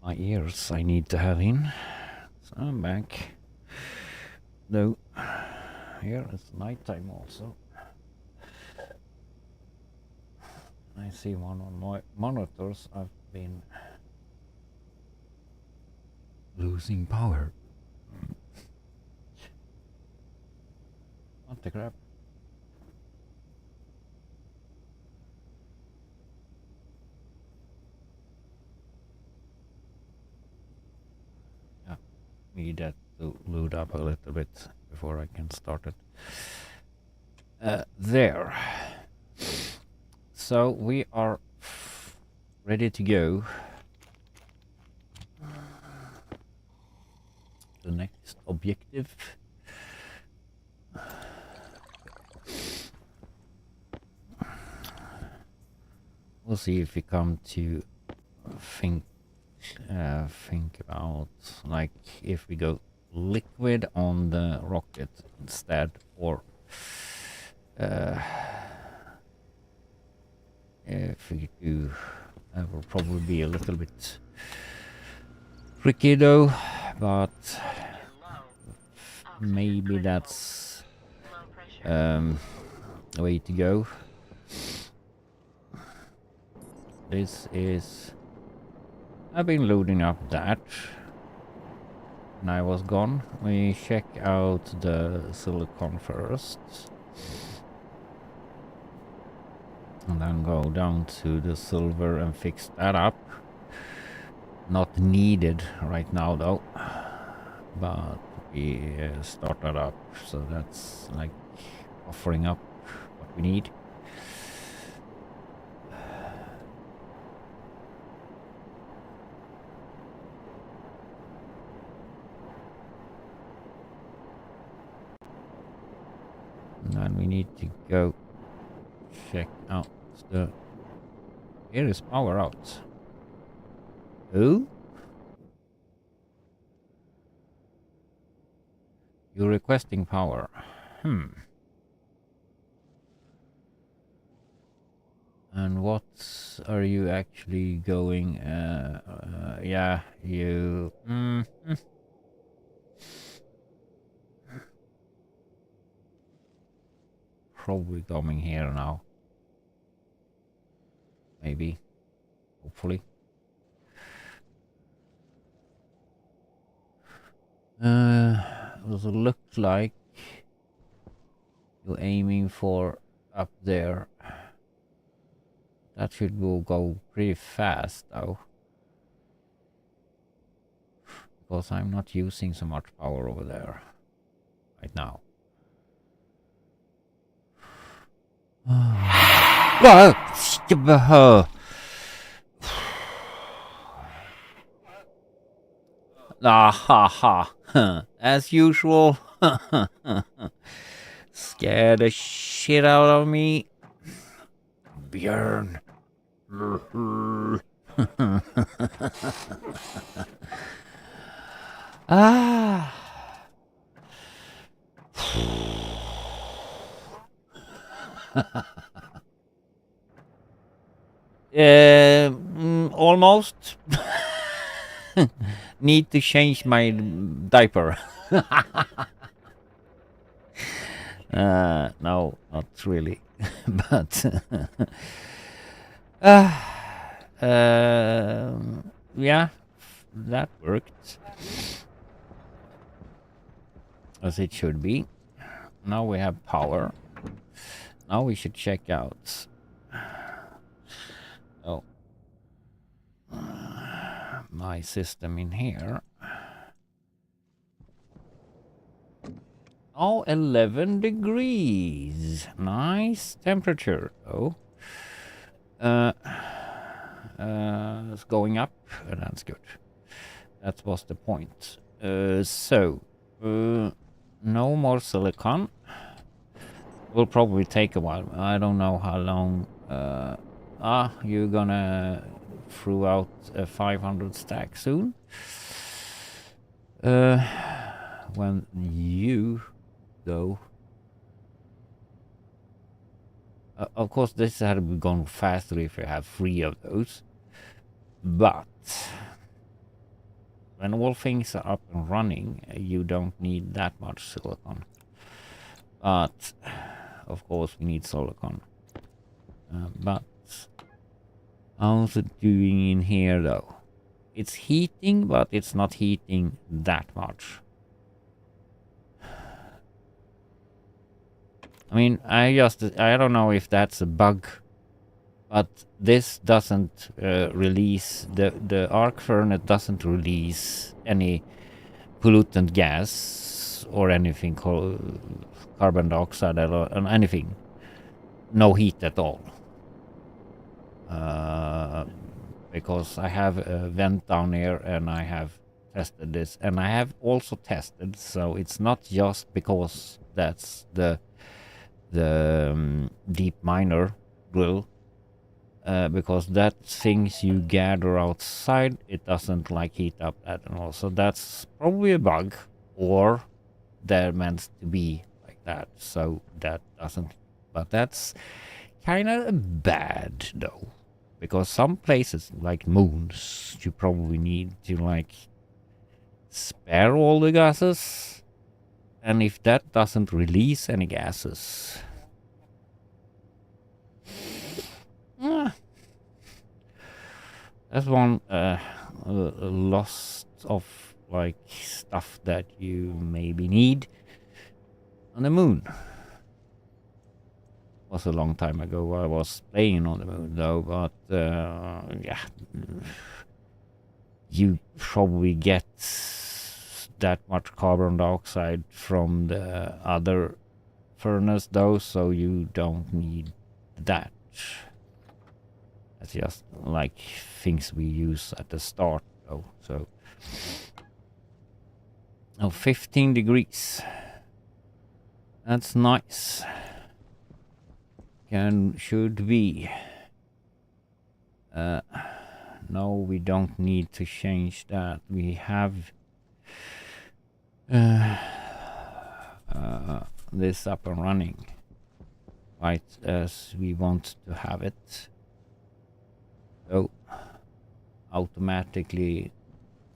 my ears I need to have in. So I'm back. No, here it's nighttime also. I see one on my monitors. I've been losing power. What the crap? Yeah, need that to load up a little bit before I can start it. There. So we are ready to go. The next objective. We'll see if we come to think about, like, if we go liquid on the rocket instead, or if we do, that will probably be a little bit tricky though, but maybe that's the way to go. This is, I've been loading up that when I was gone. We check out the silicon first and then go down to the silver and fix that up. Not needed right now though, but we start that up, so that's like offering up what we need. And then we need to go check out the... Here is power out. Oh? You're requesting power. And what are you actually going... yeah, you... Probably coming here now. Maybe. Hopefully. It looks like you're aiming for up there. That should go pretty fast though. Because I'm not using so much power over there right now. Ah ha ha. As usual. Scare the shit out of me. Björn. Ah. Almost. Need to change my diaper. No, not really. But yeah, that worked as it should be. Now we have power. Now we should check out. Oh, my system in here. Oh, 11 degrees. Nice temperature, though. It's going up, and that's good. That was the point. No more silicon. Will probably take a while. I don't know how long. You're gonna throw out a 500 stack soon. When you go. Of course, this had gone faster if you have 3 of those. But when all things are up and running, you don't need that much silicon. But of course we need silicon. But how's it doing in here though? It's heating, but it's not heating that much. I mean, I don't know if that's a bug, but this doesn't release, the arc furnace doesn't release any pollutant gas or anything called carbon dioxide or anything. No heat at all. Because I have a vent down here and I have tested this, and I have also tested, so it's not just because that's the deep miner drill, because that things you gather outside, it doesn't like heat up that and all. So that's probably a bug, or they're meant to be like that, so that doesn't. But that's kind of bad though, because some places like moons, you probably need to like spare all the gases, and if that doesn't release any gases, that's one loss of like stuff that you maybe need on the moon. Was a long time ago I was playing on the moon though, but yeah, you probably get that much carbon dioxide from the other furnace though, so you don't need that. That's just like things we use at the start though. So 15 degrees, that's nice. Should be no, we don't need to change that. We have this up and running right as we want to have it, so automatically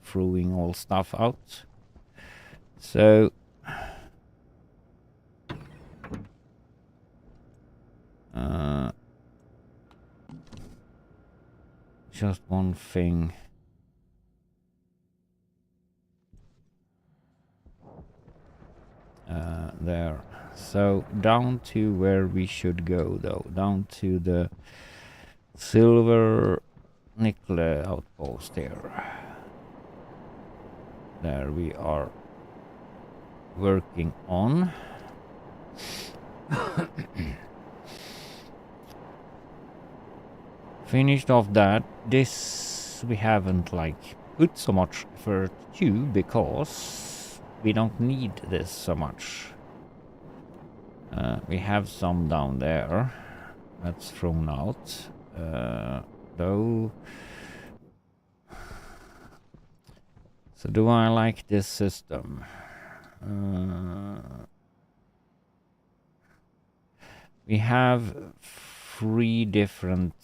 throwing all stuff out. So just one thing. There. So down to where we should go though. Down to the silver nickel outpost there. There we are working on. Finished off that. This we haven't like put so much effort to, because we don't need this so much. We have some down there. That's thrown out. Though. So do I like this system? We have 3 different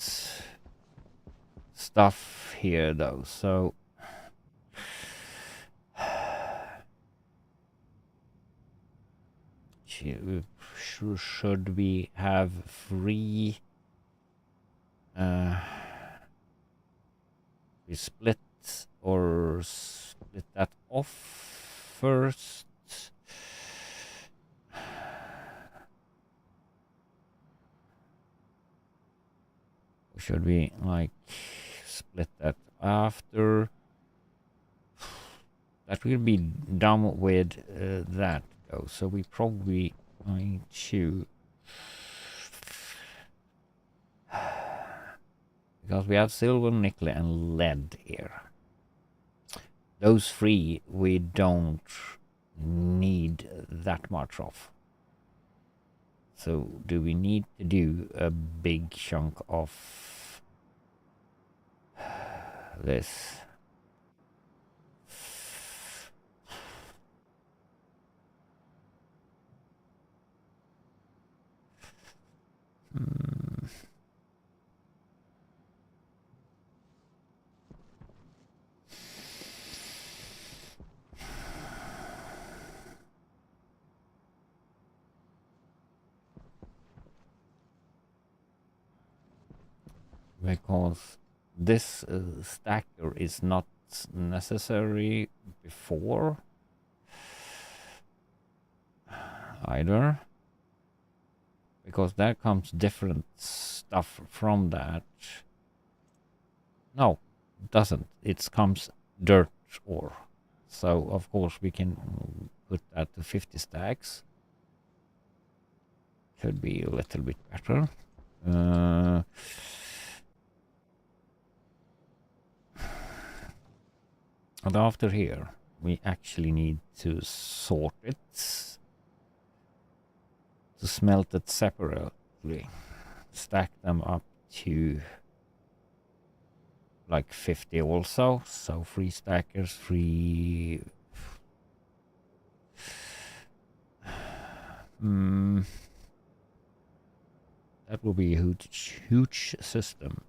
stuff here though, so should we have 3 we split or split that off first? Or should we like split that after? That will be done with that though, so we probably going to, because we have silver, nickel and lead here. Those 3 we don't need that much of. So do we need to do a big chunk of this? because this stacker is not necessary before either, because there comes different stuff from that. No, it doesn't. It comes dirt ore. So of course we can put that to 50 stacks. Could be a little bit better. And after here, we actually need to sort it, to smelt it separately, stack them up to like 50 also. So 3 stackers, 3. That will be a huge system.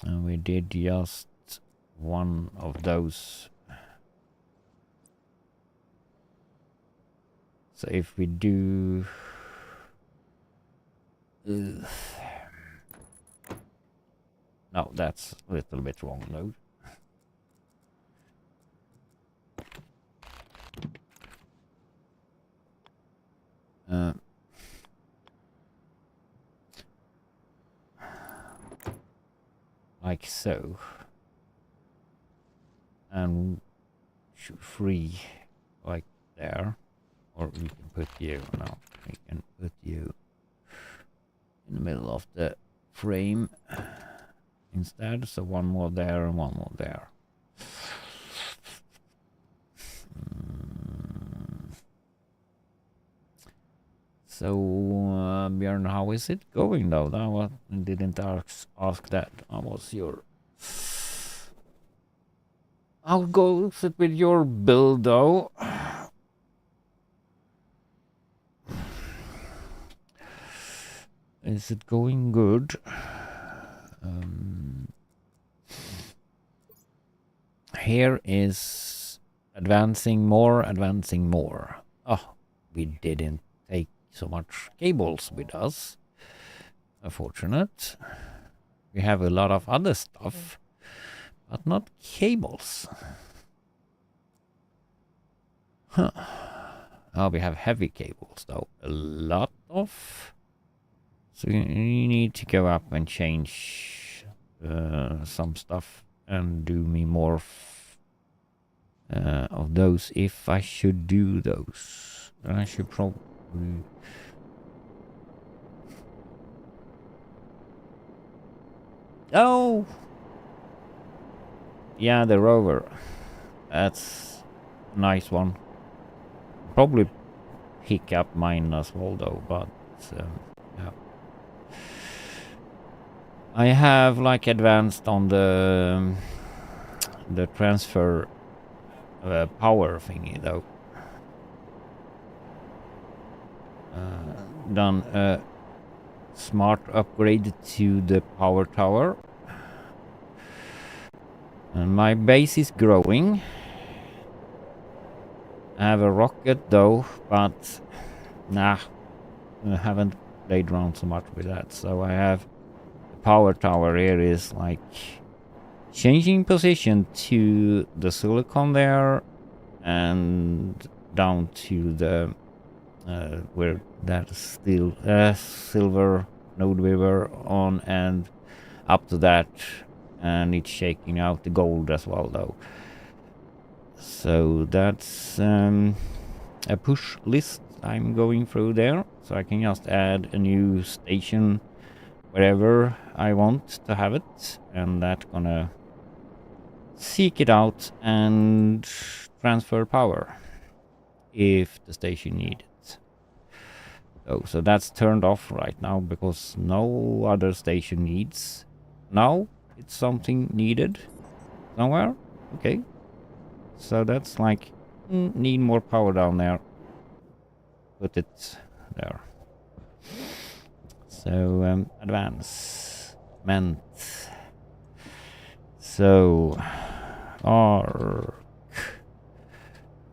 And we did just one of those. So if we do... no, that's a little bit wrong load. Like so. And 3 like there. Or we can put you, no, we can put you in the middle of the frame instead. So 1 more there and 1 more there. So, Björn, how is it going though? I didn't ask that. How was your... How goes it with your build though? Is it going good? Here is advancing more. Oh, we didn't take so much cables with us. Unfortunate. We have a lot of other stuff, but not cables. Huh. Oh, we have heavy cables though. A lot of. So you need to go up and change some stuff and do me more of those if I should do those. I should probably... Oh! Yeah, the rover. That's a nice one. Probably pick up mine as well though, but yeah. I have like advanced on the transfer power thingy though. Done a smart upgrade to the power tower. And my base is growing. I have a rocket though, but nah, I haven't played around so much with that. So I have the power tower here is like changing position to the silicon there and down to the where that still silver node we were on, and up to that, and it's shaking out the gold as well though. So that's a push list I'm going through there, so I can just add a new station wherever I want to have it, and that's gonna seek it out and transfer power if the station needs it. So that's turned off right now because no other station needs. Now it's something needed somewhere. Okay, so that's like need more power down there. Put it there. So advancement. So arc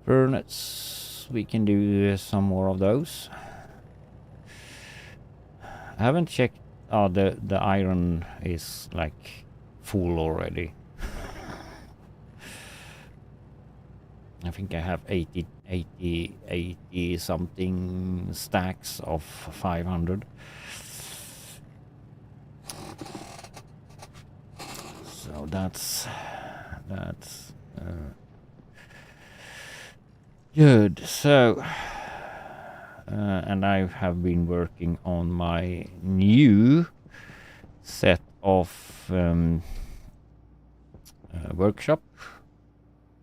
furnace we can do some more of those. I haven't checked. Oh, the iron is like full already. I think I have 80 something stacks of 500. So that's good. So and I have been working on my new set of workshop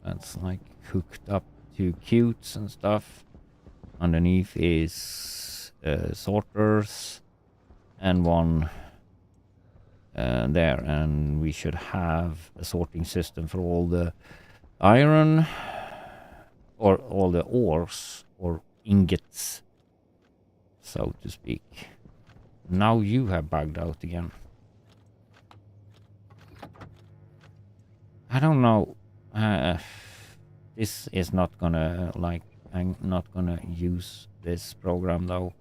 that's like hooked up to cutes and stuff. Underneath is sorters and one there, and we should have a sorting system for all the iron or all the ores or ingots, so to speak. Now you have bugged out again. I don't know. This is not gonna, like, I'm not gonna use this program though,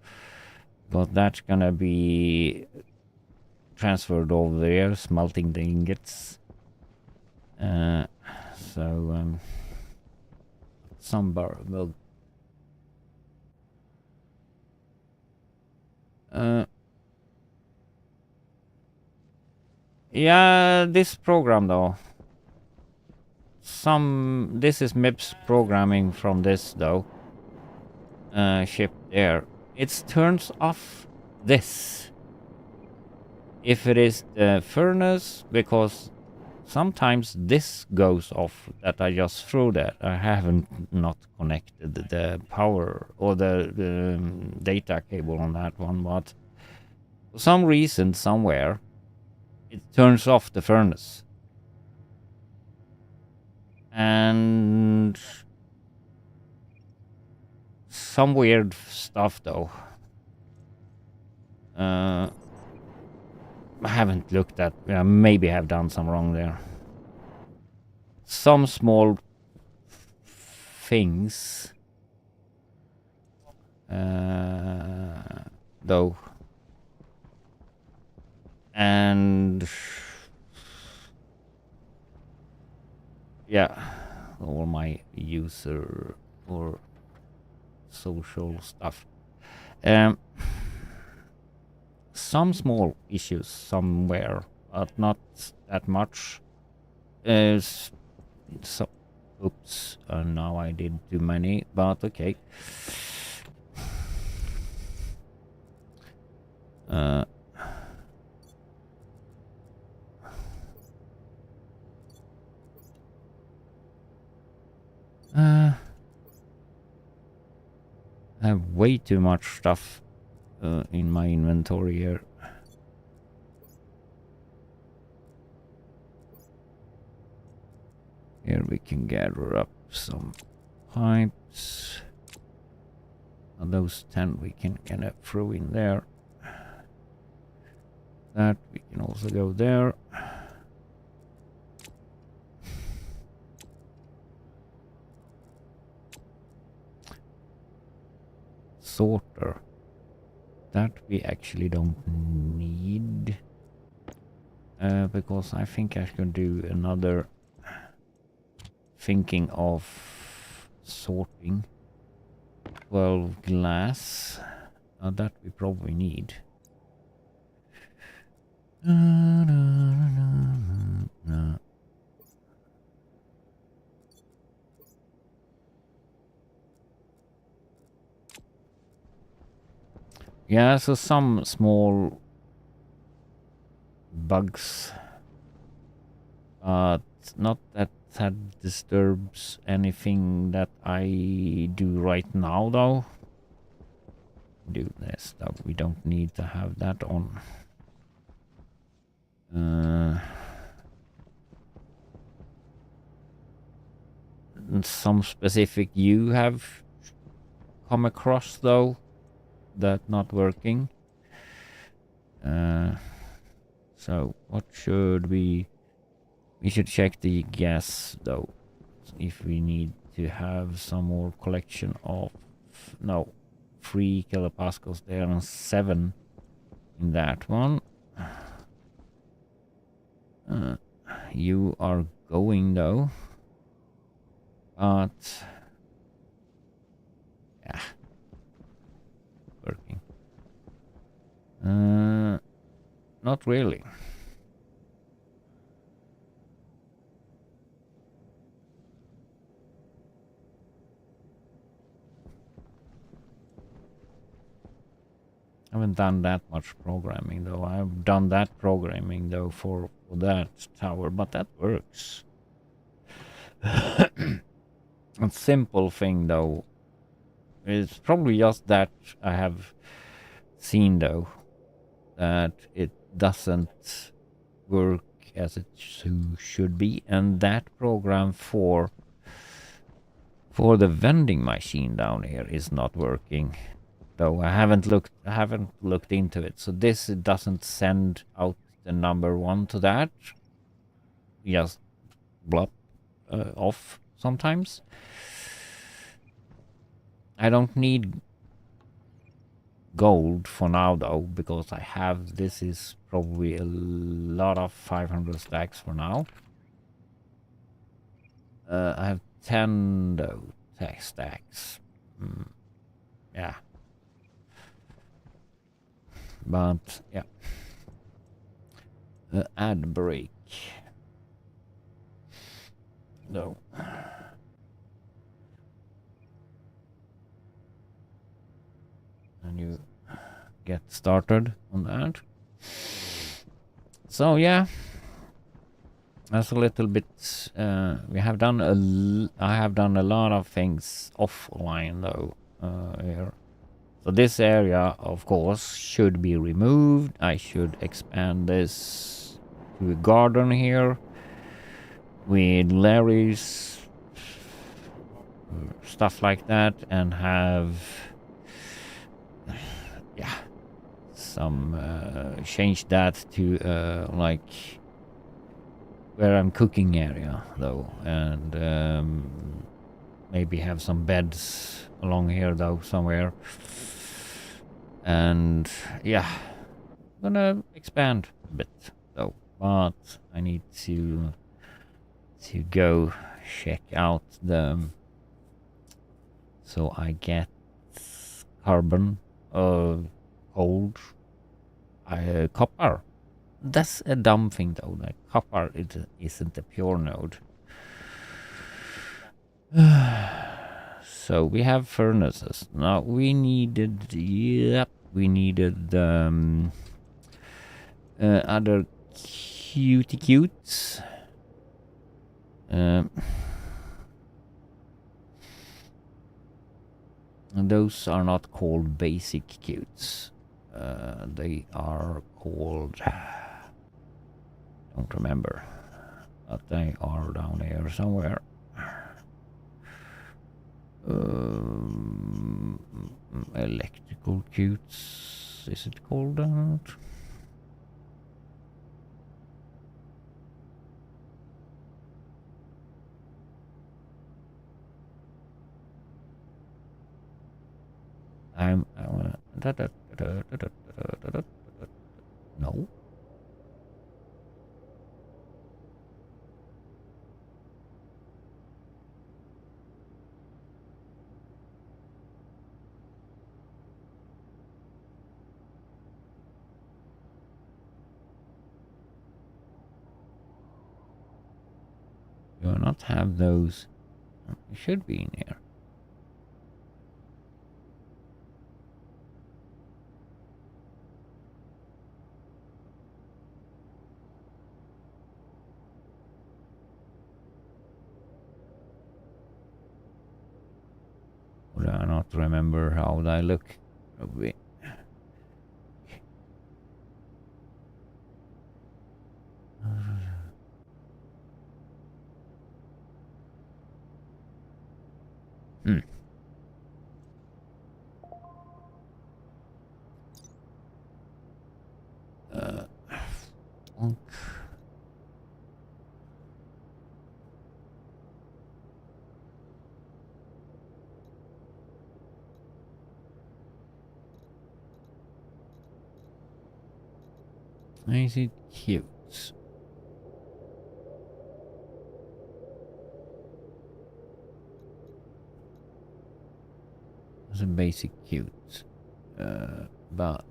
but that's gonna be transferred over there, smelting the ingots. Some bar will. Yeah, this program though. This is MIPS programming from this though. Ship there. It turns off this. If it is the furnace, because sometimes this goes off that I just threw that. I haven't not connected the power or the data cable on that one, but for some reason somewhere it turns off the furnace. And some weird stuff though. I haven't looked at. Maybe have done some wrong there. Some small things, though, and yeah, all my user or social stuff. Some small issues somewhere, but not that much. So, oops, now I did too many, but okay. I have way too much stuff in my inventory here. Here we can gather up some pipes. And those 10 we can kind of throw in there. That we can also go there. Sorter. That we actually don't need. Because I think I can do another thinking of sorting. 12 glass. That we probably need. Yeah, so some small bugs, but not that disturbs anything that I do right now though. Do this though, we don't need to have that on. Some specific you have come across though that not working. So what should we should check the gas though, if we need to have some more collection of, no, 3 kilopascals there and 7 in that one. You are going though, but yeah, working. Not really. I haven't done that much programming though. I've done that programming though for that tower, but that works. A simple thing though. It's probably just that I have seen though that it doesn't work as it should be, and that program for the vending machine down here is not working. Though I haven't looked into it. So this doesn't send out the number 1 to that. Just blop off sometimes. I don't need gold for now though, because I have, this is probably a lot of 500 stacks for now. I have 10 though, stacks. Yeah. But yeah, ad break. No. And you get started on that. So yeah, that's a little bit. We have done I have done a lot of things offline though here. So this area, of course, should be removed. I should expand this to a garden here with Larry's stuff like that, and have some change that to like where I'm cooking area though, and maybe have some beds along here though somewhere. And yeah, I'm gonna expand a bit though, but I need to go check out the, so I get carbon, gold, copper. That's a dumb thing though, like copper isn't a pure node. So we have furnaces. Now we needed, we needed other cutie cutes. And those are not called basic cutes. They are called, don't remember, but they are down here somewhere. Electrical cutes, is it called that? No. Do not have those. It should be in here. Would I not remember how they look? Probably. Funk. Is it cute? It's a basic cute. But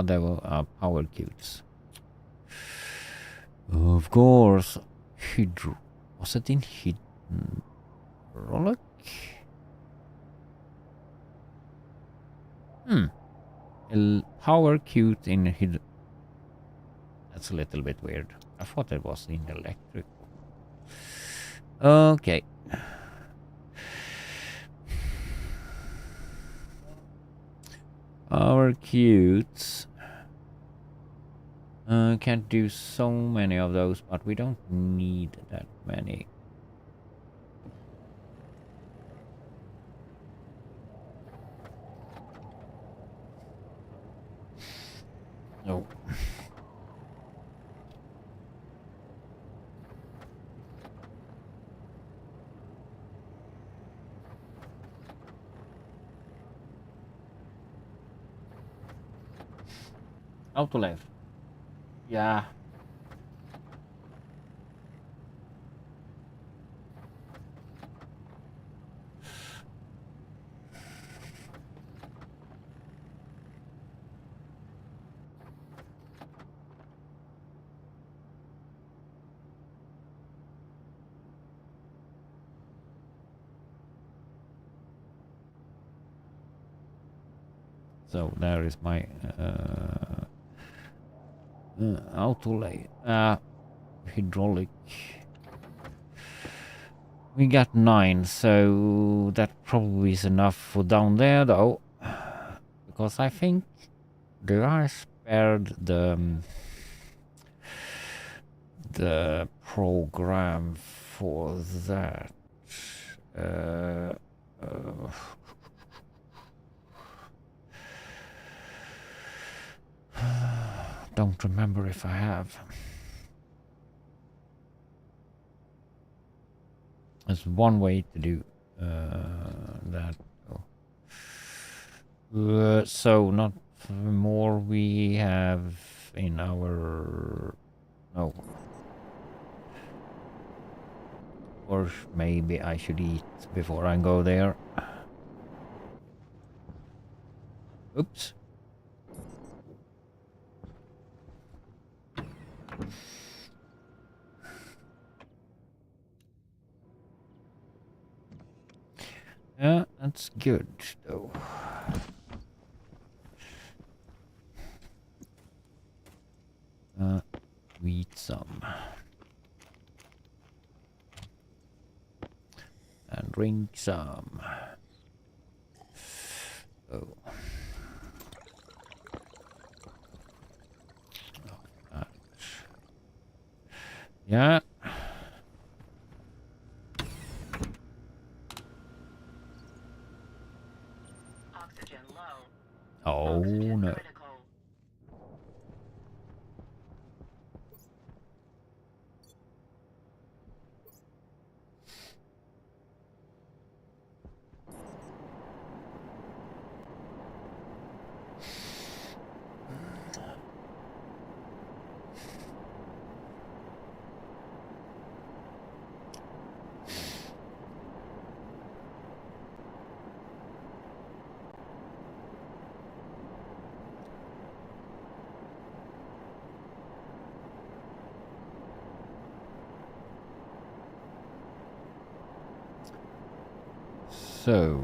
there were power cutes. Of course. Hydro. Was it in hydraulic? Power cute in hydro. That's a little bit weird. I thought it was in electric. Okay. Our cutes. Can't do so many of those, but we don't need that many. No. Autoliv. Yeah. So there is my autolay. Hydraulic. We got 9, so that probably is enough for down there, though, because I think I spared the program for that. Don't remember if I have. There's one way to do that. So not more we have in our... No. Or maybe I should eat before I go there. Oops. Yeah, that's good, though. We eat some. And drink some. Oh. Yeah. Oxygen low. Oh Oxygen no. critical. So.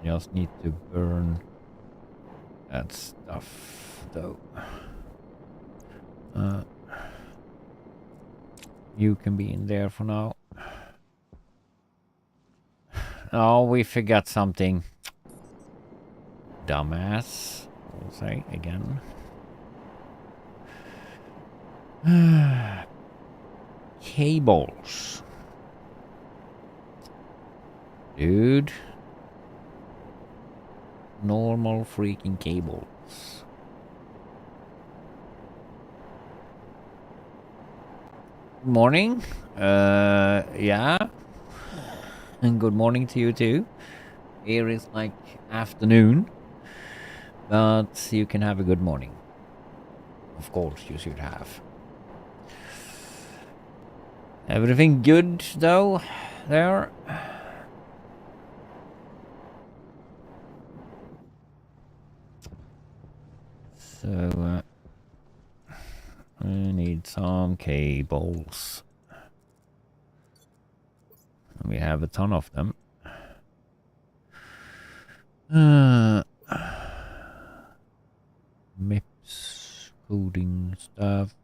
Just need to burn that stuff, though. You can be in there for now. Oh, we forgot something. Dumbass. I'll say again. Cables. Dude. Normal freaking cables. Morning. Yeah. And good morning to you too. Here is like afternoon. But you can have a good morning. Of course you should have. Everything good though there? So I need some cables. We have a ton of them. MIPS, coding stuff.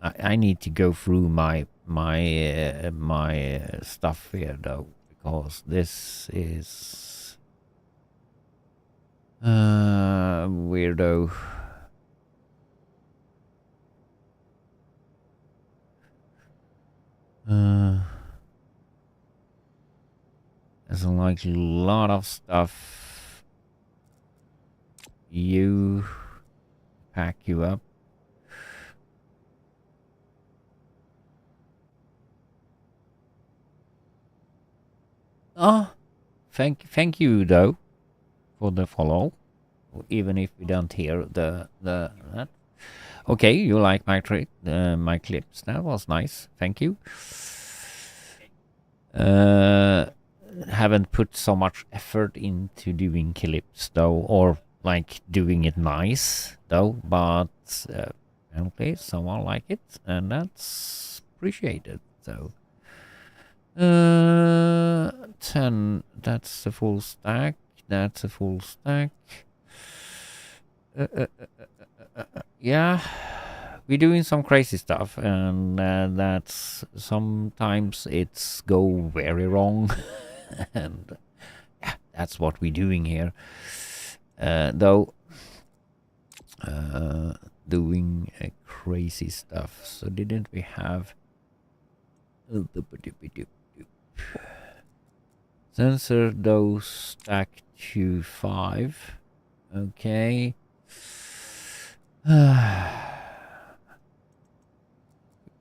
I need to go through my stuff here though, because this is weirdo. There's like a lot of stuff. You pack you up. Oh, thank you though for the follow, even if we don't hear the that. Okay, you like my trick, my clips. That was nice. Thank you. Haven't put so much effort into doing clips though, or like doing it nice though, but apparently someone like it, and that's appreciated. So 10, that's a full stack. That's a full stack. Yeah, we're doing some crazy stuff, and that's sometimes it's go very wrong, and yeah, that's what we're doing here. Though doing crazy stuff. So didn't we have sensor those stack to 5? Okay.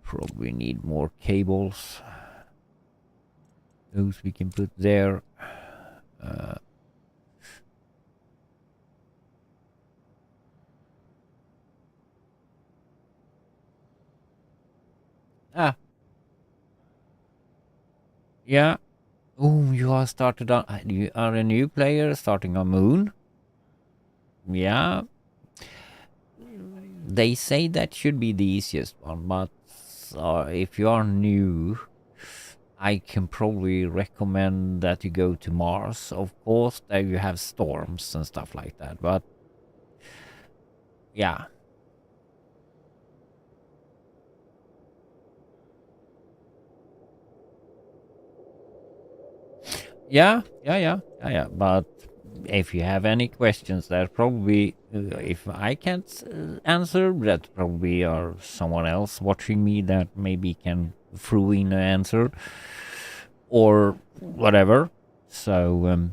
Probably need more cables. Those we can put there. Yeah. Oh, you are started on. You are a new player starting on Moon. Yeah. They say that should be the easiest one, but if you are new, I can probably recommend that you go to Mars. Of course, there you have storms and stuff like that, but yeah. Yeah. But if you have any questions, that probably, if I can't answer, that probably are someone else watching me that maybe can throw in an answer or whatever. So,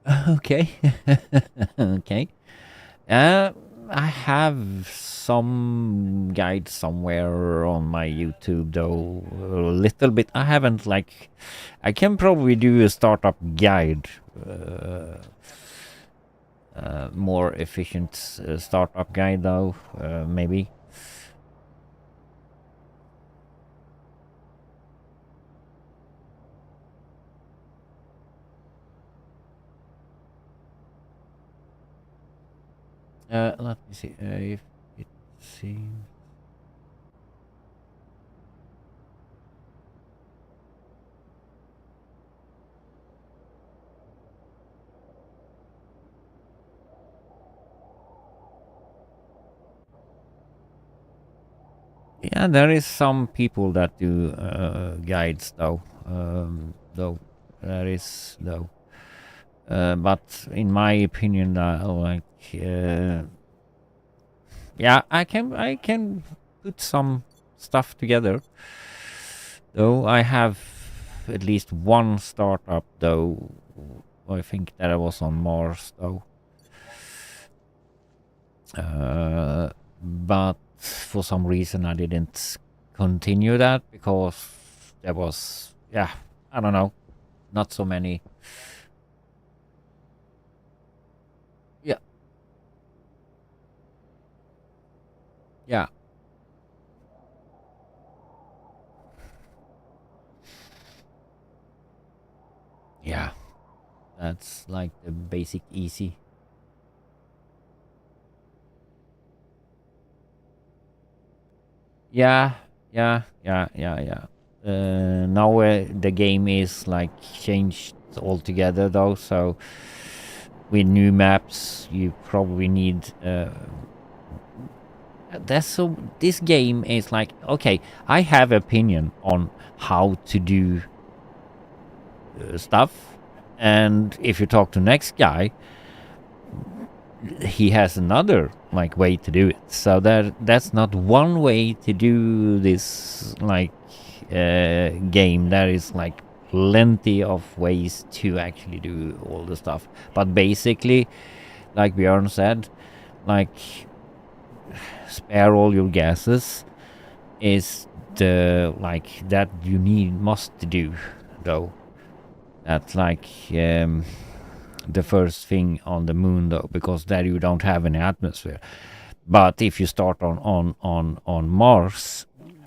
okay. Okay. I have some guide somewhere on my YouTube though, a little bit. I haven't like, I can probably do a startup guide, more efficient startup guide though, maybe. Let me see if it seems. Yeah, there is some people that do guides though. Though there is though. But in my opinion, yeah, I can put some stuff together. Though I have at least one startup, though I think that I was on Mars, though. But for some reason I didn't continue that because there was, yeah, I don't know, not so many. Yeah. Yeah. Yeah. That's like the basic easy. Yeah. Now the game is like changed altogether though, so with new maps you probably need this game is like, okay, I have opinion on how to do stuff, and if you talk to next guy, he has another like way to do it. So that's not one way to do this like game. There is like plenty of ways to actually do all the stuff. But basically, like Björn said, like spare all your gases is the like that you must do though. That's like the first thing on the moon though, because there you don't have any atmosphere. But if you start on Mars,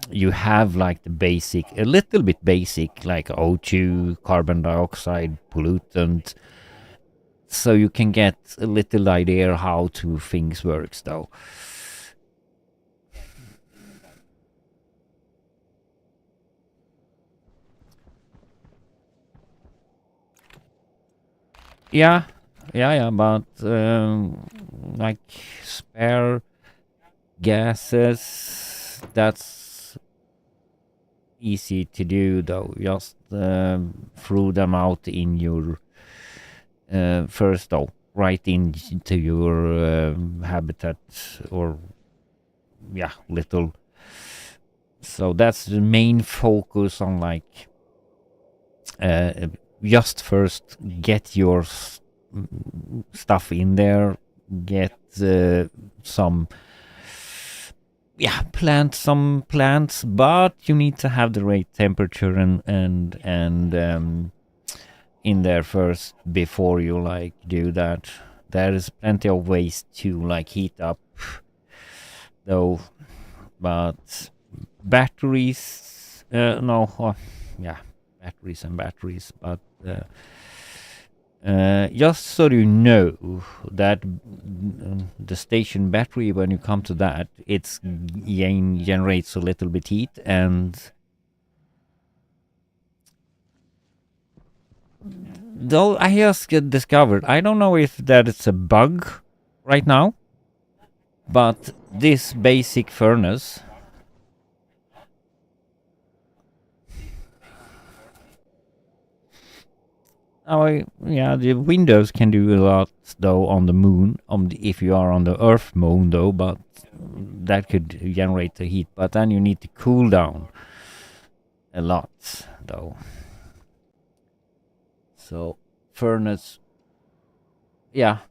you have like the basic, a little bit basic, like O2, carbon dioxide, pollutant, so you can get a little idea how to things works though. Yeah, but like spare gases, that's easy to do though. Just throw them out in your first though, right into your habitat or little. So that's the main focus on like just first get your stuff in there, get some plant some plants, but you need to have the right temperature and in there first before you like do that. There is plenty of ways to like heat up though, but batteries batteries, but just so you know that the station battery, when you come to that, it's generates a little bit heat, and though I just discovered, I don't know if that it's a bug right now, but this basic furnace, the windows can do a lot though on the moon, if you are on the Earth moon though, but that could generate the heat. But then you need to cool down a lot though. So furnace, but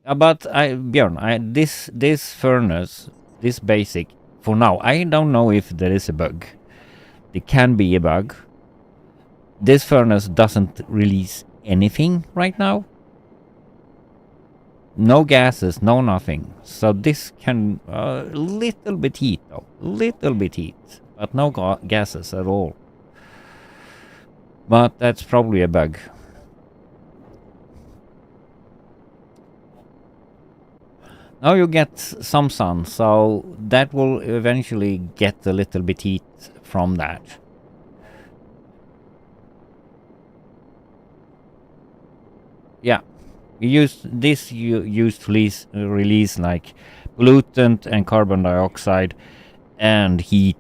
Björn, this furnace, this basic, for now, I don't know if there is a bug. There can be a bug. This furnace doesn't release anything right now. No gases, no nothing. So this can little bit heat though, but no gases at all. But that's probably a bug. Now you get some sun, so that will eventually get a little bit heat from that. Yeah, you used to release like pollutant and carbon dioxide and heat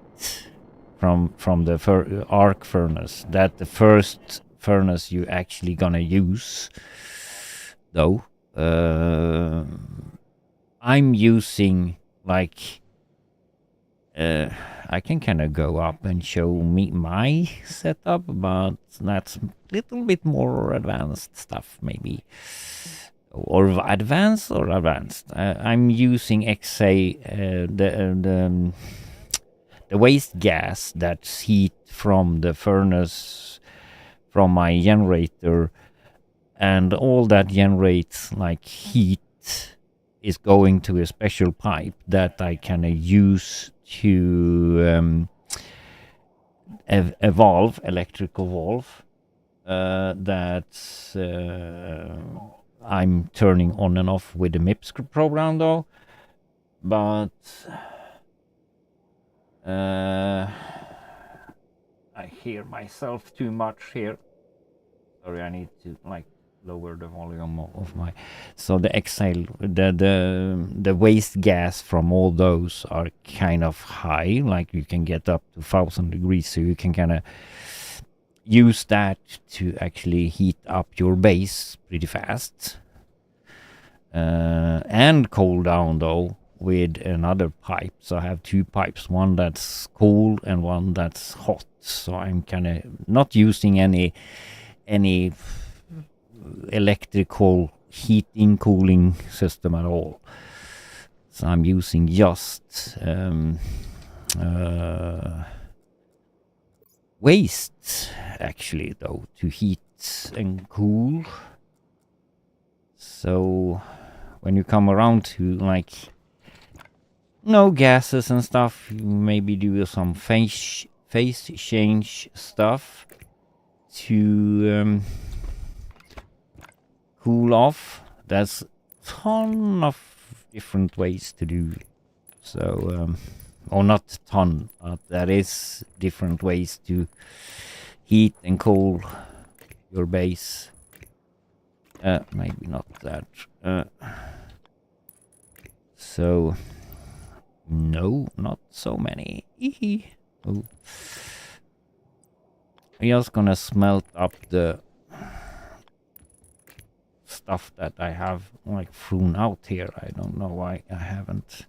from the arc furnace. That the first furnace you actually gonna use, though. I'm using like I can kind of go up and show me my setup, but that's a little bit more advanced stuff, maybe. Or advanced. I'm using the waste gas that's heat from the furnace from my generator, and all that generates like heat is going to a special pipe that I can use to a valve, electrical valve, that I'm turning on and off with the MIPS program, though. But I hear myself too much here. Sorry, I need to like lower the volume of my. So the exhale, the waste gas from all those are kind of high. Like you can get up to 1,000 degrees, so you can kind of use that to actually heat up your base pretty fast. And cool down though with another pipe. So I have two pipes, one that's cold and one that's hot. So I'm kind of not using any electrical heating cooling system at all. So I'm using just waste actually though to heat and cool. So when you come around to like no gases and stuff, you maybe do some phase change stuff to cool off. There's a ton of different ways to do. So or not ton, but there is different ways to heat and cool your base. Maybe not that. So no, not so many. Oh. I'm just gonna smelt up the stuff that I have like thrown out here. I don't know why I haven't.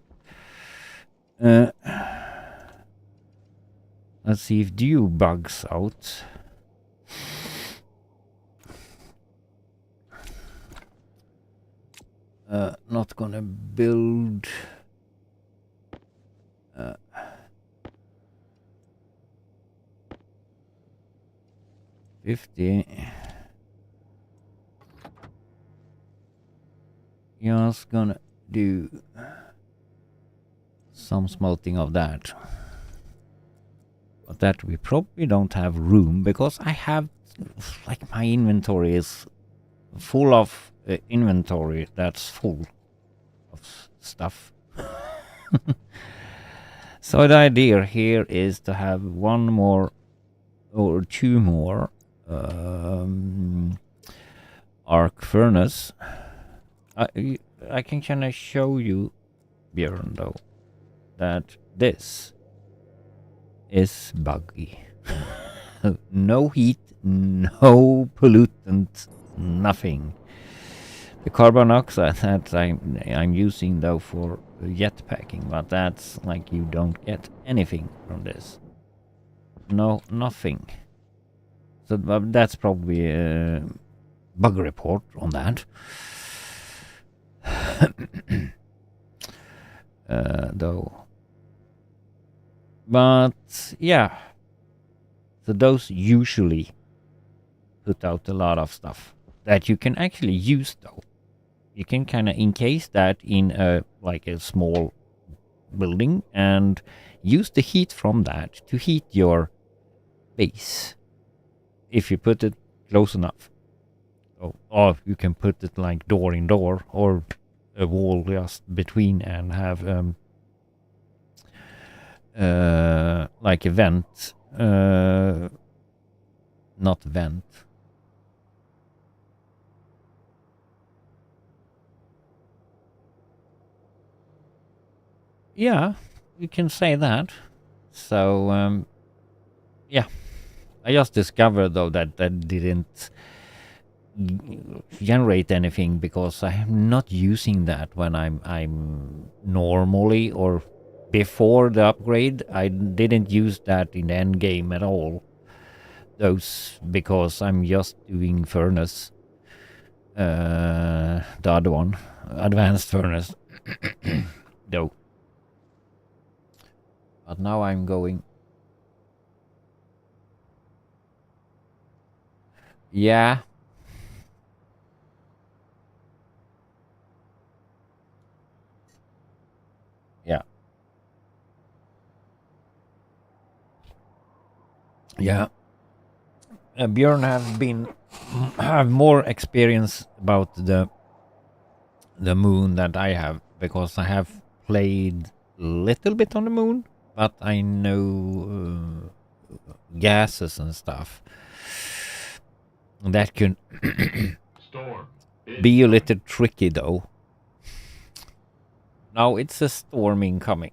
Let's see if dew bugs out. Not gonna build 50. Just gonna do some smelting of that. But that we probably don't have room because I have like my inventory is full of inventory that's full of stuff. So the idea here is to have one more or two more arc furnace. I can kind of show you, Björn, though, that this is buggy. No heat, no pollutant, nothing. The carbon oxide that I'm using though for jetpacking, but that's like you don't get anything from this. No, nothing. So that's probably a bug report on that. Though. But yeah. So those usually put out a lot of stuff that you can actually use though. You can kind of encase that in a like a small building and use the heat from that to heat your base if you put it close enough. Or you can put it like door in door or a wall just between and have like a vent, not vent. Yeah, you can say that. So yeah, I just discovered though that that didn't generate anything because I'm not using that when I'm normally or before the upgrade. I didn't use that in the end game at all. Those because I'm just doing furnace. The other one, advanced furnace, though. But now I'm going. Yeah. Yeah. Yeah. Björn have more experience about the moon than I have because I have played a little bit on the moon, but I know gases and stuff that can Storm be a incoming. little tricky though. Now it's a storm incoming.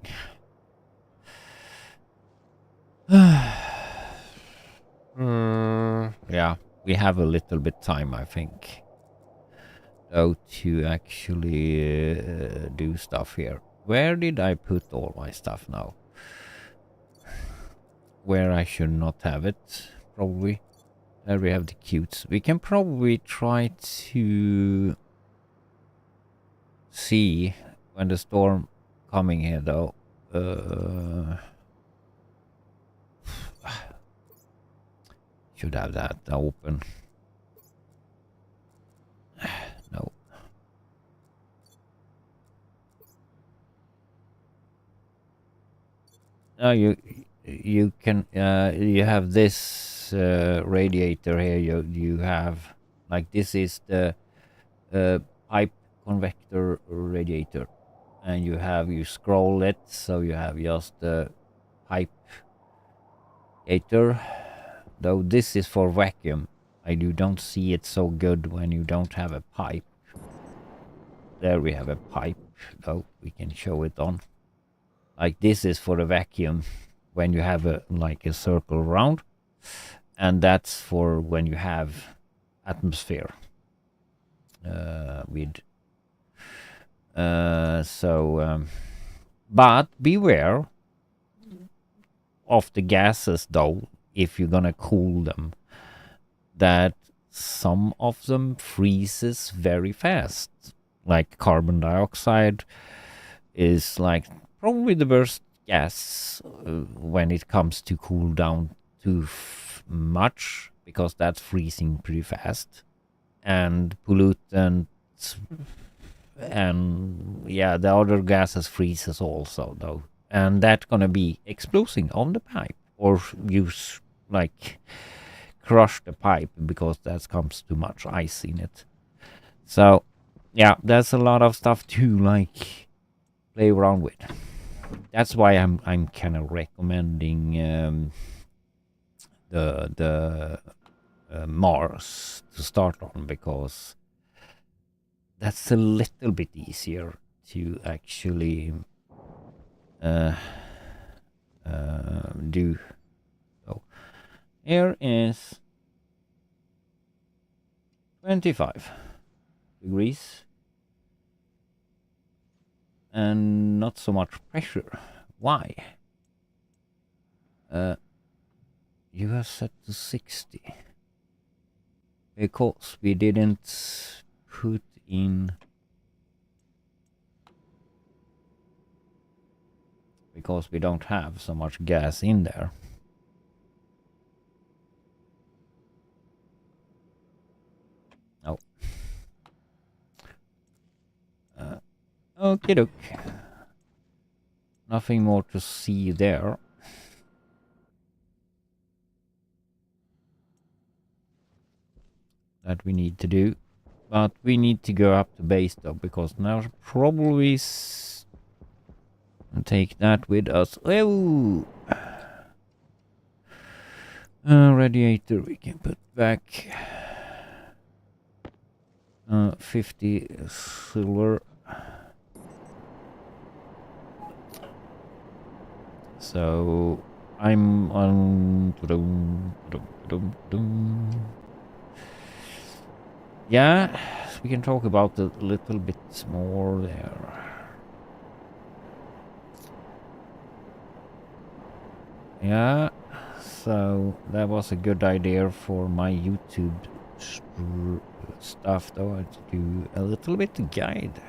Yeah, we have a little bit time, I think, though, to actually do stuff here. Where did I put all my stuff now? Where I should not have it, probably. There we have the cutes. We can probably try to see when the storm coming here, though. Should have that open. No. No, you can you have this radiator here. You have like this is the pipe convector radiator, and you scroll it so you have just the pipe gator. Though this is for vacuum, you don't see it so good when you don't have a pipe. There we have a pipe, though we can show it on. Like this is for the vacuum when you have a like a circle around, and that's for when you have atmosphere with but beware of the gases though if you're gonna cool them, that some of them freezes very fast, like carbon dioxide is like probably the worst gas when it comes to cool down too much because that's freezing pretty fast, and pollutants and yeah, the other gases freezes also though, and that's gonna be exploding on the pipe or use like crush the pipe because that comes too much ice in it. So yeah, there's a lot of stuff to like play around with. That's why I'm kind of recommending the Mars to start on, because that's a little bit easier to actually do. So here is 25 degrees and not so much pressure. Why? You have set to 60 because we didn't put in, because we don't have so much gas in there. Oh. Okie doke. Nothing more to see there. That we need to do. But we need to go up to base though, because now probably take that with us. Oh! Radiator we can put back. 50 silver. So I'm on. Yeah, we can talk about it a little bit more there. Yeah, so that was a good idea for my YouTube stuff, though, to do a little bit guide.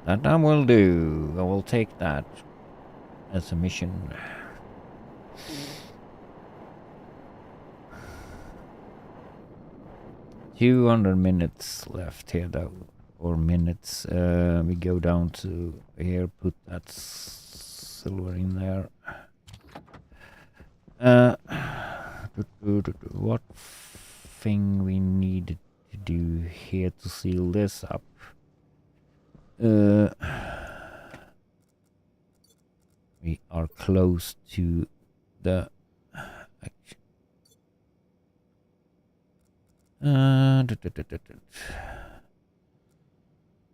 That I will do. I will take that as a mission. 200 minutes left here, though, or minutes. We go down to here, put that silver in there. What thing we needed to do here to seal this up? We are close to the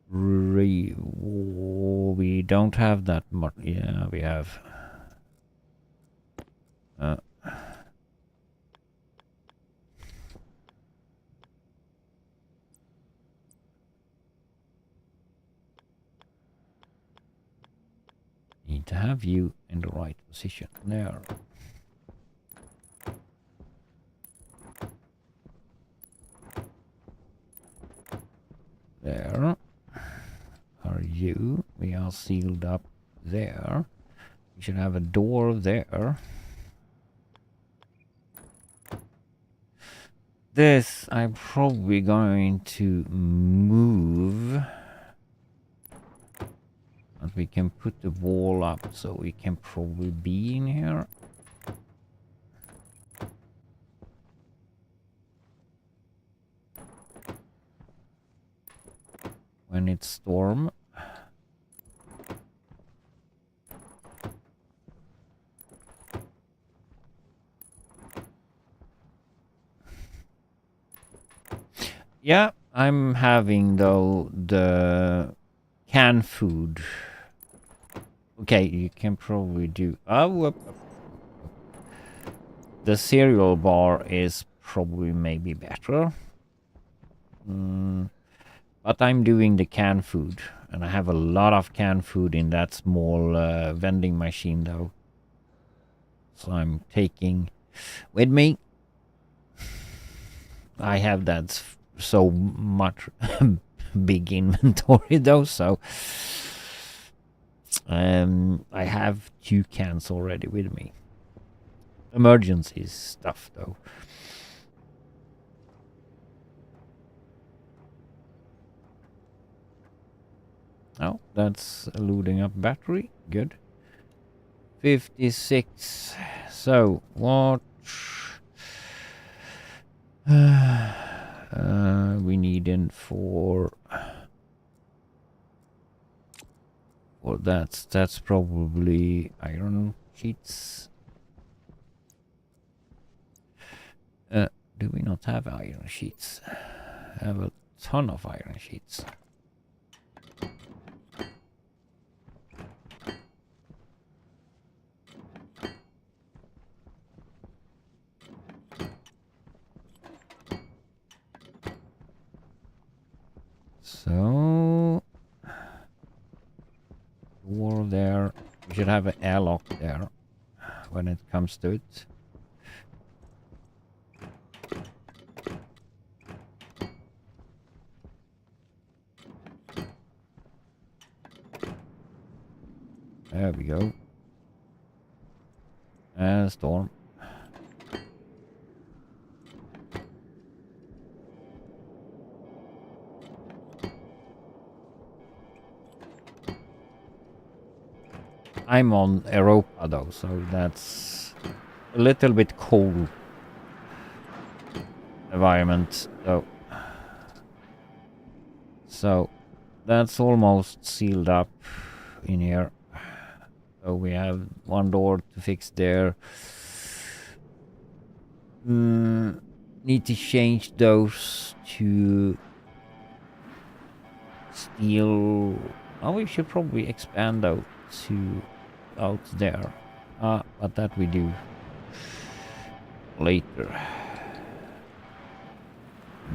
we don't have that much. Yeah, we have. Need to have you in the right position there. There are you. We are sealed up there. We should have a door there. This I'm probably going to move. But we can put the wall up so we can probably be in here. When it's storm. Yeah, I'm having though the canned food. Okay, you can probably do. The cereal bar is probably maybe better. But I'm doing the canned food, and I have a lot of canned food in that small vending machine, though. So I'm taking with me. I have that so much big inventory, though, so I have 2 cans already with me. Emergency stuff, though. Oh, that's loading up battery. Good. 56. So, what we need in for that's probably iron sheets. Do we not have iron sheets? I have a ton of iron sheets. So, door there. We should have an airlock there when it comes to it. There we go. And storm. I'm on Europa though, so that's a little bit cold environment though. So that's almost sealed up in here. So we have one door to fix there. Need to change those to steel. Oh, we should probably expand out to out there. But that we do later.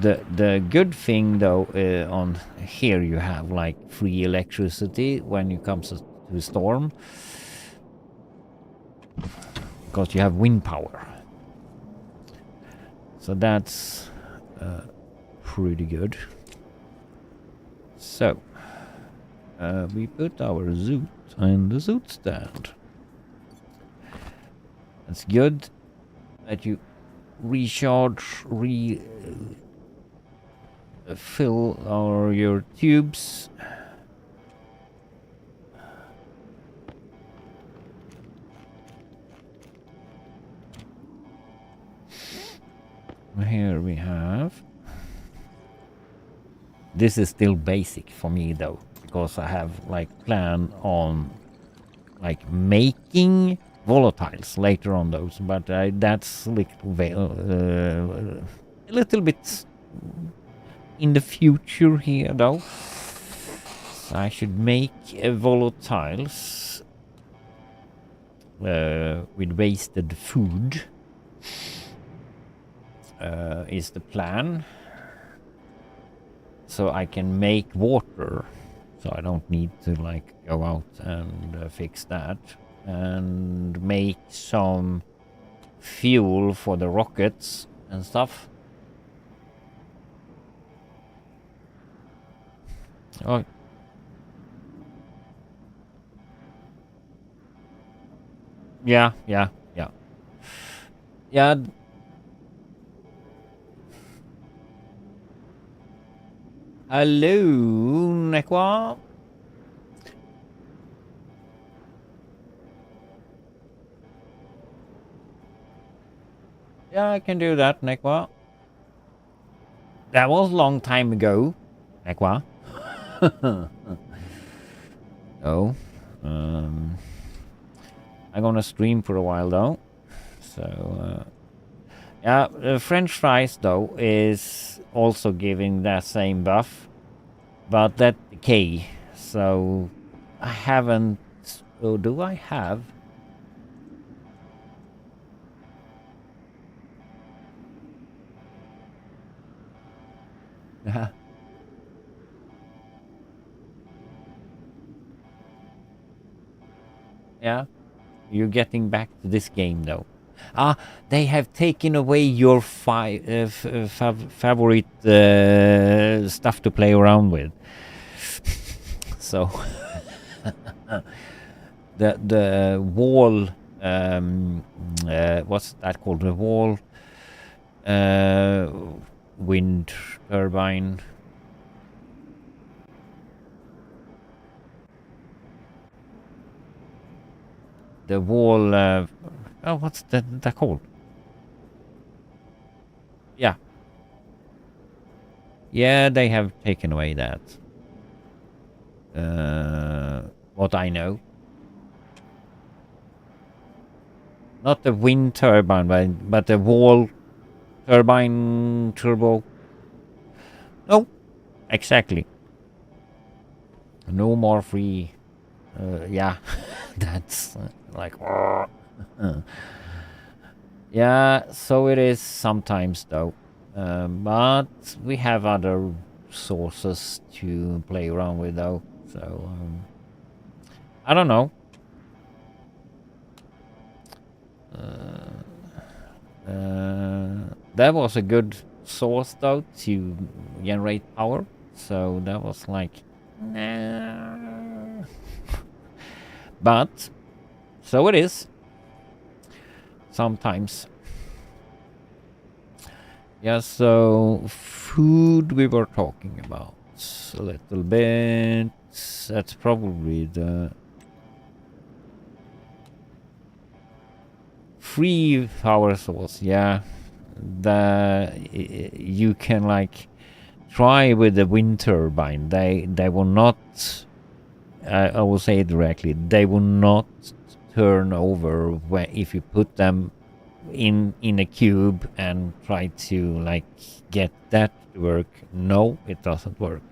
The good thing though, on here you have like free electricity when it comes to a storm, because you have wind power. So that's pretty good. So we put our zoot in the zoot stand. It's good that you recharge, fill your tubes. Here we have. This is still basic for me though, because I have like plan on like making volatiles later on those, but that's a little bit in the future here though. So I should make volatiles with wasted food is the plan, so I can make water, so I don't need to like go out and fix that, and make some fuel for the rockets and stuff. Oh. Yeah. Hello, Nekwa. Yeah, I can do that, Nekwa. That was a long time ago, Nekwa. Oh, I'm gonna stream for a while though. So, yeah, French fries though is also giving that same buff, but that decay. So I haven't. Oh, do I have? Yeah, you're getting back to this game though. They have taken away your favorite stuff to play around with. So the wall, what's that called? The wall wind turbine. The wall, what's that called? Yeah. Yeah, they have taken away that. What I know. Not the wind turbine, but the wall turbine turbo. No, exactly. No more free. Yeah, that's like. Yeah, so it is sometimes though. But we have other sources to play around with though. So I don't know. That was a good source though to generate power. So that was like, nah. But so it is. Sometimes. Yeah, so food we were talking about a little bit. That's probably the free power source. Yeah, you can like try with the wind turbine. They will not. I will say it directly. They will not turn over if you put them in a cube and try to like get that to work. No, it doesn't work.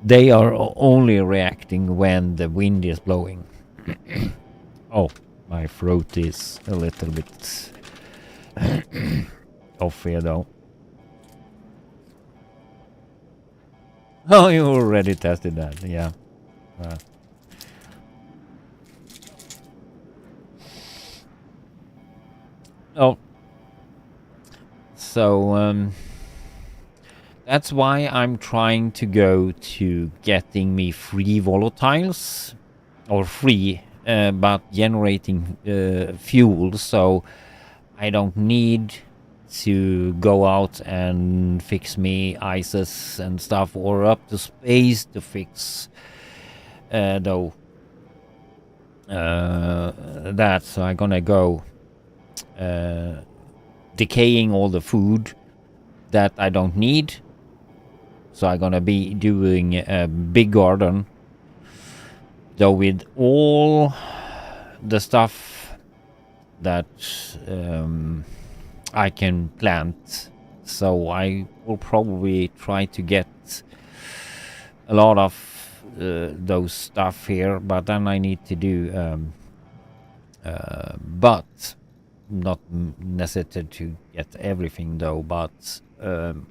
They are only reacting when the wind is blowing. Oh, My throat is a little bit off here though. Oh, you already tested that, yeah. Oh. So, that's why I'm trying to go to getting me free volatiles. Or free, but generating fuel, so I don't need to go out and fix me ISIS and stuff, or up to space to fix though that. So I'm gonna go decaying all the food that I don't need. So I'm gonna be doing a big garden, though, with all the stuff that I can plant. So I will probably try to get a lot of those stuff here, but then I need to do but not necessary to get everything though, but I'm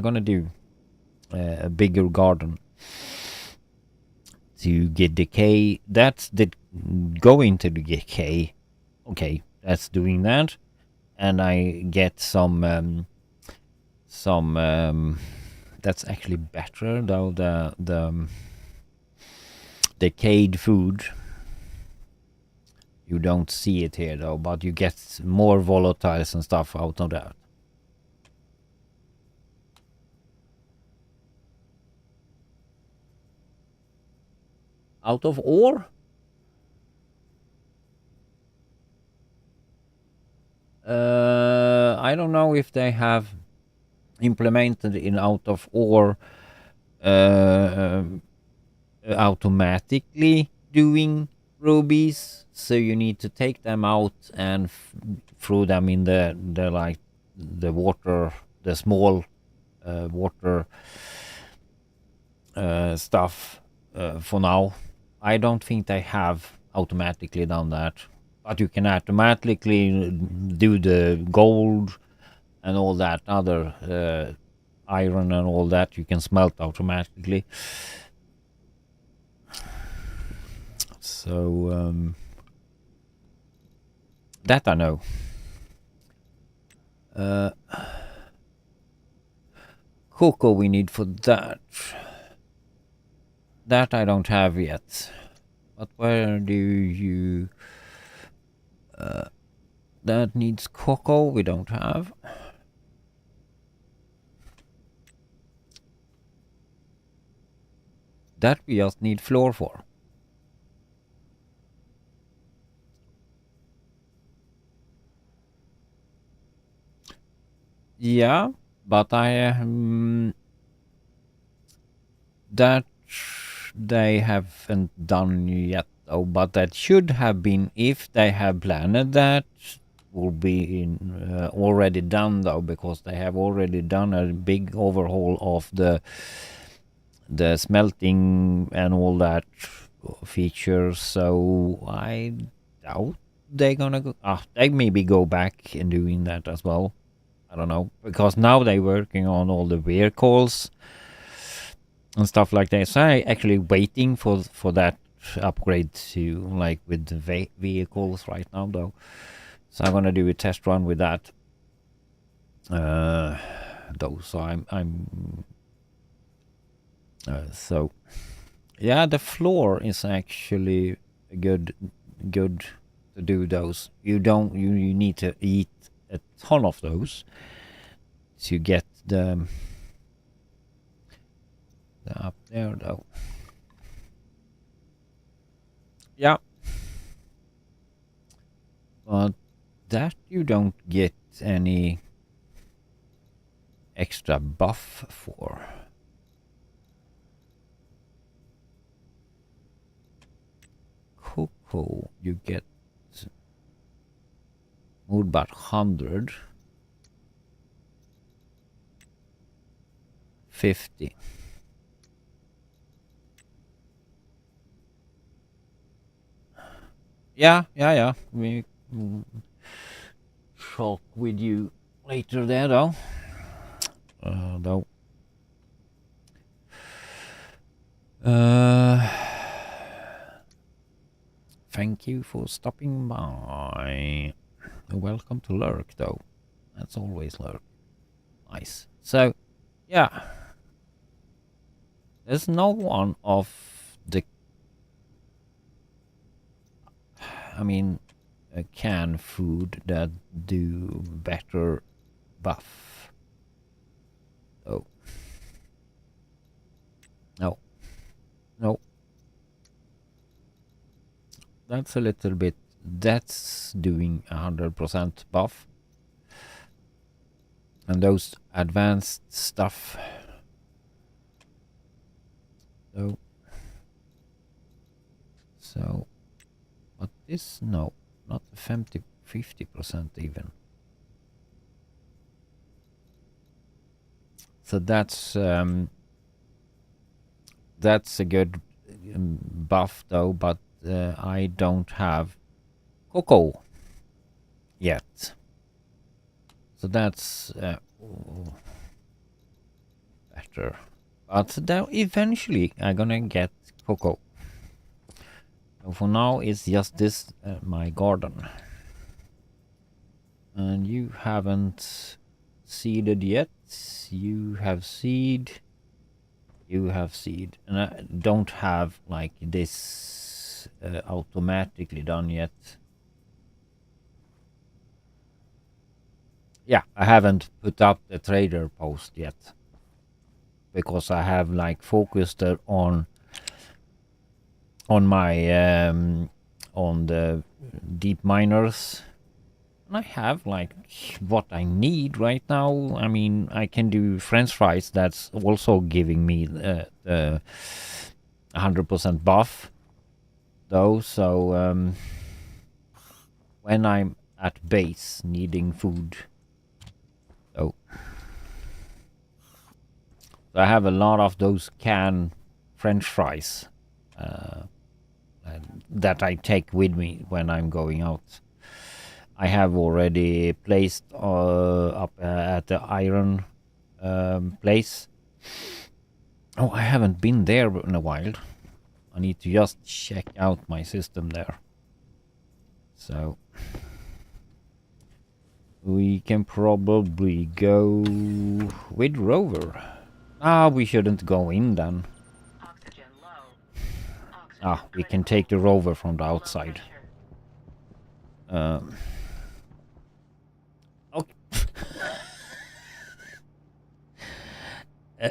gonna do a bigger garden to get decay. That's the going to the decay. Okay, that's doing that, and I get some that's actually better though, the decayed food. You don't see it here though, but you get more volatiles and stuff out of that. Out of ore? I don't know if they have implemented in out of ore automatically doing rubies, so you need to take them out and throw them in the like the water, the small water stuff for now. I don't think they have automatically done that, but you can automatically do the gold and all that other iron and all that. You can smelt automatically. So that I know. Cocoa we need for that. That I don't have yet. But where do you... that needs cocoa we don't have. That we just need flour for. Yeah, but I that they haven't done yet though, but that should have been, if they have planned that, will be in already done though, because they have already done a big overhaul of the smelting and all that features. So I doubt they're gonna go. They maybe go back and doing that as well. I don't know, because now they're working on all the vehicles and stuff like that. So I actually waiting for that upgrade to like with the vehicles right now though. So I'm gonna do a test run with that. Though, so I'm so yeah, the floor is actually good to do those. You need to eat a ton of those to get the up there though. Yeah, but that you don't get any extra buff for. Cocoa you get more about 100. 50. Yeah. We talk with you later there, though. Though. Thank you for stopping by. Welcome to Lurk, though. That's always Lurk. Nice. So, yeah. There's no one of the... I mean, canned food that do better buff. Oh. No. No. That's a little bit... That's doing 100% buff. And those advanced stuff... So, but this, no, not 50% even. So that's a good buff though, but I don't have cocoa yet. So that's better. But then eventually I'm gonna get cocoa. So for now it's just this, my garden. And you haven't seeded yet. You have seed. You have seed. And I don't have like this automatically done yet. Yeah, I haven't put up the trader post yet. Because I have like focused on my on the deep miners. And I have like what I need right now. I mean, I can do French fries. That's also giving me the 100% buff, though. So when I'm at base needing food, so I have a lot of those canned French fries that I take with me when I'm going out. I have already placed up at the iron place. Oh, I haven't been there in a while. I need to just check out my system there. So we can probably go with rover. We shouldn't go in then. Oxygen low. Oxygen We can take the rover from the outside. Okay.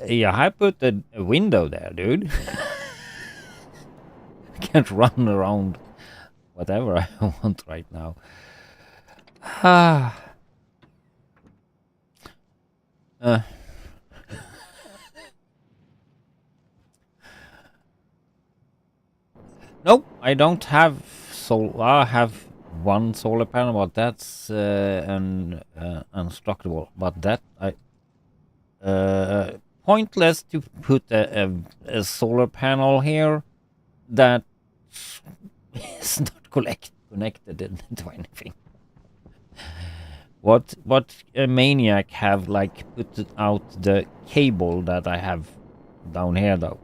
Yeah, I put a window there, dude. I can't run around whatever I want right now. Nope, I don't have I have one solar panel, but that's unstructurable. But that pointless to put a solar panel here that is not connected to anything. What a maniac have like put out the cable that I have down here though.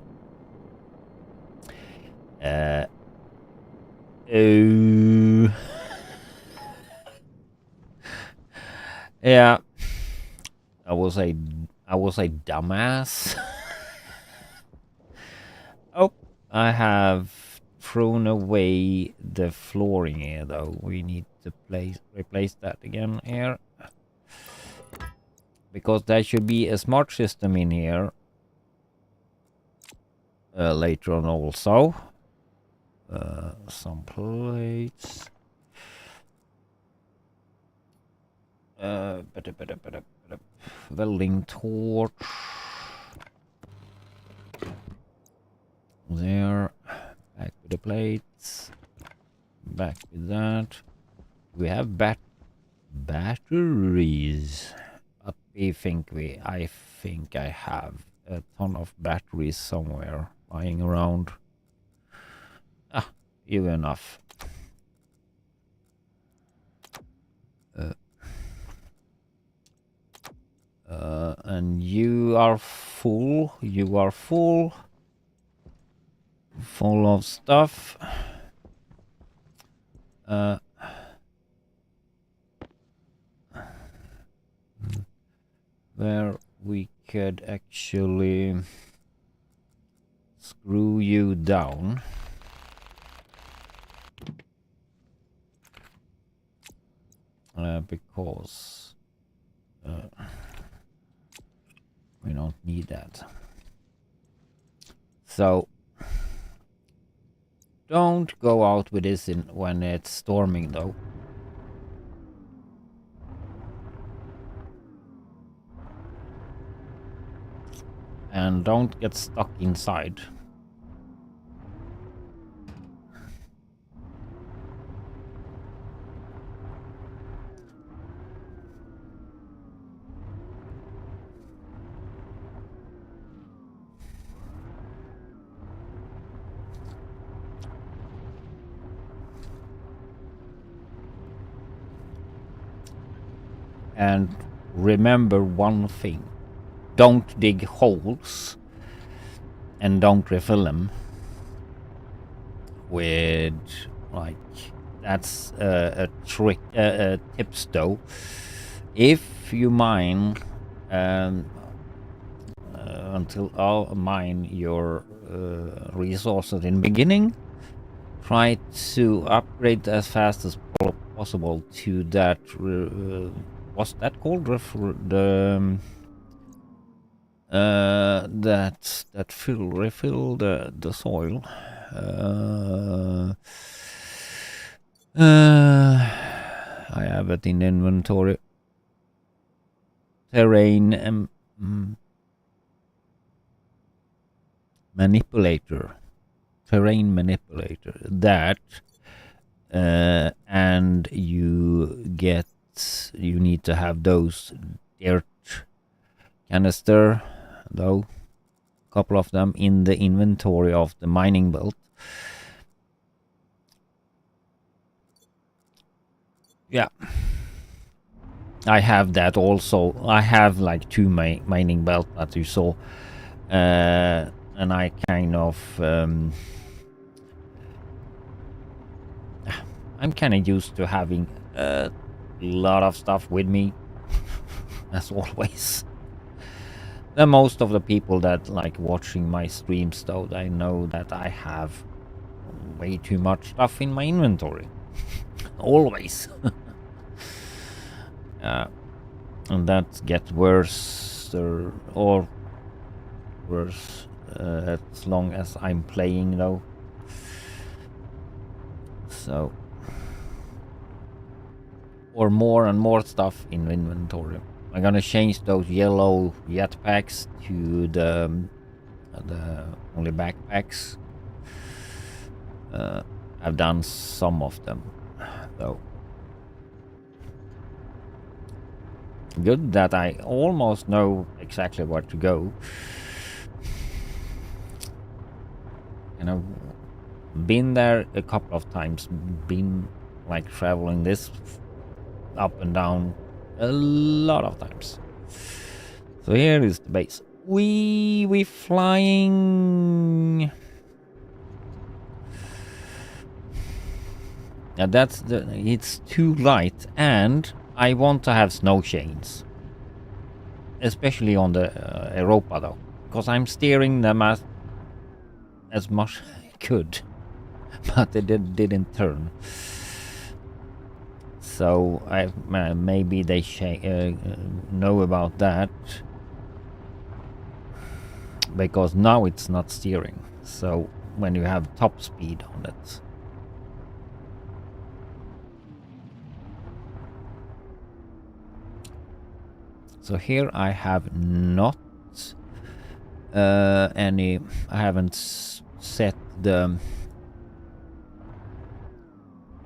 Yeah, I was a dumbass. Oh, I have thrown away the flooring here though. We need to replace that again here. Because there should be a smart system in here later on also. Some plates. Welding torch. There. Back with the plates. Back with that. We have batteries. But I think I have a ton of batteries somewhere lying around. Even enough. And you are full. You are full. Full of stuff. Where we could actually screw you down. Because we don't need that. So don't go out with this when it's storming though. And don't get stuck inside. And remember one thing. Don't dig holes. And don't refill them. With, like, that's a trick, tips though. If you mine, until all mine your resources in the beginning, try to upgrade as fast as possible to that. What's that called? Refill the soil. I have it in inventory. Terrain manipulator. Terrain manipulator. That and you need to have those dirt canister, though, a couple of them in the inventory of the mining belt. Yeah, I have that also. I have like 2 mining belt that you saw, and I kind of I'm kind of used to having a lot of stuff with me, as always. The most of the people that like watching my streams, though, they know that I have way too much stuff in my inventory. Always. And that gets worse or worse as long as I'm playing, though. So, or more and more stuff in inventory. I'm gonna change those yellow jetpacks to the only backpacks. I've done some of them, though. Good that I almost know exactly where to go. And I've been there a couple of times, been like traveling this up and down a lot of times. So here is the base. We flying. Now it's too light, and I want to have snow chains, especially on the Europa, though, because I'm steering them as much as I could, but they didn't turn. So maybe they know about that, because now it's not steering. So when you have top speed on it. So here I have not I haven't set the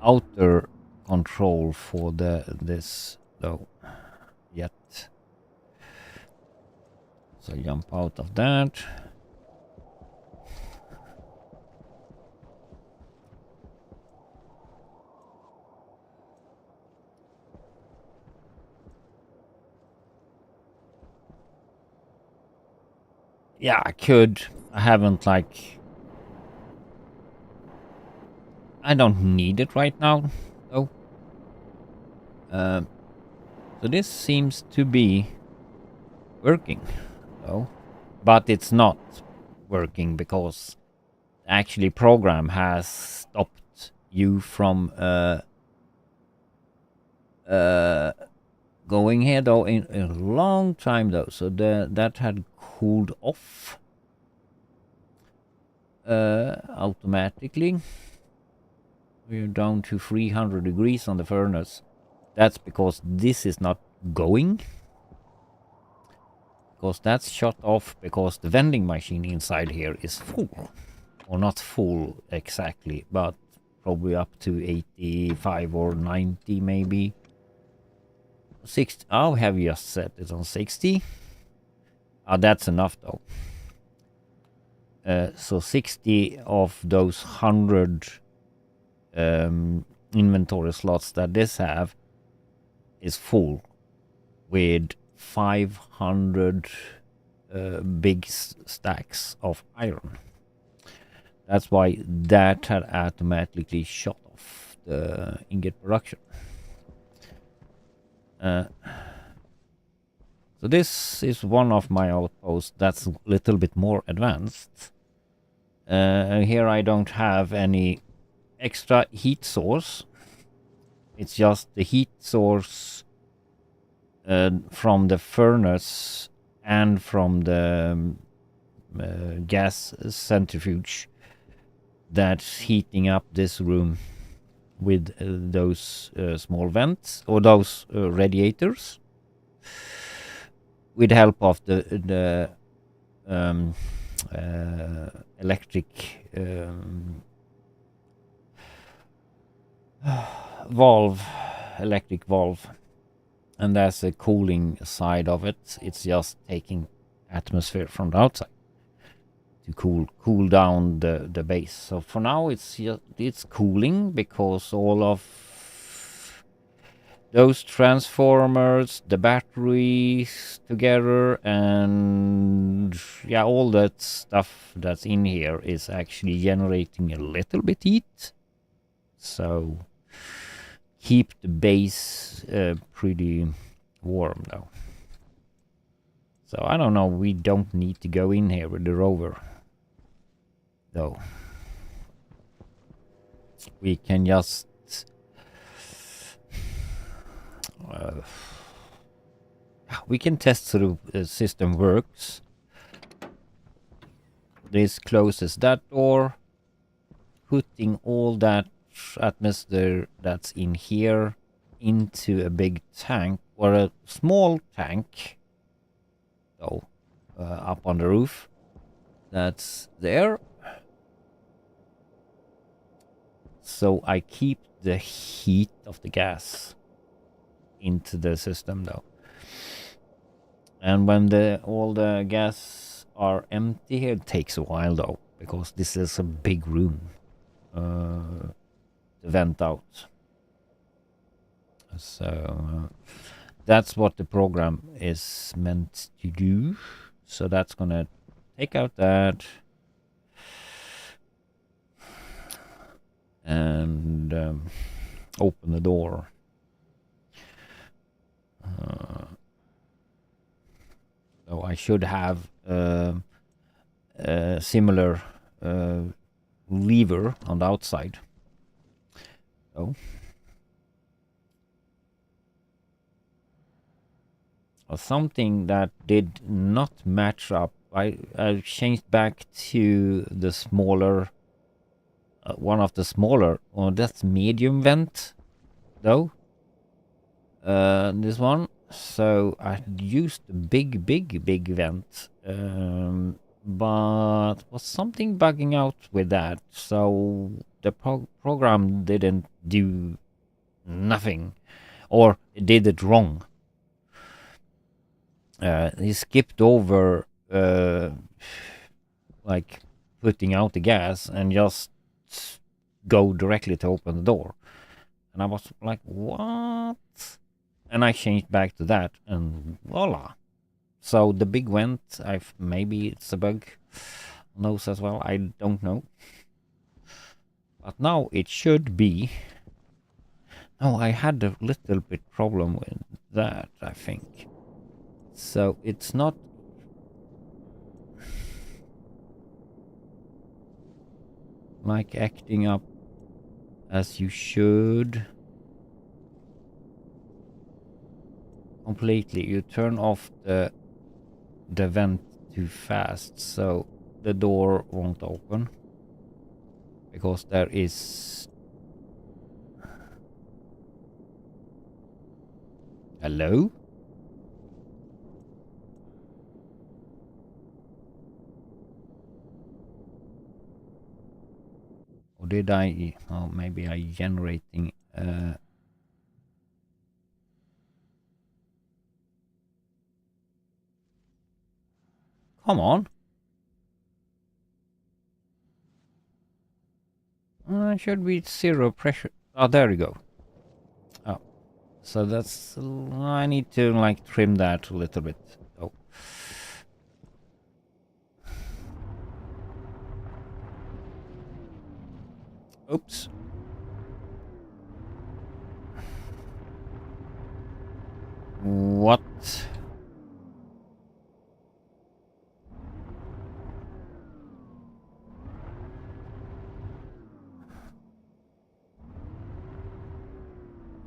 outer control for this though yet. So jump out of that. Yeah, I could. I haven't like... I don't need it right now, though. So this seems to be working, though. But it's not working because actually program has stopped you from going here though in a long time though, so that had cooled off automatically. We're down to 300 degrees on the furnace. That's because this is not going, because that's shut off because the vending machine inside here is full, or not full exactly, but probably up to 85 or 90 maybe. 60. How have you just set it on 60? That's enough though. So 60 of those 100 inventory slots that this have is full with 500 big stacks of iron. That's why that had automatically shut off the ingot production. So this is one of my outposts that's a little bit more advanced. Here I don't have any extra heat source. It's just the heat source from the furnace and from the gas centrifuge that's heating up this room with those small vents or those radiators, with help of the electric electric valve, and there's a cooling side of it. It's just taking atmosphere from the outside to cool down the base. So for now it's cooling because all of those transformers, the batteries together, and yeah, all that stuff that's in here is actually generating a little bit heat. So keep the base pretty warm though. So I don't know, we don't need to go in here with the rover though. We can just we can test so the system works. This closes that door, putting all that atmosphere that's in here into a big tank, or a small tank though, up on the roof that's there. So I keep the heat of the gas into the system though. And when all the gas are empty here, it takes a while though, because this is a big room to vent out. So that's what the program is meant to do. So that's gonna take out that and open the door. So I should have a similar lever on the outside. So something that did not match up. I changed back to the smaller, one of the smaller. Oh, that's medium vent, though. This one. So I used a big vent, but was something bugging out with that. So the program didn't do nothing, or it did it wrong. He skipped over like putting out the gas and just go directly to open the door. And I was like, what? And I changed back to that, and voila. So the big vent, maybe it's a bug on those as well. I don't know. But now it should be. No, I had a little bit problem with that, I think. So it's not like acting up as you should. Completely. You turn off the vent too fast, so the door won't open. Because there is... Hello? Or did I... Oh, maybe I generating... Come on. Should be 0 pressure. Oh, there we go. Oh, so that's... I need to like trim that a little bit. Oh. Oops. What?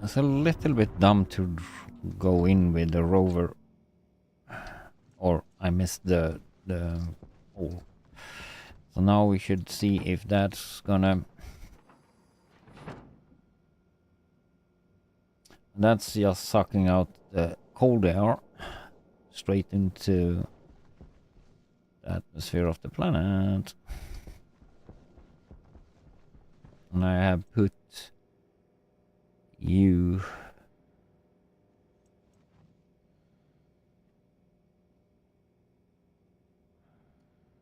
It's a little bit dumb to go in with the rover. Or I missed the hole. So now we should see if that's gonna... That's just sucking out the cold air straight into the atmosphere of the planet. And I have put you...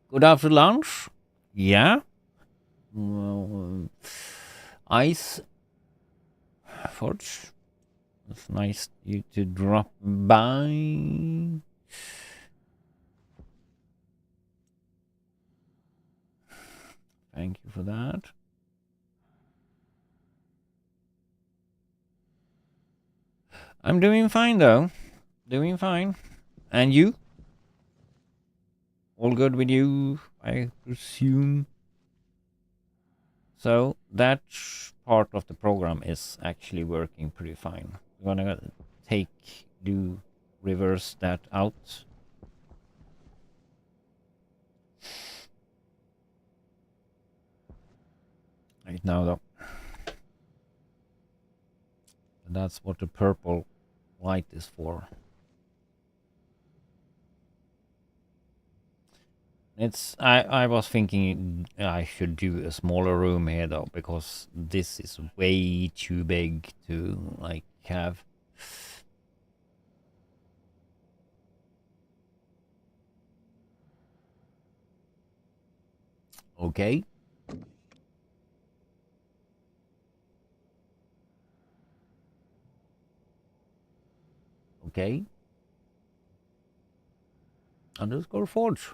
Good after lunch? Yeah? Well, ice forge. It's nice you to drop by. Thank you for that. I'm doing fine though. Doing fine. And you? All good with you, I presume. So that part of the program is actually working pretty fine. We're gonna reverse that out. Right now though. And that's what the purple light is for. I was thinking I should do a smaller room here though, because this is way too big to like have. Okay. Okay. Underscore Forge.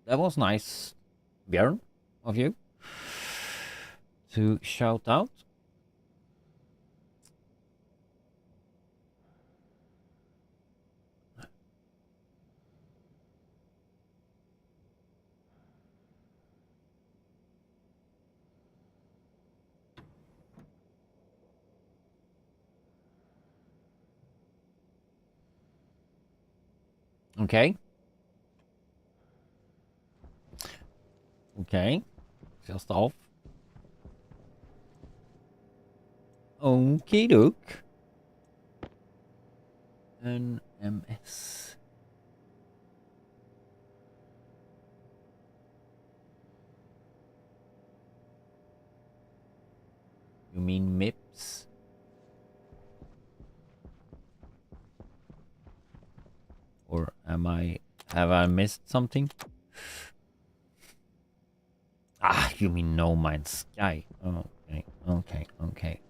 That was nice, Björn, of you to shout out. Okay. Okay. Just off. Okay, doke. NMS. You mean MIPS? Or have I missed something? Ah, you mean No Man's Sky. Okay.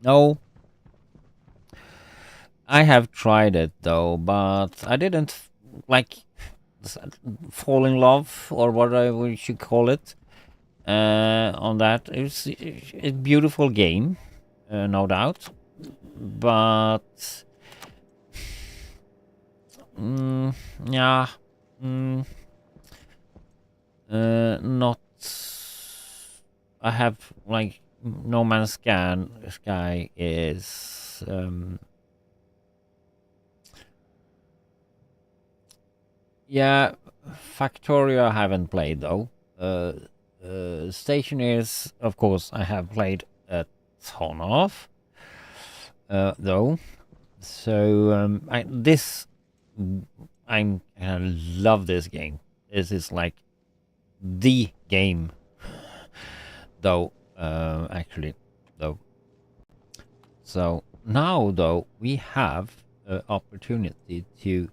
No, I have tried it though, but I didn't like fall in love or whatever we should call it on that. It's a beautiful game, no doubt, but yeah, mm, not. I have like No Man's Sky is yeah, Factorio I haven't played though. Stationeers, of course, I have played a ton of though. So I love this game. This is like the game though. Actually, though. So now though we have opportunity to.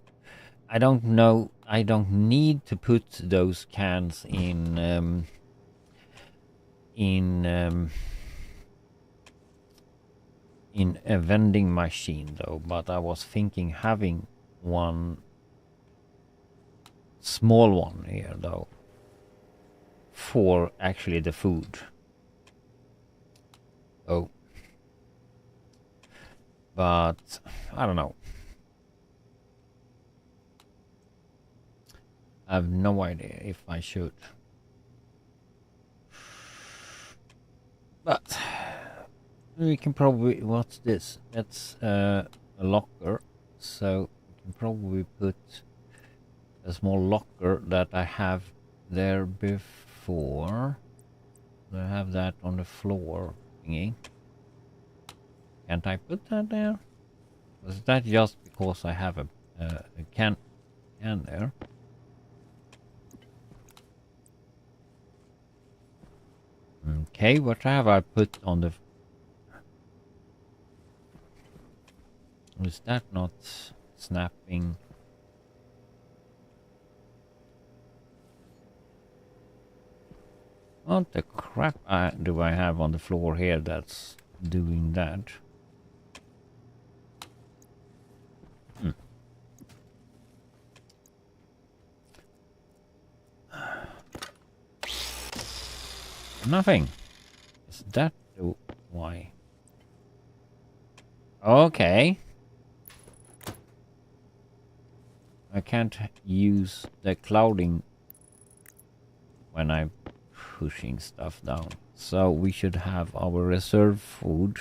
I don't know. I don't need to put those cans in a vending machine though, but I was thinking having one small one here though for actually the food. Oh, but I don't know. I have no idea if I should. But we can probably, what's this? That's a locker. So we can probably put a small locker that I have there before. I have that on the floor thingy. Can't I put that there? Was that just because I have a can there? Okay, what have I put on the... Is that not snapping? What the crap do I have on the floor here that's doing that? Nothing. Is that why? Okay. I can't use the clouding when I'm pushing stuff down. So we should have our reserve food.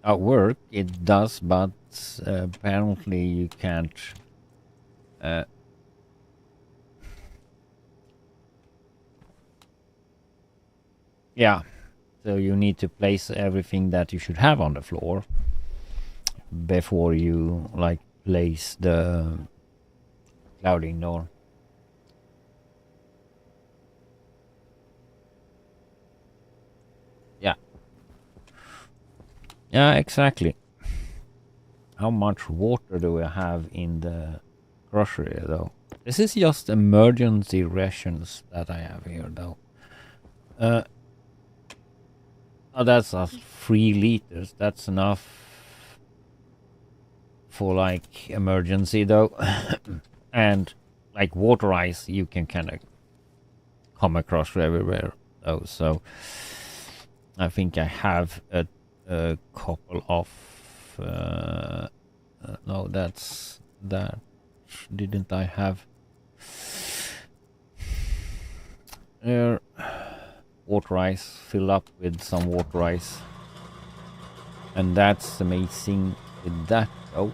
At work it does, but apparently you can't yeah, so you need to place everything that you should have on the floor before you like place the clouding door. Yeah. Yeah, exactly. How much water do we have in the grocery though? This is just emergency rations that I have here though. Oh, that's 3 liters. That's enough for like emergency though. And like water ice you can kind of come across everywhere though. So I think I have a couple of no, that's that. Didn't I have there water ice? Fill up with some water ice, and that's amazing with that though.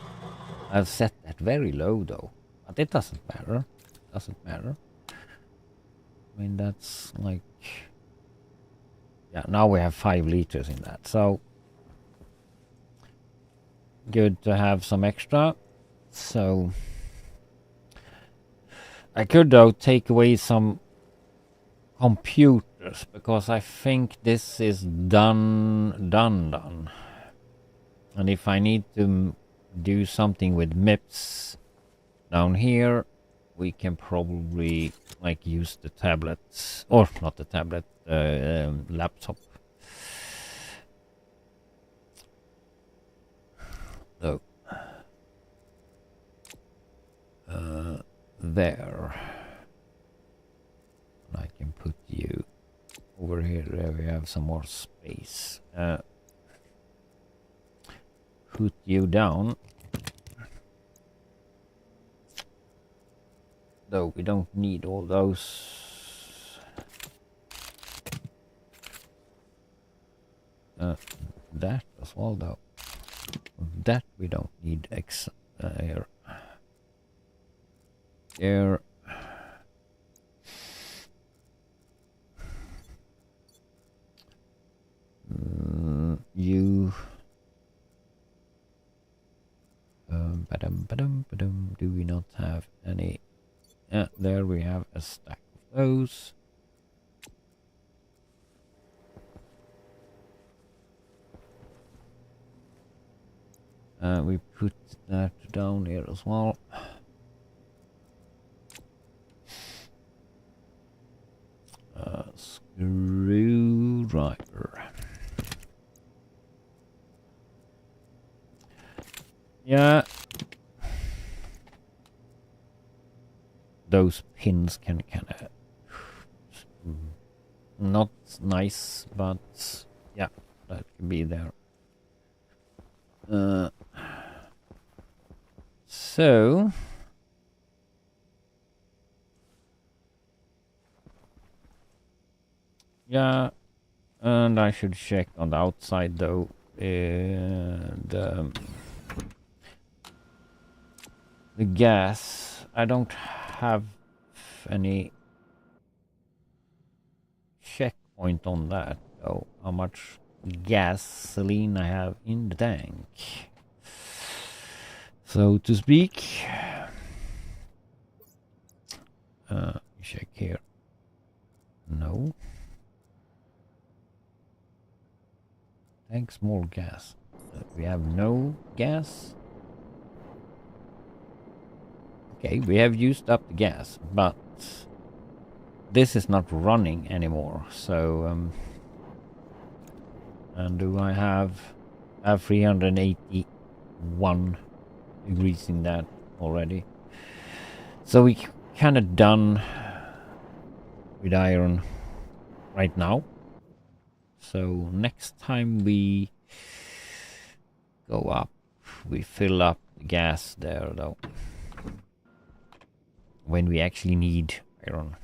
I've set that very low though, but it doesn't matter. Doesn't matter. I mean, that's like, yeah, now we have 5 liters in that, so good to have some extra. So I could though take away some computers because I think this is done. And if I need to do something with MIPS down here, we can probably like use the tablets, or not the tablet, laptop. So there, I can put you over here. There we have some more space. Put you down. Though we don't need all those. That as well, though. That we don't need here. There. You. Do we not have any? There we have a stack of those. We put that down here as well. Screwdriver. Yeah. Those pins can kind of not nice, but yeah, that can be there. So yeah, and I should check on the outside though. The gas, I don't have any checkpoint on that though. How much gasoline I have in the tank, so to speak. Check here. No. Thanks, more gas. We have no gas. Okay, we have used up the gas, but this is not running anymore. So, and do I have 381 degrees in that already? So we kind of done with iron right now. So next time we go up, we fill up the gas there though. When we actually need iron.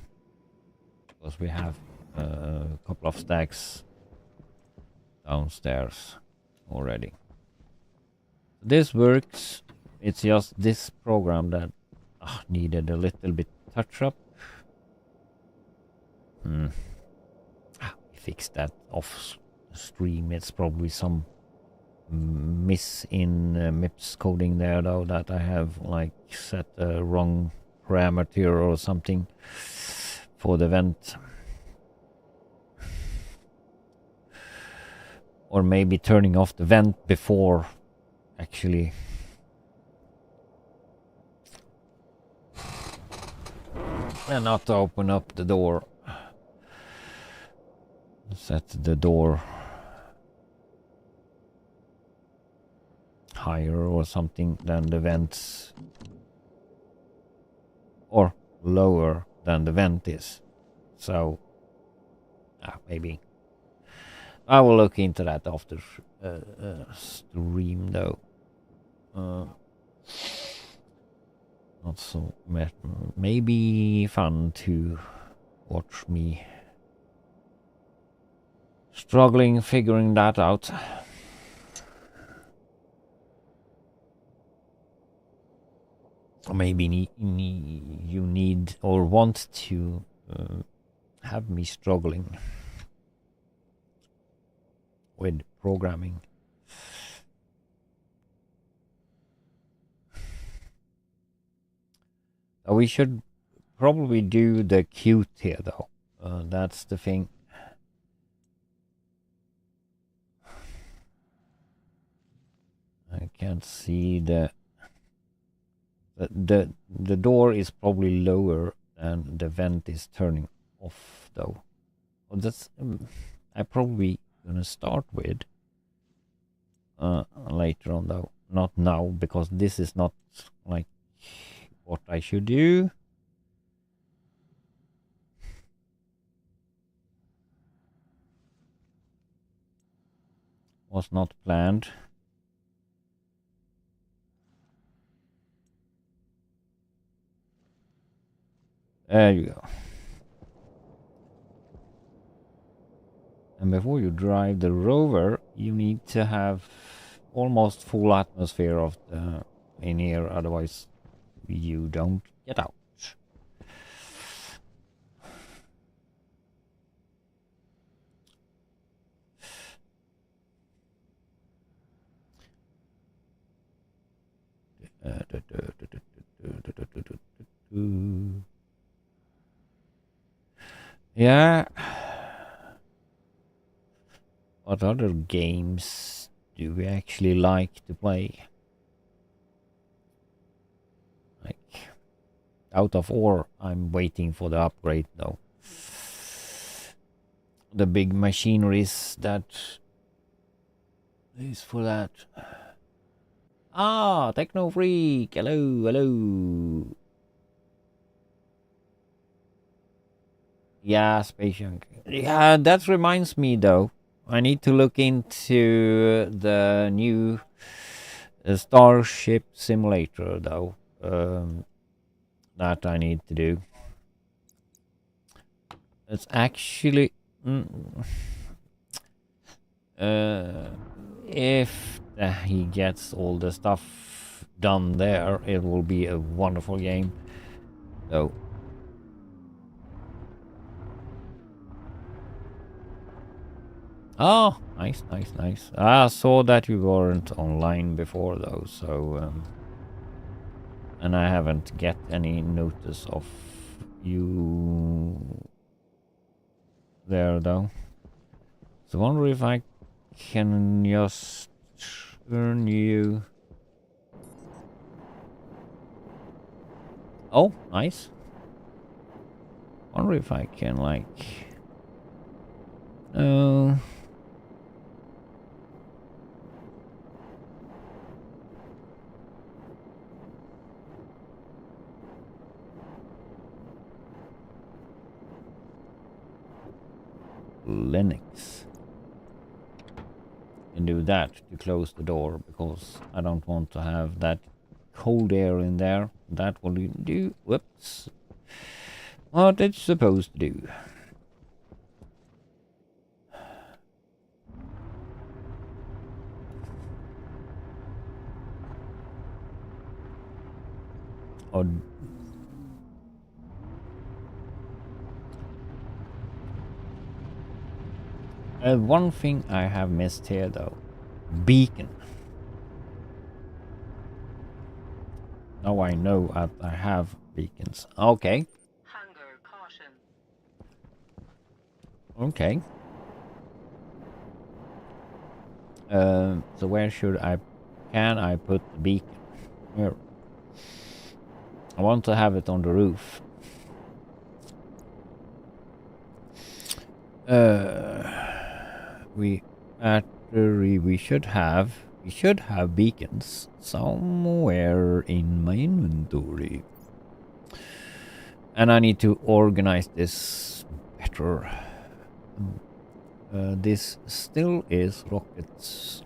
Because we have a couple of stacks downstairs already. This works. It's just this program that needed a little bit touch up. We fixed that off stream. It's probably some miss in MIPS coding there though, that I have like set a wrong parameter or something for the vent. Or maybe turning off the vent before actually and not to open up the door. Set the door higher or something than the vents, or lower than the vent is. So maybe I will look into that after stream though. Not so maybe fun to watch me struggling figuring that out. Or maybe you need or want to have me struggling with programming. We should probably do the Qt here though. That's the thing. I can't see the The door is probably lower than the vent is turning off, though. Well, that's I probably gonna start with later on, though. Not now, because this is not like what I should do. Was not planned. There you go. And before you drive the rover, you need to have almost full atmosphere of the in here, otherwise you don't get out. Yeah. What other games do we actually like to play? Like, out of Ore, I'm waiting for the upgrade though. The big machineries that is for that. Ah, Techno Freak! Hello, hello. Yeah, Space Junk. Yeah, that reminds me though. I need to look into the new Starship Simulator though. That I need to do. It's actually... if he gets all the stuff done there, it will be a wonderful game. So... Oh, nice, nice, nice. I saw that you weren't online before though, so... and I haven't get any notice of you there though. So I wonder if I can just turn you... Oh, nice. Wonder if I can like... Linux. And do that to close the door, because I don't want to have that cold air in there. That will do. Whoops. What it's supposed to do. Or one thing I have missed here though. Beacon. Now I know that I have beacons. Okay. Hunger caution. Okay. So where should I... Can I put the beacon? Here. I want to have it on the roof. We should have beacons somewhere in my inventory. And I need to organize this better. This still is rockets.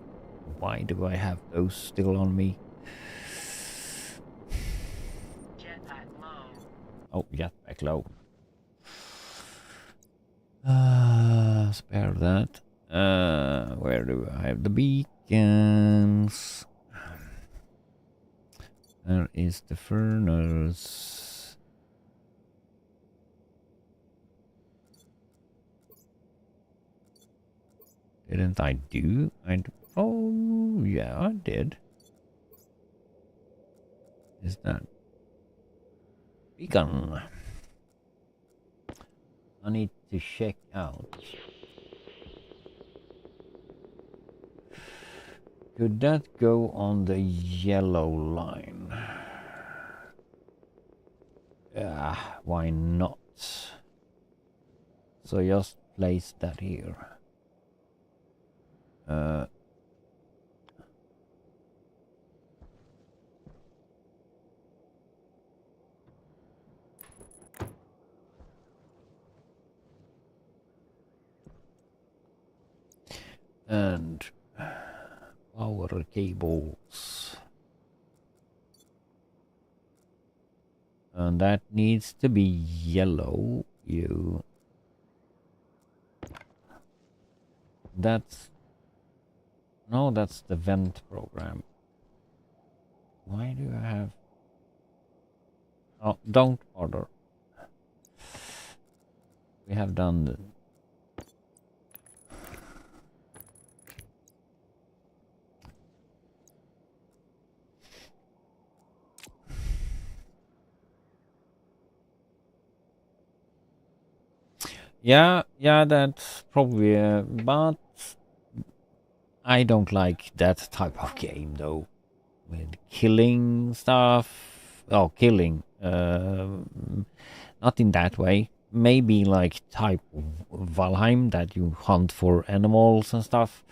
Why do I have those still on me? Jetpack low. Oh, jetpack low. Spare that. Where do I have the beacons? There is the furnace. Didn't I do? Oh, yeah, I did. Is that beacon? I need to check out. Could that go on the yellow line? why not? So just place that here. And power cables. And that needs to be yellow. That's the vent program. Why do I have... Oh, don't bother. We have done the... Yeah, that's probably, but I don't like that type of game though. With killing stuff. Oh, killing. Not in that way. Maybe like type Valheim that you hunt for animals and stuff.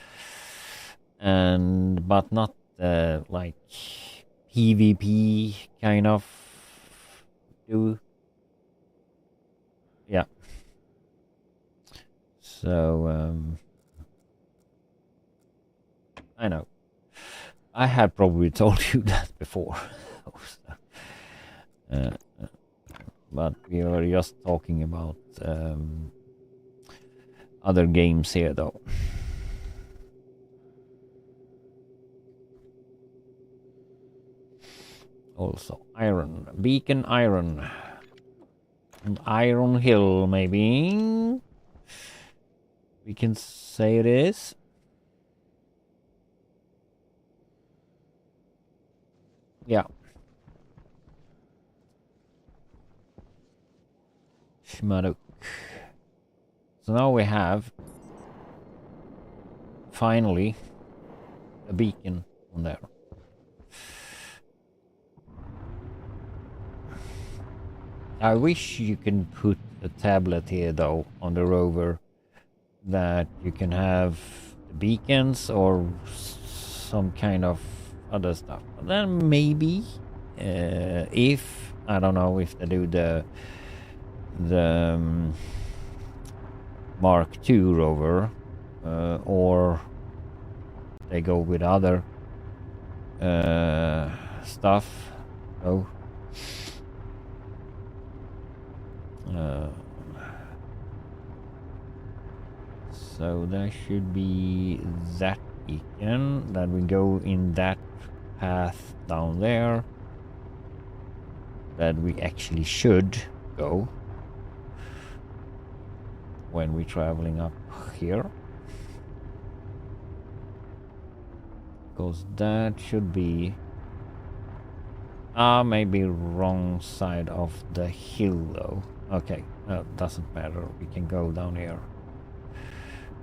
But not like PvP kind of do. Yeah. So, I know. I had probably told you that before. But we were just talking about other games here, though. Also, iron. Beacon iron. And Iron Hill, maybe. We can say it is. Yeah. Shmaruk. So now we have finally a beacon on there. I wish you can put a tablet here though on the rover that you can have the beacons or some kind of other stuff. But then maybe if I don't know if they do the Mark II rover or they go with other stuff. Oh. So there should be that beacon that we go in that path down there that we actually should go when we're traveling up here, because that should be maybe wrong side of the hill though. Okay, doesn't matter, we can go down here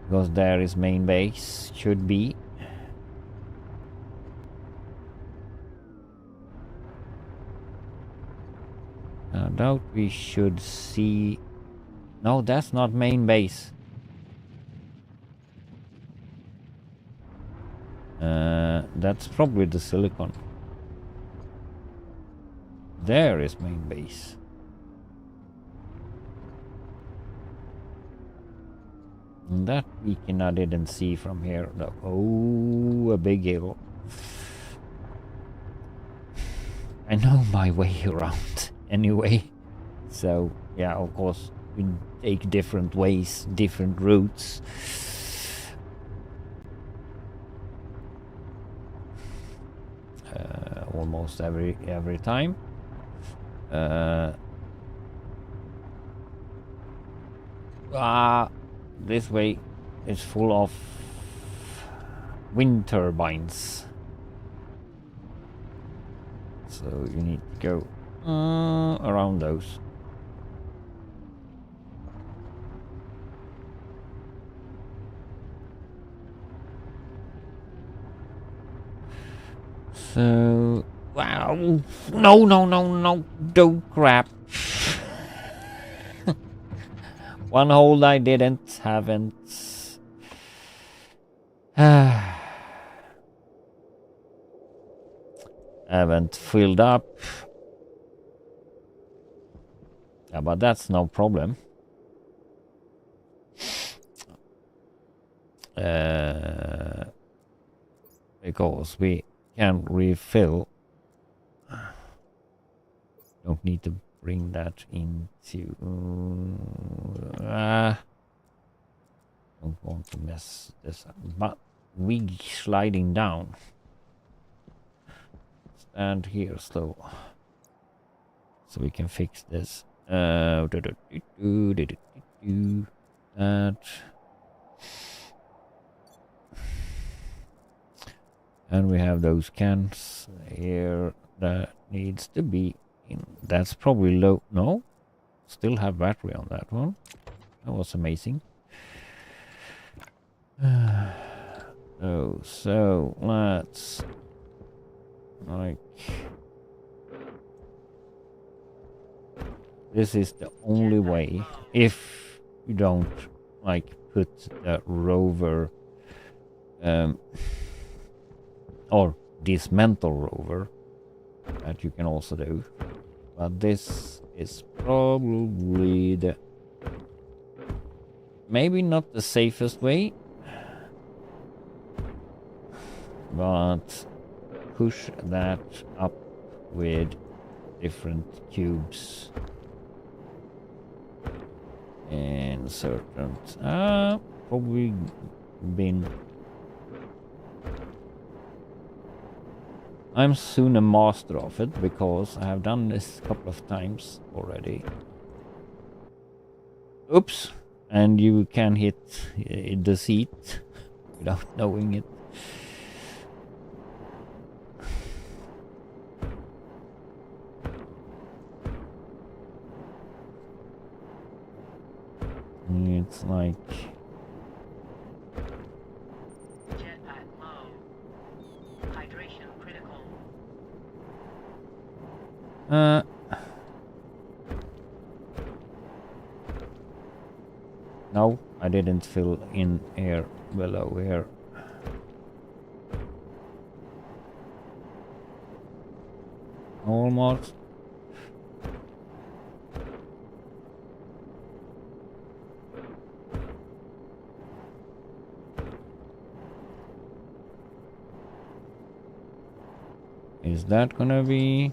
because there is main base, should be. I doubt we should see. No, that's not main base. That's probably the silicon. There is main base. And that beacon I didn't see from here. No. Oh, a big hill. I know my way around anyway. So, yeah, of course, we take different ways, different routes. Almost every time. This way is full of wind turbines. So you need to go around those. So, wow. No, don't crap. One hole I haven't haven't filled up. Yeah, but that's no problem. Because we can refill. Don't need to bring that into. Don't want to mess this up. But we sliding down. Stand here slow. So we can fix this. That. And we have those cans here that needs to be in. That's probably low. No, still have battery on that one. That was amazing. Oh, so let's like this is the only way if you don't like put the rover or dismantle rover, that you can also do, but this is probably the maybe not the safest way, but push that up with different cubes and certain probably been. I'm soon a master of it because I have done this a couple of times already. Oops, and you can hit the seat without knowing it. It's like Jetpack low. Hydration critical. no, I didn't fill in air below here. Almost. Is that gonna be?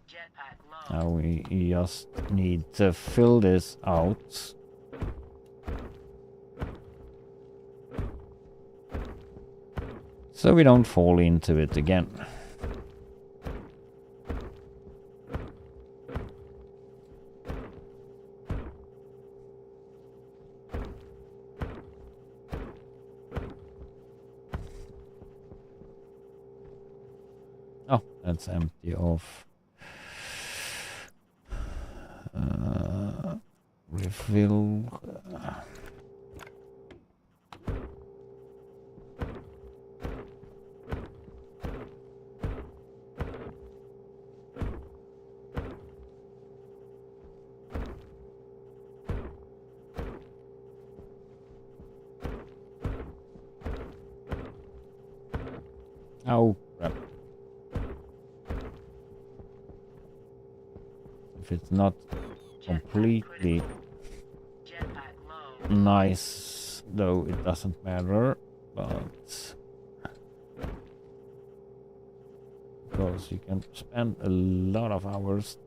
Jetpack low. Now we just need to fill this out. So we don't fall into it again. Oh, that's empty of refill. Oh, crap. If it's not completely Jetpack low. nice, though, it doesn't matter, but because you can spend a lot of hours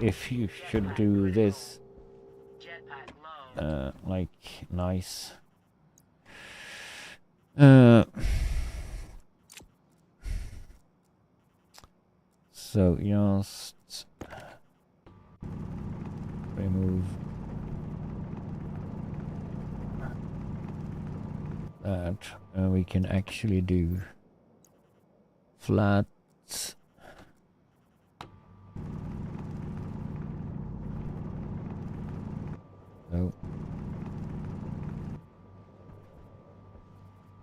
if you should do this Jetpack low. like nice. So just remove that, and we can actually do flat.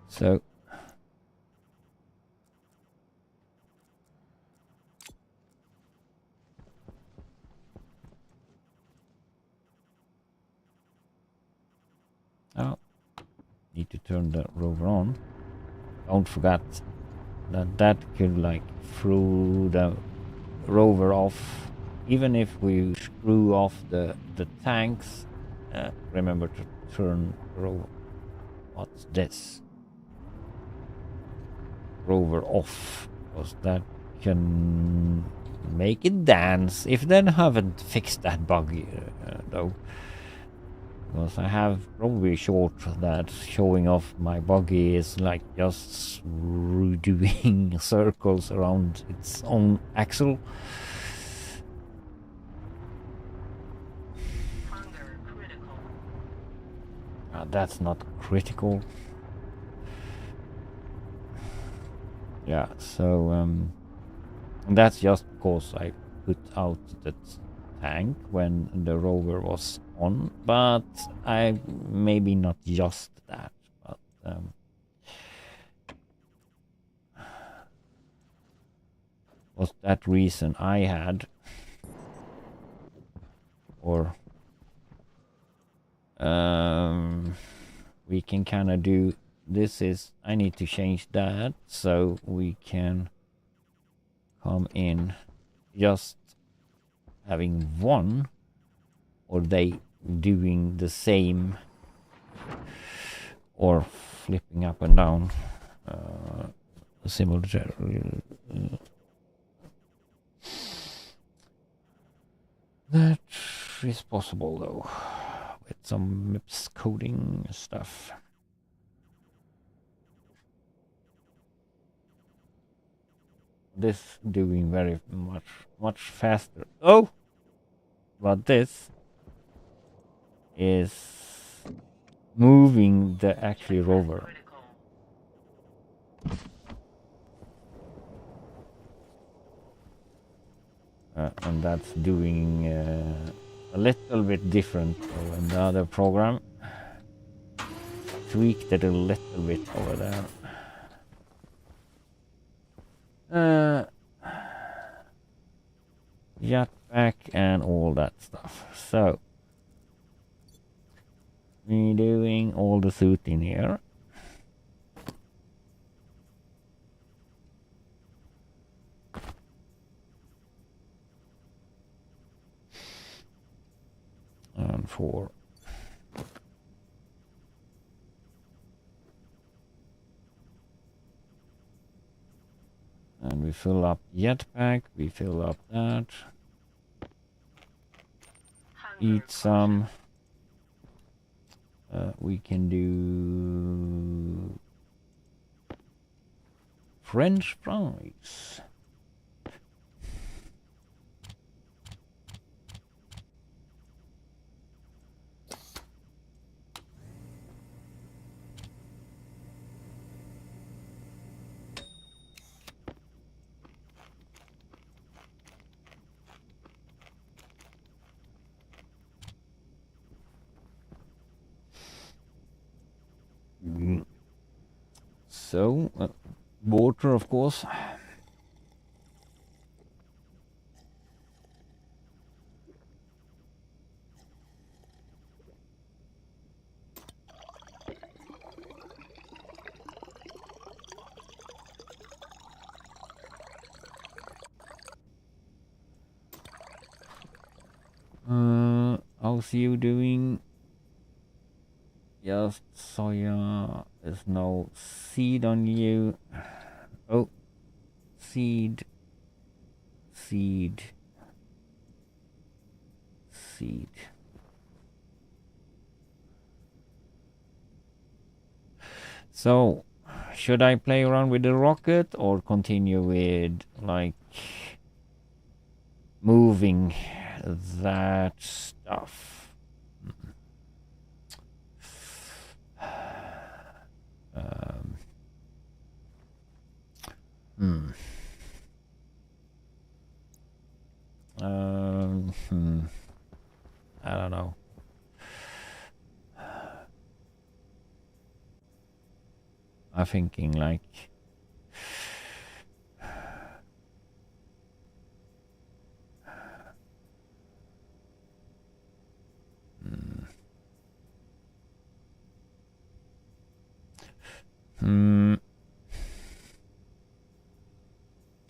So need to turn the rover on. Don't forget that that could like throw the rover off. Even if we screw off the tanks, remember to turn the rover. What's this? Rover off, because that can make it dance. If they haven't fixed that bug though, because I have probably short that showing off my buggy is like just doing circles around its own axle. Hunger critical. That's not critical. Yeah, so that's just because I put out the tank when the rover was on, but I maybe not just that, but was that reason I had, or we can kind of do this. Is I need to change that so we can come in just having one, or they doing the same, or flipping up and down simultaneously. That is possible though, with some MIPS coding stuff. This doing very much faster. Oh, but this is moving the actually rover. Critical. And that's doing a little bit different than the other program. Tweaked it a little bit over there. Jetpack and all that stuff. So, me doing all the suit in here. And 4. And we fill up jetpack, we fill up that. Hunger Eat some. We can do French fries. So, water, of course. How's you doing? Just soya. There's no seed on you. Oh, seed. So, should I play around with the rocket or continue with like moving that stuff? I don't know. I'm thinking like I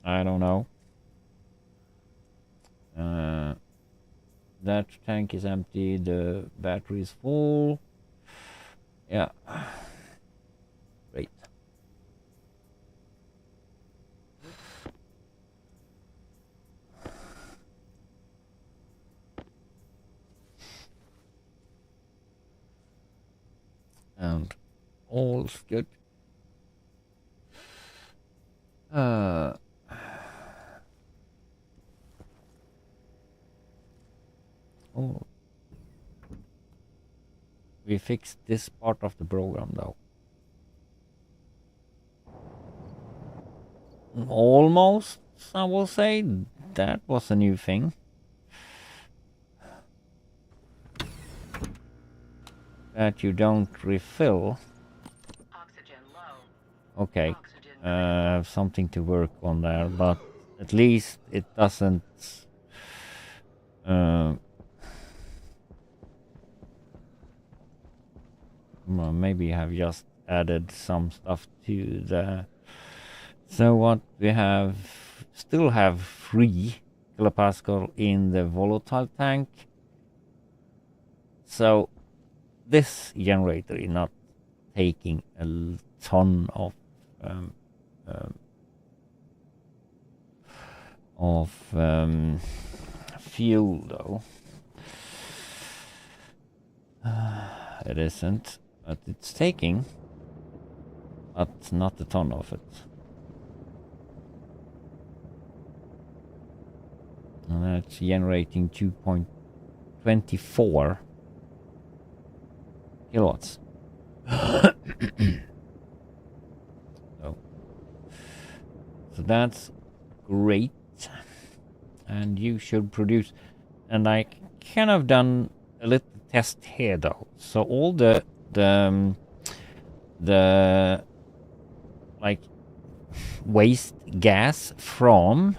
don't know. That tank is empty. The battery is full. Yeah. Great. And all's good. Oh. We fixed this part of the program though. Almost, I will say. That was a new thing. That you don't refill. Oxygen low. Okay. Oxygen Something to work on there, but at least it doesn't well, maybe have just added some stuff to the. So what we have still have 3 kilopascal in the volatile tank. So this generator is not taking a ton of fuel though. It isn't, but it's taking, but not a ton of it. And that's generating 2.24 kilowatts. So that's great. And you should produce. And I kind of done a little test here though. So all the like waste gas from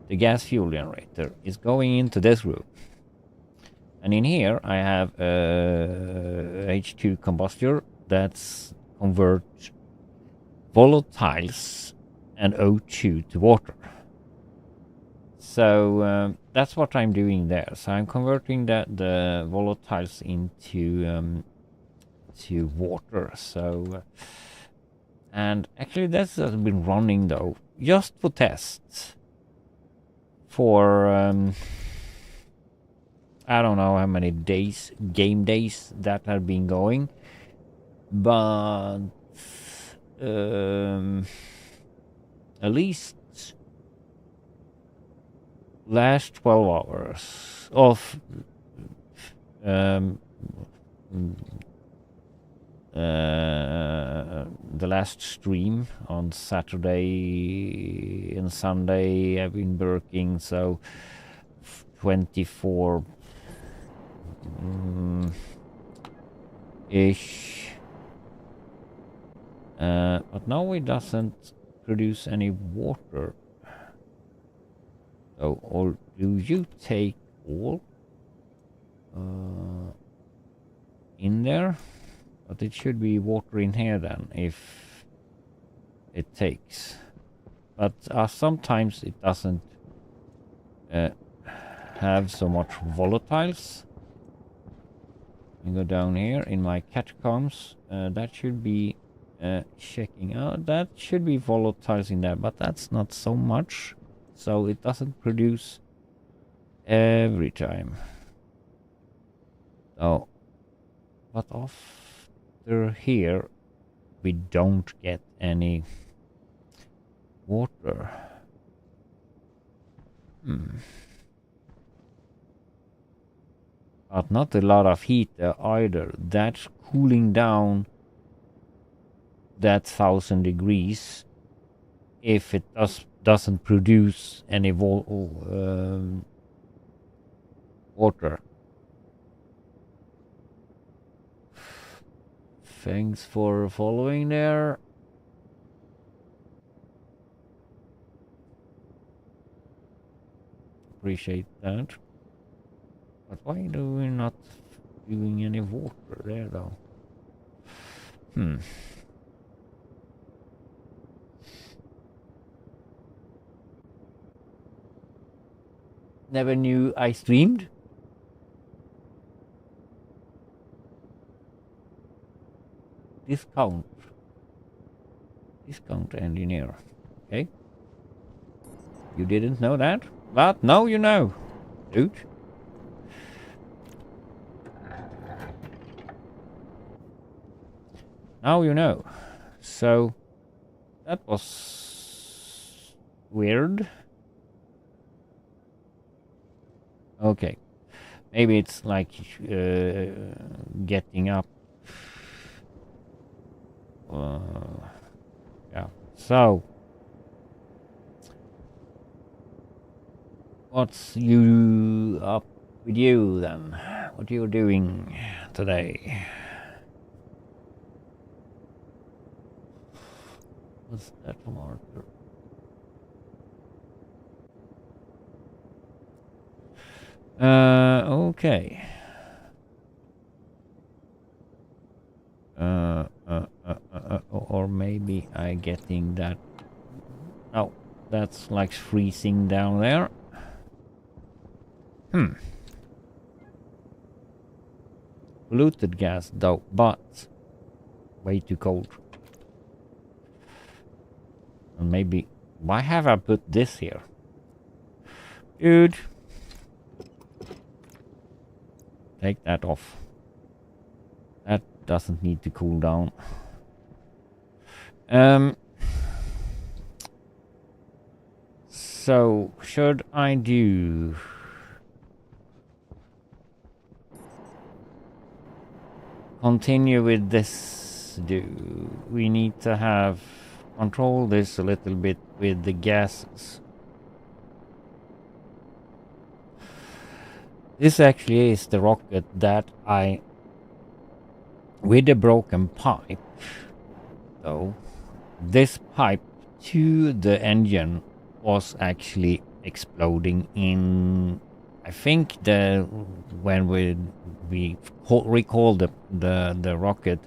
the gas fuel generator is going into this room. And in here I have a H2 combustor that's convert volatiles and O2 to water. So that's what I'm doing there. So I'm converting the volatiles into to water. So and actually this has been running though just for tests for I don't know how many days, game days that have been going, but at least last 12 hours of the last stream on Saturday and Sunday I've been working, so 24 ish. But now it doesn't produce any water. So, or do you take all in there? But it should be water in here then, if it takes. But sometimes it doesn't have so much volatiles. I go down here in my catacombs. That should be checking out. That should be volatiles in there, but that's not so much. So it doesn't produce every time. Oh, but after here, we don't get any water. But not a lot of heat either. That's cooling down that 1000 degrees if it doesn't produce any water. Thanks for following there. Appreciate that. But why do we not doing any water there though? never knew I streamed. Discount engineer. Okay. You didn't know that? But now you know, dude. Now you know. So that was weird. Okay. Maybe it's like getting up. Yeah. So what's you up with you then? What are you doing today? What's that marker? Okay. Or maybe I getting that. Oh, that's like freezing down there. Polluted gas though, but way too cold. And maybe, why have I put this here? Dude. Take that off. That doesn't need to cool down. So, should I do... continue with this? We need to have... control this a little bit with the gases. This actually is the rocket that I... with the broken pipe, though, this pipe to the engine was actually exploding in, I think when we recall the rocket,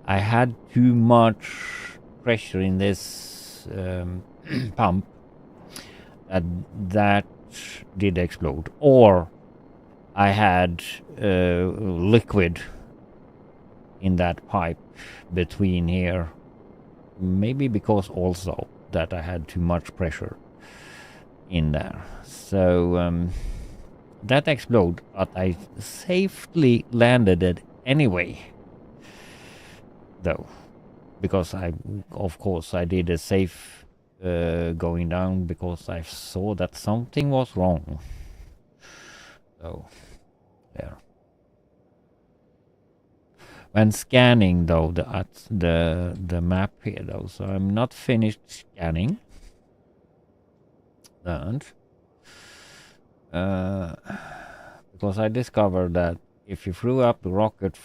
I had too much pressure in this pump that did explode, or I had liquid in that pipe between here. Maybe because also that I had too much pressure in there. So that exploded, but I safely landed it anyway. Though, because of course I did a safe going down because I saw that something was wrong. So, there. When scanning though the map here though, so I'm not finished scanning that because I discovered that if you threw up the rocket,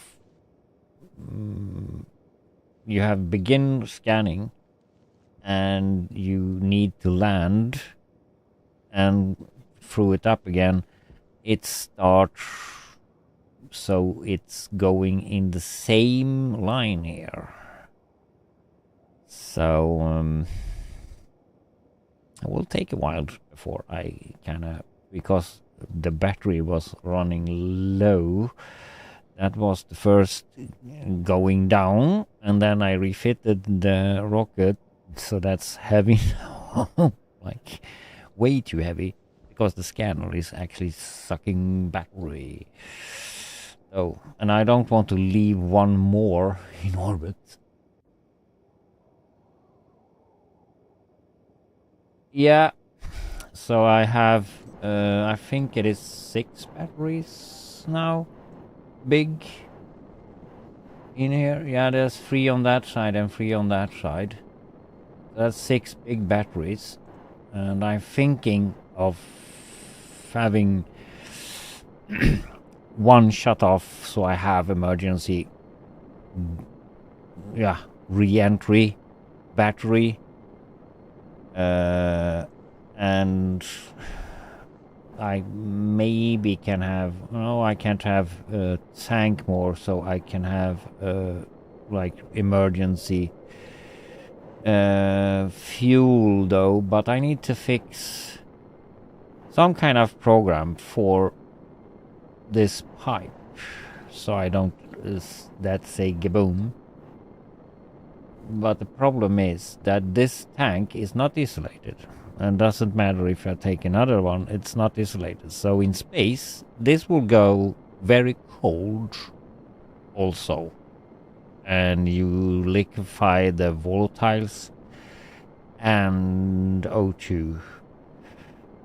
you have begin scanning and you need to land and throw it up again. It starts, so it's going in the same line here. So it will take a while before I because the battery was running low. That was the first going down, and then I refitted the rocket, so that's heavy, like way too heavy, because the scanner is actually sucking battery. Oh, and I don't want to leave one more in orbit. Yeah, so I have, I think it is 6 batteries now. Big in here. Yeah, there's 3 on that side and 3 on that side. That's 6 big batteries, and I'm thinking of having one shut off so I have emergency re-entry battery, and I maybe can have, no, I can't have a tank more, so I can have like emergency fuel though, but I need to fix some kind of program for this pipe, so I don't that say gaboom. But the problem is that this tank is not isolated, and doesn't matter if I take another one, it's not isolated. So in space, this will go very cold also, and you liquefy the volatiles and O2.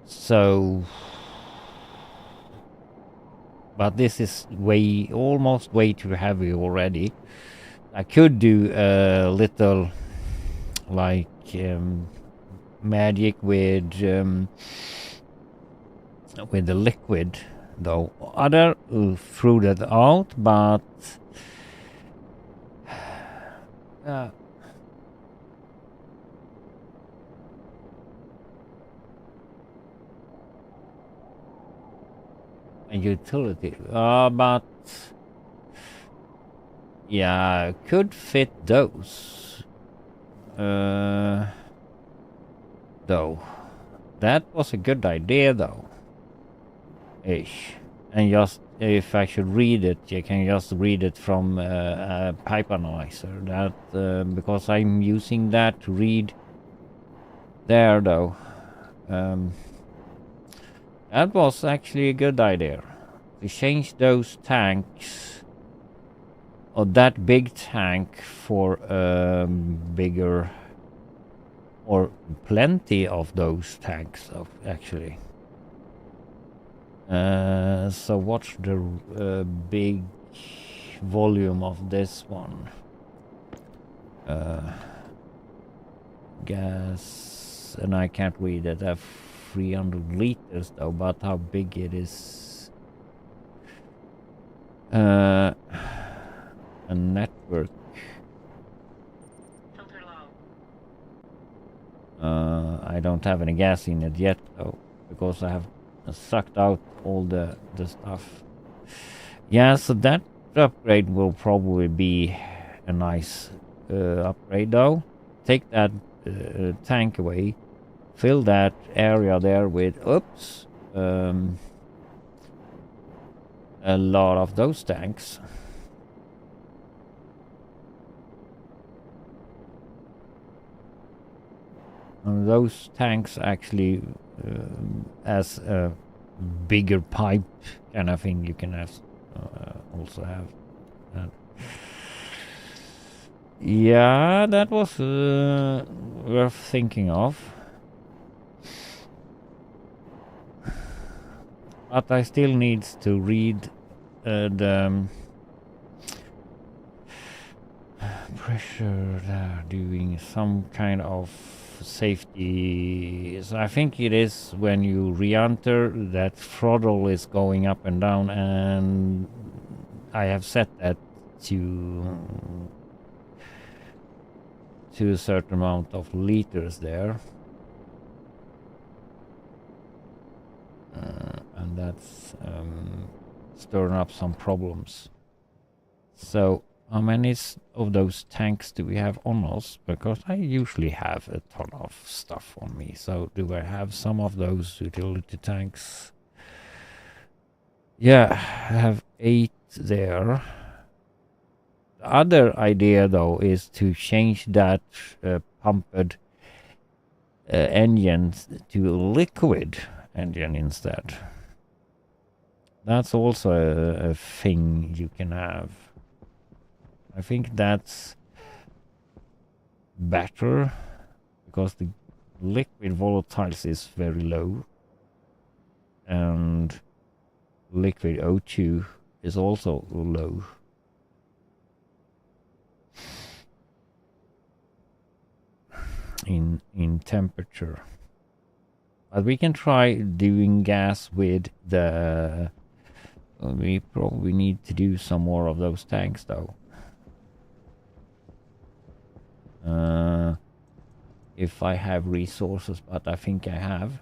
So, but this is almost way too heavy already. I could do a little like magic with the liquid, though. Other threw that out, but a utility, but yeah, could fit those. Though that was a good idea, though. Ish. And just if I should read it, you can just read it from a pipe analyzer. That because I'm using that to read there, though. That was actually a good idea. To change those tanks, or that big tank, for bigger, or plenty of those tanks, actually. So what's the big volume of this one? Gas, and I can't read it. I have 300 liters though, but how big it is? A network. Filter low. I don't have any gas in it yet though, because I have sucked out all the stuff. Yeah, so that upgrade will probably be a nice upgrade though. Take that tank away, fill that area there with a lot of those tanks. And those tanks actually, as a bigger pipe kind of thing, you can have also have that. Yeah, that was worth thinking of. But I still need to read the pressure there, doing some kind of safety. So I think it is when you re-enter that throttle is going up and down, and I have set that to a certain amount of liters there. And that's stirring up some problems. So how many of those tanks do we have on us? Because I usually have a ton of stuff on me. So do I have some of those utility tanks? Yeah, I have 8 there. The other idea though is to change that pumped engine to a liquid engine instead. That's also a thing you can have. I think that's better because the liquid volatiles is very low, and liquid O2 is also low. In temperature. But we can try doing gas with the... we probably need to do some more of those tanks though. If I have resources, but I think I have.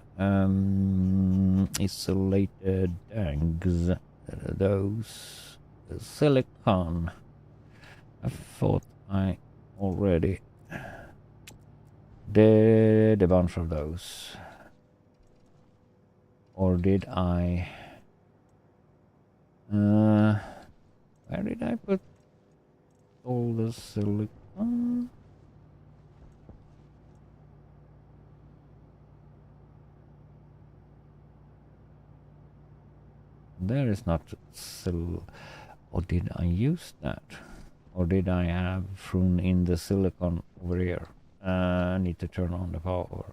Isolated tanks. Those. Silicon. I thought I already did a bunch of those. Or did I... where did I put all the silicon? There is not or did I use that? Or did I have thrown in the silicon over here? I need to turn on the power.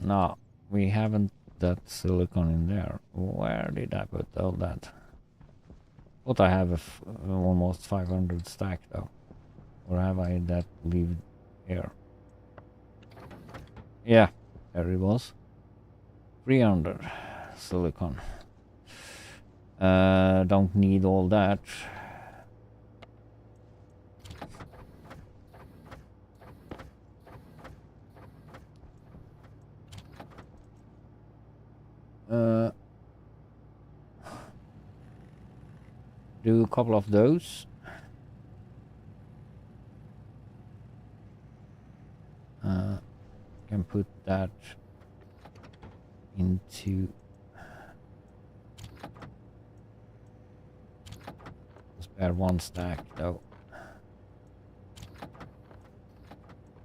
No, we haven't that silicon in there. Where did I put all that? Thought I have almost 500 stack though. Or have I that leave here? Yeah, there it was. 300 silicon. Don't need all that. Do a couple of those. Can put that into spare one stack though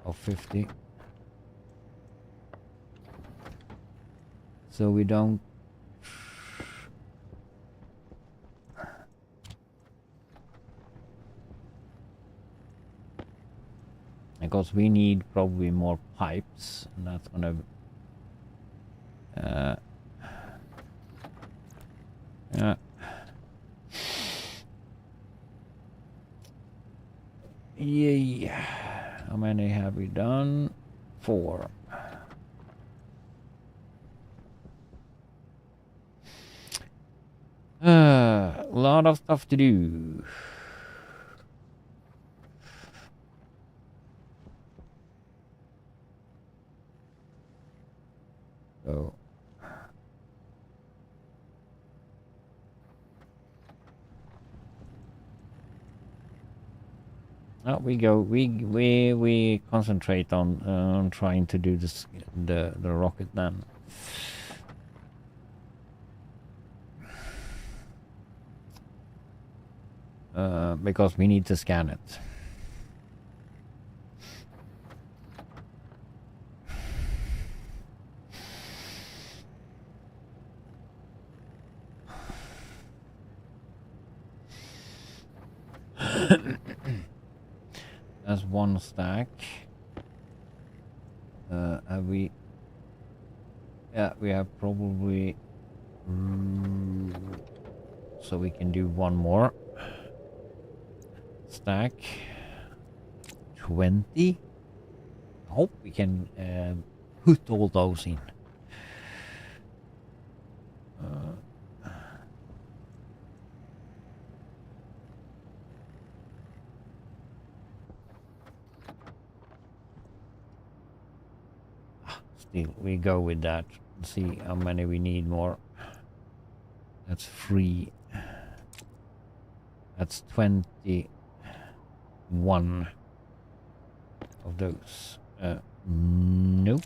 of 50, so we don't because we need probably more pipes, and that's gonna yeah. How many have we done? 4. A lot of stuff to do. So we go. We concentrate on trying to do this the rocket then. Because we need to scan it. That's one stack. Have we? Yeah, we have probably. So we can do one more stack. 20. I hope we can put all those in. Still, we go with that. See how many we need more. That's 3. That's 21 of those. Nope.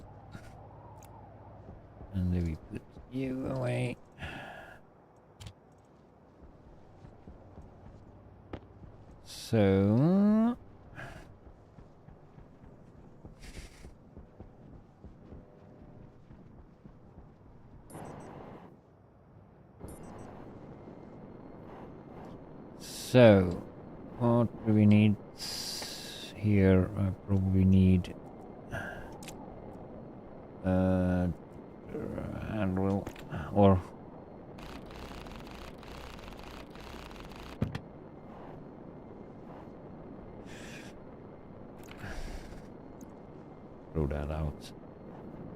And then we put you away. So what do we need here? I probably need handle or throw that out.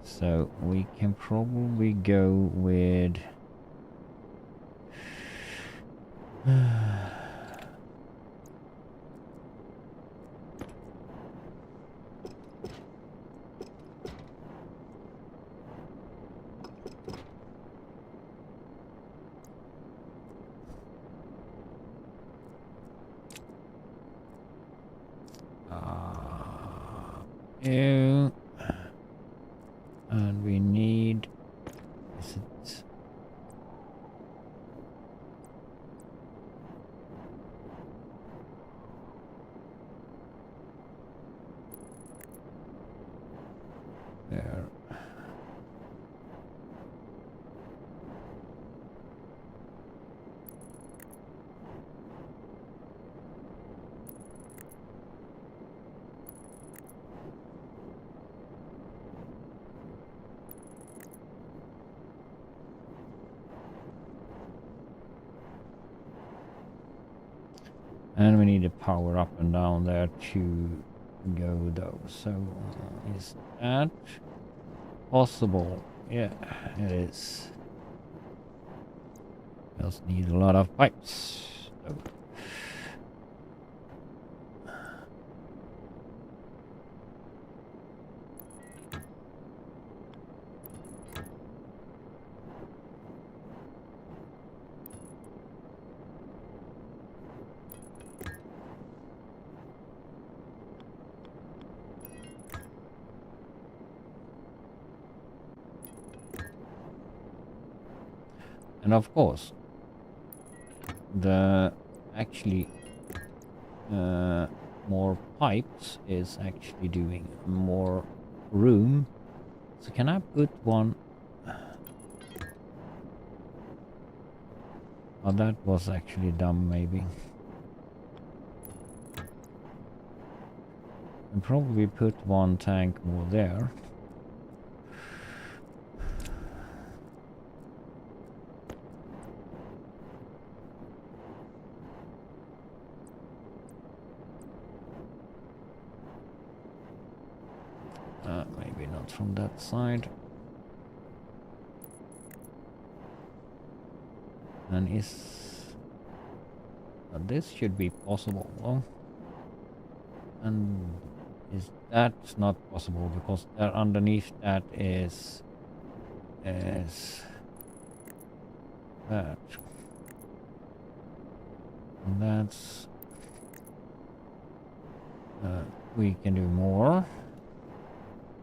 So we can probably go with you. And we need... Is it... There. And we need a power up and down there to go though. So is that possible? Yeah, it is. Just need a lot of pipes. So. And of course, the actually more pipes is actually doing more room. So can I put one? Oh, that was actually dumb, maybe. And probably put one tank more there. Maybe not from that side. And this should be possible, though. And is that not possible because there underneath that is that. And that's we can do more.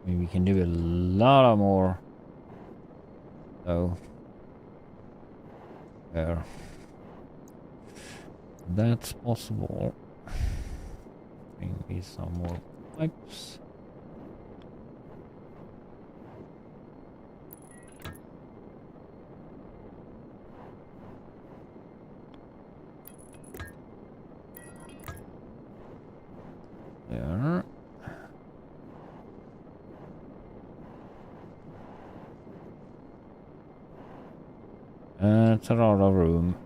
Maybe we can do a lot of more. So there. That's possible. Maybe some more pipes. There. It's a lot of room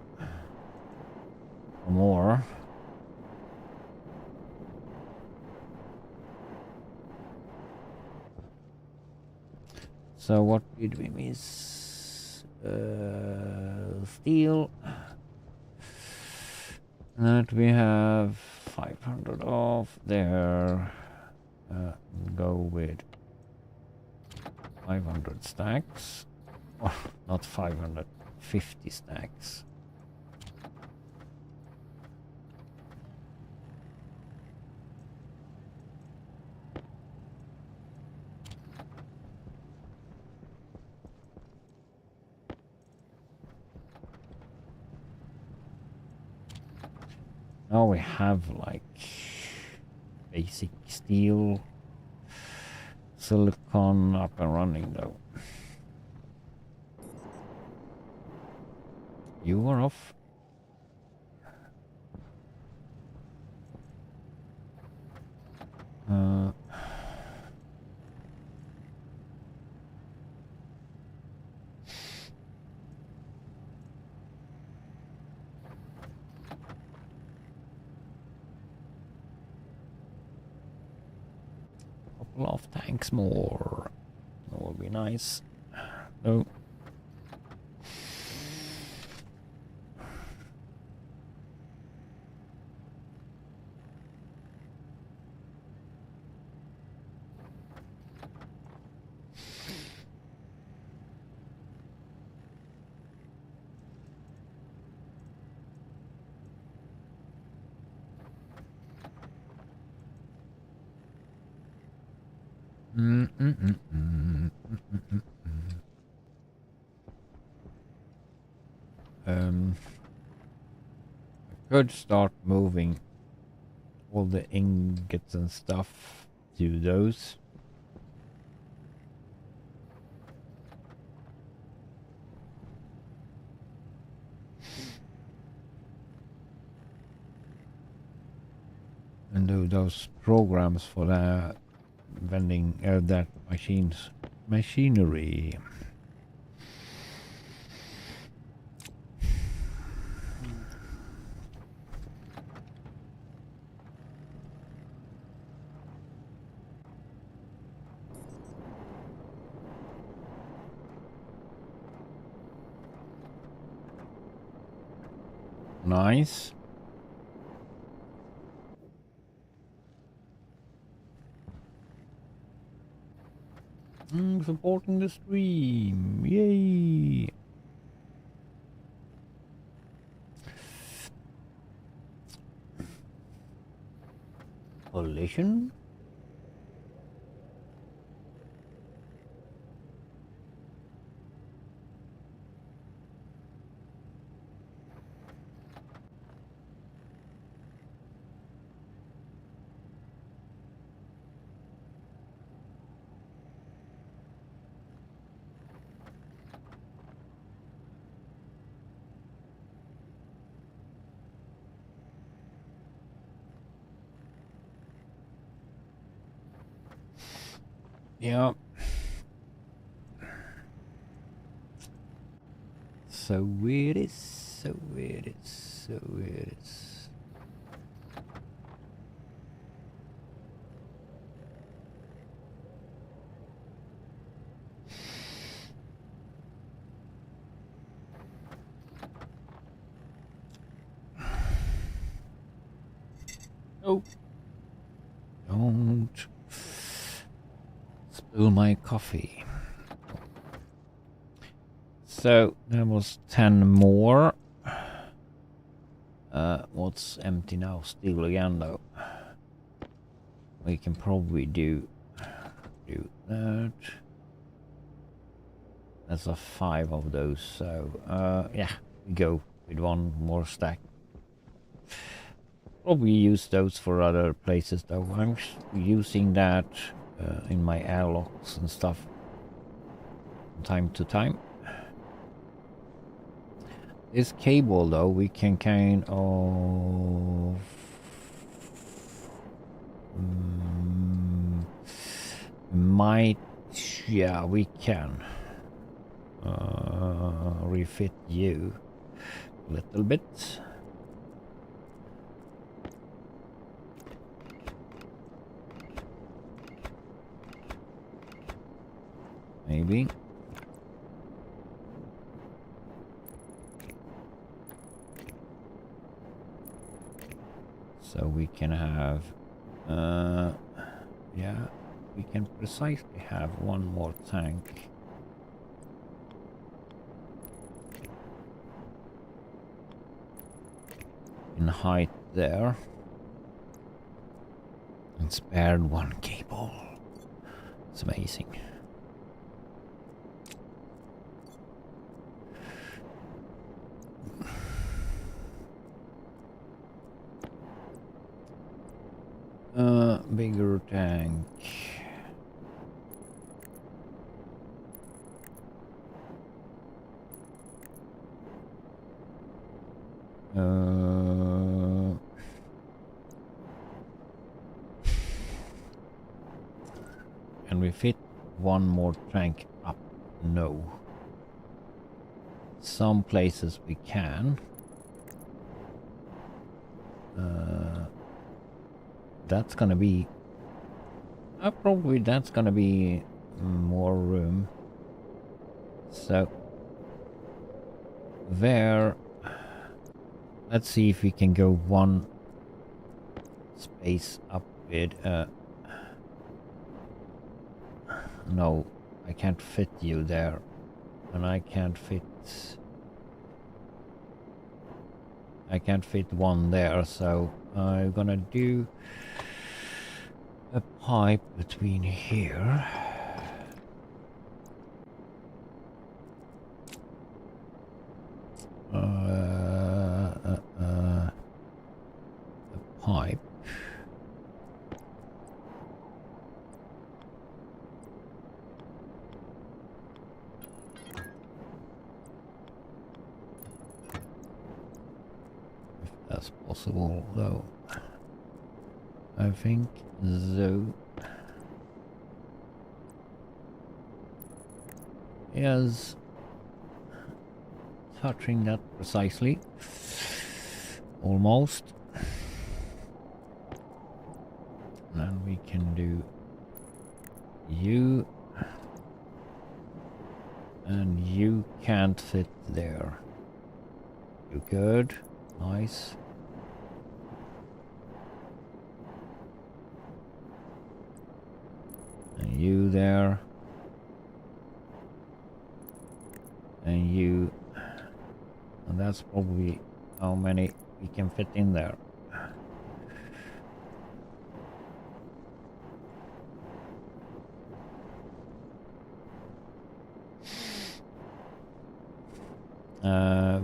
for more. So what did we miss? Steel. That we have 500 of there. Go with 500 stacks. Oh, not 550 stacks. Now we have like basic steel, silicon up and running though. You are off. Couple of tanks more. That would be nice. No. Mm, mm, mm, mm, mm, mm, mm, mm. I could start moving all the ingots and stuff to those. And do those programs for the vending that machinery. Nice. Supporting the stream. Yay. Collision. Yeah. So it is. So it is. So it is. Oh. Don't spill my coffee. So there was 10 more. What's empty now? Steel again though. We can probably do that. That's a 5 of those, so yeah, we go with one more stack. Probably use those for other places though. I'm using that in my airlocks and stuff from time to time. This cable though, we can kind of might, yeah, we can refit you a little bit. Maybe. So we can have, yeah, we can precisely have one more tank. In height there. And spared one cable. It's amazing. Bigger tank. Can we fit one more tank up? No. Some places we can. That's gonna be probably that's gonna be more room. So there, let's see if we can go one space up with no, I can't fit you there, and I can't fit one there, so I'm gonna do a pipe between here. A pipe. If that's possible, though. I think so. Yes. Touching that precisely. Almost. Then we can do you. And you can't fit there. You good? Nice. And you there. And you. And that's probably how many we can fit in there.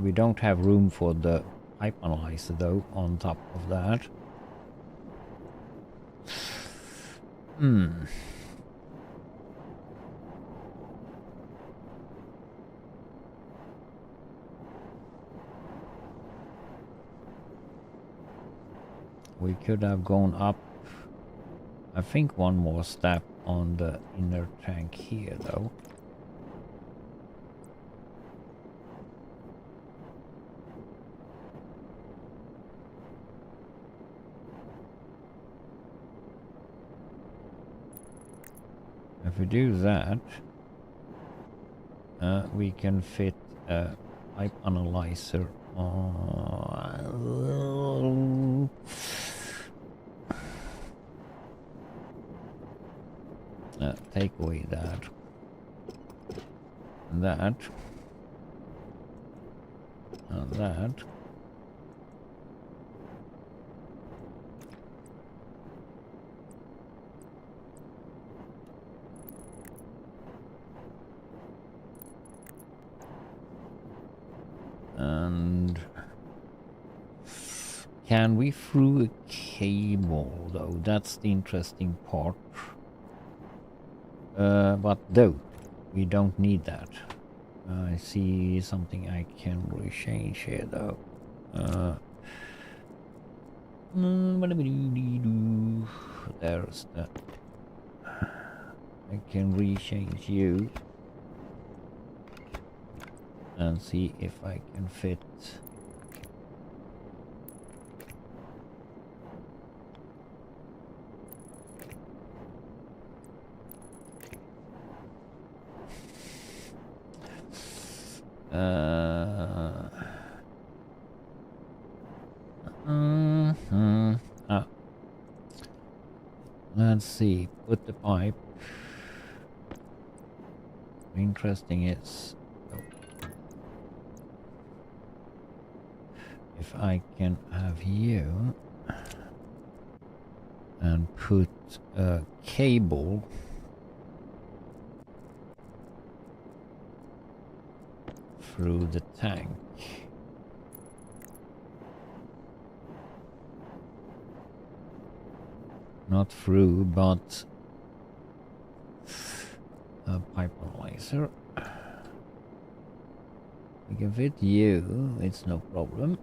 We don't have room for the pipe analyzer though on top of that. We could have gone up, I think, one more step on the inner tank here though. If we do that, we can fit a pipe analyzer on. Take away that. That. And that. And can we through a cable though? That's the interesting part. But though we don't need that. I see something I can really change here though. There's the. I can rechange you. And see if I can fit. Let's see. Put the pipe. Interesting is. If I can have you and put a cable through the tank. Not through, but a pipe analyzer. We can fit you, it's no problem.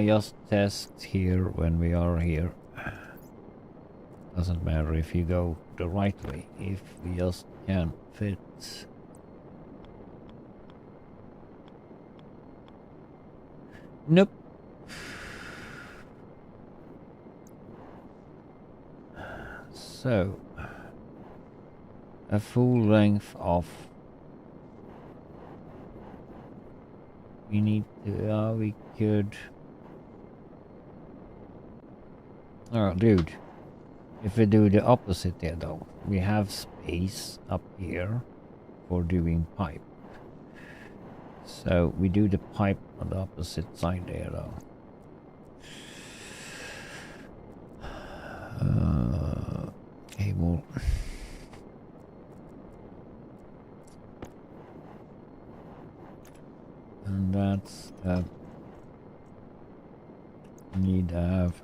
Just test here when we are here. Doesn't matter if you go the right way, if we just can't fit. Nope. So, a full length of. We need to, we could. Oh, dude. If we do the opposite there though, we have space up here for doing pipe. So we do the pipe on the opposite side there though. cable. And that's need to have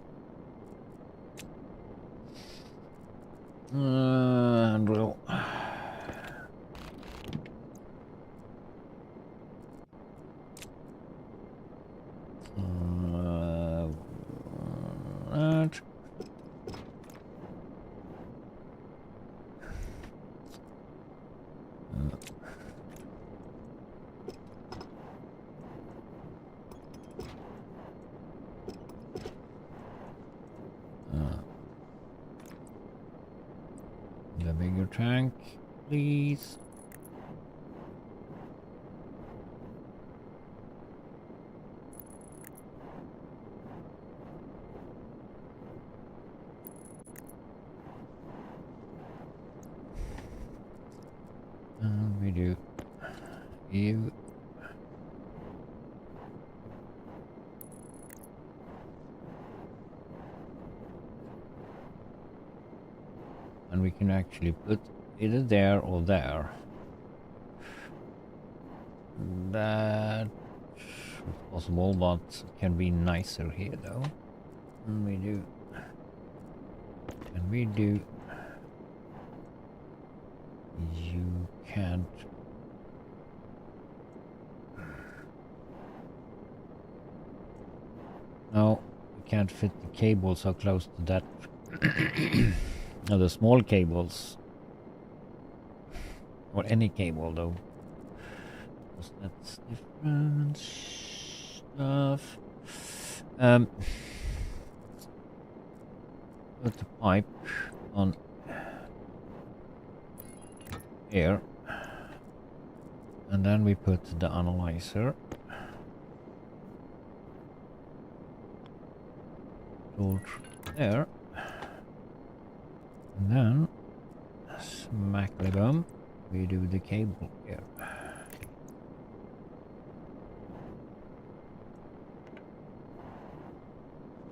drill. That. The bigger tank, please. We do you. And we can actually put either there or there. That is possible, but it can be nicer here though. And we do. And we do. You can't. No, you can't fit the cable so close to that. Now the small cables, or any cable though, because that's different stuff. Put the pipe on here, and then we put the analyzer there. And then, smackly bum, we do the cable here.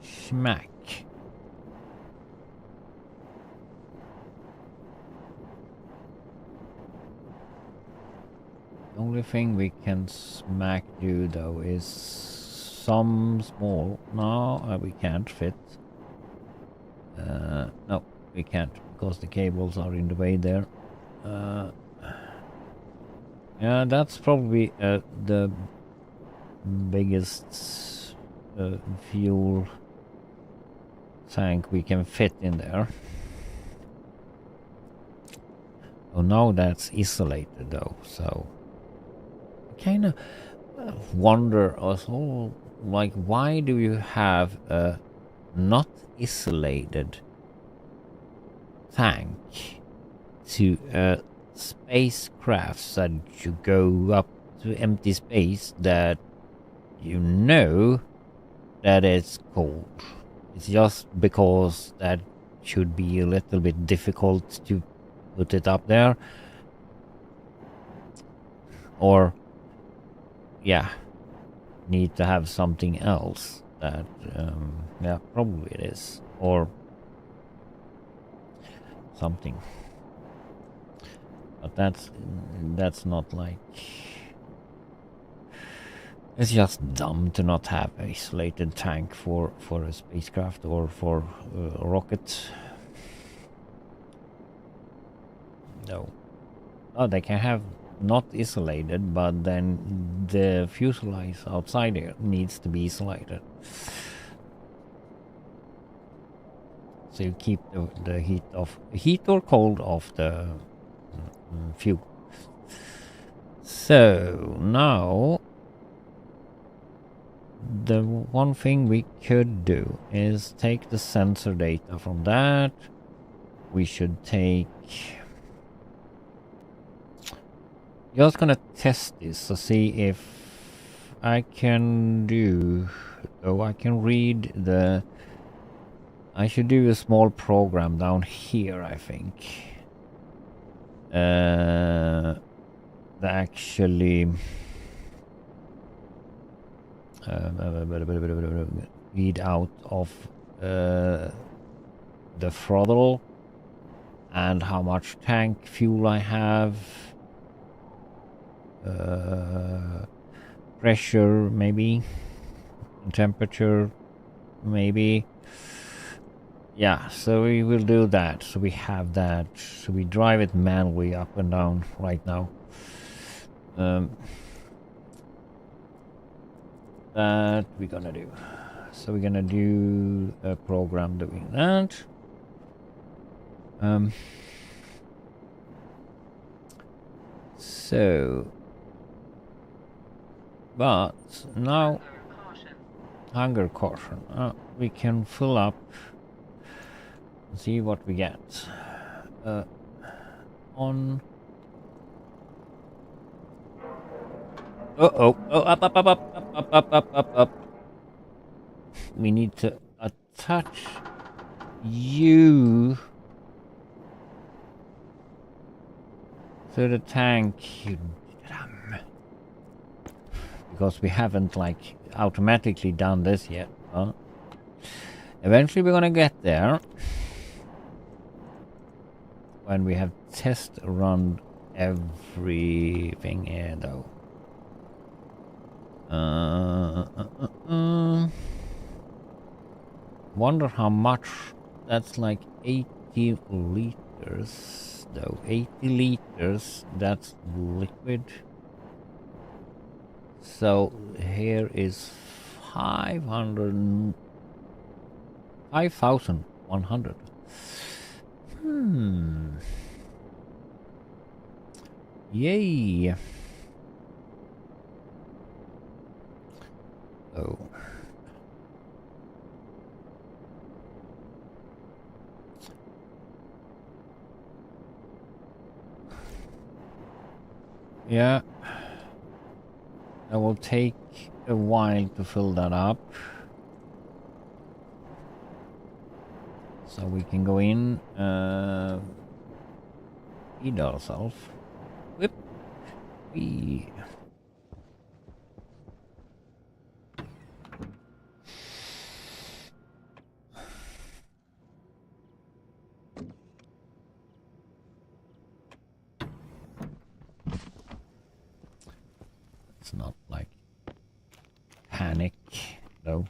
Smack. The only thing we can smack do though is some small. No, we can't fit. No. We can't because the cables are in the way there. Yeah, that's probably the biggest fuel tank we can fit in there. Oh, now that's isolated though, so I kind of wonder also, like, why do you have a not isolated tank to spacecrafts that you go up to empty space that you know that it's cold? It's just because that should be a little bit difficult to put it up there, or yeah, need to have something else that yeah, probably it is, or something. But that's not like, it's just dumb to not have an isolated tank for a spacecraft or for a rocket. No. Oh, they can have not isolated, but then the fuselage outside here needs to be isolated. So you keep the heat or cold of the fuel. So now the one thing we could do is take the sensor data from that. We should take, just gonna test this to see if I can do, I can read the, I should do a small program down here, I think. That actually read out of the throttle and how much tank fuel I have. Pressure, maybe. Temperature, maybe. Yeah, so we will do that. So we have that. So we drive it manually up and down right now. That we're gonna do. So we're gonna do a program doing that. So, but now hunger caution. We can fill up. See what we get. On. Oh, up. We need to attach you to the tank. You damn. Because we haven't like automatically done this yet. Huh? Eventually we're gonna get there. When we have test run everything here though. Wonder how much. That's like 80 liters though. 80 liters, that's liquid. So here is 5,100. Yay. Oh. Yeah. That will take a while to fill that up. So we can go in, feed ourselves. Whip. Wee. It's not like panic though.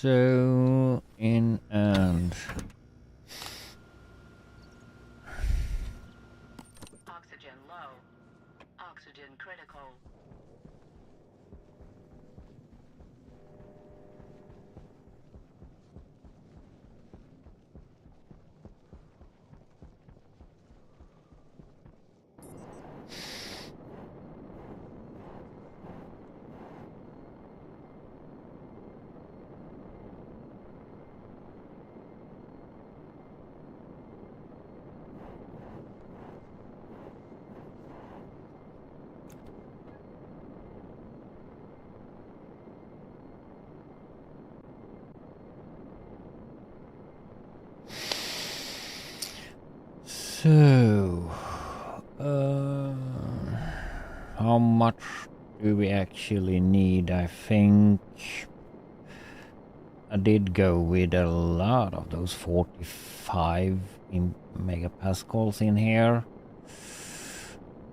So in and Oxygen low. Oxygen critical. so how much do we actually need? I think I did go with a lot of those 45 megapascals in here.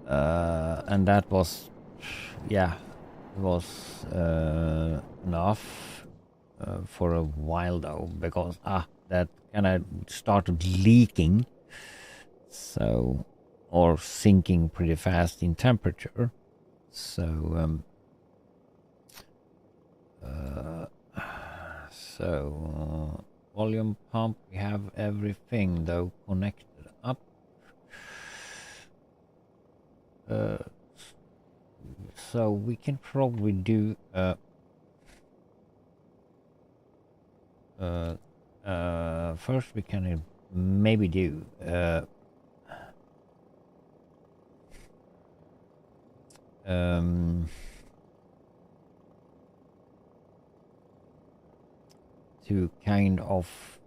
And that was, yeah, it was enough for a while though, because that kind of started leaking, so, or sinking pretty fast in temperature. So volume pump, we have everything though connected up. So we can probably do first we can maybe do to kind of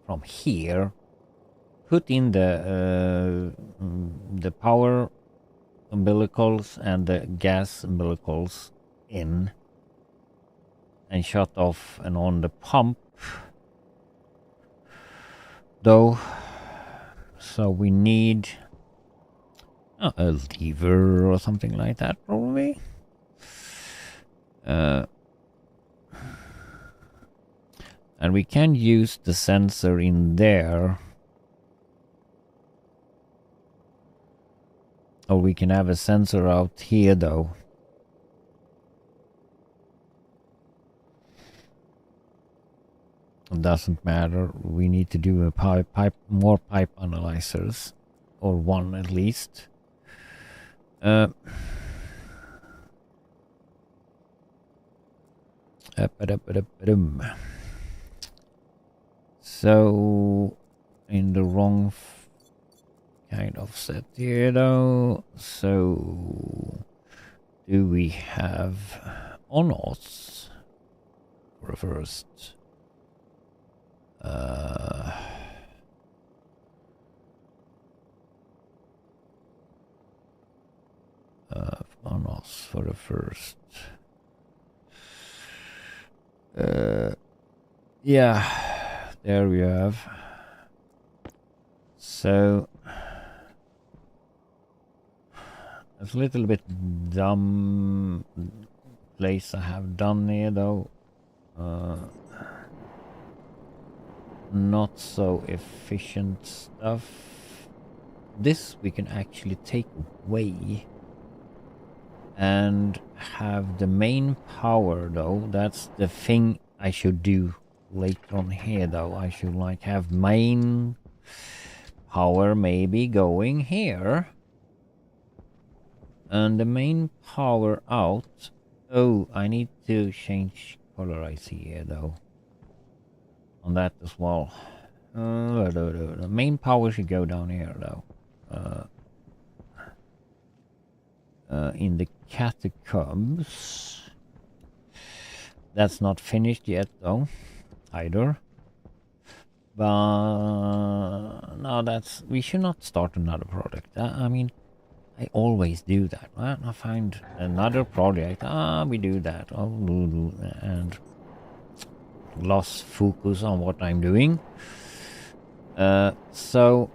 from here put in the power umbilicals and the gas umbilicals in and shut off and on the pump though. So we need a lever or something like that probably. And we can use the sensor in there. Or we can have a sensor out here though. It doesn't matter. We need to do a more pipe analyzers. Or one at least. So in the wrong kind of set here though. So do we have on-offs reversed? On-offs for the first. Yeah, there we have. So it's a little bit dumb place I have done here though. Not so efficient stuff. This we can actually take away and have the main power though. That's the thing I should do later on here though. I should like have main power maybe going here. And the main power out. Oh, I need to change color I see here though. On that as well. The main power should go down here though. In the catacombs. That's not finished yet though. Either. But no, that's we should not start another project. I mean, I always do that. Well, I find another project. We do that. And lost focus on what I'm doing. So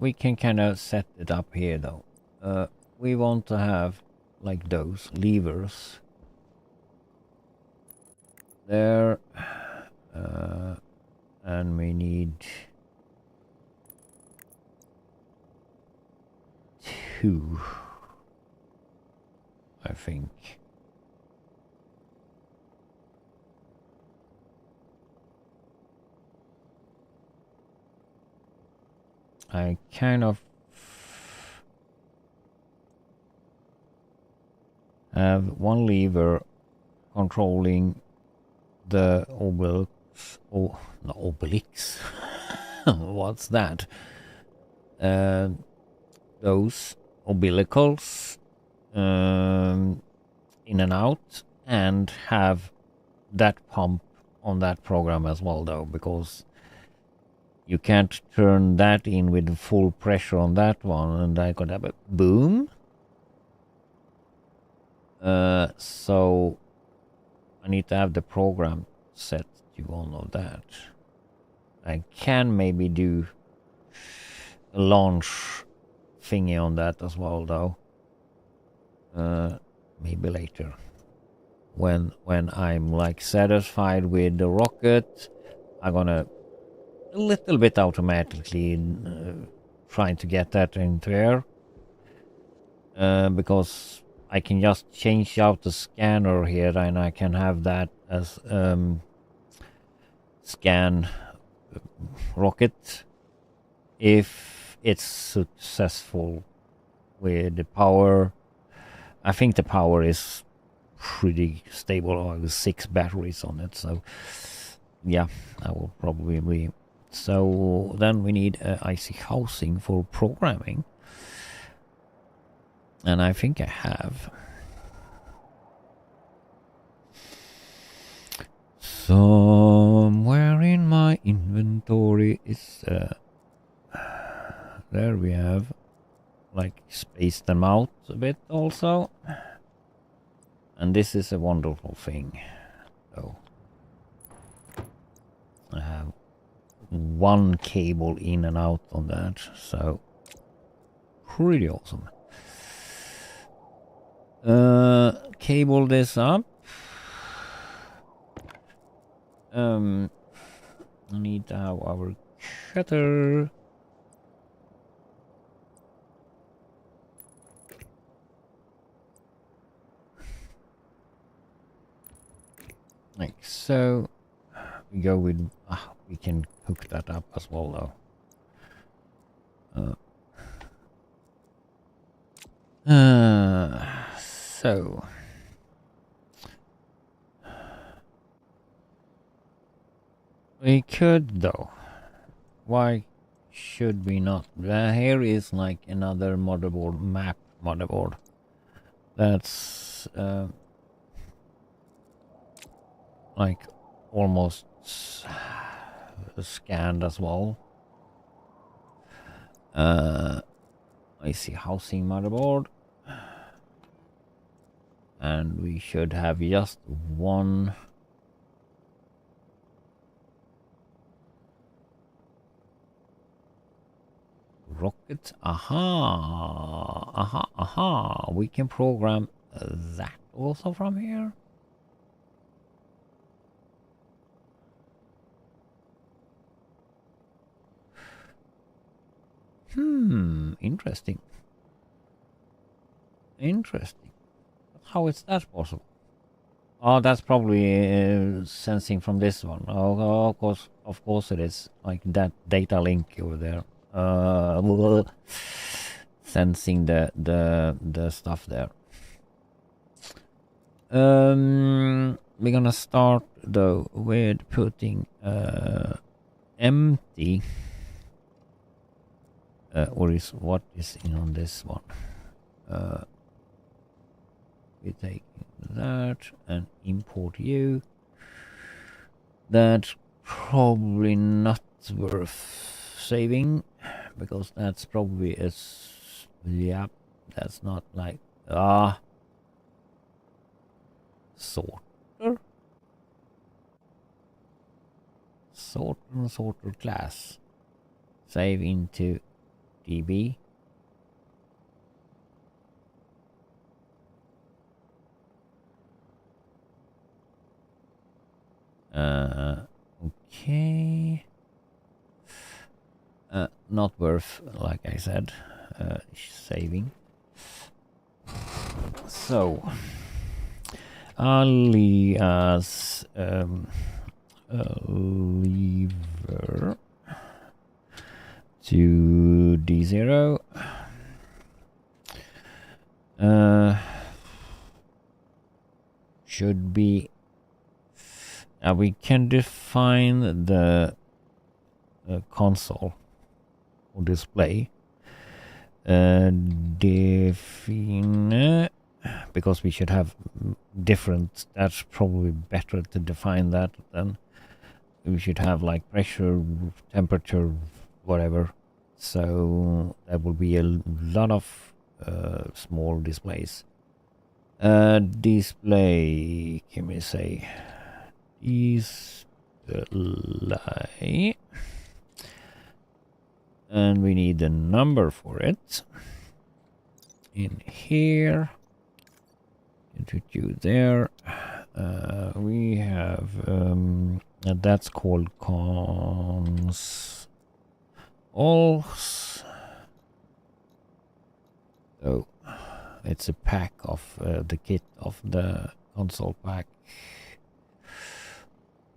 we can kind of set it up here though. We want to have like those levers there, and we need two, I think. I kind of have one lever controlling the obelix. Oh, not obelix. What's that? Those umbilicals in and out, and have that pump on that program as well though, because you can't turn that in with full pressure on that one and I could have a boom. So I need to have the program set to one of that. I can maybe do a launch thingy on that as well though. Maybe later. When I'm like satisfied with the rocket, I'm gonna a little bit automatically trying to get that into air. Because I can just change out the scanner here and I can have that as scan rocket if it's successful with the power. I think the power is pretty stable. I have 6 batteries on it, so yeah, I will probably be. So then we need IC housing for programming, and I think I have. Somewhere in my inventory is there we have like spaced them out a bit also, and this is a wonderful thing. So I have 1 cable in and out on that, so pretty awesome. Cable this up. I need to have our cutter. Like so. We go with. We can hook that up as well, though. So. We could, though. Why should we not? Here is like another motherboard, map motherboard. That's like almost scanned as well. I see housing motherboard. And we should have just 1 rocket. Aha. We can program that also from here. Interesting. How is that possible? Oh, that's probably sensing from this one. Oh, of course it is. Like that data link over there. Sensing the stuff there. We're gonna start though with putting empty. Or is what is in on this one? We take that and import you. That's probably not worth saving because that's probably yep. That's not like sorter class. Save into DB. Okay. Not worth, like I said, saving. So, alias lever to D0. Should be. We can define the console or display. Define because we should have different. That's probably better to define that than we should have like pressure, temperature, whatever. So that will be a lot of small displays. Display. Can we say display? And we need a number for it. In here. Introduce there. We have that's called cons. So it's a pack of the kit of the console pack.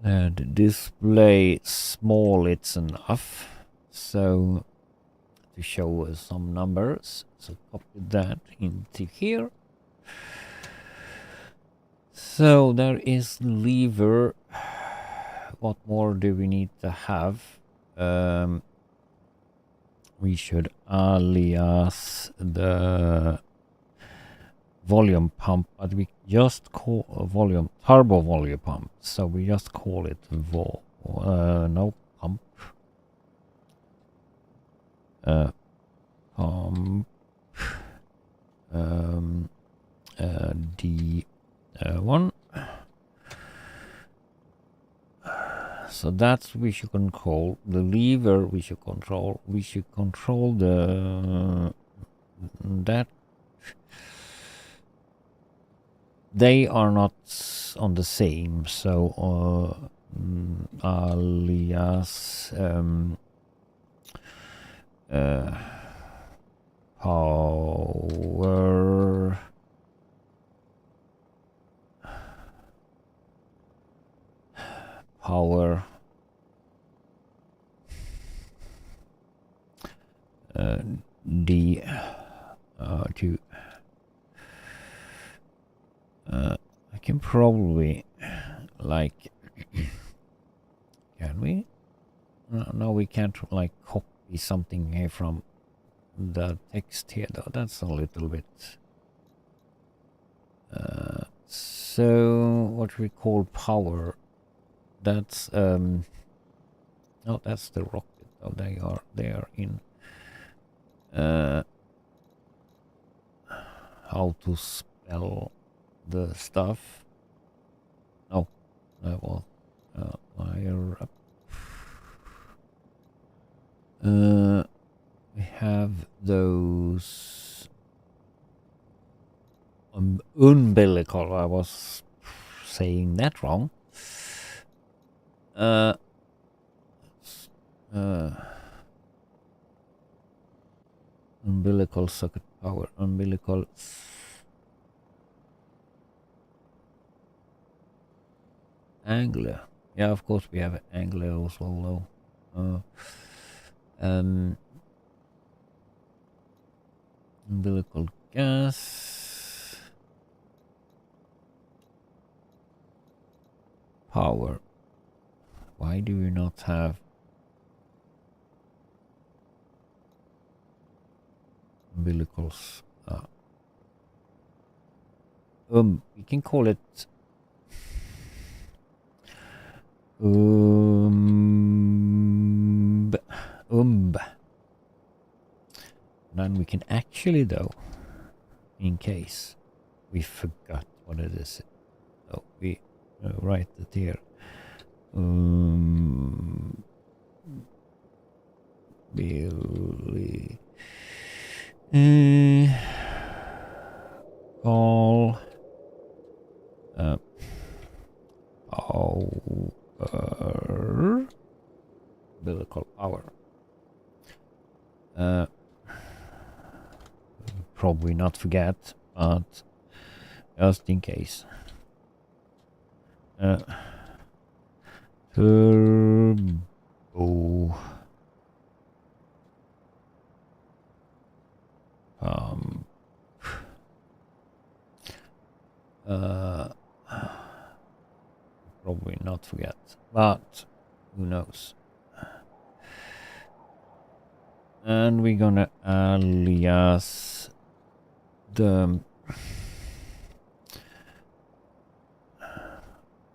And display small, it's enough. So to show us some numbers, so copy that into here. So there is lever. What more do we need to have? We should alias the volume pump, but we just call volume turbo volume pump. So we just call it no pump. Pump. D1. So that's we should control the lever. We should control. We should control the that. They are not on the same. So alias power. Power D to I can probably like can we? No, we can't like copy something here from the text here though. That's a little bit so what we call power. That's no, that's the rocket. Oh, they are in how to spell the stuff. No, well, higher up. We have those umbilical. I was saying that wrong. Umbilical socket power, umbilical angler. Yeah, of course we have angler also though. Umbilical gas power. Why do we not have umbilicals? We can call it Then we can actually though, in case we forgot what it is. Oh, we write it here. Billy call power umbilical power. Probably not forget, but just in case. Turbo probably not forget, but who knows. And we're gonna alias the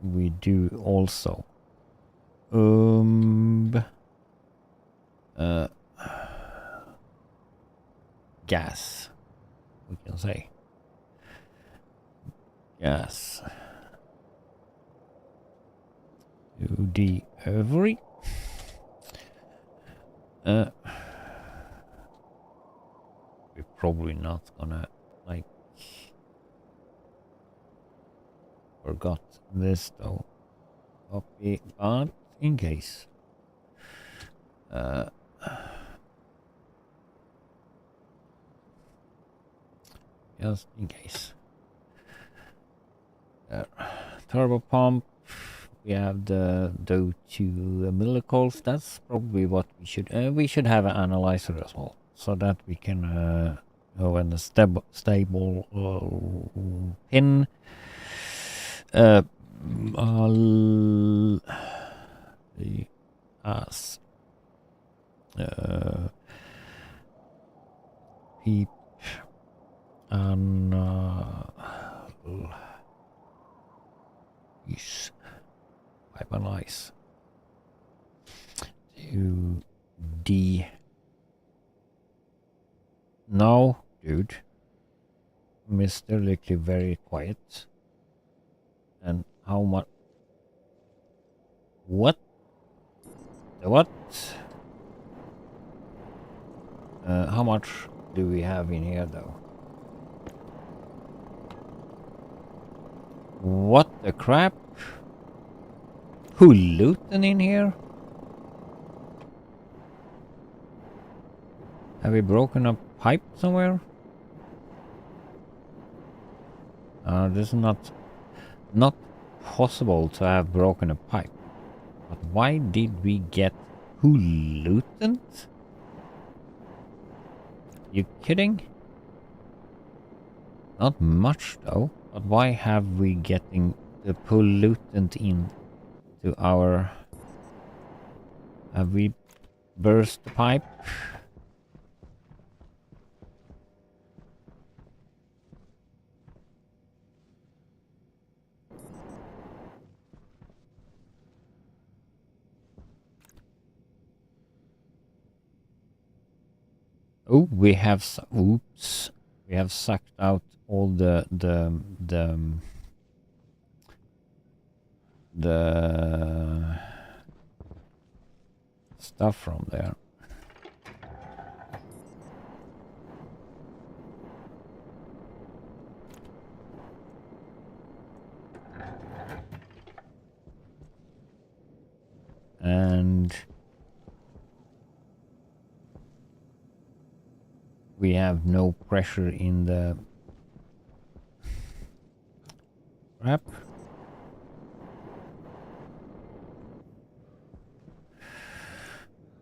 we do also gas, we can say gas UD every we're probably not gonna like forgot this though. Copy, but in case just in case. Turbo pump. We have the two umbilicals. That's probably what we should. We should have an analyzer as well, so that we can go in the stable pin. Uh, the us. Peep and is weaponize to D. No, dude. Mr. Licky very quiet. And how much? What? The what? How much do we have in here though? What the crap? Who looting in here? Have we broken a pipe somewhere? This is not possible to have broken a pipe. But why did we get pollutant? You kidding? Not much though. But why have we getting the pollutant into our... Have we burst the pipe? Oh, we have... Oops. We have sucked out all the stuff from there. And we have no pressure in the wrap.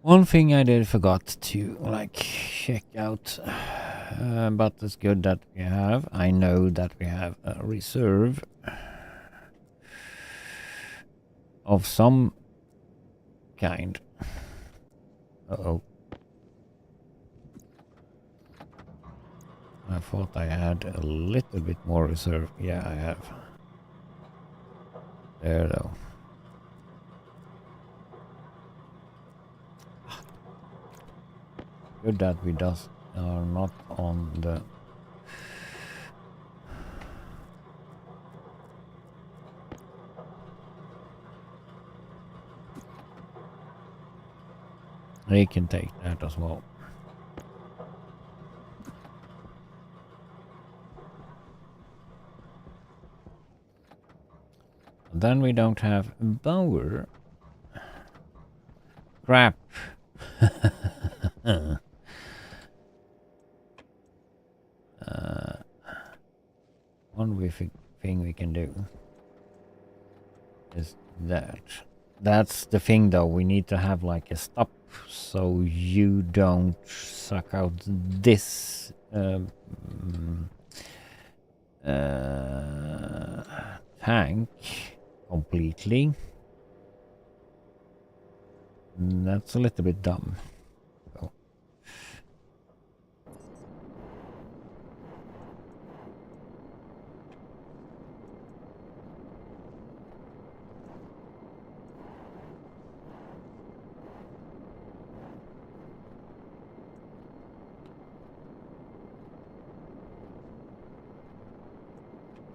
One thing I did forgot to like check out, but it's good that we have. I know that we have a reserve of some kind. Uh-oh. I thought I had a little bit more reserve. Yeah, I have. There though. Good that we are not on the... They can take that as well. Then we don't have power. Crap. One thing we can do is that. That's the thing though, we need to have like a stop so you don't suck out this tank completely. That's a little bit dumb. So.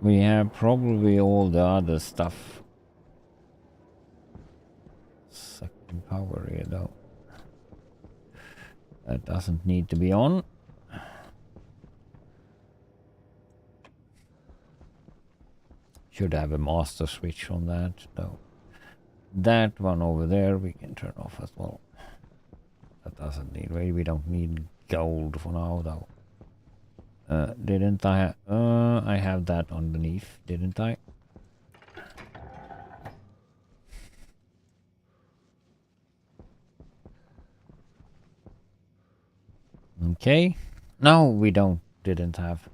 We have probably all the other stuff. Sucking power here though. That doesn't need to be on. Should have a master switch on that though. That one over there we can turn off as well. That doesn't need, we don't need gold for now though. Didn't I? I have that underneath, didn't I? Okay. No, we didn't have.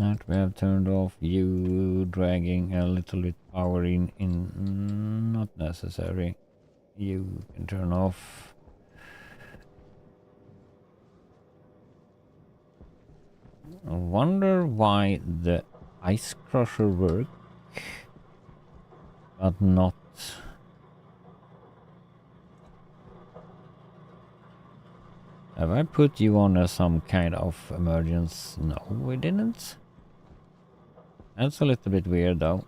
That we have turned off. You dragging a little bit power in not necessary. You can turn off. I wonder why the ice crusher works, but not. Have I put you on some kind of emergency? No, we didn't. That's a little bit weird though.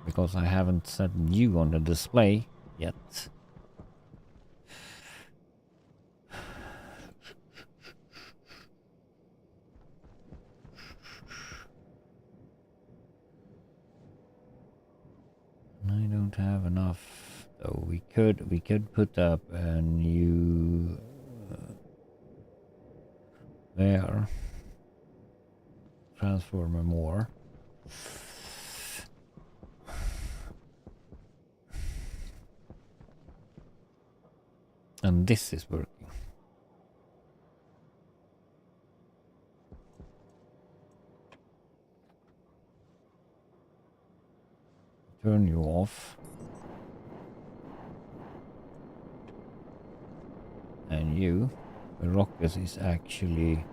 Because I haven't set you on the display yet. I don't have enough though. We could put up a new there transformer more. And this is working. Turn you off. And you, the rocket is actually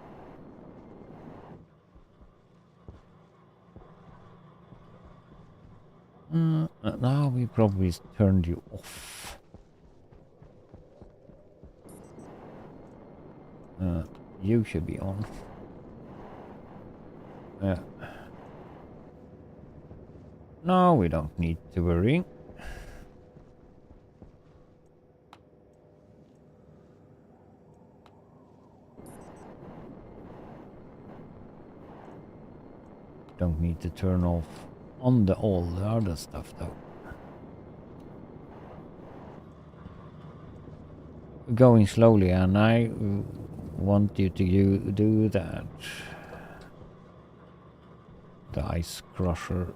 now we probably turned you off. You should be on. No, we don't need to worry. Don't need to turn off on all the other stuff though. Going slowly, and I want you to do that. The ice crusher.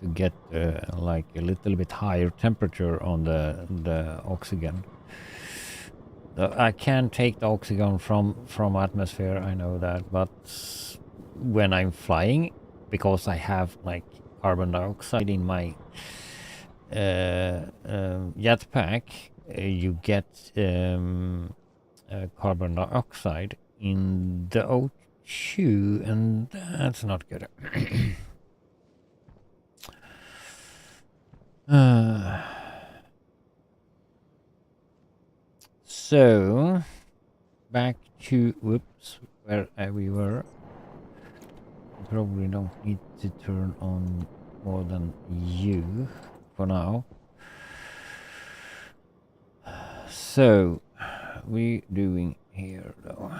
To get like a little bit higher temperature on the oxygen. I can take the oxygen from atmosphere, I know that, but when I'm flying, because I have like carbon dioxide in my jetpack, you get carbon dioxide in the O2, and that's not good. So back to whoops, where we were. Probably don't need to turn on more than you for now. So we doing here though.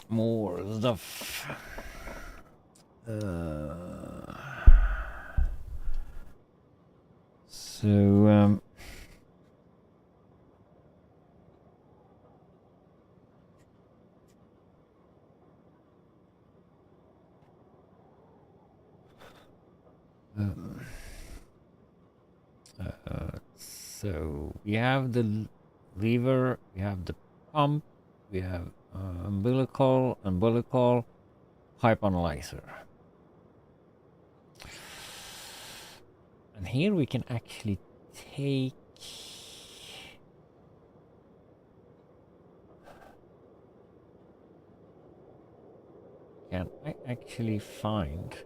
More stuff. So so we have the lever, we have the pump, we have umbilical pipe analyzer. And here we can actually take can I actually find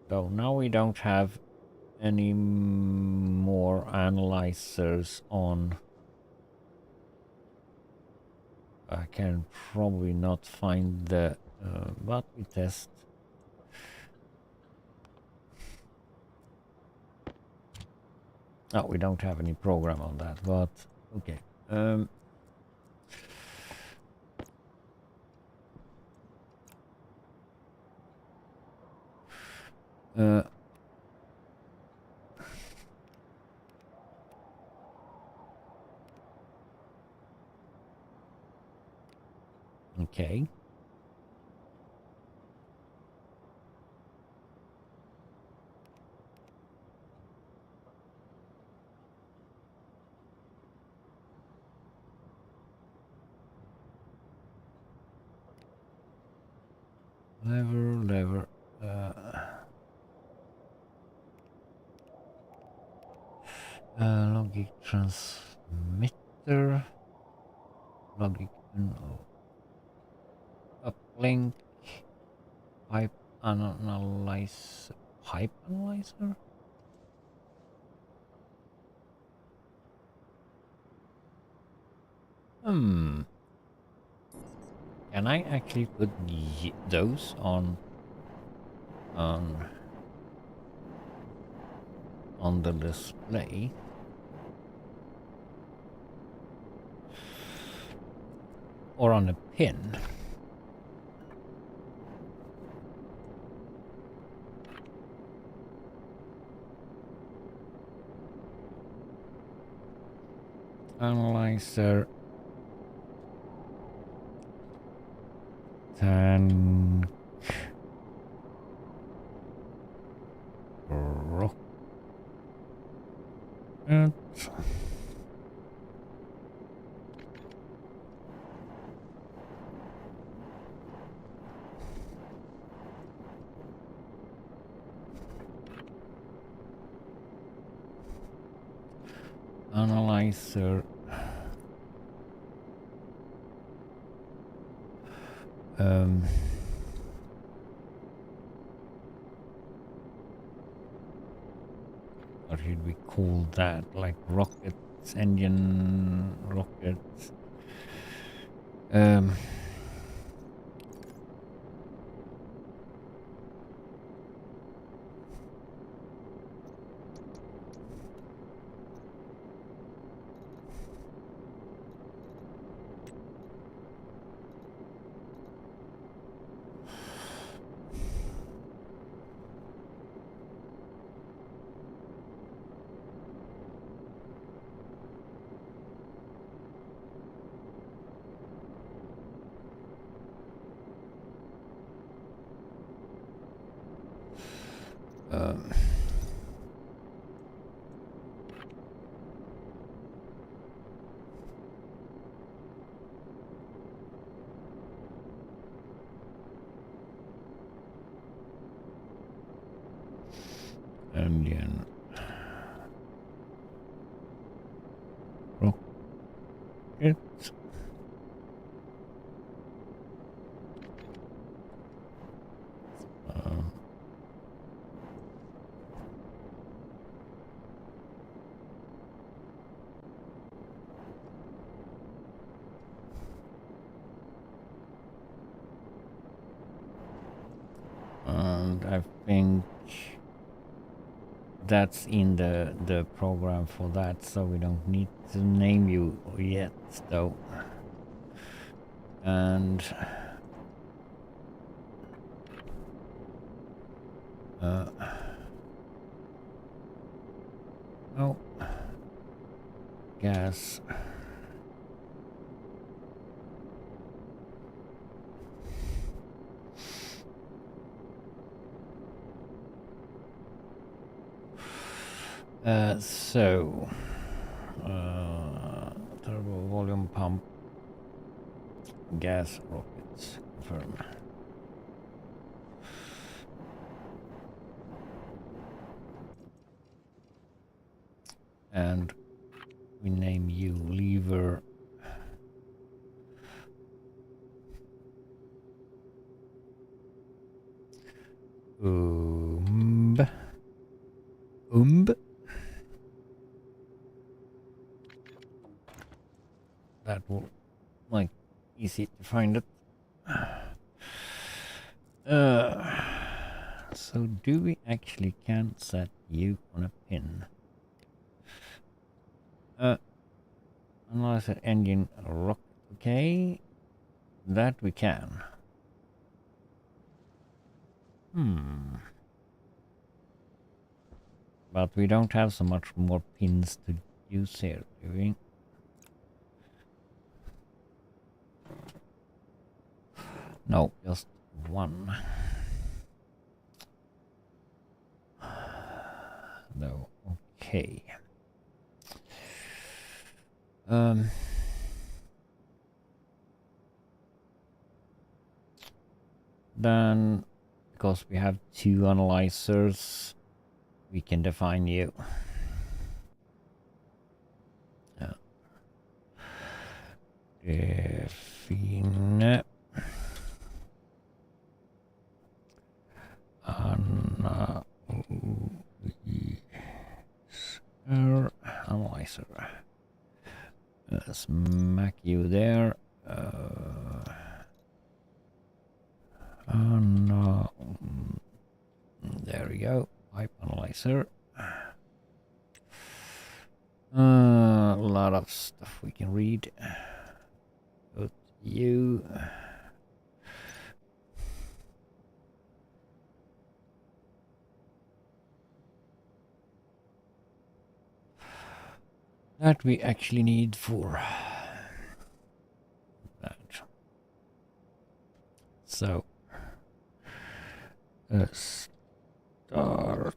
though now we don't have any more analyzers on. I can probably not find the but we test. Oh, we don't have any program on that, but okay. Okay. Lever. Logic transmitter. Logic uplink. Pipe analyzer. Pipe analyzer? Can I actually put those on the display? Or on a pin? Analyzer. Tank. Rocket. Analyzer. What should we call that? Like rockets, engine, rockets. Engine. Rockets. And I think that's in the program for that, so we don't need to name you yet, though. And oh, gas. So turbo volume pump, gas rockets, confirm. And we name you lever. That will make easy to find it. So do we actually can set you on a pin? Unless an engine rocket, okay, that we can. But we don't have so much more pins to use here, do we? No, just one. No, okay. Then, because we have two analyzers, we can define you. Define analyzer. Smack you there. There we go. Pipe analyzer. A lot of stuff we can read. Put you. That we actually need for that. So, start.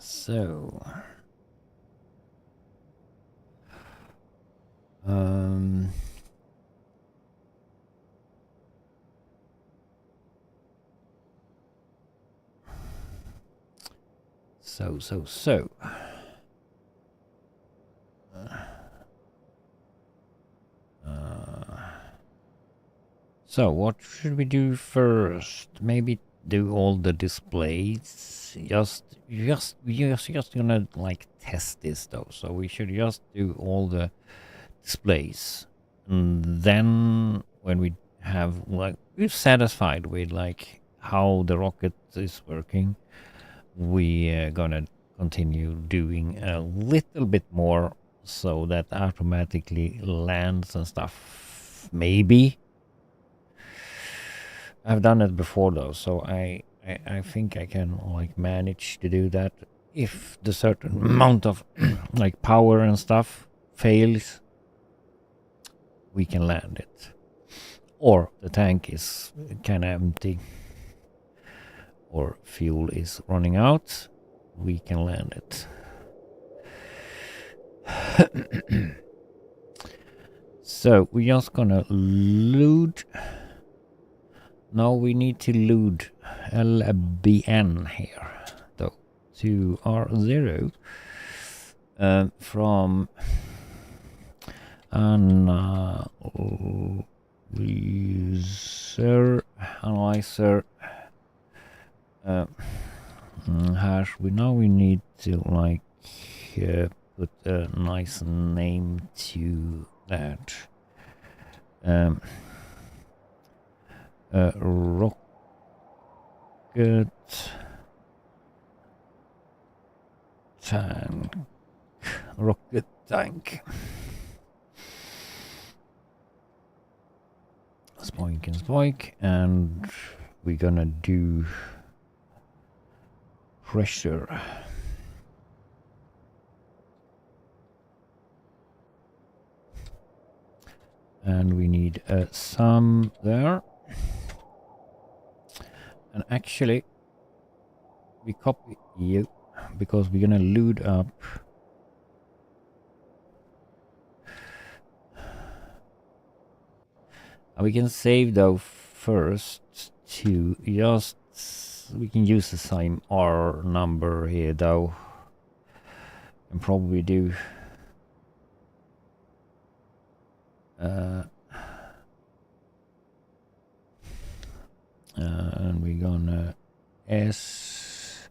So, so what should we do first? Maybe do all the displays. We're just gonna like test this though. So we should just do all the displays, and then when we have like we're satisfied with like how the rocket is working, we gonna continue doing a little bit more so that automatically lands and stuff. Maybe I've done it before though, so I think I can like manage to do that if the certain amount of like power and stuff fails. We can land it, or the tank is kind of empty, or fuel is running out. We can land it. So we're just gonna load. Now we need to load LBN here, though, to R0 from analyzer hash. We need to like put a nice name to that. Rocket tank. Rocket tank. Spoink and spoink, and we're gonna do pressure. And we need a sum there. And actually, we copy you because we're gonna load up and we can save though first to just we can use the same R number here though and probably do and we're gonna SVN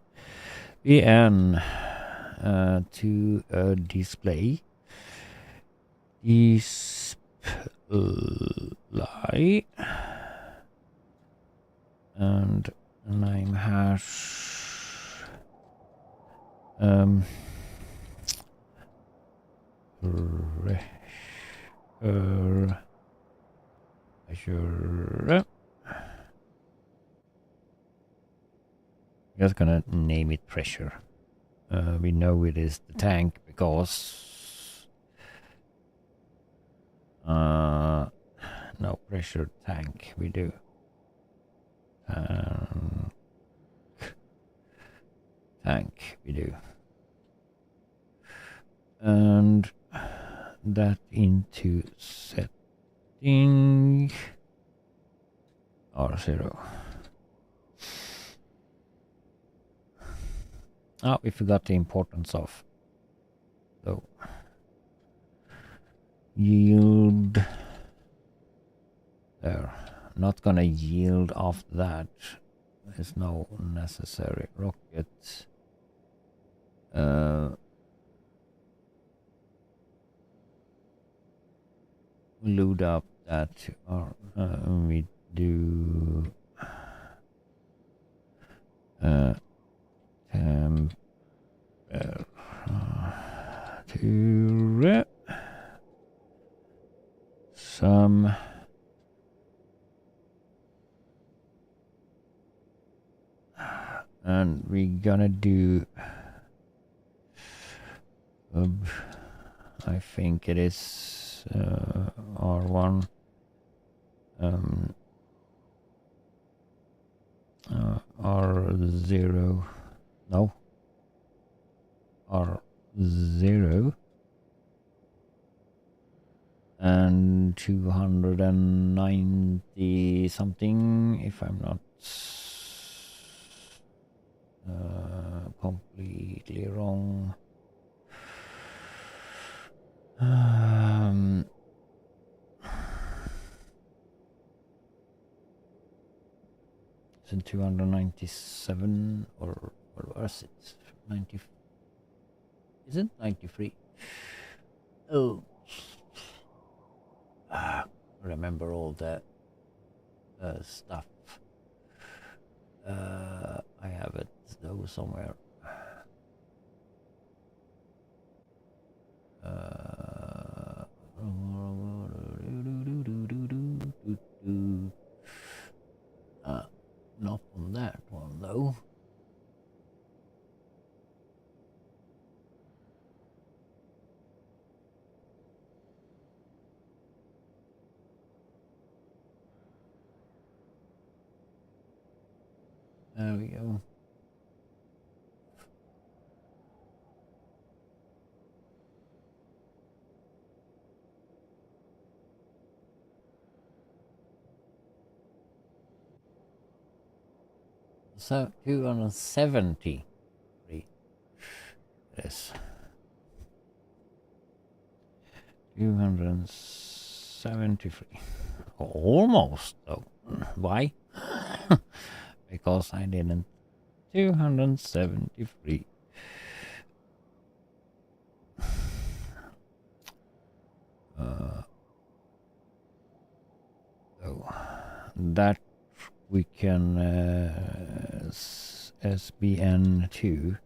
to display and name hash pressure just gonna name it pressure. We know it is the tank because no, pressure tank we do. Tank we do. And that into setting R0. Oh, we forgot the importance of so yield there. Not gonna yield after that. There's no necessary rocket. Load up that we do temperature some and we're gonna do I think it is R1 R0 no R0 and 290 something if I'm not completely wrong. It's in 297 or was it 90? Is it 93? Oh, remember all that stuff. I have it though somewhere. Not on that one though. There we go. So 273. Yes. 273. Almost though. Why? Because I didn't. 273. So that we can SBN2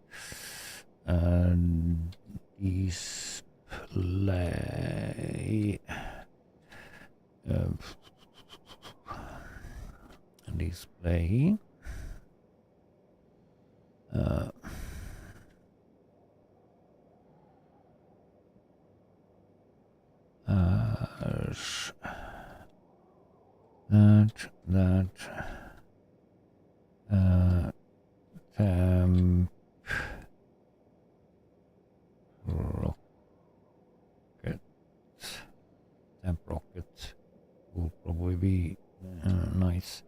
display display that temp rocket will probably be nice.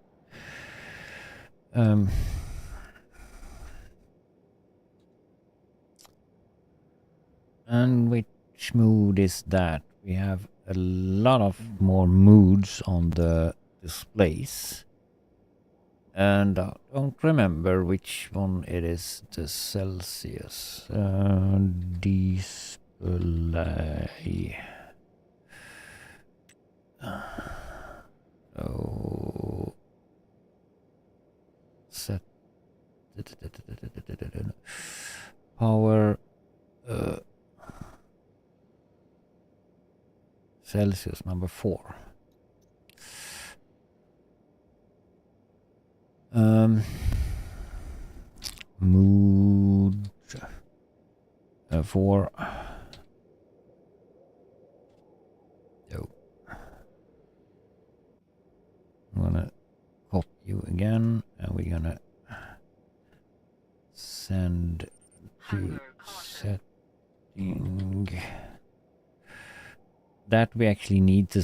And which mood is that? We have a lot of more moods on the displays. And I don't remember which one it is, the Celsius display. Oh, set power Celsius number 4. 4. So I'm gonna copy you again, and we're gonna send to Hunger caution. setting. That we actually need to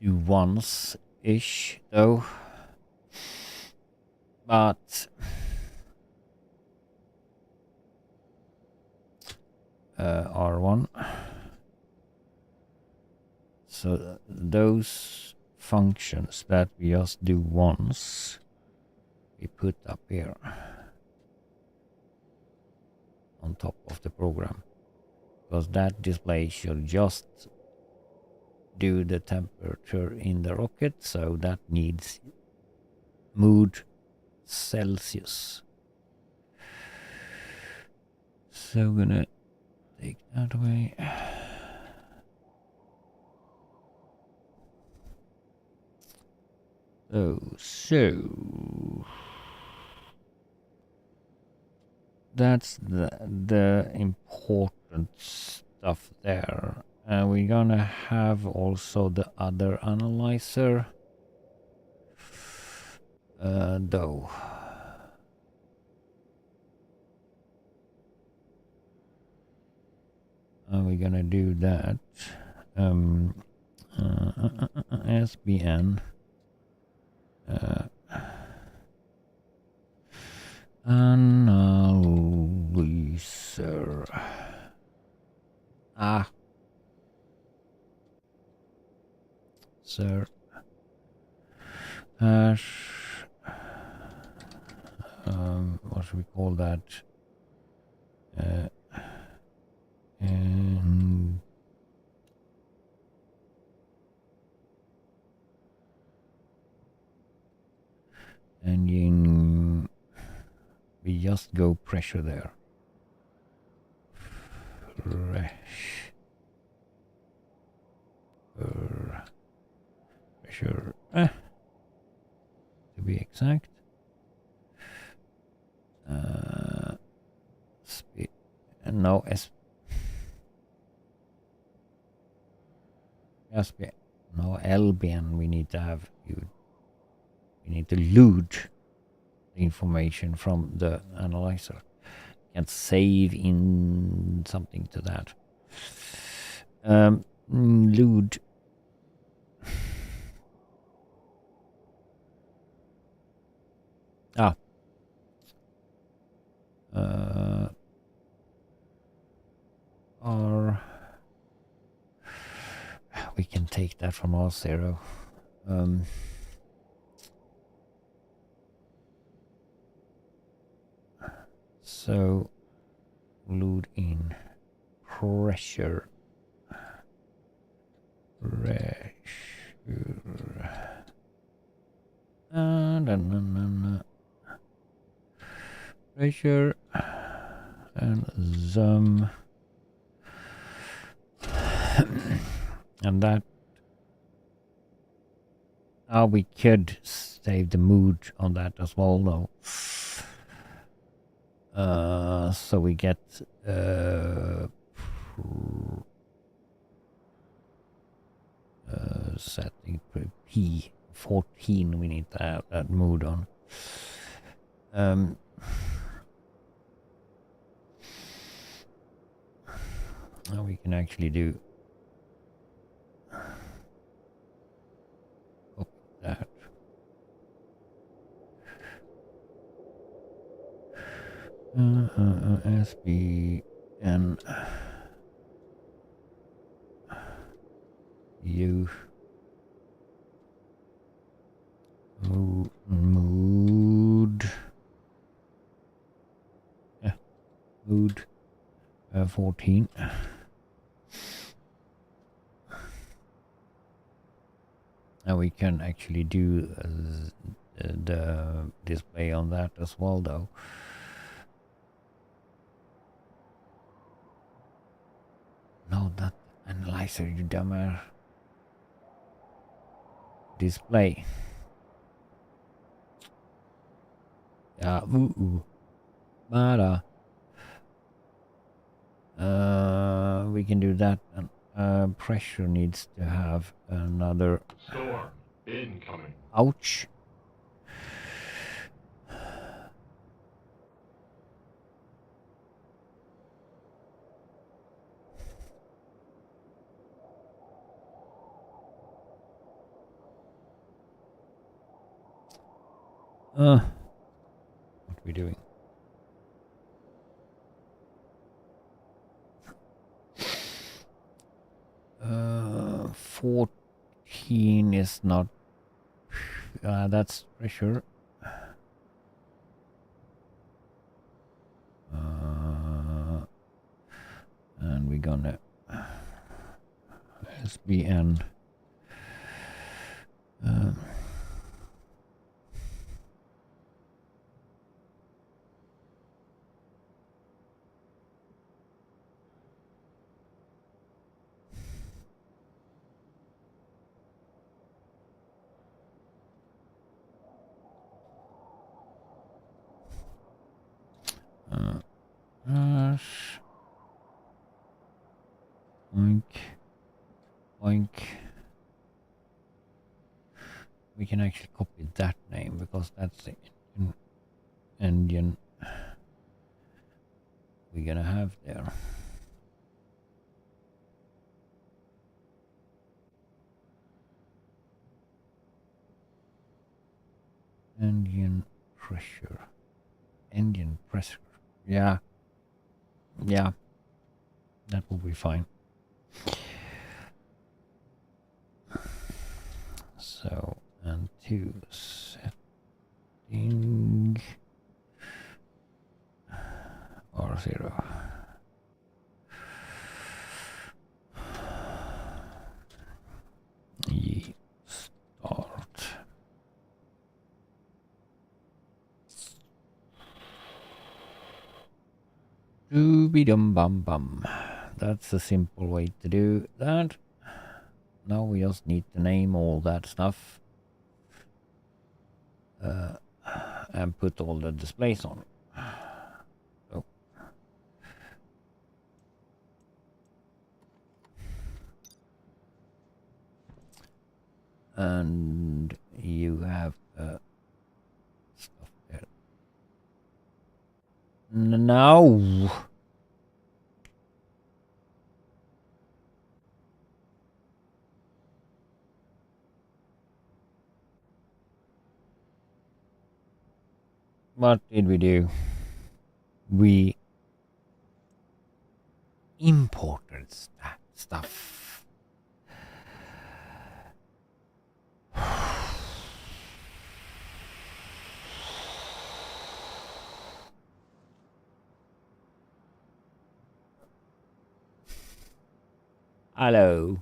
do once-ish, though. But R1. So those functions that we just do once, we put up here on top of the program, because that display should just do the temperature in the rocket, so that needs mood Celsius. So I'm gonna take that away. Oh, so that's the important stuff there. And we're gonna have also the other analyzer, though. And we're gonna do that. SBN. Analyzer. Sir. Hash. What should we call that? And engine. We just go pressure there. Pressure. To be exact. Speed. No, SB. No, LBN. We need to have you. We need to load the information from the analyzer. Can save in something to that. Load. Or we can take that from R0. So load in pressure. Pressure and zoom. And that we could save the mood on that as well, though. So we get setting P14. We need to have that mood on. Now we can actually do that. SBN U mood 14. And we can actually do the display on that as well, though. No, that analyzer, you dumber. Display. Yeah, Mara. we can do that. And pressure needs to have another. Storm incoming. Ouch. What are we doing? Uh, 14 is not. That's pressure. And we're gonna SBN. Oink. Oink. We can actually copy that name because that's the engine we're gonna have there. Engine pressure. Engine pressure. Yeah. Yeah. That will be fine. So, and to setting R0. Start. Doobie-dum bum bum. That's a simple way to do that. Now we just need to name all that stuff and put all the displays on. So. And you have stuff there. No. What did we do? We imported that stuff. Hello.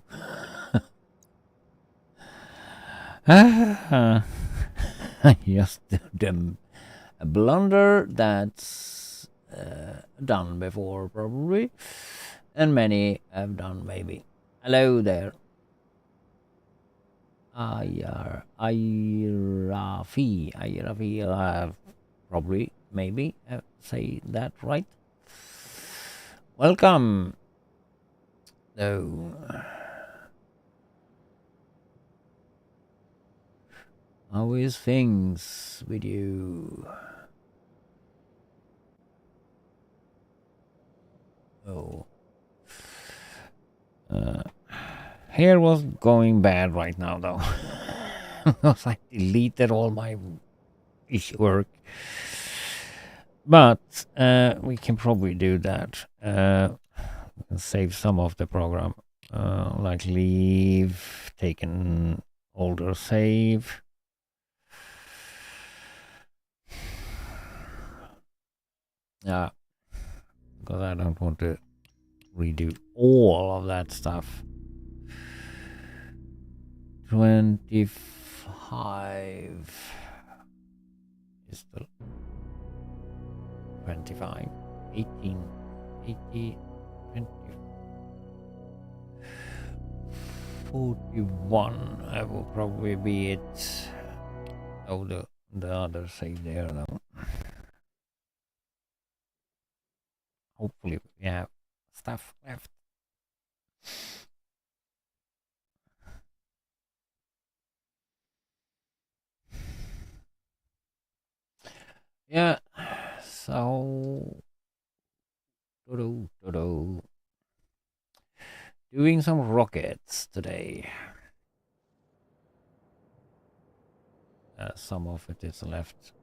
Just them. A blunder that's done before, probably, and many have done, maybe. Hello there. Irafi, probably, maybe, say that right. Welcome. So, how is things with you? Oh. Here was going bad right now, though. Because I deleted all my issue work. But we can probably do that. Save some of the program. Like leave, taken older save. Yeah. Because I don't want to redo all of that stuff. 25 is the 25, 18, 80, 20, 41. I will probably be it. Oh, the other save there though. Hopefully we have stuff left. Yeah, so doing some rockets today. Some of it is left.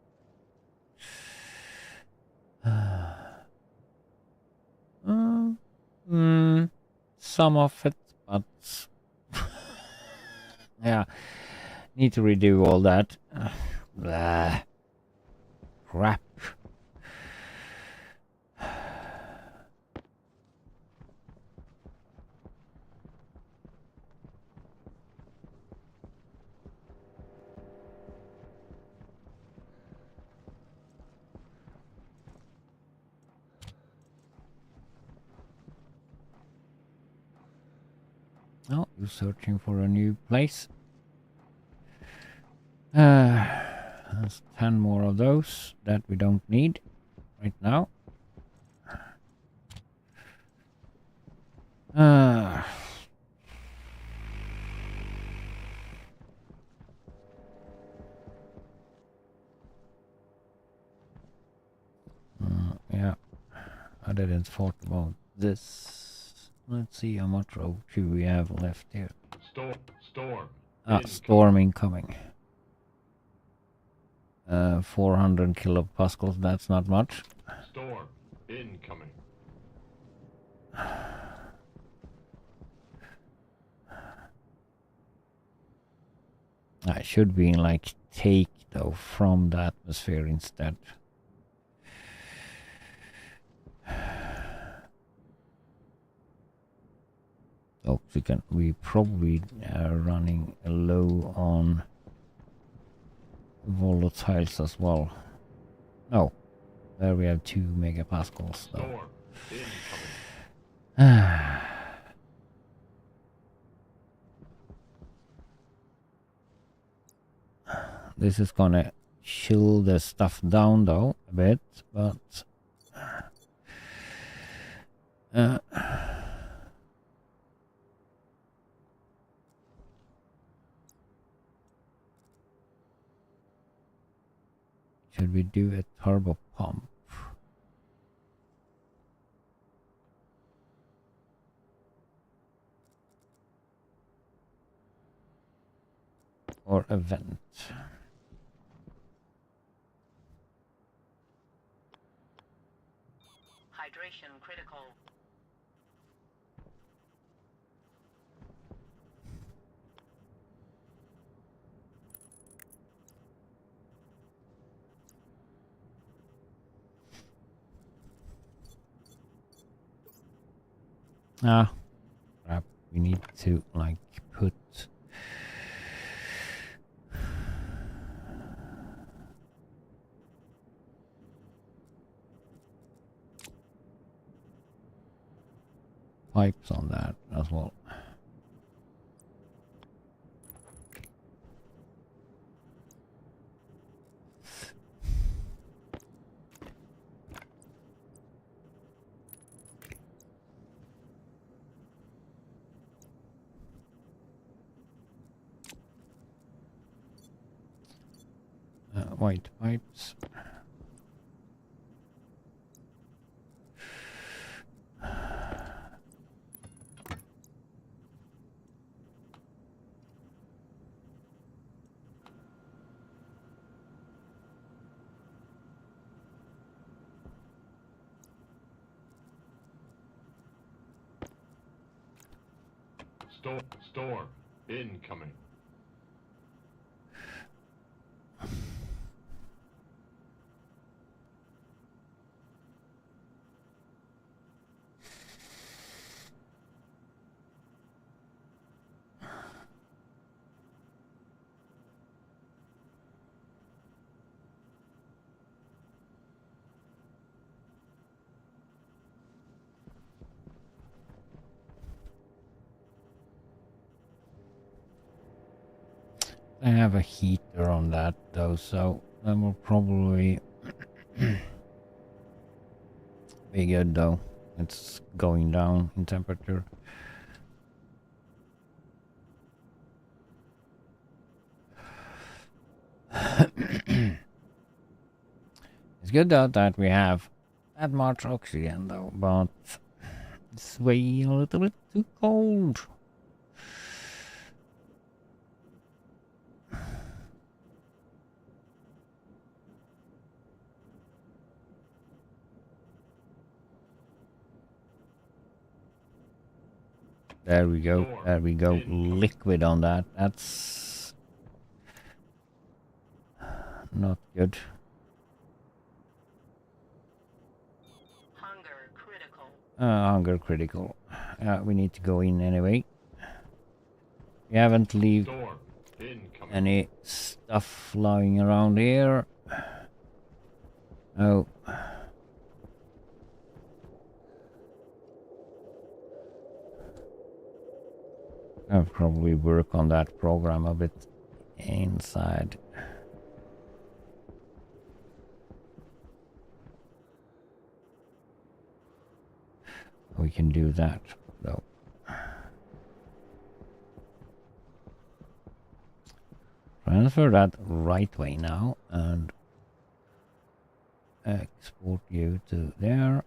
Some of it, but yeah, need to redo all that. Blah. Crap. Oh, you're searching for a new place. There's 10 more of those that we don't need right now. Yeah, I didn't thought about this. Let's see how much O2 we have left here. Storm. Storm incoming. 400 kilopascals, that's not much. Storm incoming. I should be in like take though from the atmosphere instead. Oxygen. We probably are running low on volatiles as well. No, there we have 2 megapascals though. Storm incoming. This is gonna chill the stuff down though a bit, but should we do a turbo pump? Or a vent? Hydration critical. Ah, crap. We need to like put pipes on that as well. White pipes. Storm incoming. I have a heater on that though, so that will probably be good though. It's going down in temperature. It's good though that we have that much oxygen though, but it's way a little bit too cold. There we go. There we go. Liquid on that. That's not good. Hunger critical. Hunger critical. We need to go in anyway. We haven't left Store. Incoming. any stuff lying around here. Oh. I'll probably work on that program a bit inside. We can do that though. Transfer that right way now and export you to there.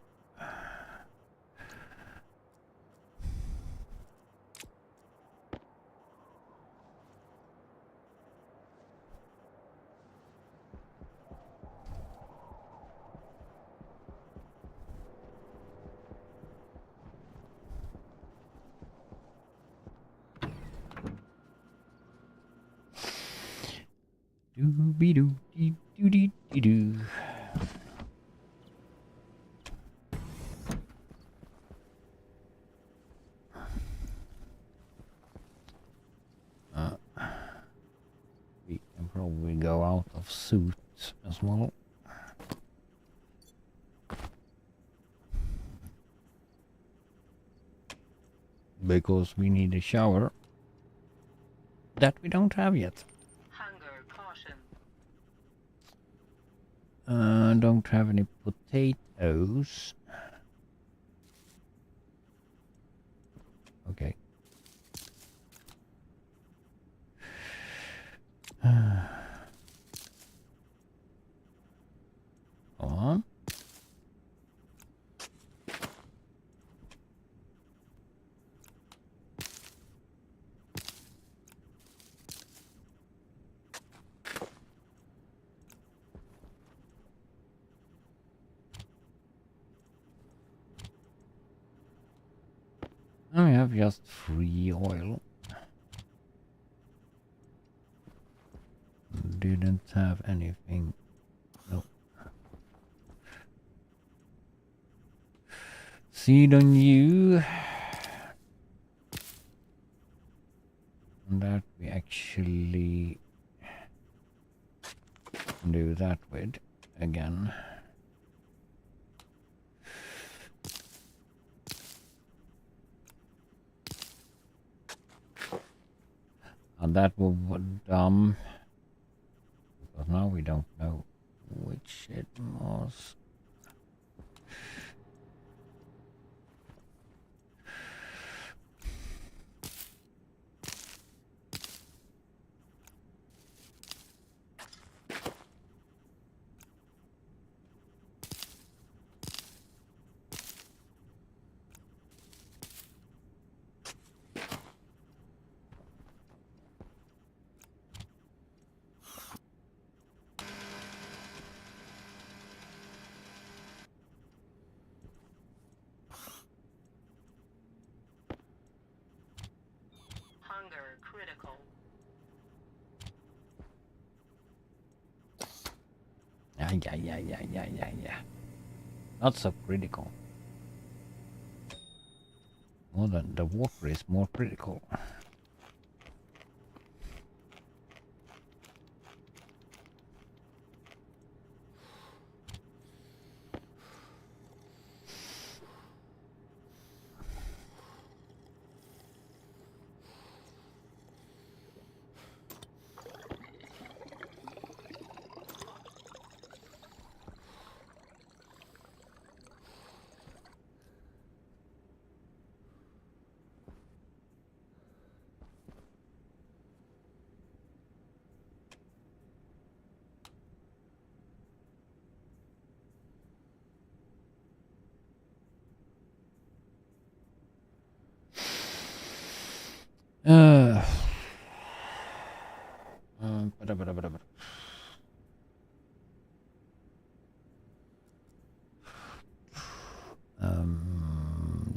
Doo-be-doo-dee-doo-dee-dee-doo. We can probably go out of suits as well. Because we need a shower that we don't have yet. Hunger caution. Don't have any potatoes. Okay. Come on. I have just free oil. Didn't have anything. No. Seed on you. And that we actually do that with again. And that will be dumb. Because now we don't know which it was. Hunger critical. Yeah. Not so critical. More than the water is more critical.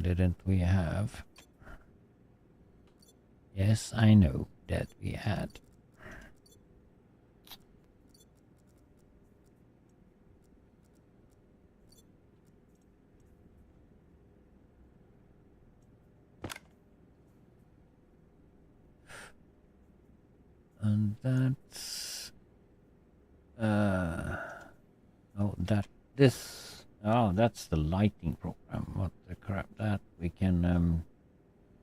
Didn't we have? Yes, I know that we had. And that's that's the lighting program. What the crap, that we can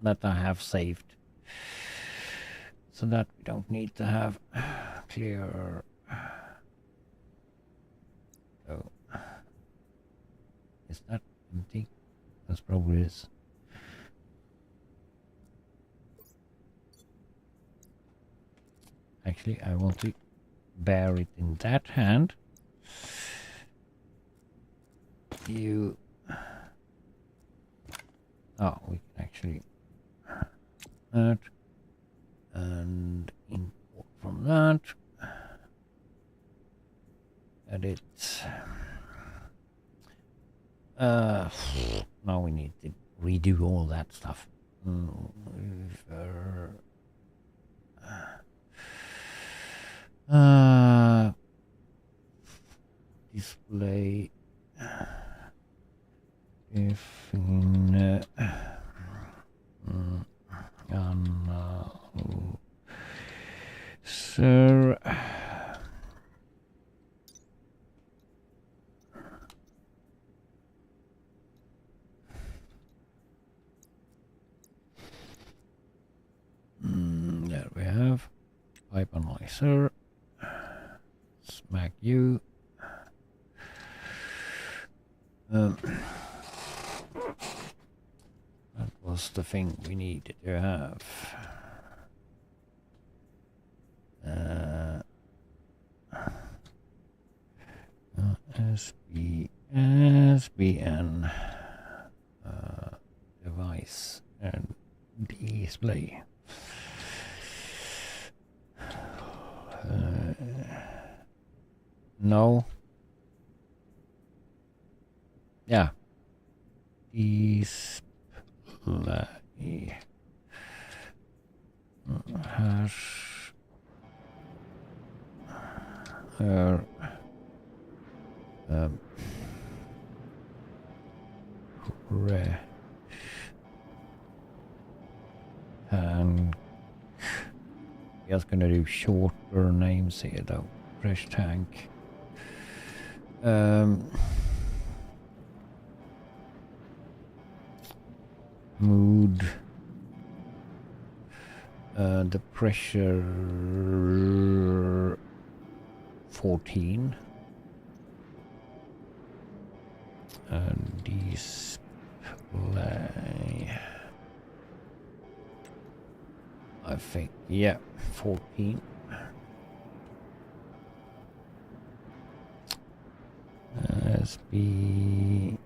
that I have saved, so that we don't need to have clear. Oh, is that empty? That's probably is. Actually, I want to bear it in that hand. You. Oh, we can actually that and import from that. Edit. Now we need to redo all that stuff. Display if in sir there we have pipe analyzer. Smack you. That was the thing we needed to have. SBN device and display. No. Yeah. Display. Hash. And just gonna do shorter names here though. Fresh tank. Mood. The pressure 14. Display. I think, yeah, 14. SB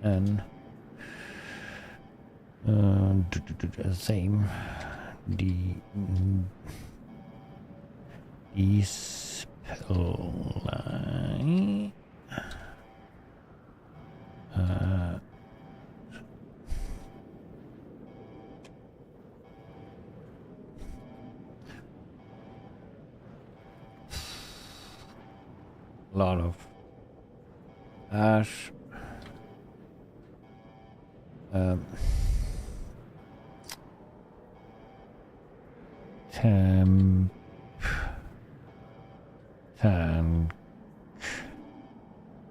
and same display. A lot of ash.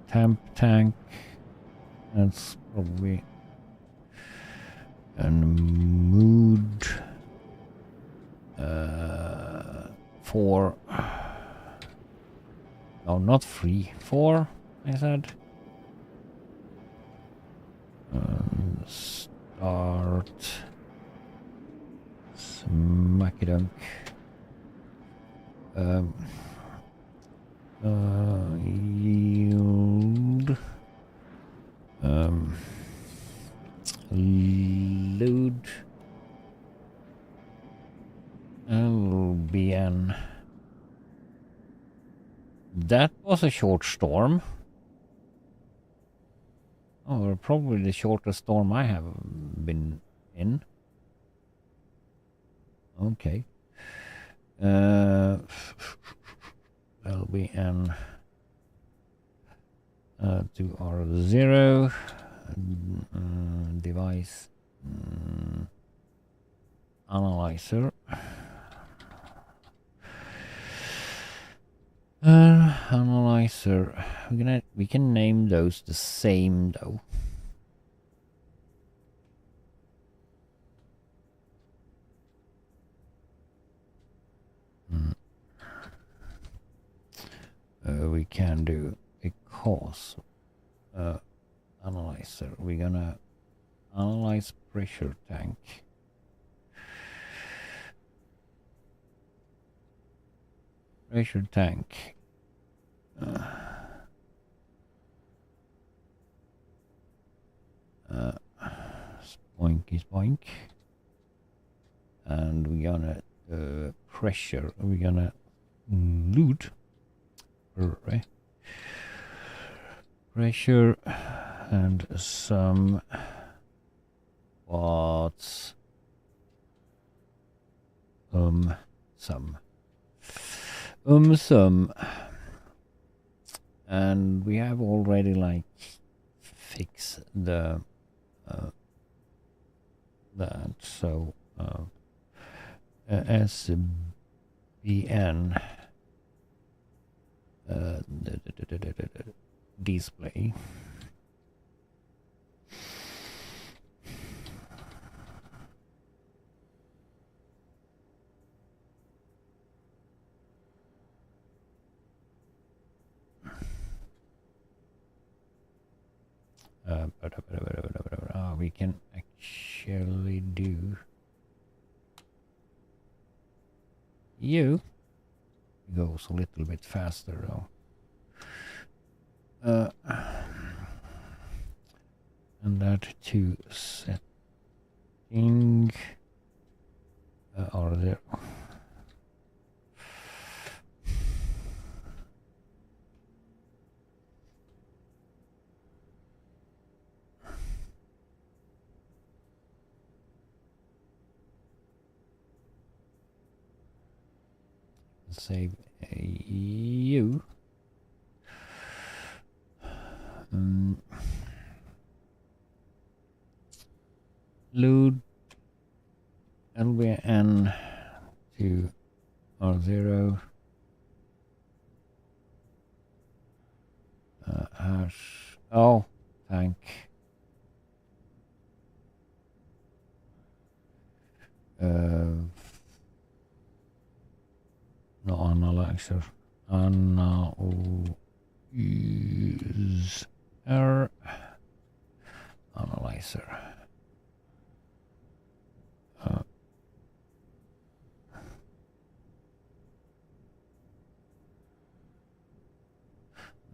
Temp tank. That's probably and mood 4. No, not 3. 4. I said. Start. Smackidunk. Yield. Load. LB. LBN. That was a short storm. Oh, probably the shortest storm I have been in. Okay. LBN to R0 device analyzer. Analyzer. We can name those the same though. We can do a cause analyzer. We're gonna analyze pressure tank. Pressure tank. Spoinky spoink. And we're gonna pressure. We're gonna loot. Right. Pressure and some watts. Some. And we have already like fixed the that, so SBN display. We can actually do you. It goes a little bit faster though. And that to setting are there. Save you. Load LBN to R0 hash. Oh, thank. No analyzer. Analyzer.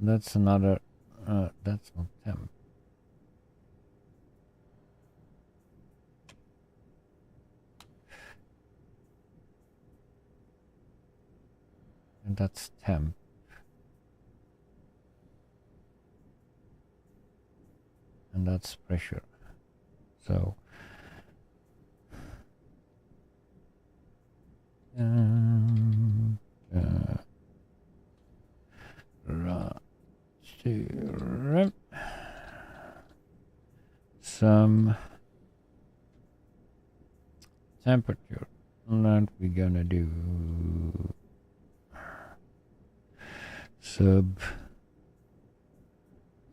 That's another. That's not temp. And that's temp. And that's pressure. So some temperature, and that we're gonna do sub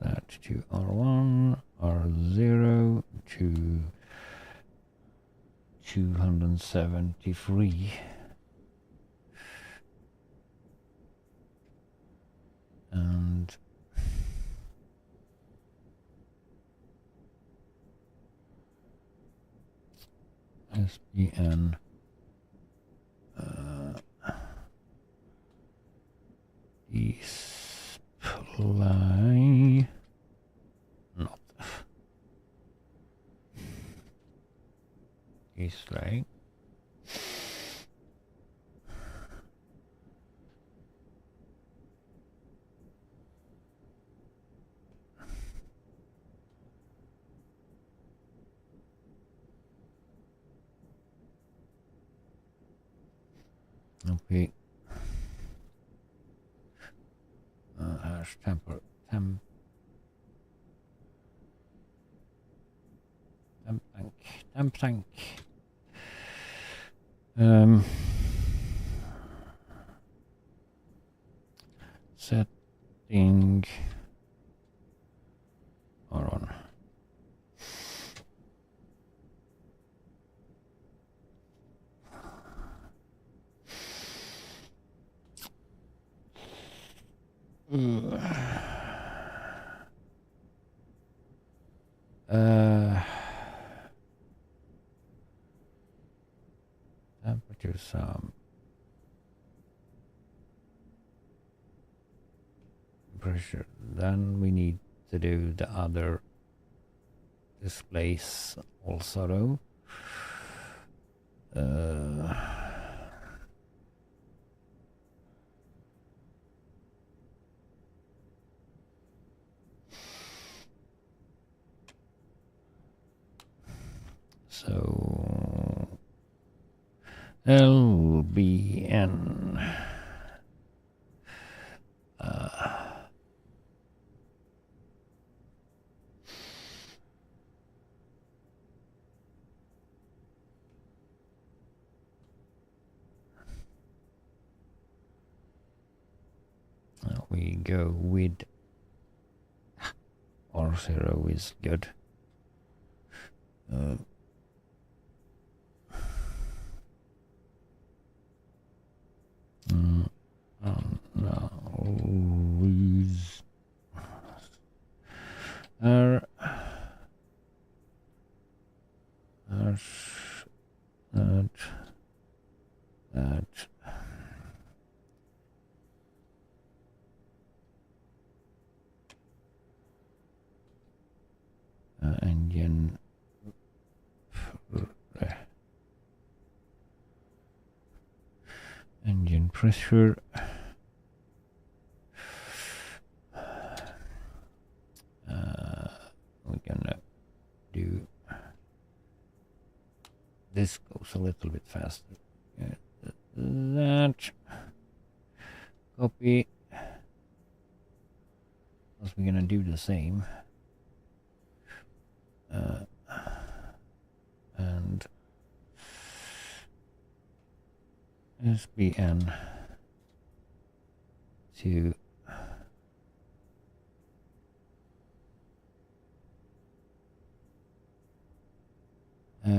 that to R1, R0 to 273. And SBN display not display Okay. Hash temper temp tank. Setting. Hold on. Temperature some pressure. Then we need to do the other displays also though. So LBN we go with R0 is good. No, lose that engine engine pressure. We're gonna do this goes a little bit faster. That copy. Because we're gonna do the same. And SBN to I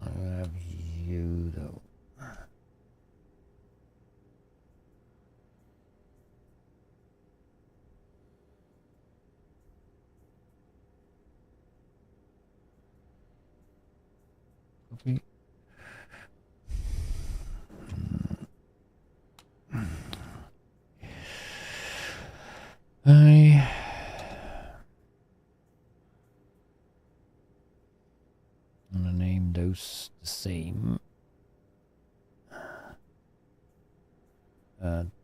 have you though. Copy. I'm gonna name those the same.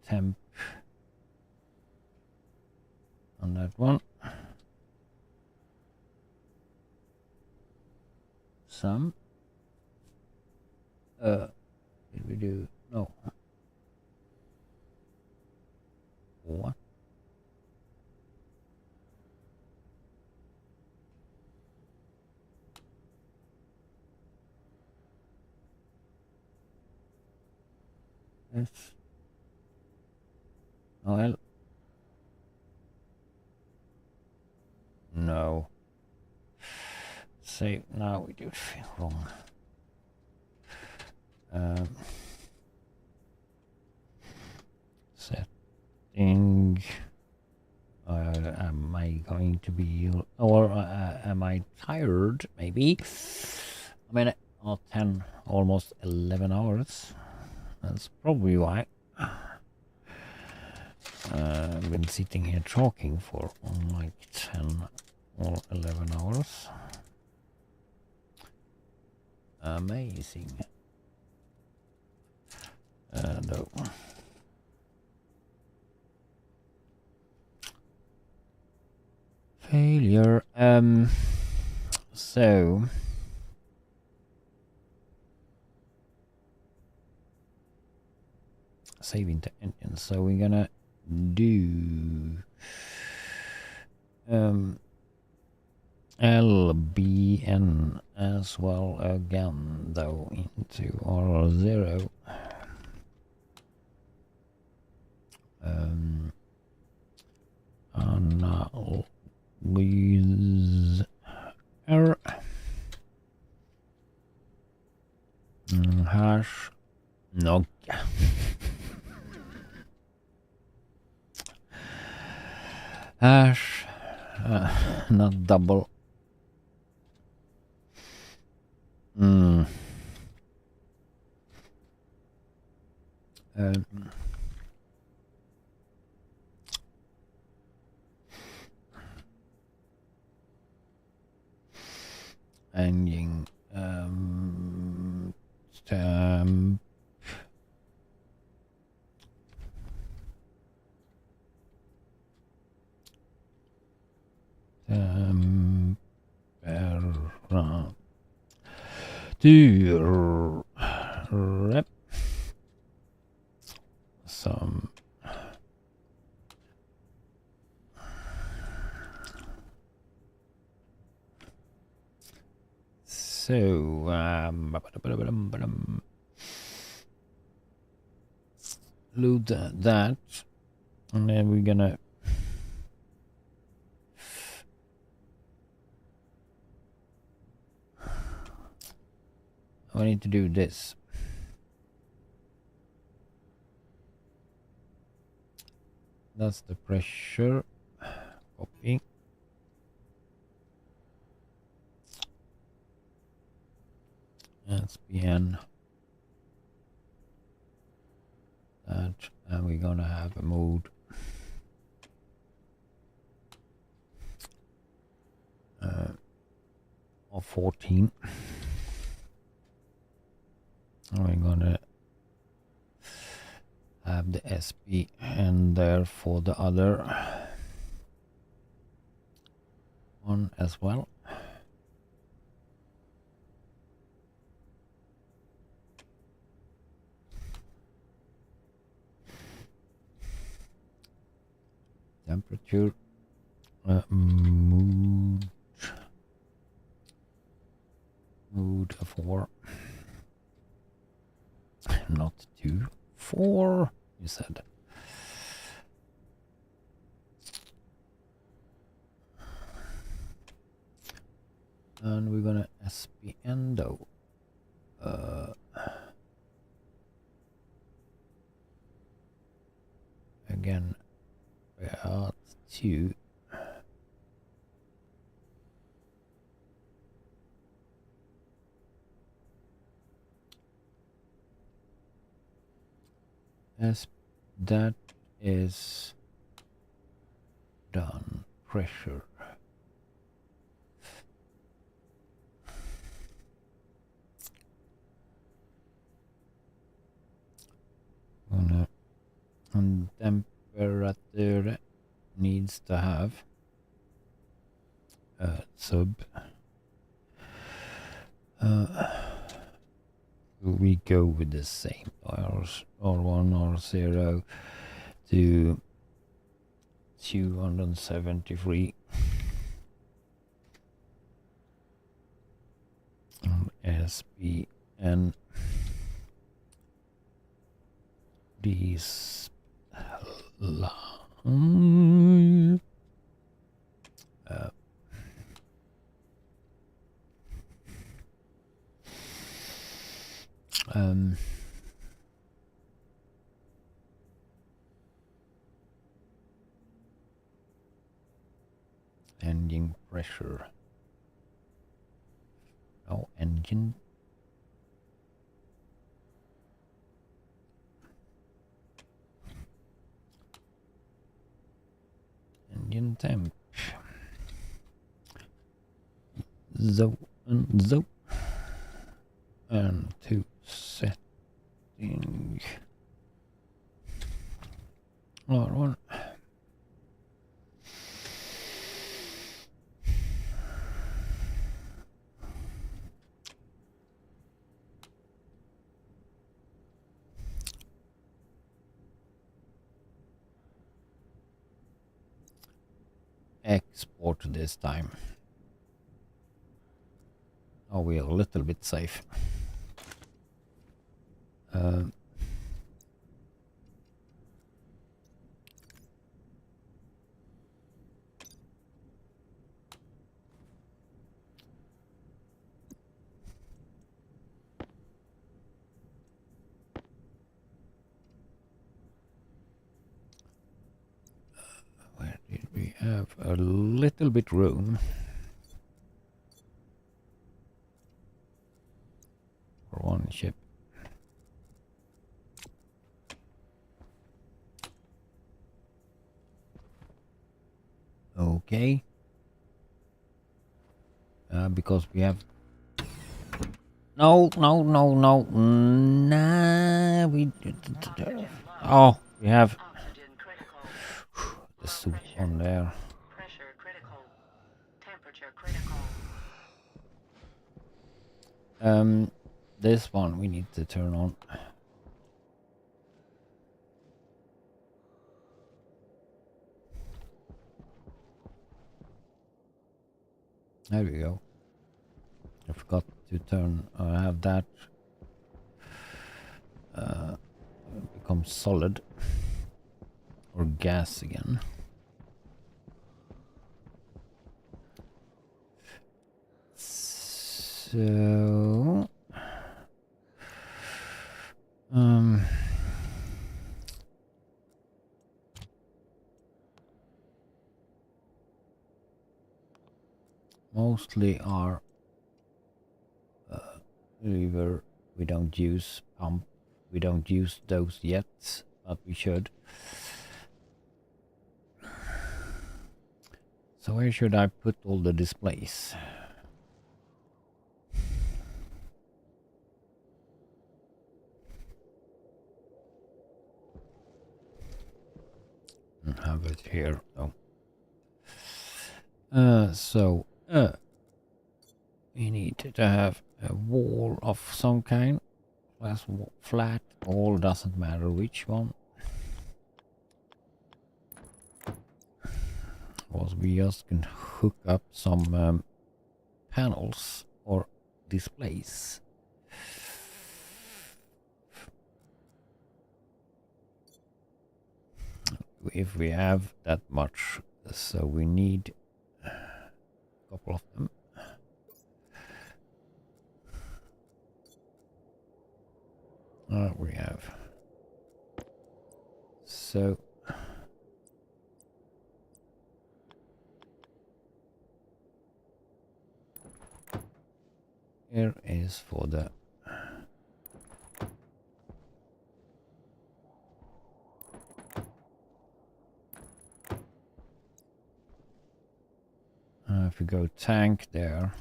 Temp on that one. Some. Did we do? No. What? Yes. Well. No. Save. Now we do it wrong. Setting. Am I going to be, or am I tired? Maybe. I mean, 10, almost 11 hours. That's probably why. I've been sitting here talking for like 10 or 11 hours. Amazing. No. Failure So saving the engine. So we're gonna do LBN as well again, though into R0. Analyze error hash no hash not double ending stamp to rep some so load that, and then we're gonna I need to do this. That's the pressure. Copy. SPN. That, and we're gonna have a mode. Of 14. And we're gonna have the SPN there for the other one as well. Temperature, mood 4, not 2, 4. You said. And we're gonna SPN though. Again, we are 2. As that is done, pressure. And temperature needs to have sub. We go with the same R1 or 0 to 273. SPN these engine pressure. No engine. Engine temp. Zo and zo. And to setting. R1. export this time. Oh, we are a little bit safe. Where did we have a little bit room for one ship? Okay. Because we have... No. Nah, we... Oh, we have Oxygen critical. the soup on there. Pressure critical. Temperature critical. This one we need to turn on. There we go. I forgot to turn. Have that become solid or gas again. So mostly our river we don't use pump. We don't use those yet, but we should. So where should I put all the displays? Have it here though. We need to have a wall of some kind. Flat wall, doesn't matter which one. Because we just can hook up some panels or displays. If we have that much, so we need a couple of them. We have. So here is for the if we go tank there.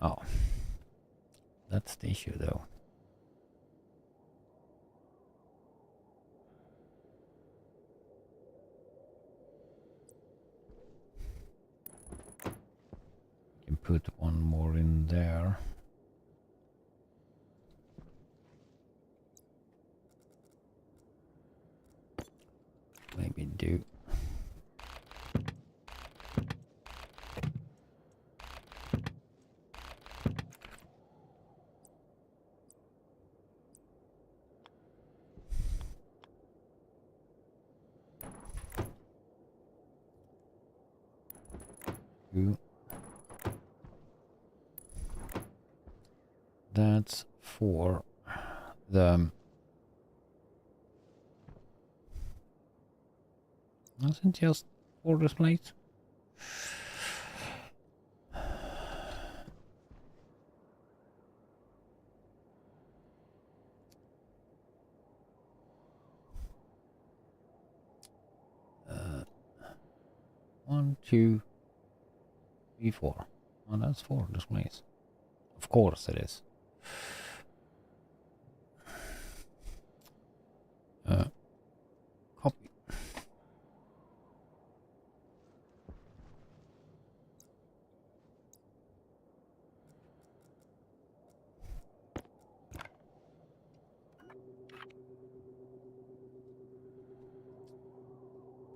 Oh, that's the issue though. Can put one more in there. Maybe do. That's for the... Wasn't just 4 displays? One, 2, 3, 4. Oh, that's 4 displays. Of course it is. Copy.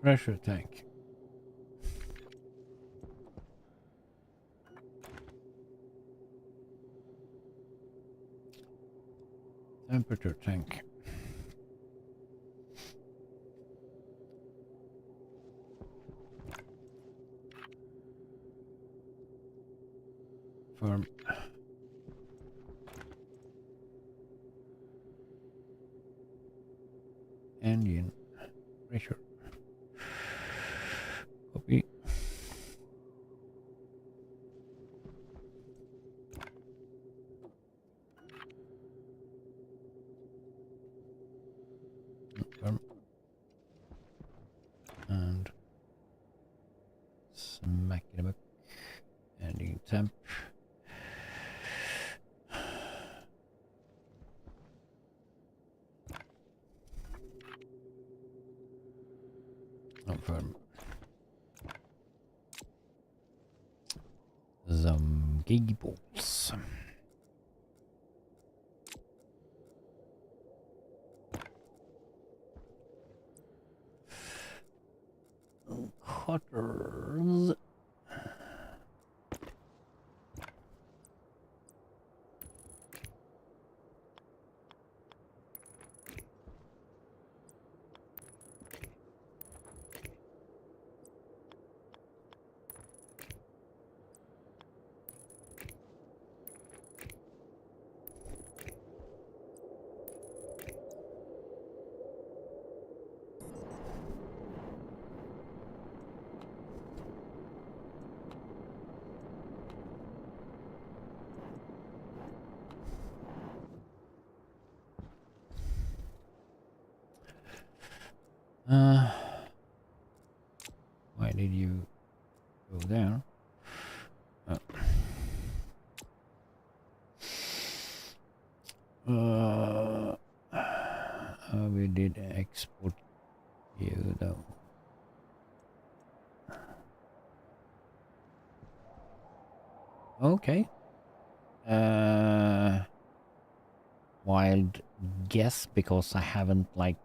Pressure tank. Temperature tank. Firm. Engine pressure. Copy. Confirm. And smack it up. Ending temp. Confirm. Some gig balls. Cutters. Why did you go there? We did export you though. Okay. Wild guess because I haven't like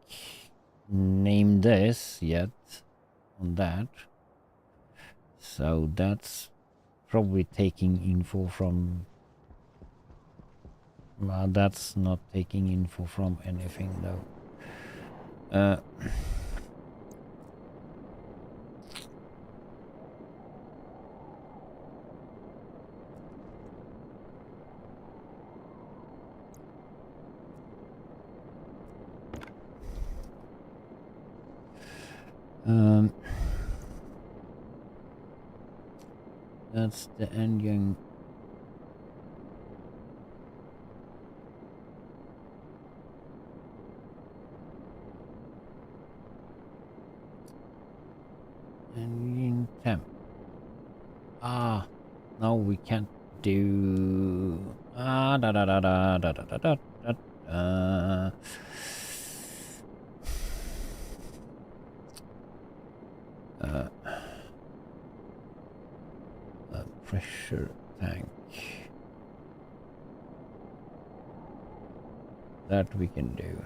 named this yet on that. So that's probably taking info from. That's not taking info from anything though. That's the engine. Engine temp. No, we can't do. Da da da da da da da da da. Pressure tank. That we can do.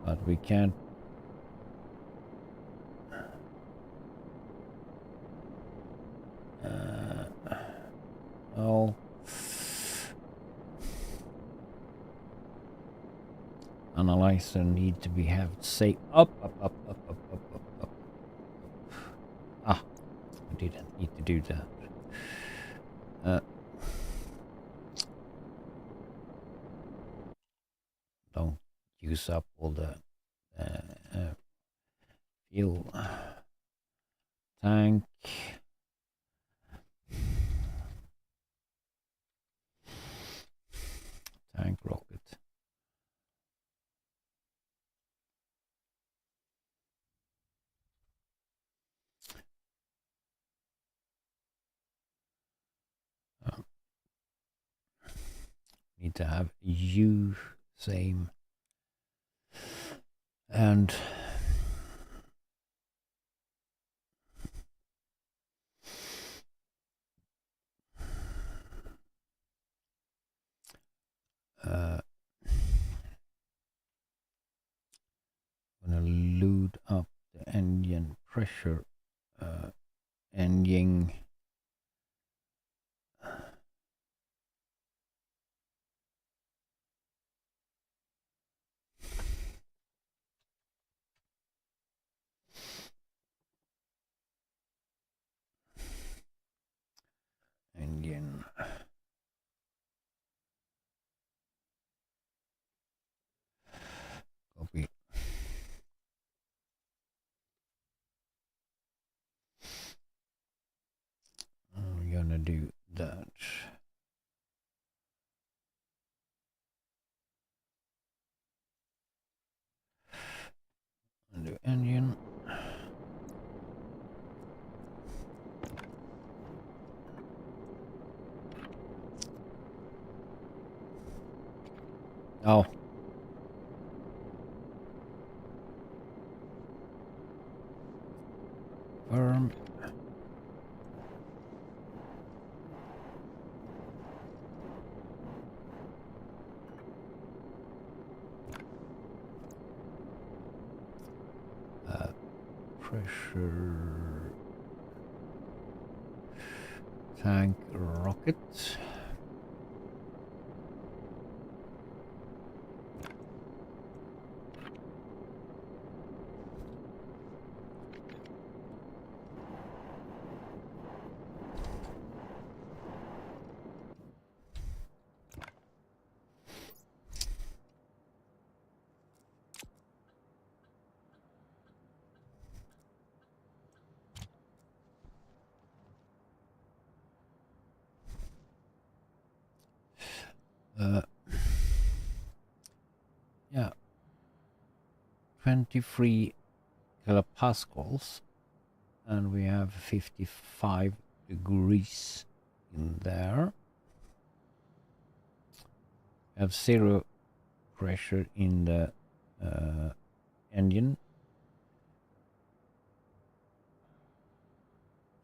But we can't. Oh. Analyzer need to be have say up. I didn't need to do that. Don't use up all the fuel. Tank. Tank rocket. Need to have you same and gonna load up the engine pressure engine Oh. Firm. Pressure. Tank rocket. Yeah, 23 kilopascals, and we have 55 degrees in there. We have 0 pressure in the engine,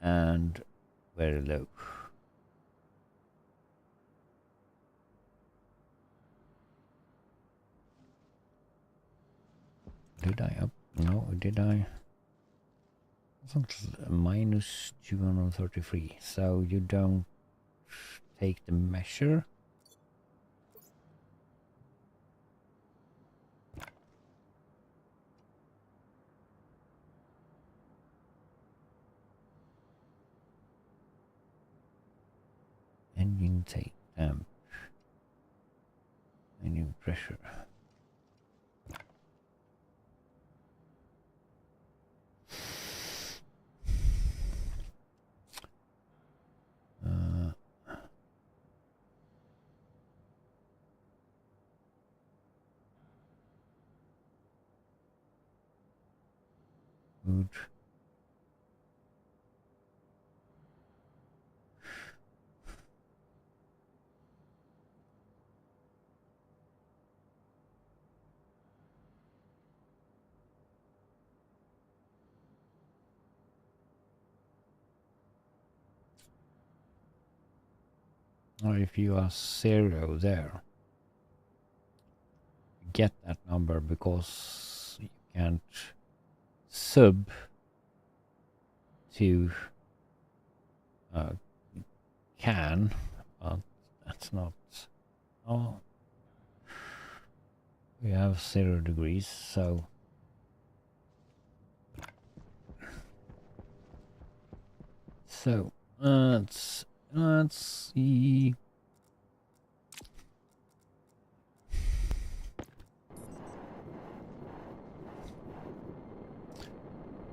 and very low. Did I up? No, did I? Minus 233. So you don't take the measure. Engine take temp. Engine pressure. Good. Or if you are 0 there, get that number because you can't sub to can, but that's not. Oh, we have 0 degrees, so let's see.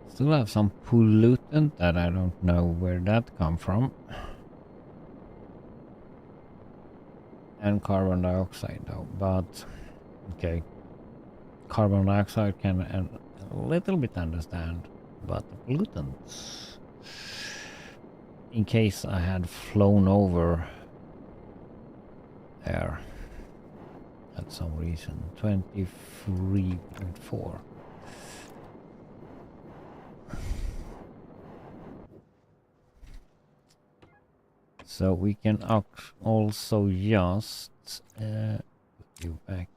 Still have some pollutant that I don't know where that come from. And carbon dioxide though, but okay. Carbon dioxide can a little bit understand, but the pollutants, in case I had flown over there at some reason. 23.4. So we can also just put you back.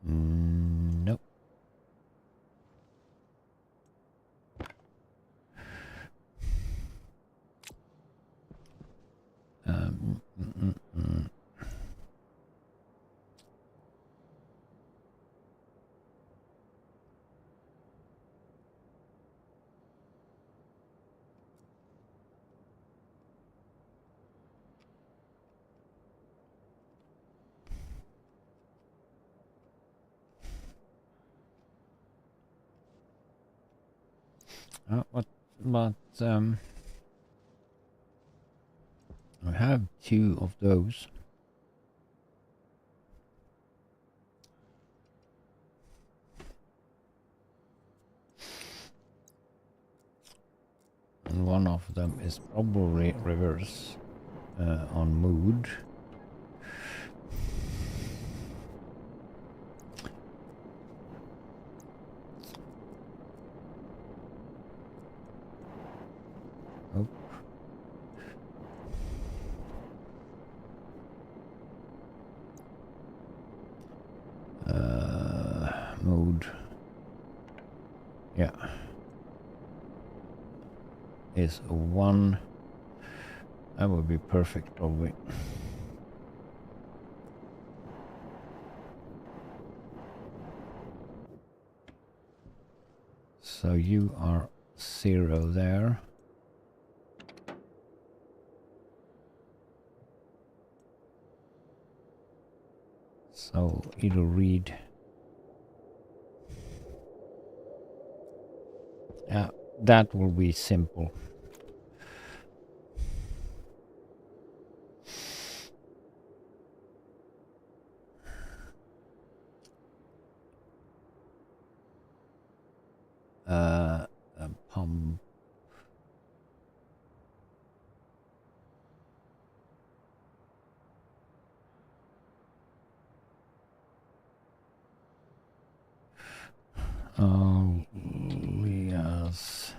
Nope. But I have 2 of those. and one of them is probably reverse on mood. Oh. Mood. Yeah. Is 1. That would be perfect, probably. So you are 0 there. So it'll read. Yeah, that will be simple. Pump. Leah's.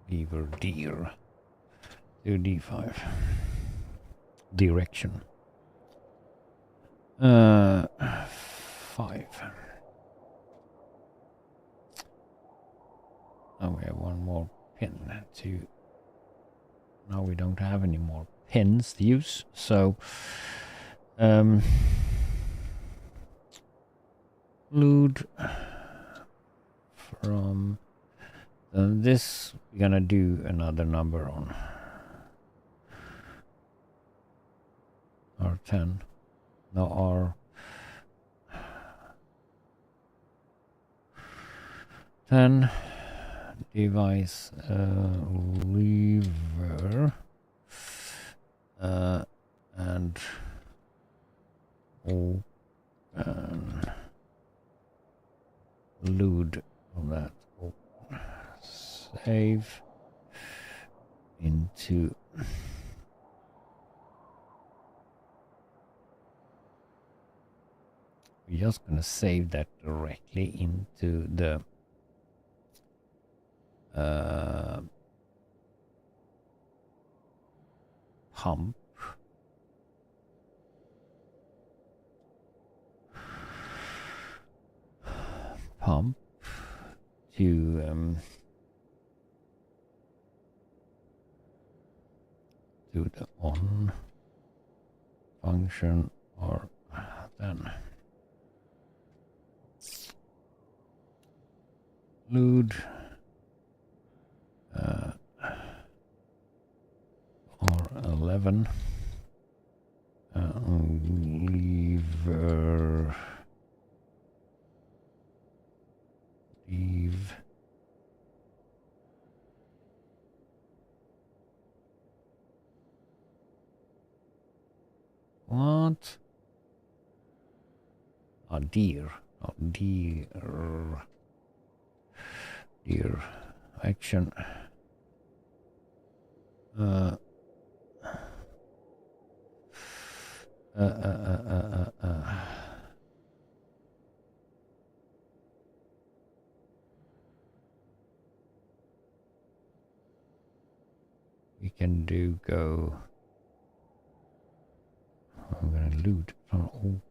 Beaver deer. 2d5. Direction. 5. Now we have one more pin to. Now we don't have any more pins to use, so load from this. We're gonna do another number on R10. No, R10 device lever and open load on that. Open. Save into we're just gonna save that directly into the pump. To the on function, or then load or 11 lever leave what? A deer. Oh, deer action. We can do go. I'm gonna loot from all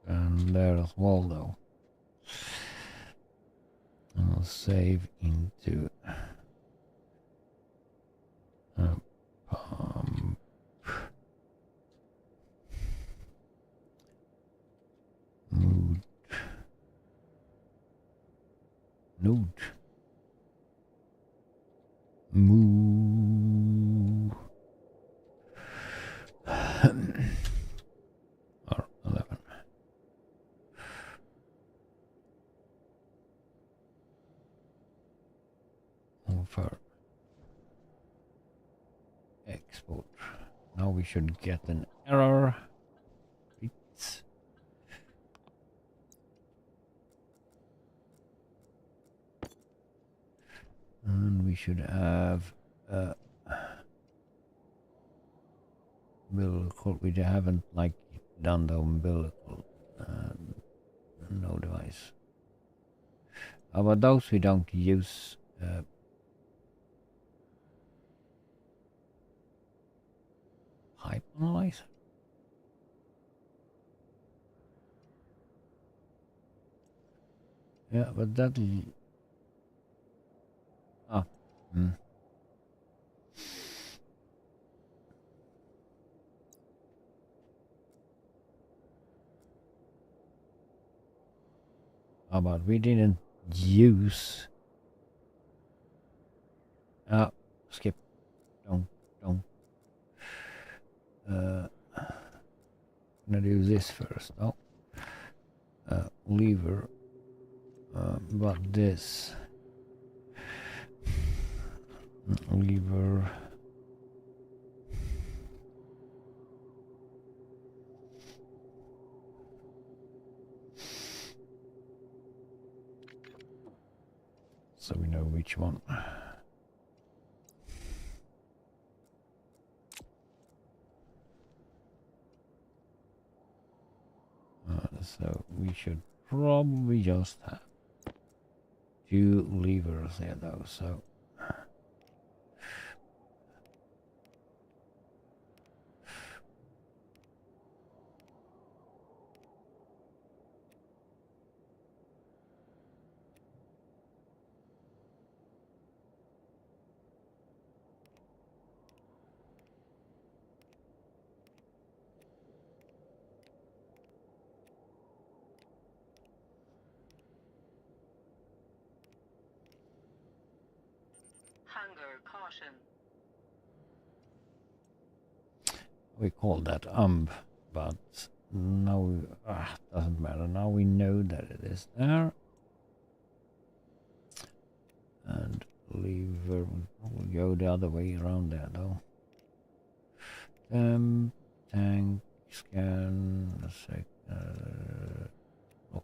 and there as well though. I'll save into pump. Mood. Node. Move. transfer. Export. Now we should get an error. It's and we should have umbilical. We haven't like done the umbilical. No device. About those we don't use. Pipe analyzer. Yeah, but that. Ah. Hmm. How about we didn't use. Skip. Don't. Gonna do this first. Oh. Lever. But this. Lever. So we know which one. So we should probably just have 2 levers there though, so Hunger caution. we call that but now doesn't matter. Now we know that it is there. And lever will go the other way around there though. Tank scan a sec. Oh.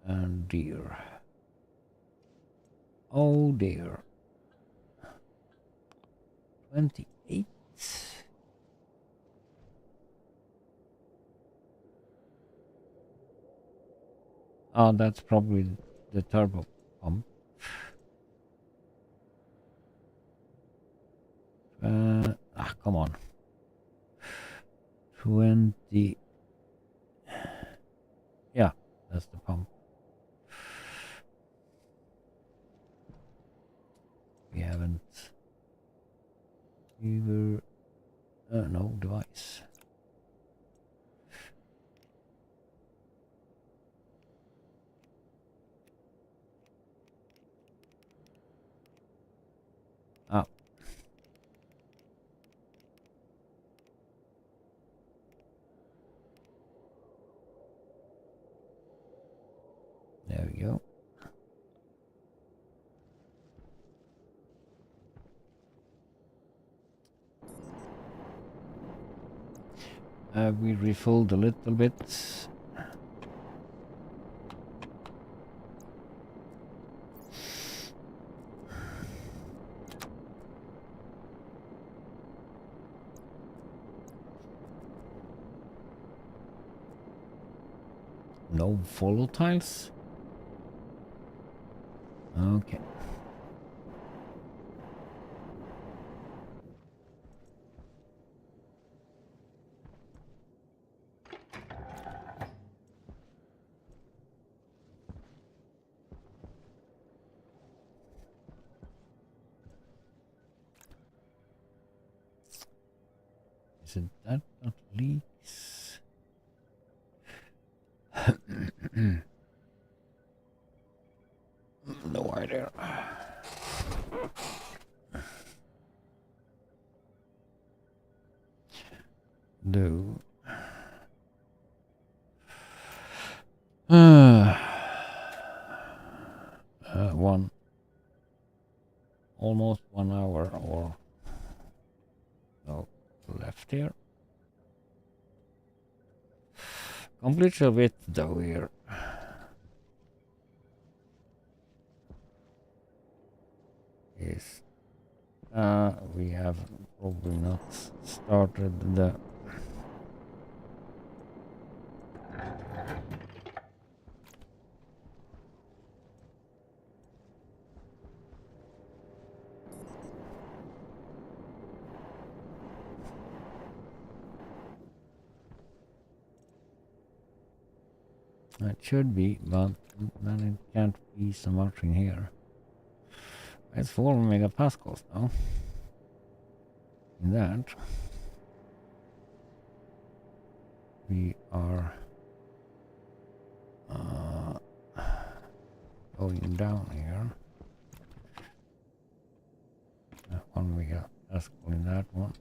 And dear. Oh dear. 28. Oh, that's probably the turbo pump. Come on. 20. Yeah, that's the pump. We haven't either. No device. Ah. There we go. We refilled a little bit. No volatiles? Okay. Isn't that not leaks? No idea. No. hour or no left here. Complete a bit though here. Yes. We have probably not started the it should be, but then it can't be so much in here. It's 4 megapascals now. In that, we are going down here. 1 megapascal in that one.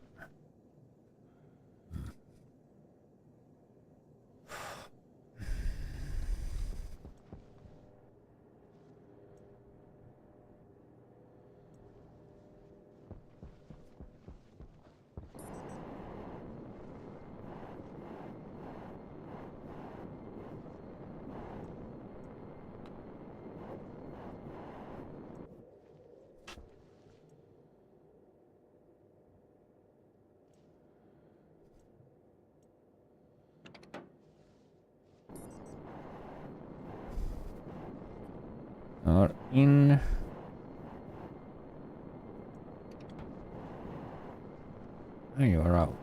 Are in and you are out.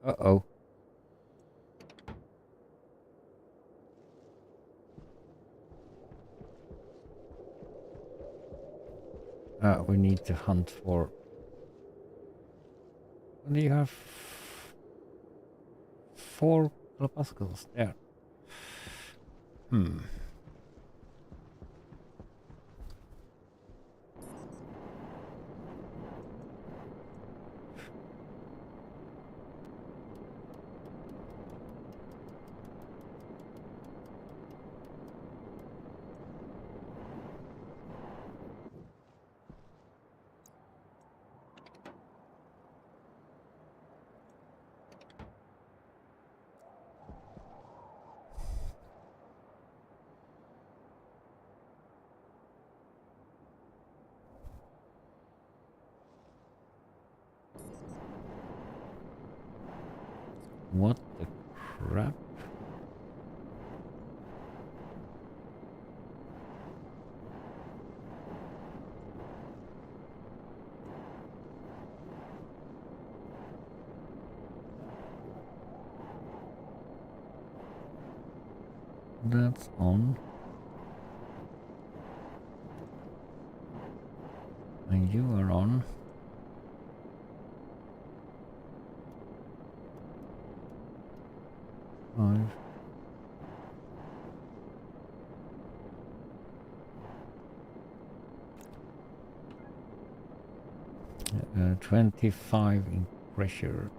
Uh-oh. We need to hunt for... What do you have? 4 kilopascals there. Hmm. What the crap? That's on. And you are on. Five. 25 in pressure.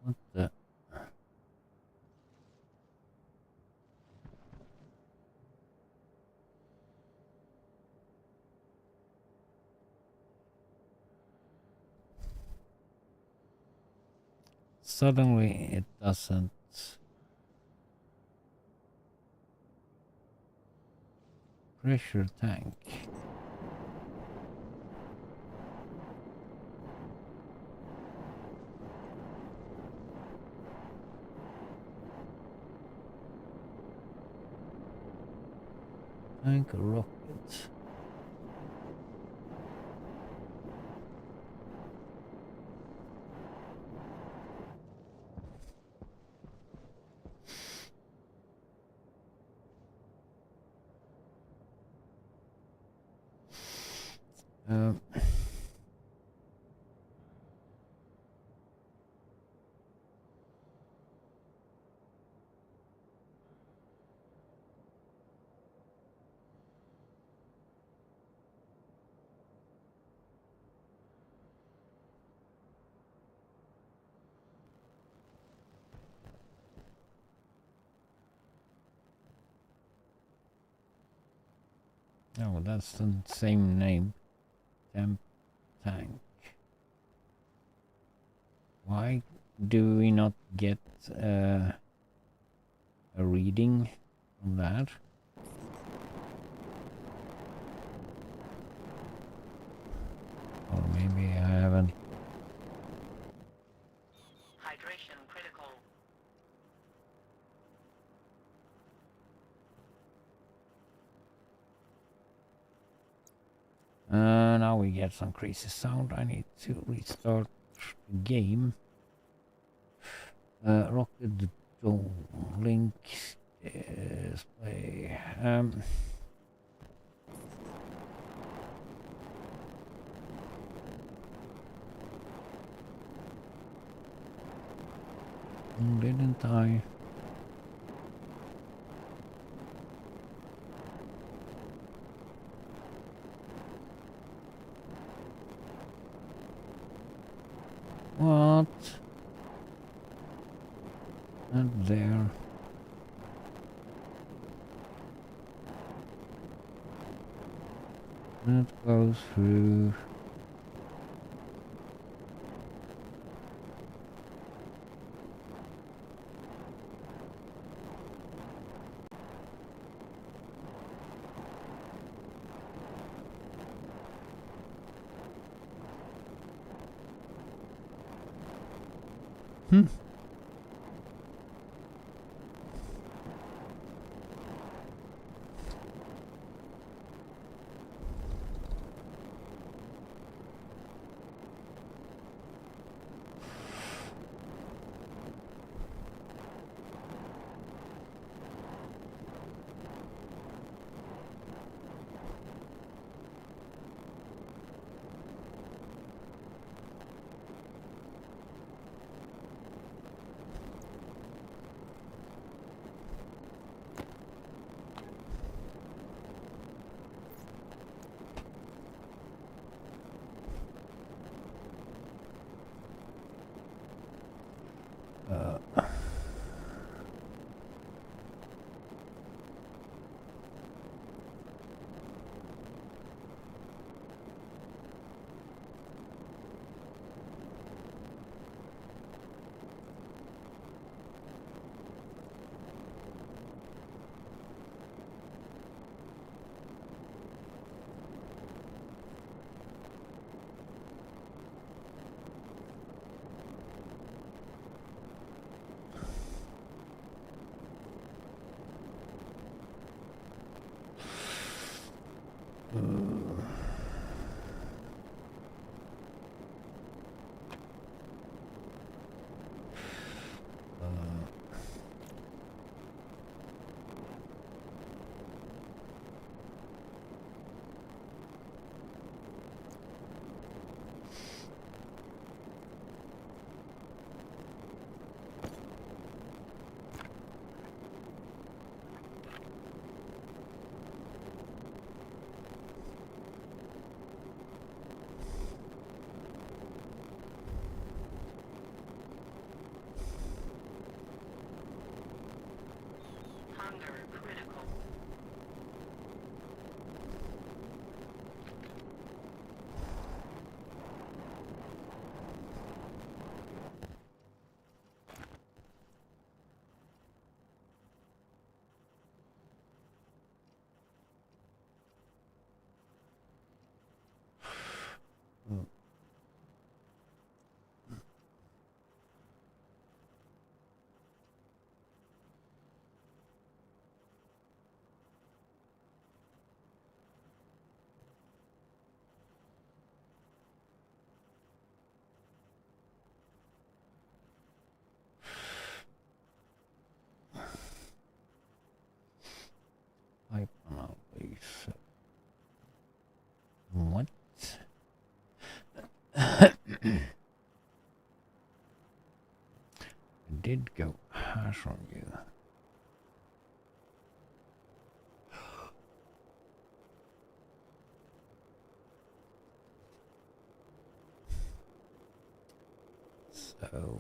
What the? Suddenly it doesn't. Pressure tank. Tank rocket. Um, oh, that's the same name. Temp tank. Why do we not get a reading from that? Or maybe I haven't. Hydration critical. Now we get some crazy sound. I need to restart the game. Rocket Dome link display. Didn't I? What? Not there. That goes through. Hmm. Hunger critical. Pipe analysis. What? go hash on you. So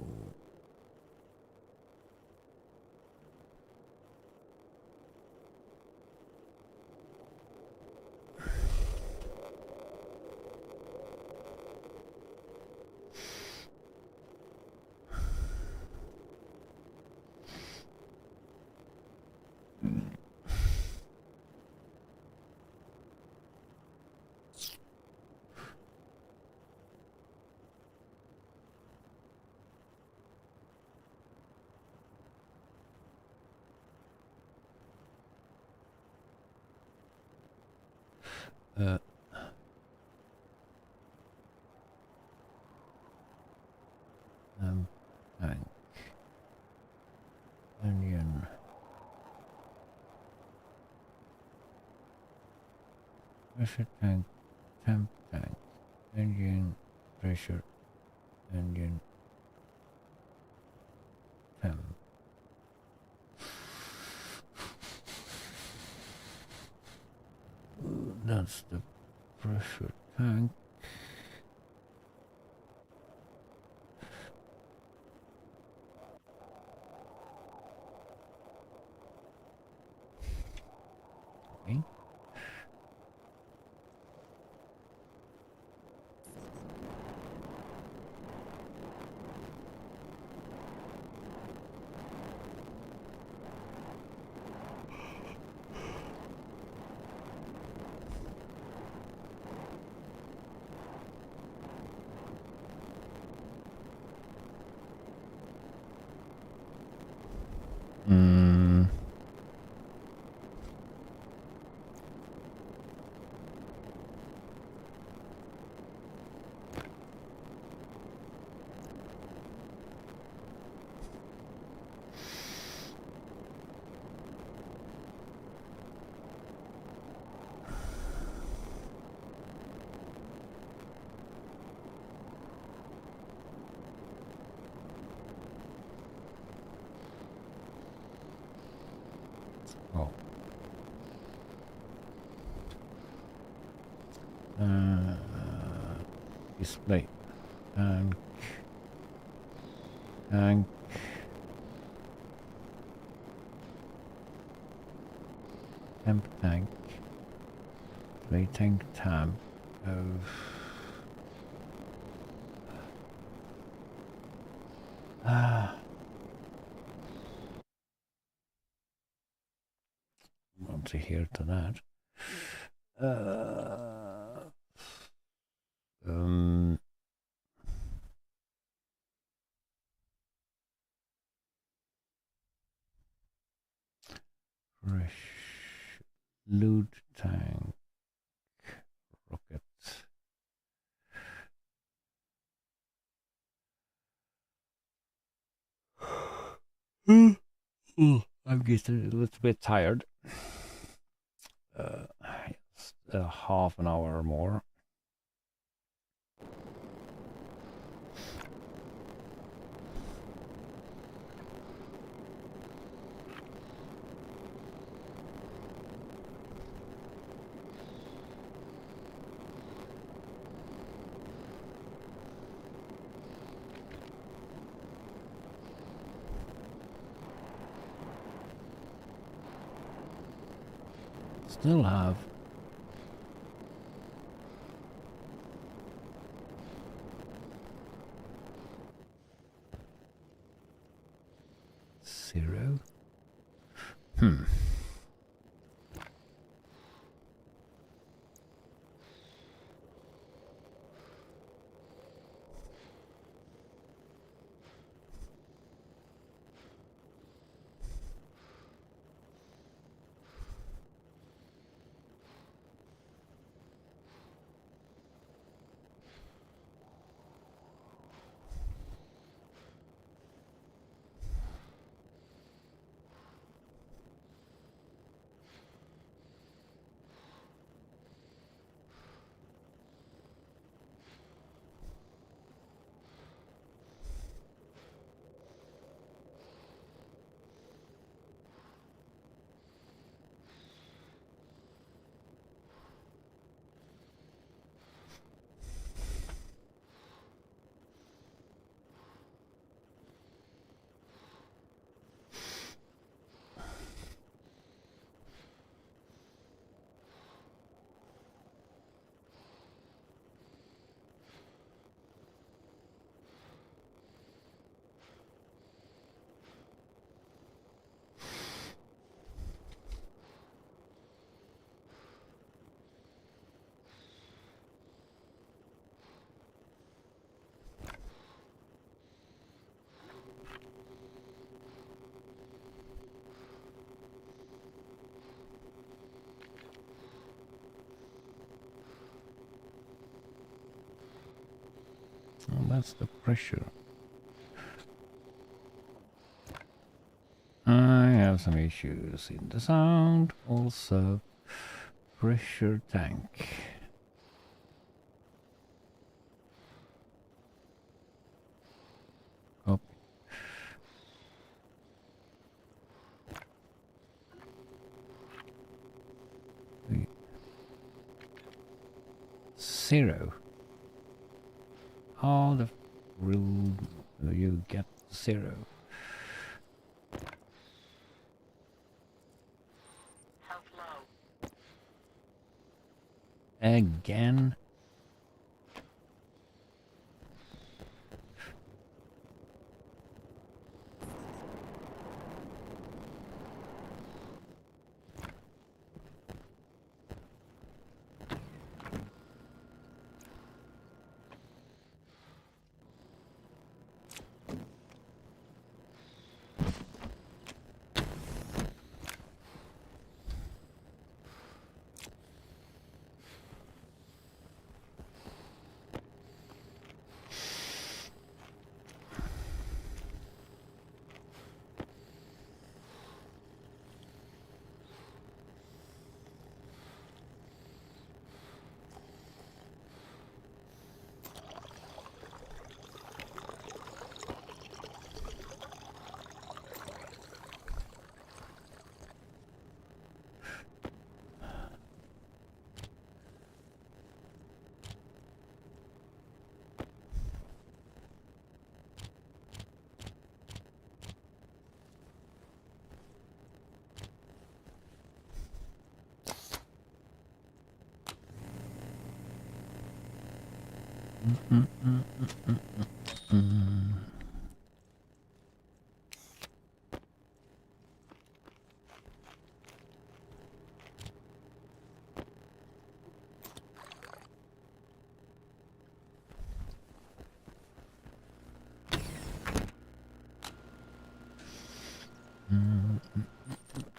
tank, engine, pressure tank, temp tank, engine, pressure, engine, temp. That's the pressure tank. Okay. Mm. Oh. Display tank, tank, temp tank, display tank tab of want to hear to that. Fresh loot tank, rocket. I'm getting a little bit tired. Just half an hour or more. Still have zero. Oh, that's the pressure. I have some issues in the sound. Also, pressure tank. Copy. Zero. How the rule do you get 0? Health low. Again?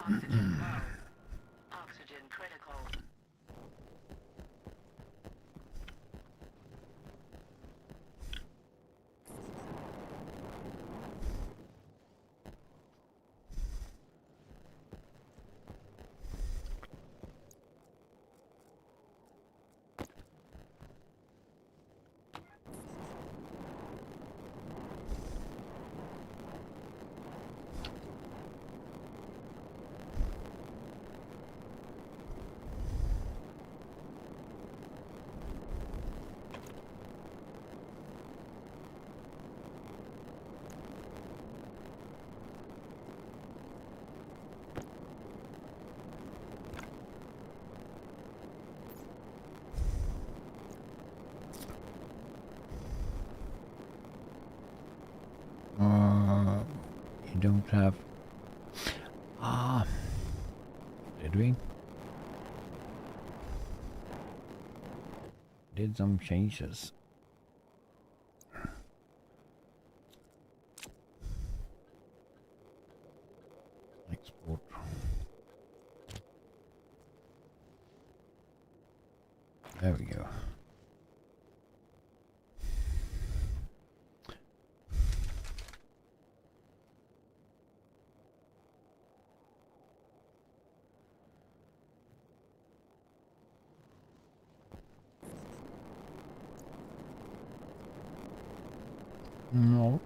Oxygen low. Oxygen critical. You don't have... Ah, did we? Did some changes. Export. There we go. No.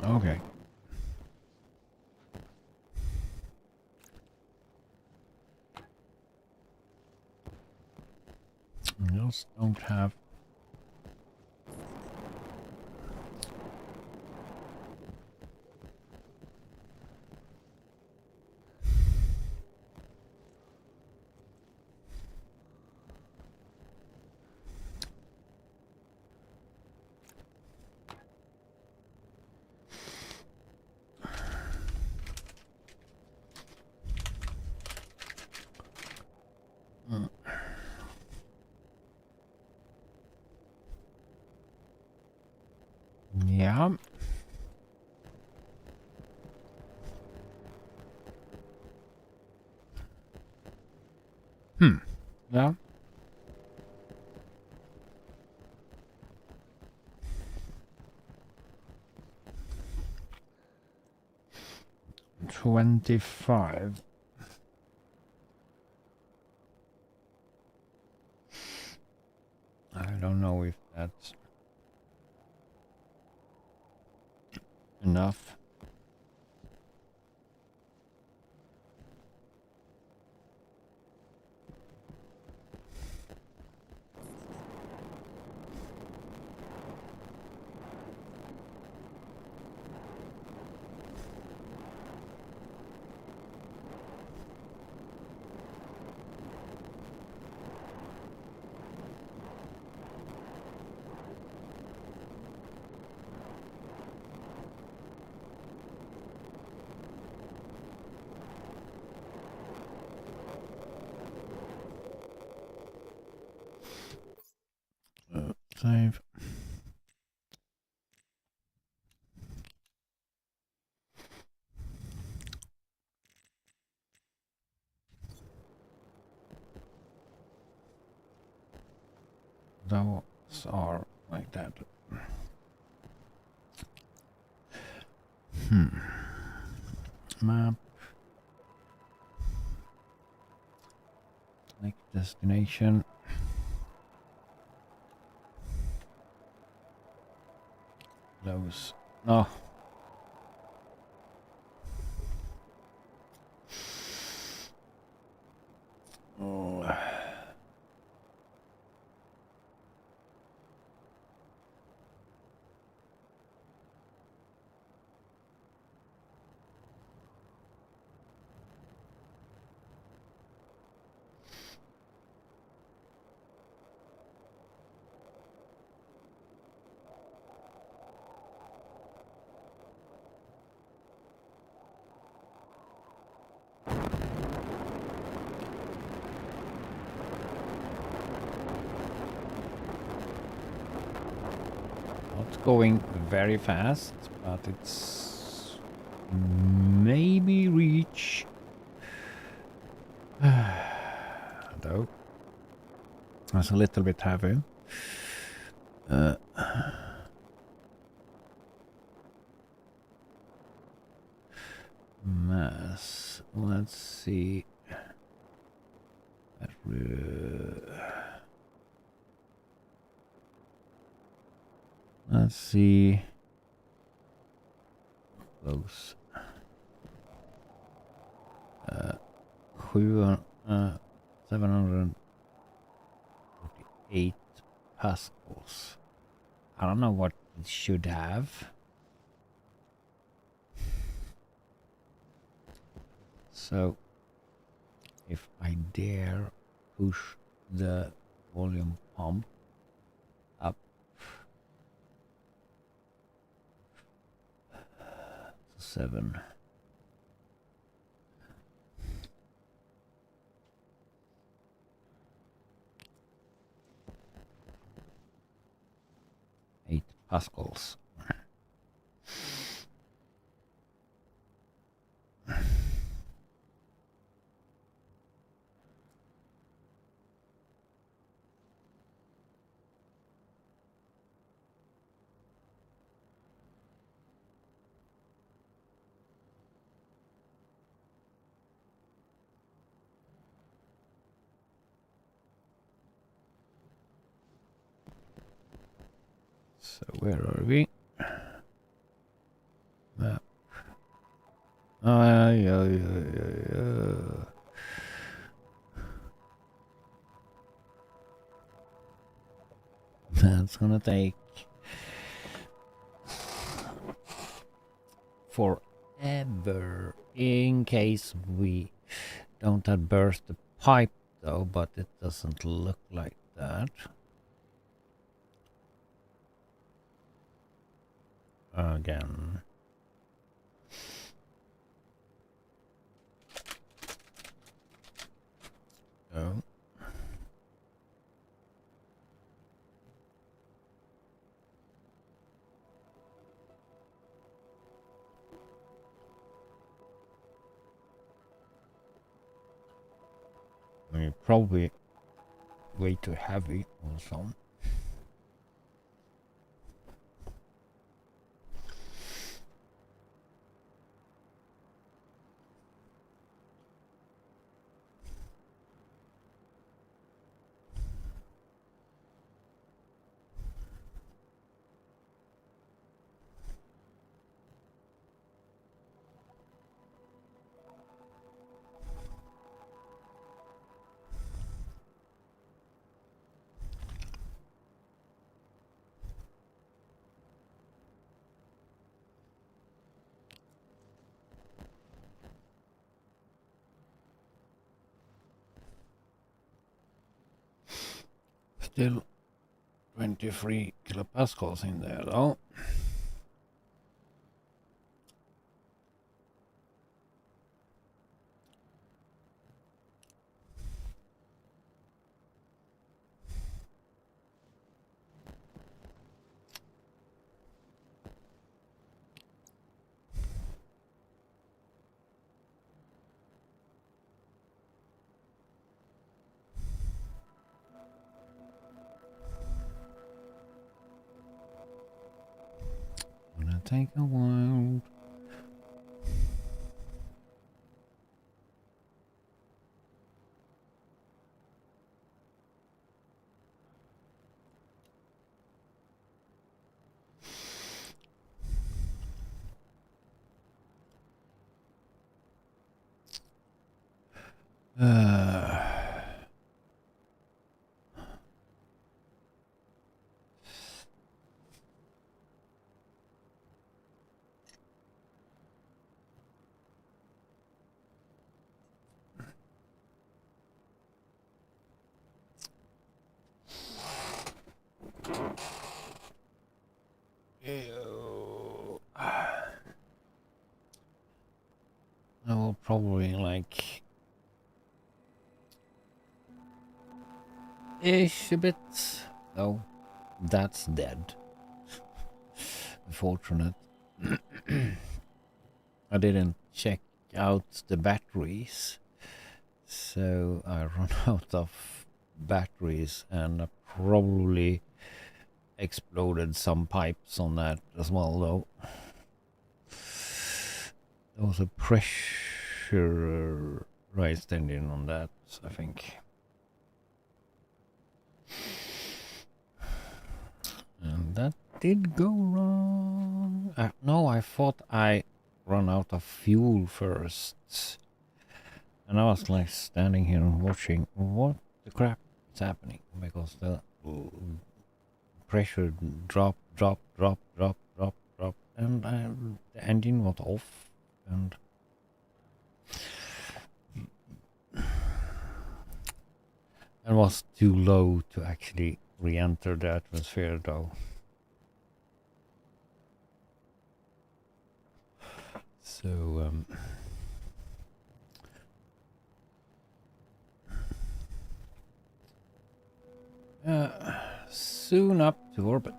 Okay. Just don't have... Yeah. $25. I don't know if that's enough. Save. Those are like that. Map. Next destination. Those. No. Oh. Not going very fast, but it's maybe reach. Though that's a little bit heavy. Mass. Let's see. Let's see. Close. 748 pascals. I don't know what it should have. So if I dare push the volume pump up to 7. Pascals. So where are we? Map. That's gonna take forever in case we don't have burst the pipe though, but it doesn't look like that. Again. Oh. We probably way too heavy also. Still 23 kilopascals in there though. Gonna take a while. I will probably like ish a bit. No, that's dead. Unfortunate. I didn't check out the batteries, so I run out of batteries and I probably exploded some pipes on that as well though. There was a pressure raised engine on that, I think. And that did go wrong. No, I thought I run out of fuel first. And I was like standing here and watching what the crap is happening because the pressure drop, and the engine was off and was too low to actually re-enter the atmosphere though. So soon up to orbit.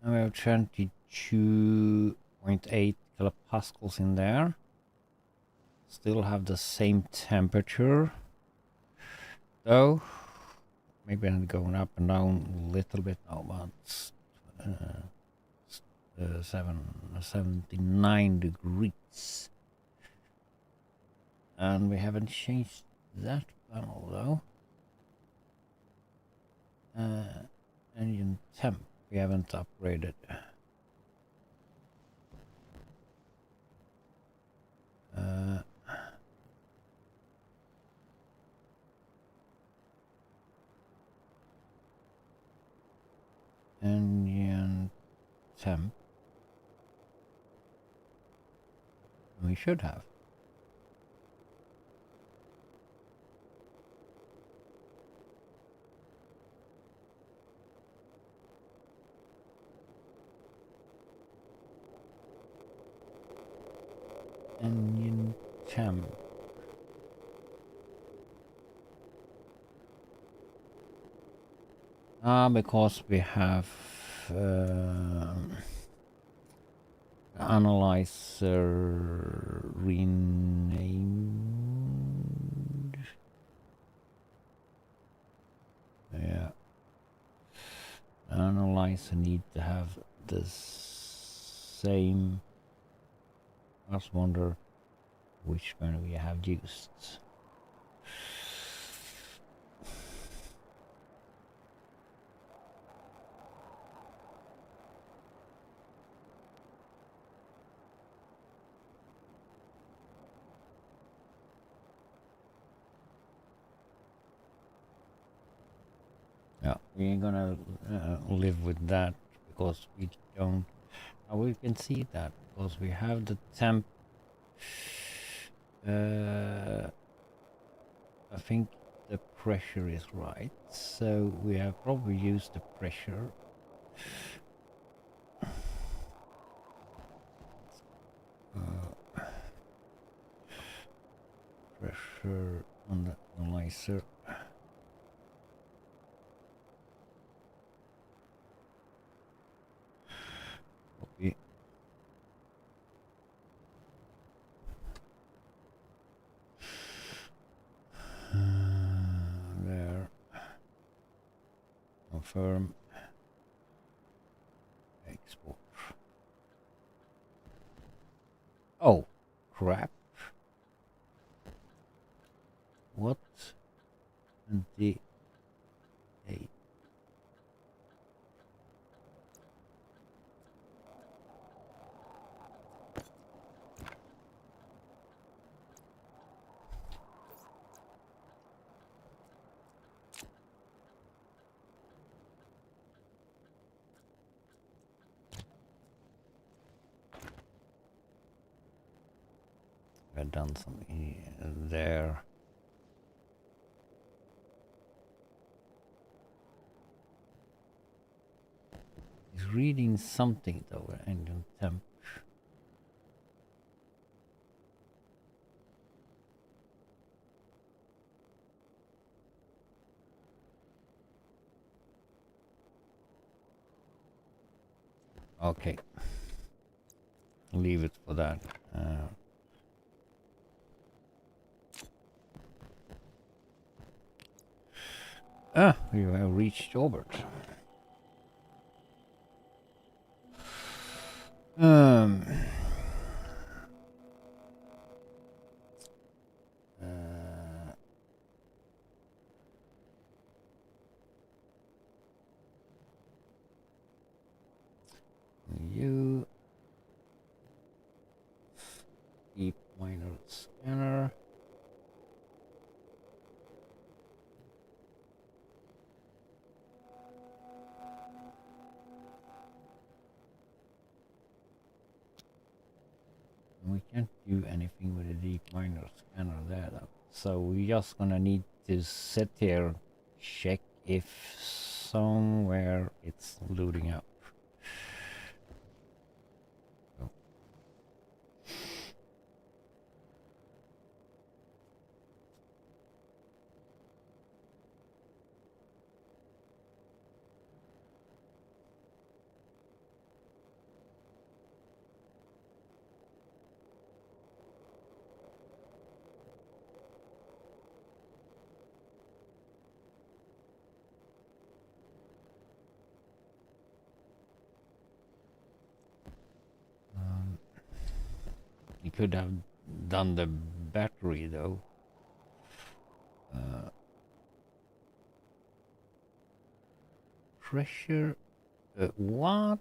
And we have 22.8 kilopascals in there. Still have the same temperature. Though, maybe I'm going up and down a little bit now, but 79 degrees. And we haven't changed that panel though. Engine temp, we haven't upgraded. Engine temp. We should have. Engine temp. Because we have Analyzer renamed. Yeah. Analyzer need to have the same. I just wonder which one we have used. Yeah, we're gonna live with that because we don't. We can see that because we have the temp. I think the pressure is right, so we have probably used the pressure. Pressure on the analyzer. Copy. There. Confirm. Export. Oh, crap. What? 28. I've done something there. He's reading something though, engine temp. Okay. Leave it for that. We have reached Orbit. Um. You deep miner scanner. We can't do anything with a deep miner scanner there though. So we just gonna need to sit here, check if somewhere it's loading up. Oh. You could have done the battery though. Pressure. What?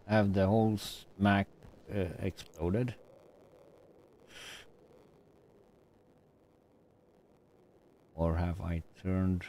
Have the whole smack exploded? Or have I turned?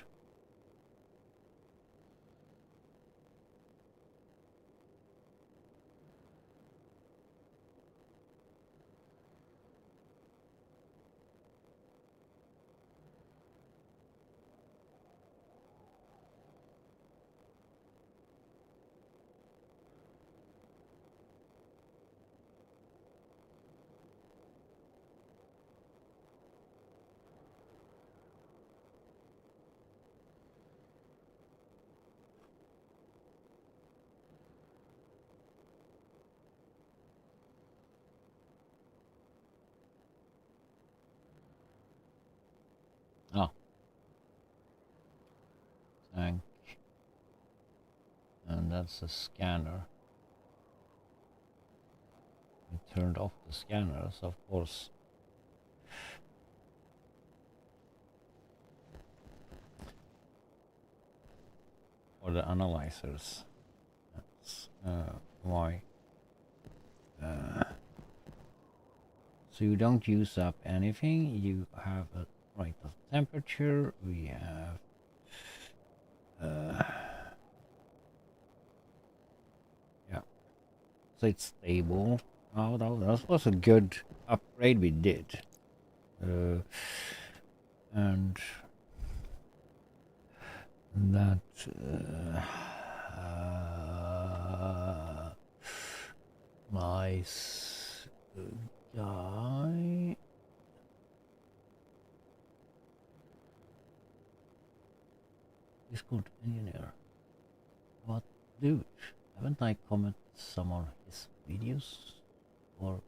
and that's a scanner. We turned off the scanners, of course. Or the analyzers. That's why. So you don't use up anything. You have a right of temperature. We have yeah. So it's stable. Oh, that was a good upgrade we did. And that nice guy. He's good engineer. What dude? Haven't I commented some of his videos? Or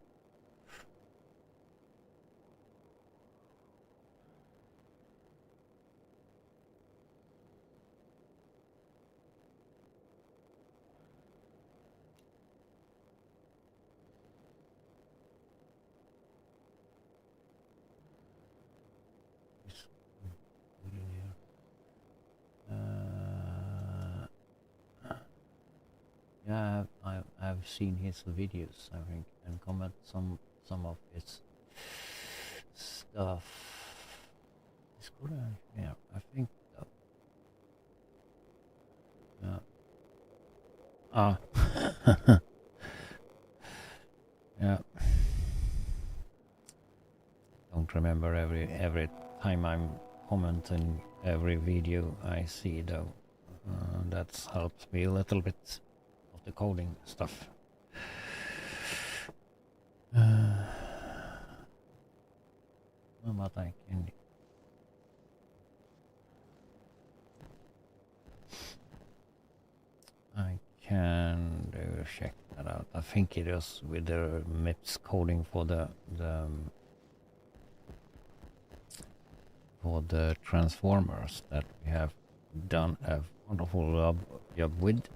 yeah, I've seen his videos, I think, and comment some of his stuff. It's good, yeah, I think so. Yeah. Ah. Yeah. Don't remember every time I'm commenting every video I see though. That helps me a little bit of the coding stuff. But I can check that out. I think it is with the MIPS coding for the transformers that we have done a wonderful job with.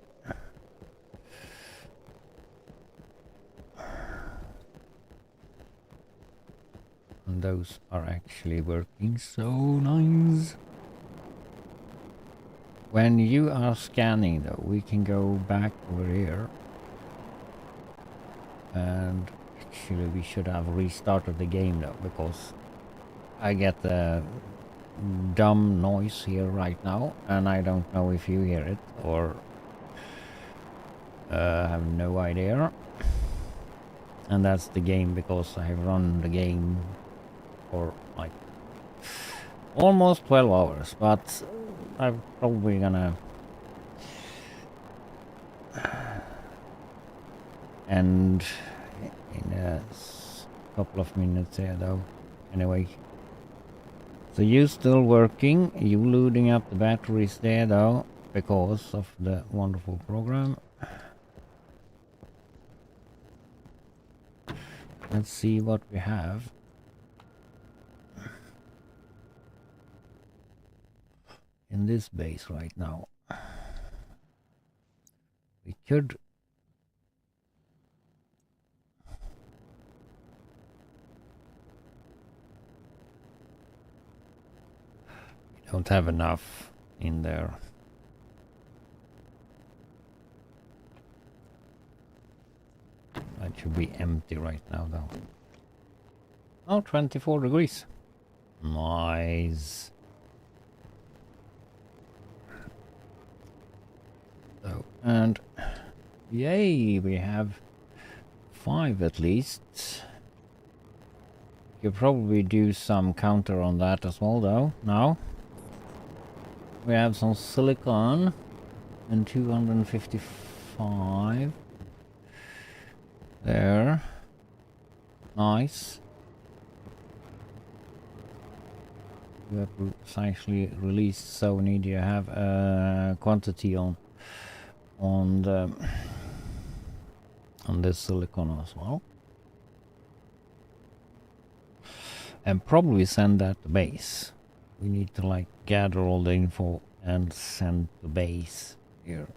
And those are actually working so nice. When you are scanning though, we can go back over here. And actually we should have restarted the game though, because I get a dumb noise here right now, and I don't know if you hear it or have no idea. And that's the game, because I have run the game for like almost 12 hours, but I'm probably gonna end in a couple of minutes here though. Anyway, so you still working, you loading up the batteries there though, because of the wonderful program. Let's see what we have. In this base right now. We could don't have enough in there. That should be empty right now though. Oh, 24 degrees. Nice. So, and yay, we have 5 at least. Could probably do some counter on that as well though. Now we have some silicon and 255 there. Nice. You have precisely released, so we need to have a quantity on this silicon as well, and probably send that to base. We need to like gather all the info and send to base here.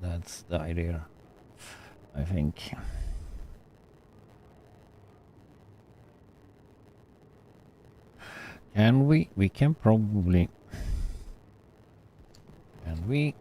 That's the idea, I think. Can we? We can probably. Can we